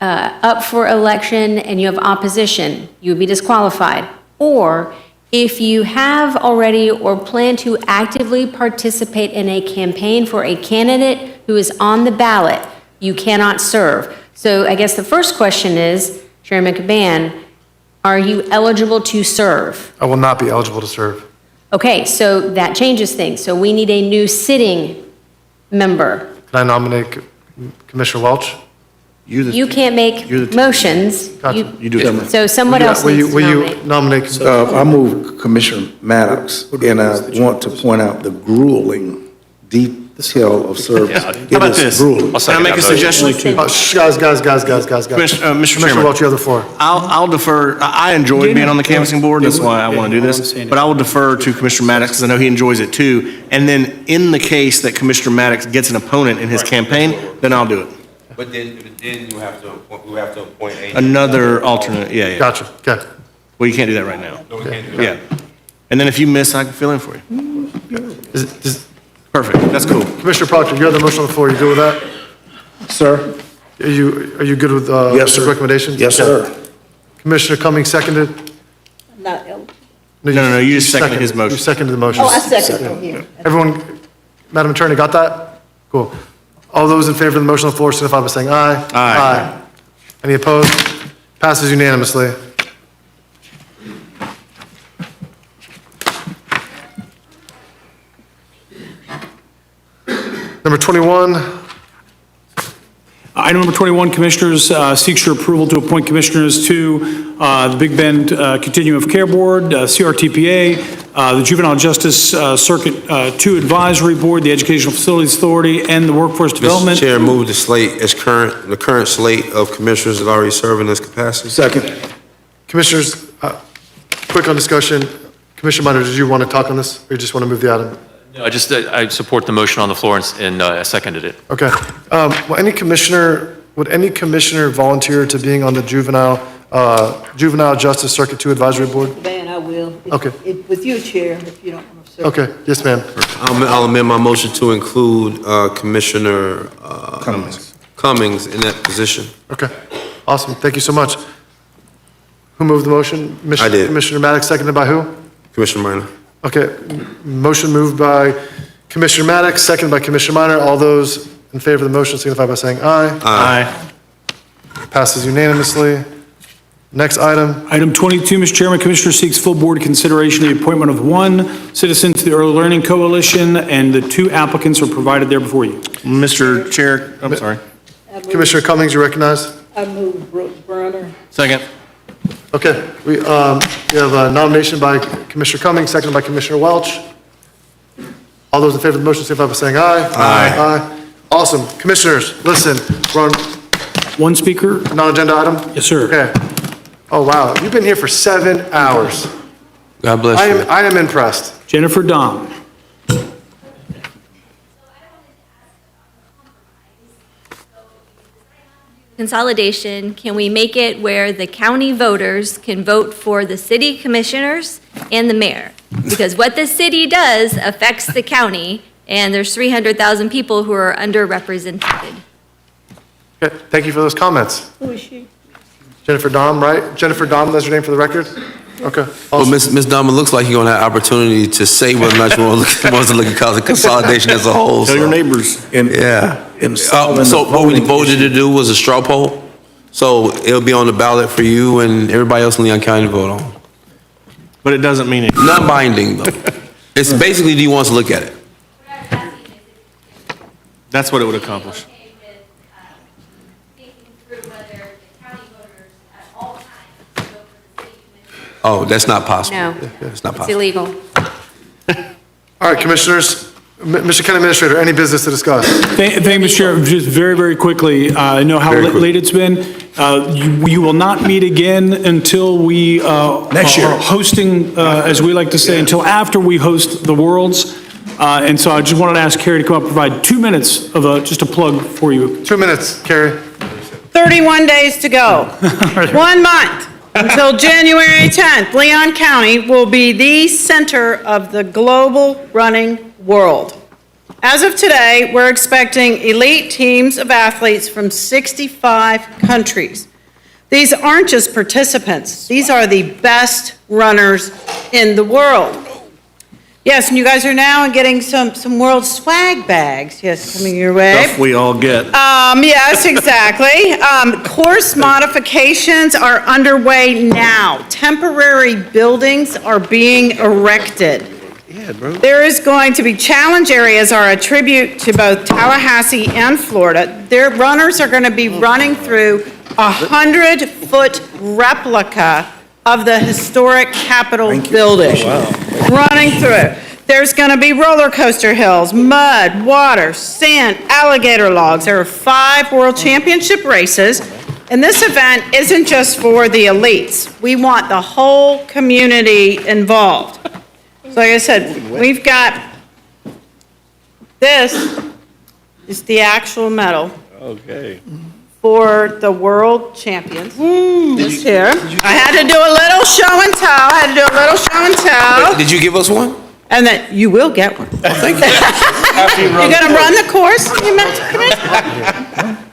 up for election and you have opposition, you would be disqualified. Or if you have already or plan to actively participate in a campaign for a candidate who is on the ballot, you cannot serve. So I guess the first question is, Chairman Caban, are you eligible to serve? I will not be eligible to serve. Okay, so that changes things. So we need a new sitting member. Can I nominate Commissioner Welch? You can't make motions. Gotcha. You do it. So someone else needs to Will nominate. you nominate? I move Commissioner Maddox, and I want to point out the grueling, deep tale of service. How It about is this? grueling. Can I make a suggestion? Guys. Mr. Commissioner Chairman. Welch, you have the floor. I'll defer, I enjoyed being on the canvassing board, that's why I want to do this, but I will defer to Commissioner Maddox, because I know he enjoys it too. And then in the case that Commissioner Maddox gets an opponent in his campaign, then I'll do it. But then you have to appoint a. Another alternate, yeah. Gotcha, okay. Well, you can't do that right now. No, we can't do that. Yeah. And then if you miss, I can fill in for you. Perfect, that's cool. Commissioner Proctor, you have the motion on the floor, you good with that? Sir? Are you good with, Yes, sir. recommendations? Yes, Okay. sir. Commissioner Cummings seconded? Not eligible. No, you just seconded his motion. You seconded the motion. Oh, I second it here. Everyone, Madam Attorney, got that? Cool. All those in favor of the motion on the floor signify by saying aye. Aye. Any opposed? Passes unanimously. Number 21, Item number 21, Commissioners, seeks your approval to appoint commissioners to the Big Bend Continuum of Care Board, CRTPA, the Juvenile Justice Circuit 2 Advisory Board, the Educational Facilities Authority, and the Workforce Development. Mr. Chair, move the slate as the current slate of commissioners that already serve in this capacity. Second. Commissioners, quick on discussion. Commissioner Minor, did you want to talk on this, or you just want to move the item? No, I support the motion on the floor and I seconded it. Okay. Would any commissioner volunteer to being on the Juvenile Justice Circuit 2 Advisory Board? Van, I will. Okay. With you, Chair, if you don't want to serve. Okay, yes, ma'am. I'll amend my motion to include Commissioner Cummings in that position. Okay, awesome, thank you so much. Who moved the motion? I did. Commissioner Maddox, seconded by who? Commissioner Minor. Okay, motion moved by Commissioner Maddox, seconded by Commissioner Minor. All those in favor of the motion signify by saying aye. Aye. Passes unanimously. Next item. Item 22, Mr. Chairman, Commissioner seeks full board consideration of the appointment of one citizen to the Early Learning Coalition, and the two applicants are provided there before you. Mr. Chair, I'm sorry. Commissioner Cummings, you recognize? I move Brooke Brunner. Second. Okay, we have a nomination by Commissioner Cummings, seconded by Commissioner Welch. All those in favor of the motion signify by saying aye. Aye. Aye. Awesome. Commissioners, listen, we're on One speaker? non-agenda item? Yes, sir. Okay. Oh, wow, you've been here for 7 hours. God bless you. I am impressed. Jennifer Dom. Consolidation, can we make it where the county voters can vote for the city commissioners and the mayor? Because what the city does affects the county, and there's 300,000 people who are underrepresented. Okay, thank you for those comments. Who is she? Jennifer Dom, right? Jennifer Dom, that's your name for the record? Okay. Well, Ms. Dom, it looks like you're going to have opportunity to say whether or not you want to look at consolidation as a whole. Tell your neighbors. Yeah. In solving So the what we voting voted issue. to do was a straw poll. So it'll be on the ballot for you and everybody else in Leon County to vote on. But it doesn't mean it. Not binding, though. It's basically, do you want us to look at it? That's what it would accomplish. Oh, that's not possible. No. It's not It's possible. illegal. All right, Commissioners, Mr. County Administrator, any business to discuss? Thank you, Mr. Chair. Just very, very quickly, I know how Very quick. late it's been. You will not meet again until we Next year. are hosting, as we like to say, until after we host the Worlds. And so I just wanted to ask Carrie to come up and provide 2 minutes of just a plug for you. 2 minutes, Carrie. 31 days to go. 1 month until January 10th. Leon County will be the center of the global running world. As of today, we're expecting elite teams of athletes from 65 countries. These aren't just participants. These are the best runners in the world. Yes, and you guys are now getting some world swag bags, yes, coming your way. Stuff we all get. Yes, exactly. Course modifications are underway now. Temporary buildings are being erected. Yeah, bro. There is going to be challenge areas are a tribute to both Tallahassee and Florida. Their runners are going to be running through a 100-foot replica of the historic Capitol building. Running through it. There's going to be roller coaster hills, mud, water, sand, alligator logs. There are 5 world championship races. And this event isn't just for the elites. We want the whole community involved. So like I said, we've got, this is the actual medal. Okay. For the world champions. This here. I had to do a little show and tell. Did you give us one? And then you will get one. Thank you. You're going to run the course?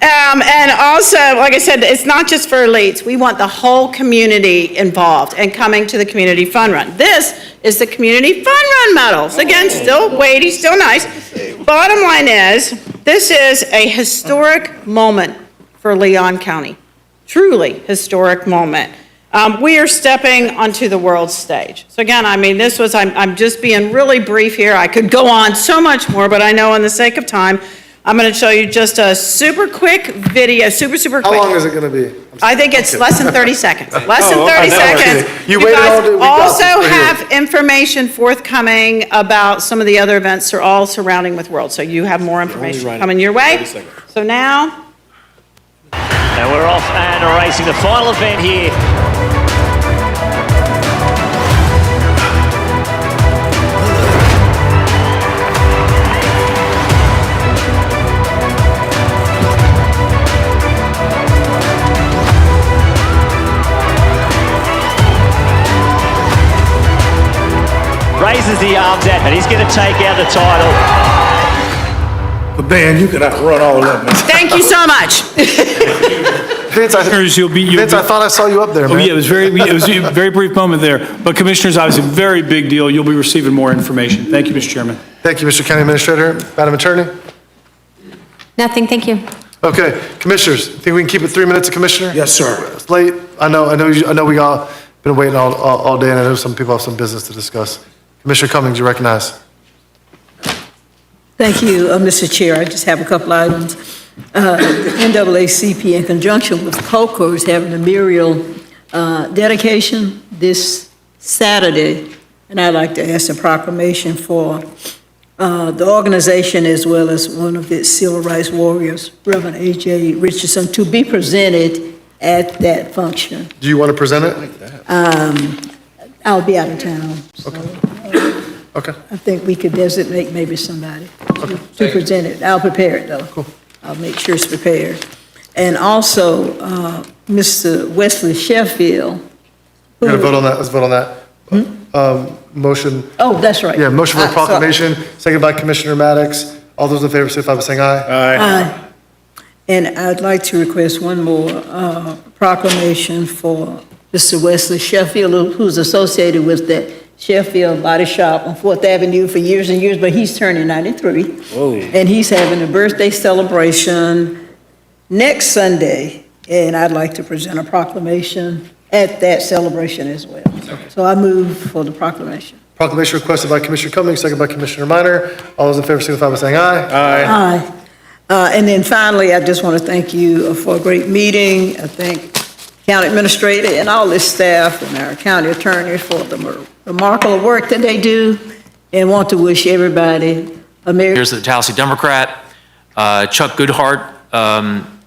And also, like I said, it's not just for elites. We want the whole community involved and coming to the community fun run. This is the community fun run medals. Again, still weighty, still nice. Bottom line is, this is a historic moment for Leon County. Truly historic moment. We are stepping onto the world stage. So again, I mean, this was, I'm just being really brief here. I could go on so much more, but I know in the sake of time, I'm going to show you just a super quick video, super quick. How long is it going to be? I think it's less than 30 seconds. Less than Oh, 30 okay. seconds. You waited all day. We got guys this also right here. have information forthcoming about some of the other events that are all surrounding with World. So you have more information coming your way. So now, And we're off and racing the final event here. Raises the arms out, and he's going to take out the title. But Dan, you can outrun all of them. thank you so much. Vince, I Vince, I thought I saw you up there, man. Oh, yeah, it was a very brief moment there. But Commissioners, obviously, a very big deal. You'll be receiving more information. Thank you, Mr. Chairman. Thank you, Mr. County Administrator. Madam Attorney? Nothing, thank you. Okay, Commissioners, think we can keep it 3 minutes, Commissioner? Yes, sir. It's late. I know we all been waiting all day, and I know some people have some business to discuss. Commissioner Cummings, you recognize. Thank you, Mr. Chair. I just have a couple items. The NAACP, in conjunction with COCO, is having a mural dedication this Saturday, and I'd like to ask a proclamation for the organization as well as one of its civil rights warriors, Reverend A.J. Richardson, to be presented at that function. Do you want to present it? I'll be out of town. Okay. I think we could designate maybe somebody to present it. I'll prepare it, though. Cool. I'll make sure it's prepared. And also, Mr. Wesley Sheffield. We're going to vote on that. Let's vote on that. Motion. Oh, that's right. Yeah, motion for a Sorry. proclamation, seconded by Commissioner Maddox. All those in favor, signify by saying aye. Aye. And I'd like to request one more proclamation for Mr. Wesley Sheffield, who's associated with that Sheffield Body Shop on 4th Avenue for years and years, but he's turning 93. Whoa. And he's having a birthday celebration next Sunday, and I'd like to present a proclamation at that celebration as well. So I move for the proclamation. Proclamation requested by Commissioner Cummings, seconded by Commissioner Minor. All those in favor, signify by saying aye. Aye. And then finally, I just want to thank you for a great meeting. I thank county administrator and all this staff and our county attorney for the remarkable work that they do, and want to wish everybody a Merry. Here's the Tallahassee Democrat. Chuck Goodhart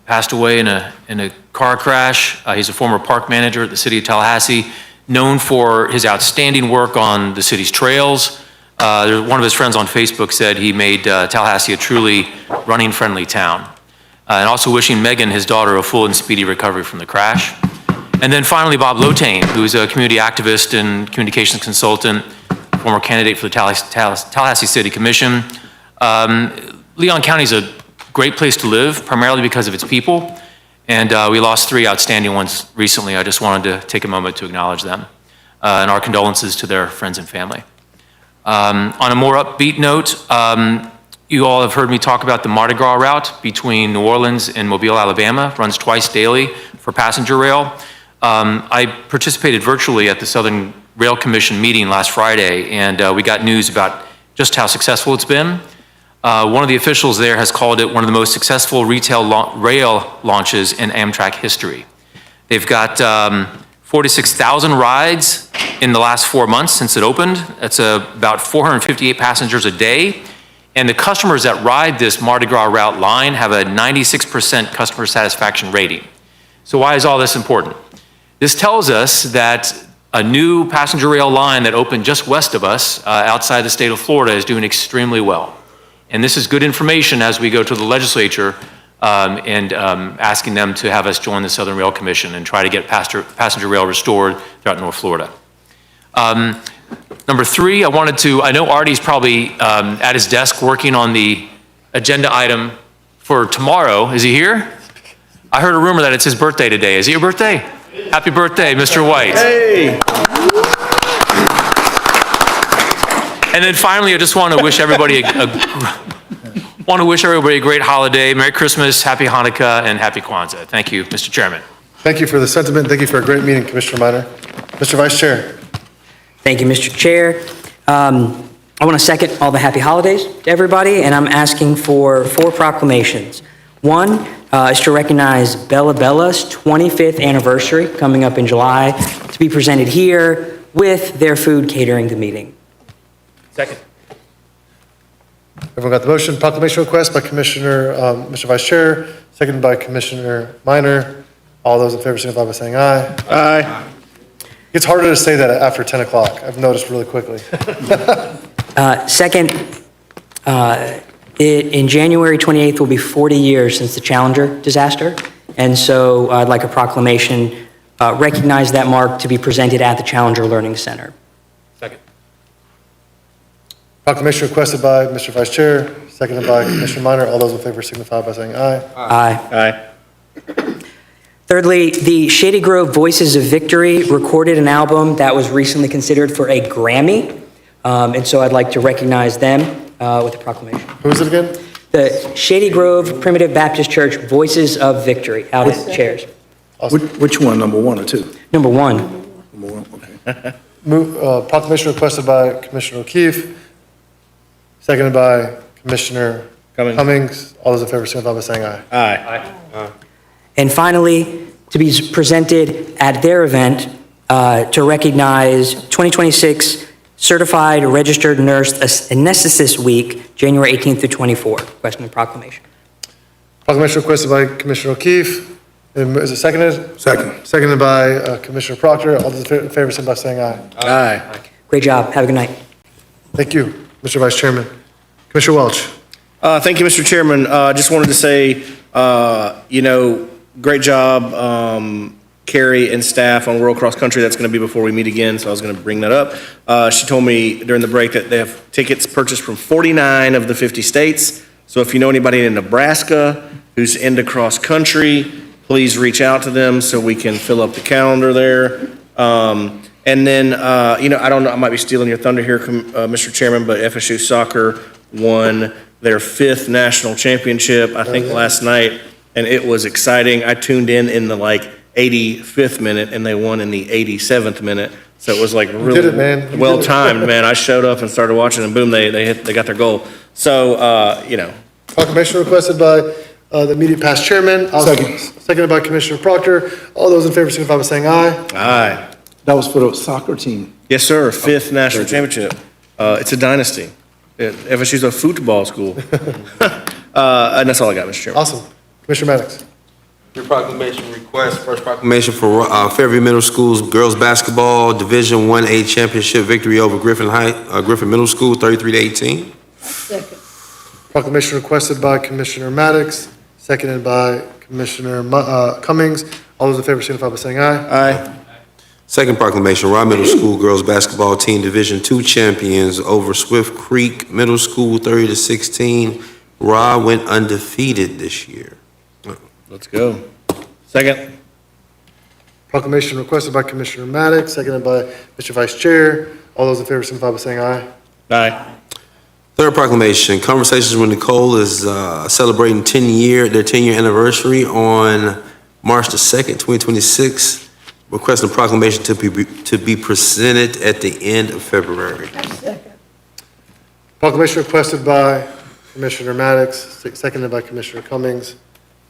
passed away in a car crash. He's a former park manager at the city of Tallahassee, known for his outstanding work on the city's trails. One of his friends on Facebook said he made Tallahassee a truly running-friendly town. And also wishing Megan, his daughter, a full and speedy recovery from the crash. And then finally, Bob Lotane, who's a community activist and communications consultant, former candidate for the Tallahassee City Commission. Leon County is a great place to live, primarily because of its people. And we lost 3 outstanding ones recently. I just wanted to take a moment to acknowledge them. And our condolences to their friends and family. On a more upbeat note, you all have heard me talk about the Mardi Gras route between New Orleans and Mobile, Alabama. Runs twice daily for passenger rail. I participated virtually at the Southern Rail Commission meeting last Friday, and we got news about just how successful it's been. One of the officials there has called it one of the most successful retail rail launches in Amtrak history. They've got 46,000 rides in the last 4 months since it opened. That's about 458 passengers a day. And the customers that ride this Mardi Gras route line have a 96% customer satisfaction rating. So why is all this important? This tells us that a new passenger rail line that opened just west of us, outside the state of Florida, is doing extremely well. And this is good information as we go to the legislature and asking them to have us join the Southern Rail Commission and try to get passenger rail restored throughout North Florida. Number 3, I know Artie's probably at his desk working on the agenda item for tomorrow. Is he here? I heard a rumor that it's his birthday today. Is it your birthday? Happy birthday, Mr. White. Hey! And then finally, I just want to wish everybody a great holiday. Merry Christmas, Happy Hanukkah, and Happy Kwanzaa. Thank you, Mr. Chairman. Thank you for the sentiment. Thank you for a great meeting, Commissioner Minor. Mr. Vice Chair. Thank you, Mr. Chair. I want to second all the happy holidays to everybody, and I'm asking for 4 proclamations. One is to recognize Bella Bella's 25th anniversary coming up in July, to be presented here with their food catering the meeting. Second. Everyone got the motion? Proclamation request by Commissioner, Mr. Vice Chair, seconded by Commissioner Minor. All those in favor signify by saying aye. Aye. It's harder to say that after 10 o'clock. I've noticed really quickly. Second, in January 28th will be 40 years since the Challenger disaster, and so I'd like a proclamation recognize that mark to be presented at the Challenger Learning Center. Second. Proclamation requested by Mr. Vice Chair, seconded by Commissioner Minor. All those in favor signify by saying aye. Aye. Thirdly, the Shady Grove Voices of Victory recorded an album that was recently considered for a Grammy, and so I'd like to recognize them with a proclamation. Who is it again? The Shady Grove Primitive Baptist Church Voices of Victory, out at the chairs. Which one, number 1 or 2? Number 1. Number 1, okay. Proclamation requested by Commissioner O'Keefe, seconded by Commissioner Cummings. All those in favor signify by saying aye. Aye. And finally, to be presented at their event to recognize 2026 Certified Registered Nurse Anesthetist Week, January 18th through 24th. Requesting a proclamation. Proclamation requested by Commissioner O'Keefe. Is it seconded? Second. Seconded by Commissioner Proctor. All those in favor signify by saying aye. Aye. Great job. Have a good night. Thank you, Mr. Vice Chairman. Commissioner Welch. Thank you, Mr. Chairman. Just wanted to say, great job, Carrie and staff on World Cross Country. That's going to be before we meet again, so I was going to bring that up. She told me during the break that they have tickets purchased from 49 of the 50 states. So if you know anybody in Nebraska who's into cross country, please reach out to them so we can fill up the calendar there. And then, I don't know, I might be stealing your thunder here, Mr. Chairman, but FSU Soccer won their 5th national championship, I think, last night, and it was exciting. I tuned in the 85th minute, and they won in the 87th minute, so it was really did it, man. well timed, man. I showed up and started watching, and boom, they got their goal. So, Proclamation requested by the immediate past chairman. Seconded by Commissioner Proctor. All those in favor signify by saying aye. Aye. That was for the soccer team. Yes, sir, 5th national championship. It's a dynasty. FSU's a football school. And that's all I got, Mr. Chairman. Awesome. Commissioner Maddox. Your proclamation request, first proclamation for Fairview Middle School's girls basketball Division 1A championship victory over Griffin Middle School, 33-18. Second. Proclamation requested by Commissioner Maddox, seconded by Commissioner Cummings. All those in favor signify by saying aye. Aye. Second proclamation, Rye Middle School girls basketball team Division 2 champions over Swift Creek Middle School, 30-16. Rye went undefeated this year. Let's go. Second. Proclamation requested by Commissioner Maddox, seconded by Mr. Vice Chair. All those in favor signify by saying aye. Aye. Third proclamation, Conversations with Nicole is celebrating their 10-year anniversary on March the 2nd, 2026. Requesting a proclamation to be presented at the end of February. Proclamation requested by Commissioner Maddox, seconded by Commissioner Cummings.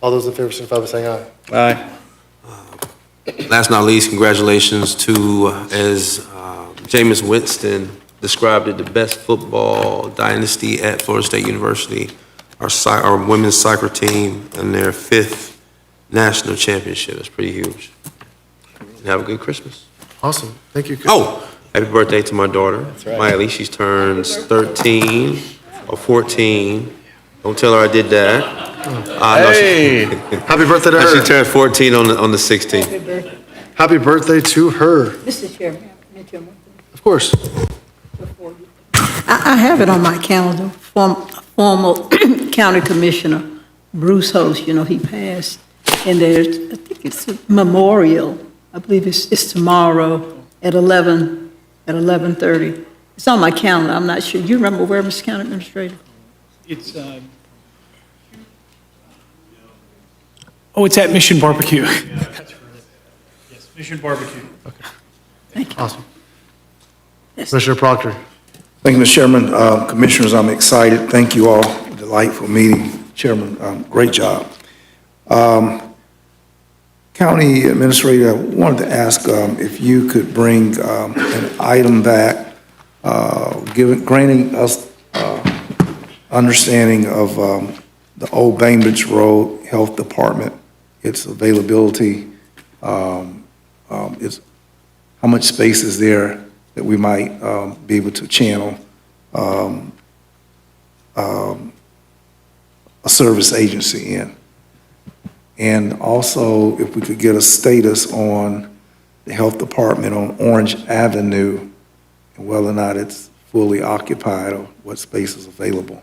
All those in favor signify by saying aye. Aye. Last but not least, congratulations to, as Jameis Winston described it the best football dynasty at Florida State University. Our women's soccer team and their 5th national championship. It's pretty huge. And have a good Christmas. Awesome. Thank you. Oh, happy birthday to my daughter, Miley. She turns 13 or 14. Don't tell her I did that. Hey! Happy birthday to her. She turned 14 on the 16th. Happy birthday to her. Mr. Chairman, Of course. I have it on my calendar, former County Commissioner Bruce Host, you know, he passed. And there's, I think it's a memorial, I believe it's tomorrow at 11:30. It's on my calendar, I'm not sure. You remember where, Mr. County Administrator? It's, it's at Mission Barbecue. Yes, Mission Barbecue. Awesome. Commissioner Proctor. Thank you, Mr. Chairman. Commissioners, I'm excited. Thank you all. Delightful meeting. Chairman, great job. County Administrator, I wanted to ask if you could bring an item back, granting us understanding of the Old Bainbridge Road Health Department, its availability, its, how much space is there that we might be able to channel a service agency in. And also, if we could get a status on the health department on Orange Avenue, and whether or not it's fully occupied or what space is available.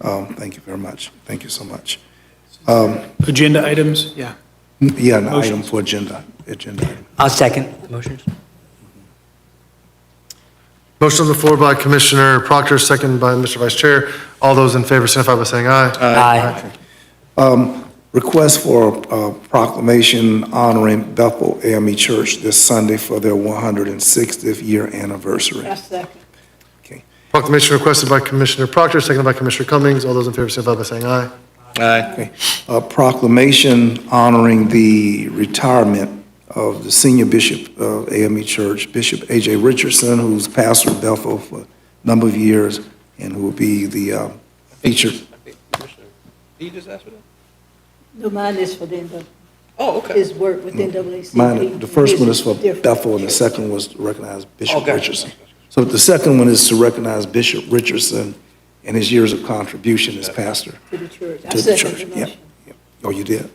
Thank you very much. Thank you so much. Agenda items? Yeah. Yeah, an item Motions. for agenda item. I'll second the motions. Motion on the floor by Commissioner Proctor, second by Mr. Vice Chair. All those in favor signify by saying aye. Aye. Request for a proclamation honoring Bethel AME Church this Sunday for their 160th year anniversary. second. Proclamation requested by Commissioner Proctor, seconded by Commissioner Cummings. All those in favor signify by saying aye. Okay. A proclamation honoring the retirement of the senior bishop of AME Church, Bishop A.J. Richardson, who's pastor of Bethel for a number of years, and who will be the featured. Did you just ask for that? No, mine is for the NAACP. Oh, okay. His work with NAACP. Mine, the first one is for Different. Bethel, and the second was to recognize Bishop Okay. Richardson. So the second one is to recognize Bishop Richardson and his years of contribution as pastor To the church. I to the second church. the Yeah. motion. Oh, you did?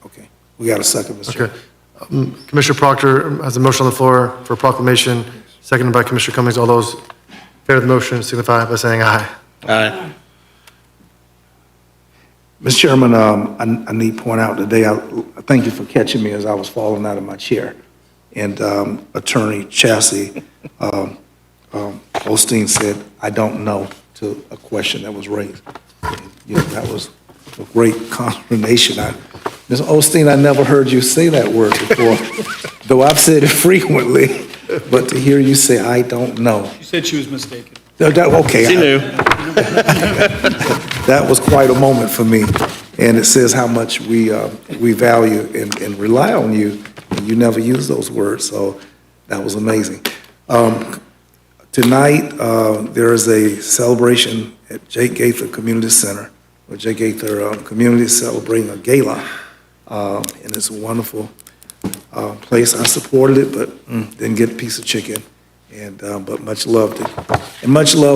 Okay. We got a second, Mr. Chairman. Okay. Commissioner Proctor has a motion on the floor for proclamation, seconded by Commissioner Cummings. All those in favor of the motion signify by saying aye. Aye. Mr. Chairman, I need to point out today, I thank you for catching me as I was falling out of my chair. And Attorney Chassie Osteen said, "I don't know," to a question that was raised. And, you know, that was a great consternation. Ms. Osteen, I never heard you say that word before, though I've said it frequently, but to hear you say, "I don't know." She said she was mistaken. Okay. She knew. That was quite a moment for me, and it says how much we value and rely on you. And you never use those words, so that was amazing. Tonight, there is a celebration at Jake Gaither Community Center, where Jake Gaither Community is celebrating a gala, and it's a wonderful place. I supported it, but didn't get a piece of chicken. And but much love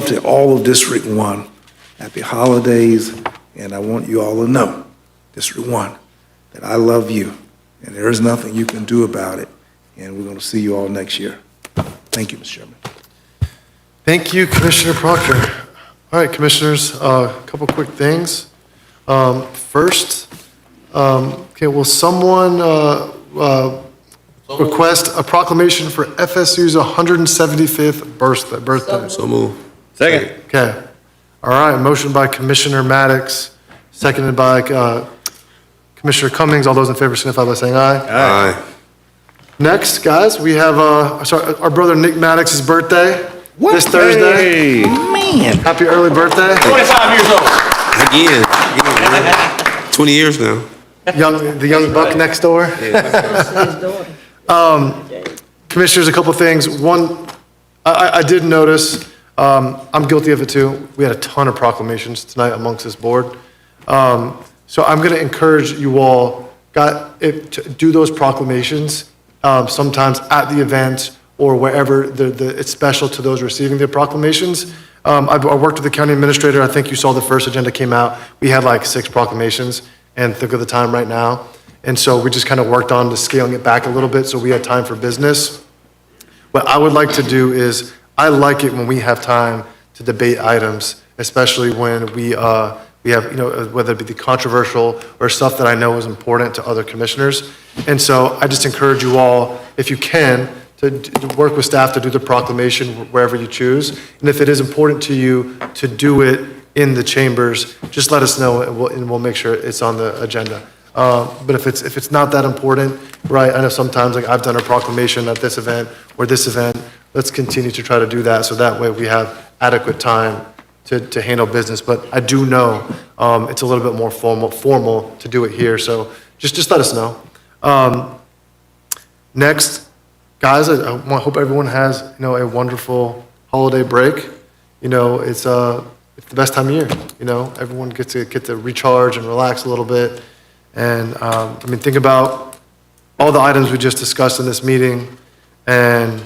to all of District 1. Happy holidays, and I want you all to know, District 1, that I love you, and there is nothing you can do about it, and we're going to see you all next year. Thank you, Mr. Chairman. Thank you, Commissioner Proctor. All right, Commissioners, a couple quick things. First, okay, will someone request a proclamation for FSU's 175th birthday? So move. Second. Okay. All right, motion by Commissioner Maddox, seconded by Commissioner Cummings. All those in favor signify by saying aye. Aye. Next, guys, we have our brother Nick Maddox's birthday this Thursday. Man. Happy early birthday. 25 years old. Again. 20 years now. The young buck next door. Commissioners, a couple things. One, I did notice, I'm guilty of it too. We had a ton of proclamations tonight amongst this board. So I'm going to encourage you all, to do those proclamations sometimes at the event or wherever it's special to those receiving the proclamations. I worked with the county administrator. I think you saw the first agenda came out. We had like 6 proclamations, and think of the time right now. And so we just kind of worked on to scaling it back a little bit so we had time for business. What I would like to do is, I like it when we have time to debate items, especially when we have, whether it be the controversial or stuff that I know is important to other commissioners. And so I just encourage you all, if you can, to work with staff to do the proclamation wherever you choose. And if it is important to you to do it in the chambers, just let us know and we'll make sure it's on the agenda. But if it's not that important, right, I know sometimes, like I've done a proclamation at this event or this event, let's continue to try to do that so that way we have adequate time to handle business. But I do know it's a little bit more formal to do it here, so just let us know. Next, guys, I hope everyone has a wonderful holiday break. It's the best time of year. Everyone gets to recharge and relax a little bit. And think about all the items we just discussed in this meeting. And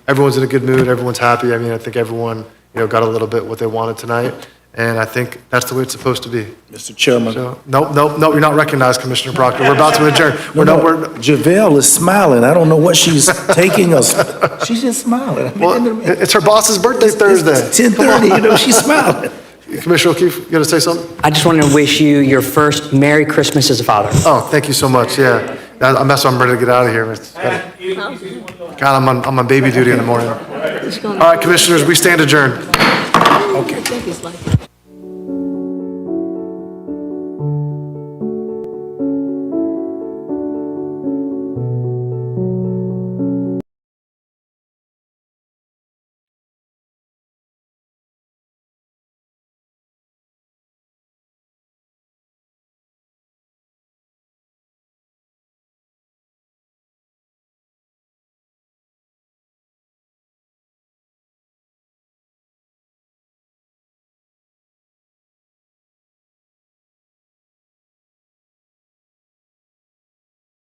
everyone's in a good mood. Everyone's happy. I think everyone got a little bit what they wanted tonight. And I think that's the way it's supposed to be. Mr. Chairman. So, nope, you're not recognized, Commissioner Proctor. We're about to adjourn. JaVale is smiling. I don't know what she's taking us. She's just smiling. It's her boss's birthday Thursday. It's 10:30, she's smiling. Commissioner O'Keefe, you got to say something? I just want to wish you your first Merry Christmas as a father. Oh, thank you so much, yeah. I'm ready to get out of here. God, I'm on baby duty in the morning. All right, commissioners, we stand adjourned. I think it's like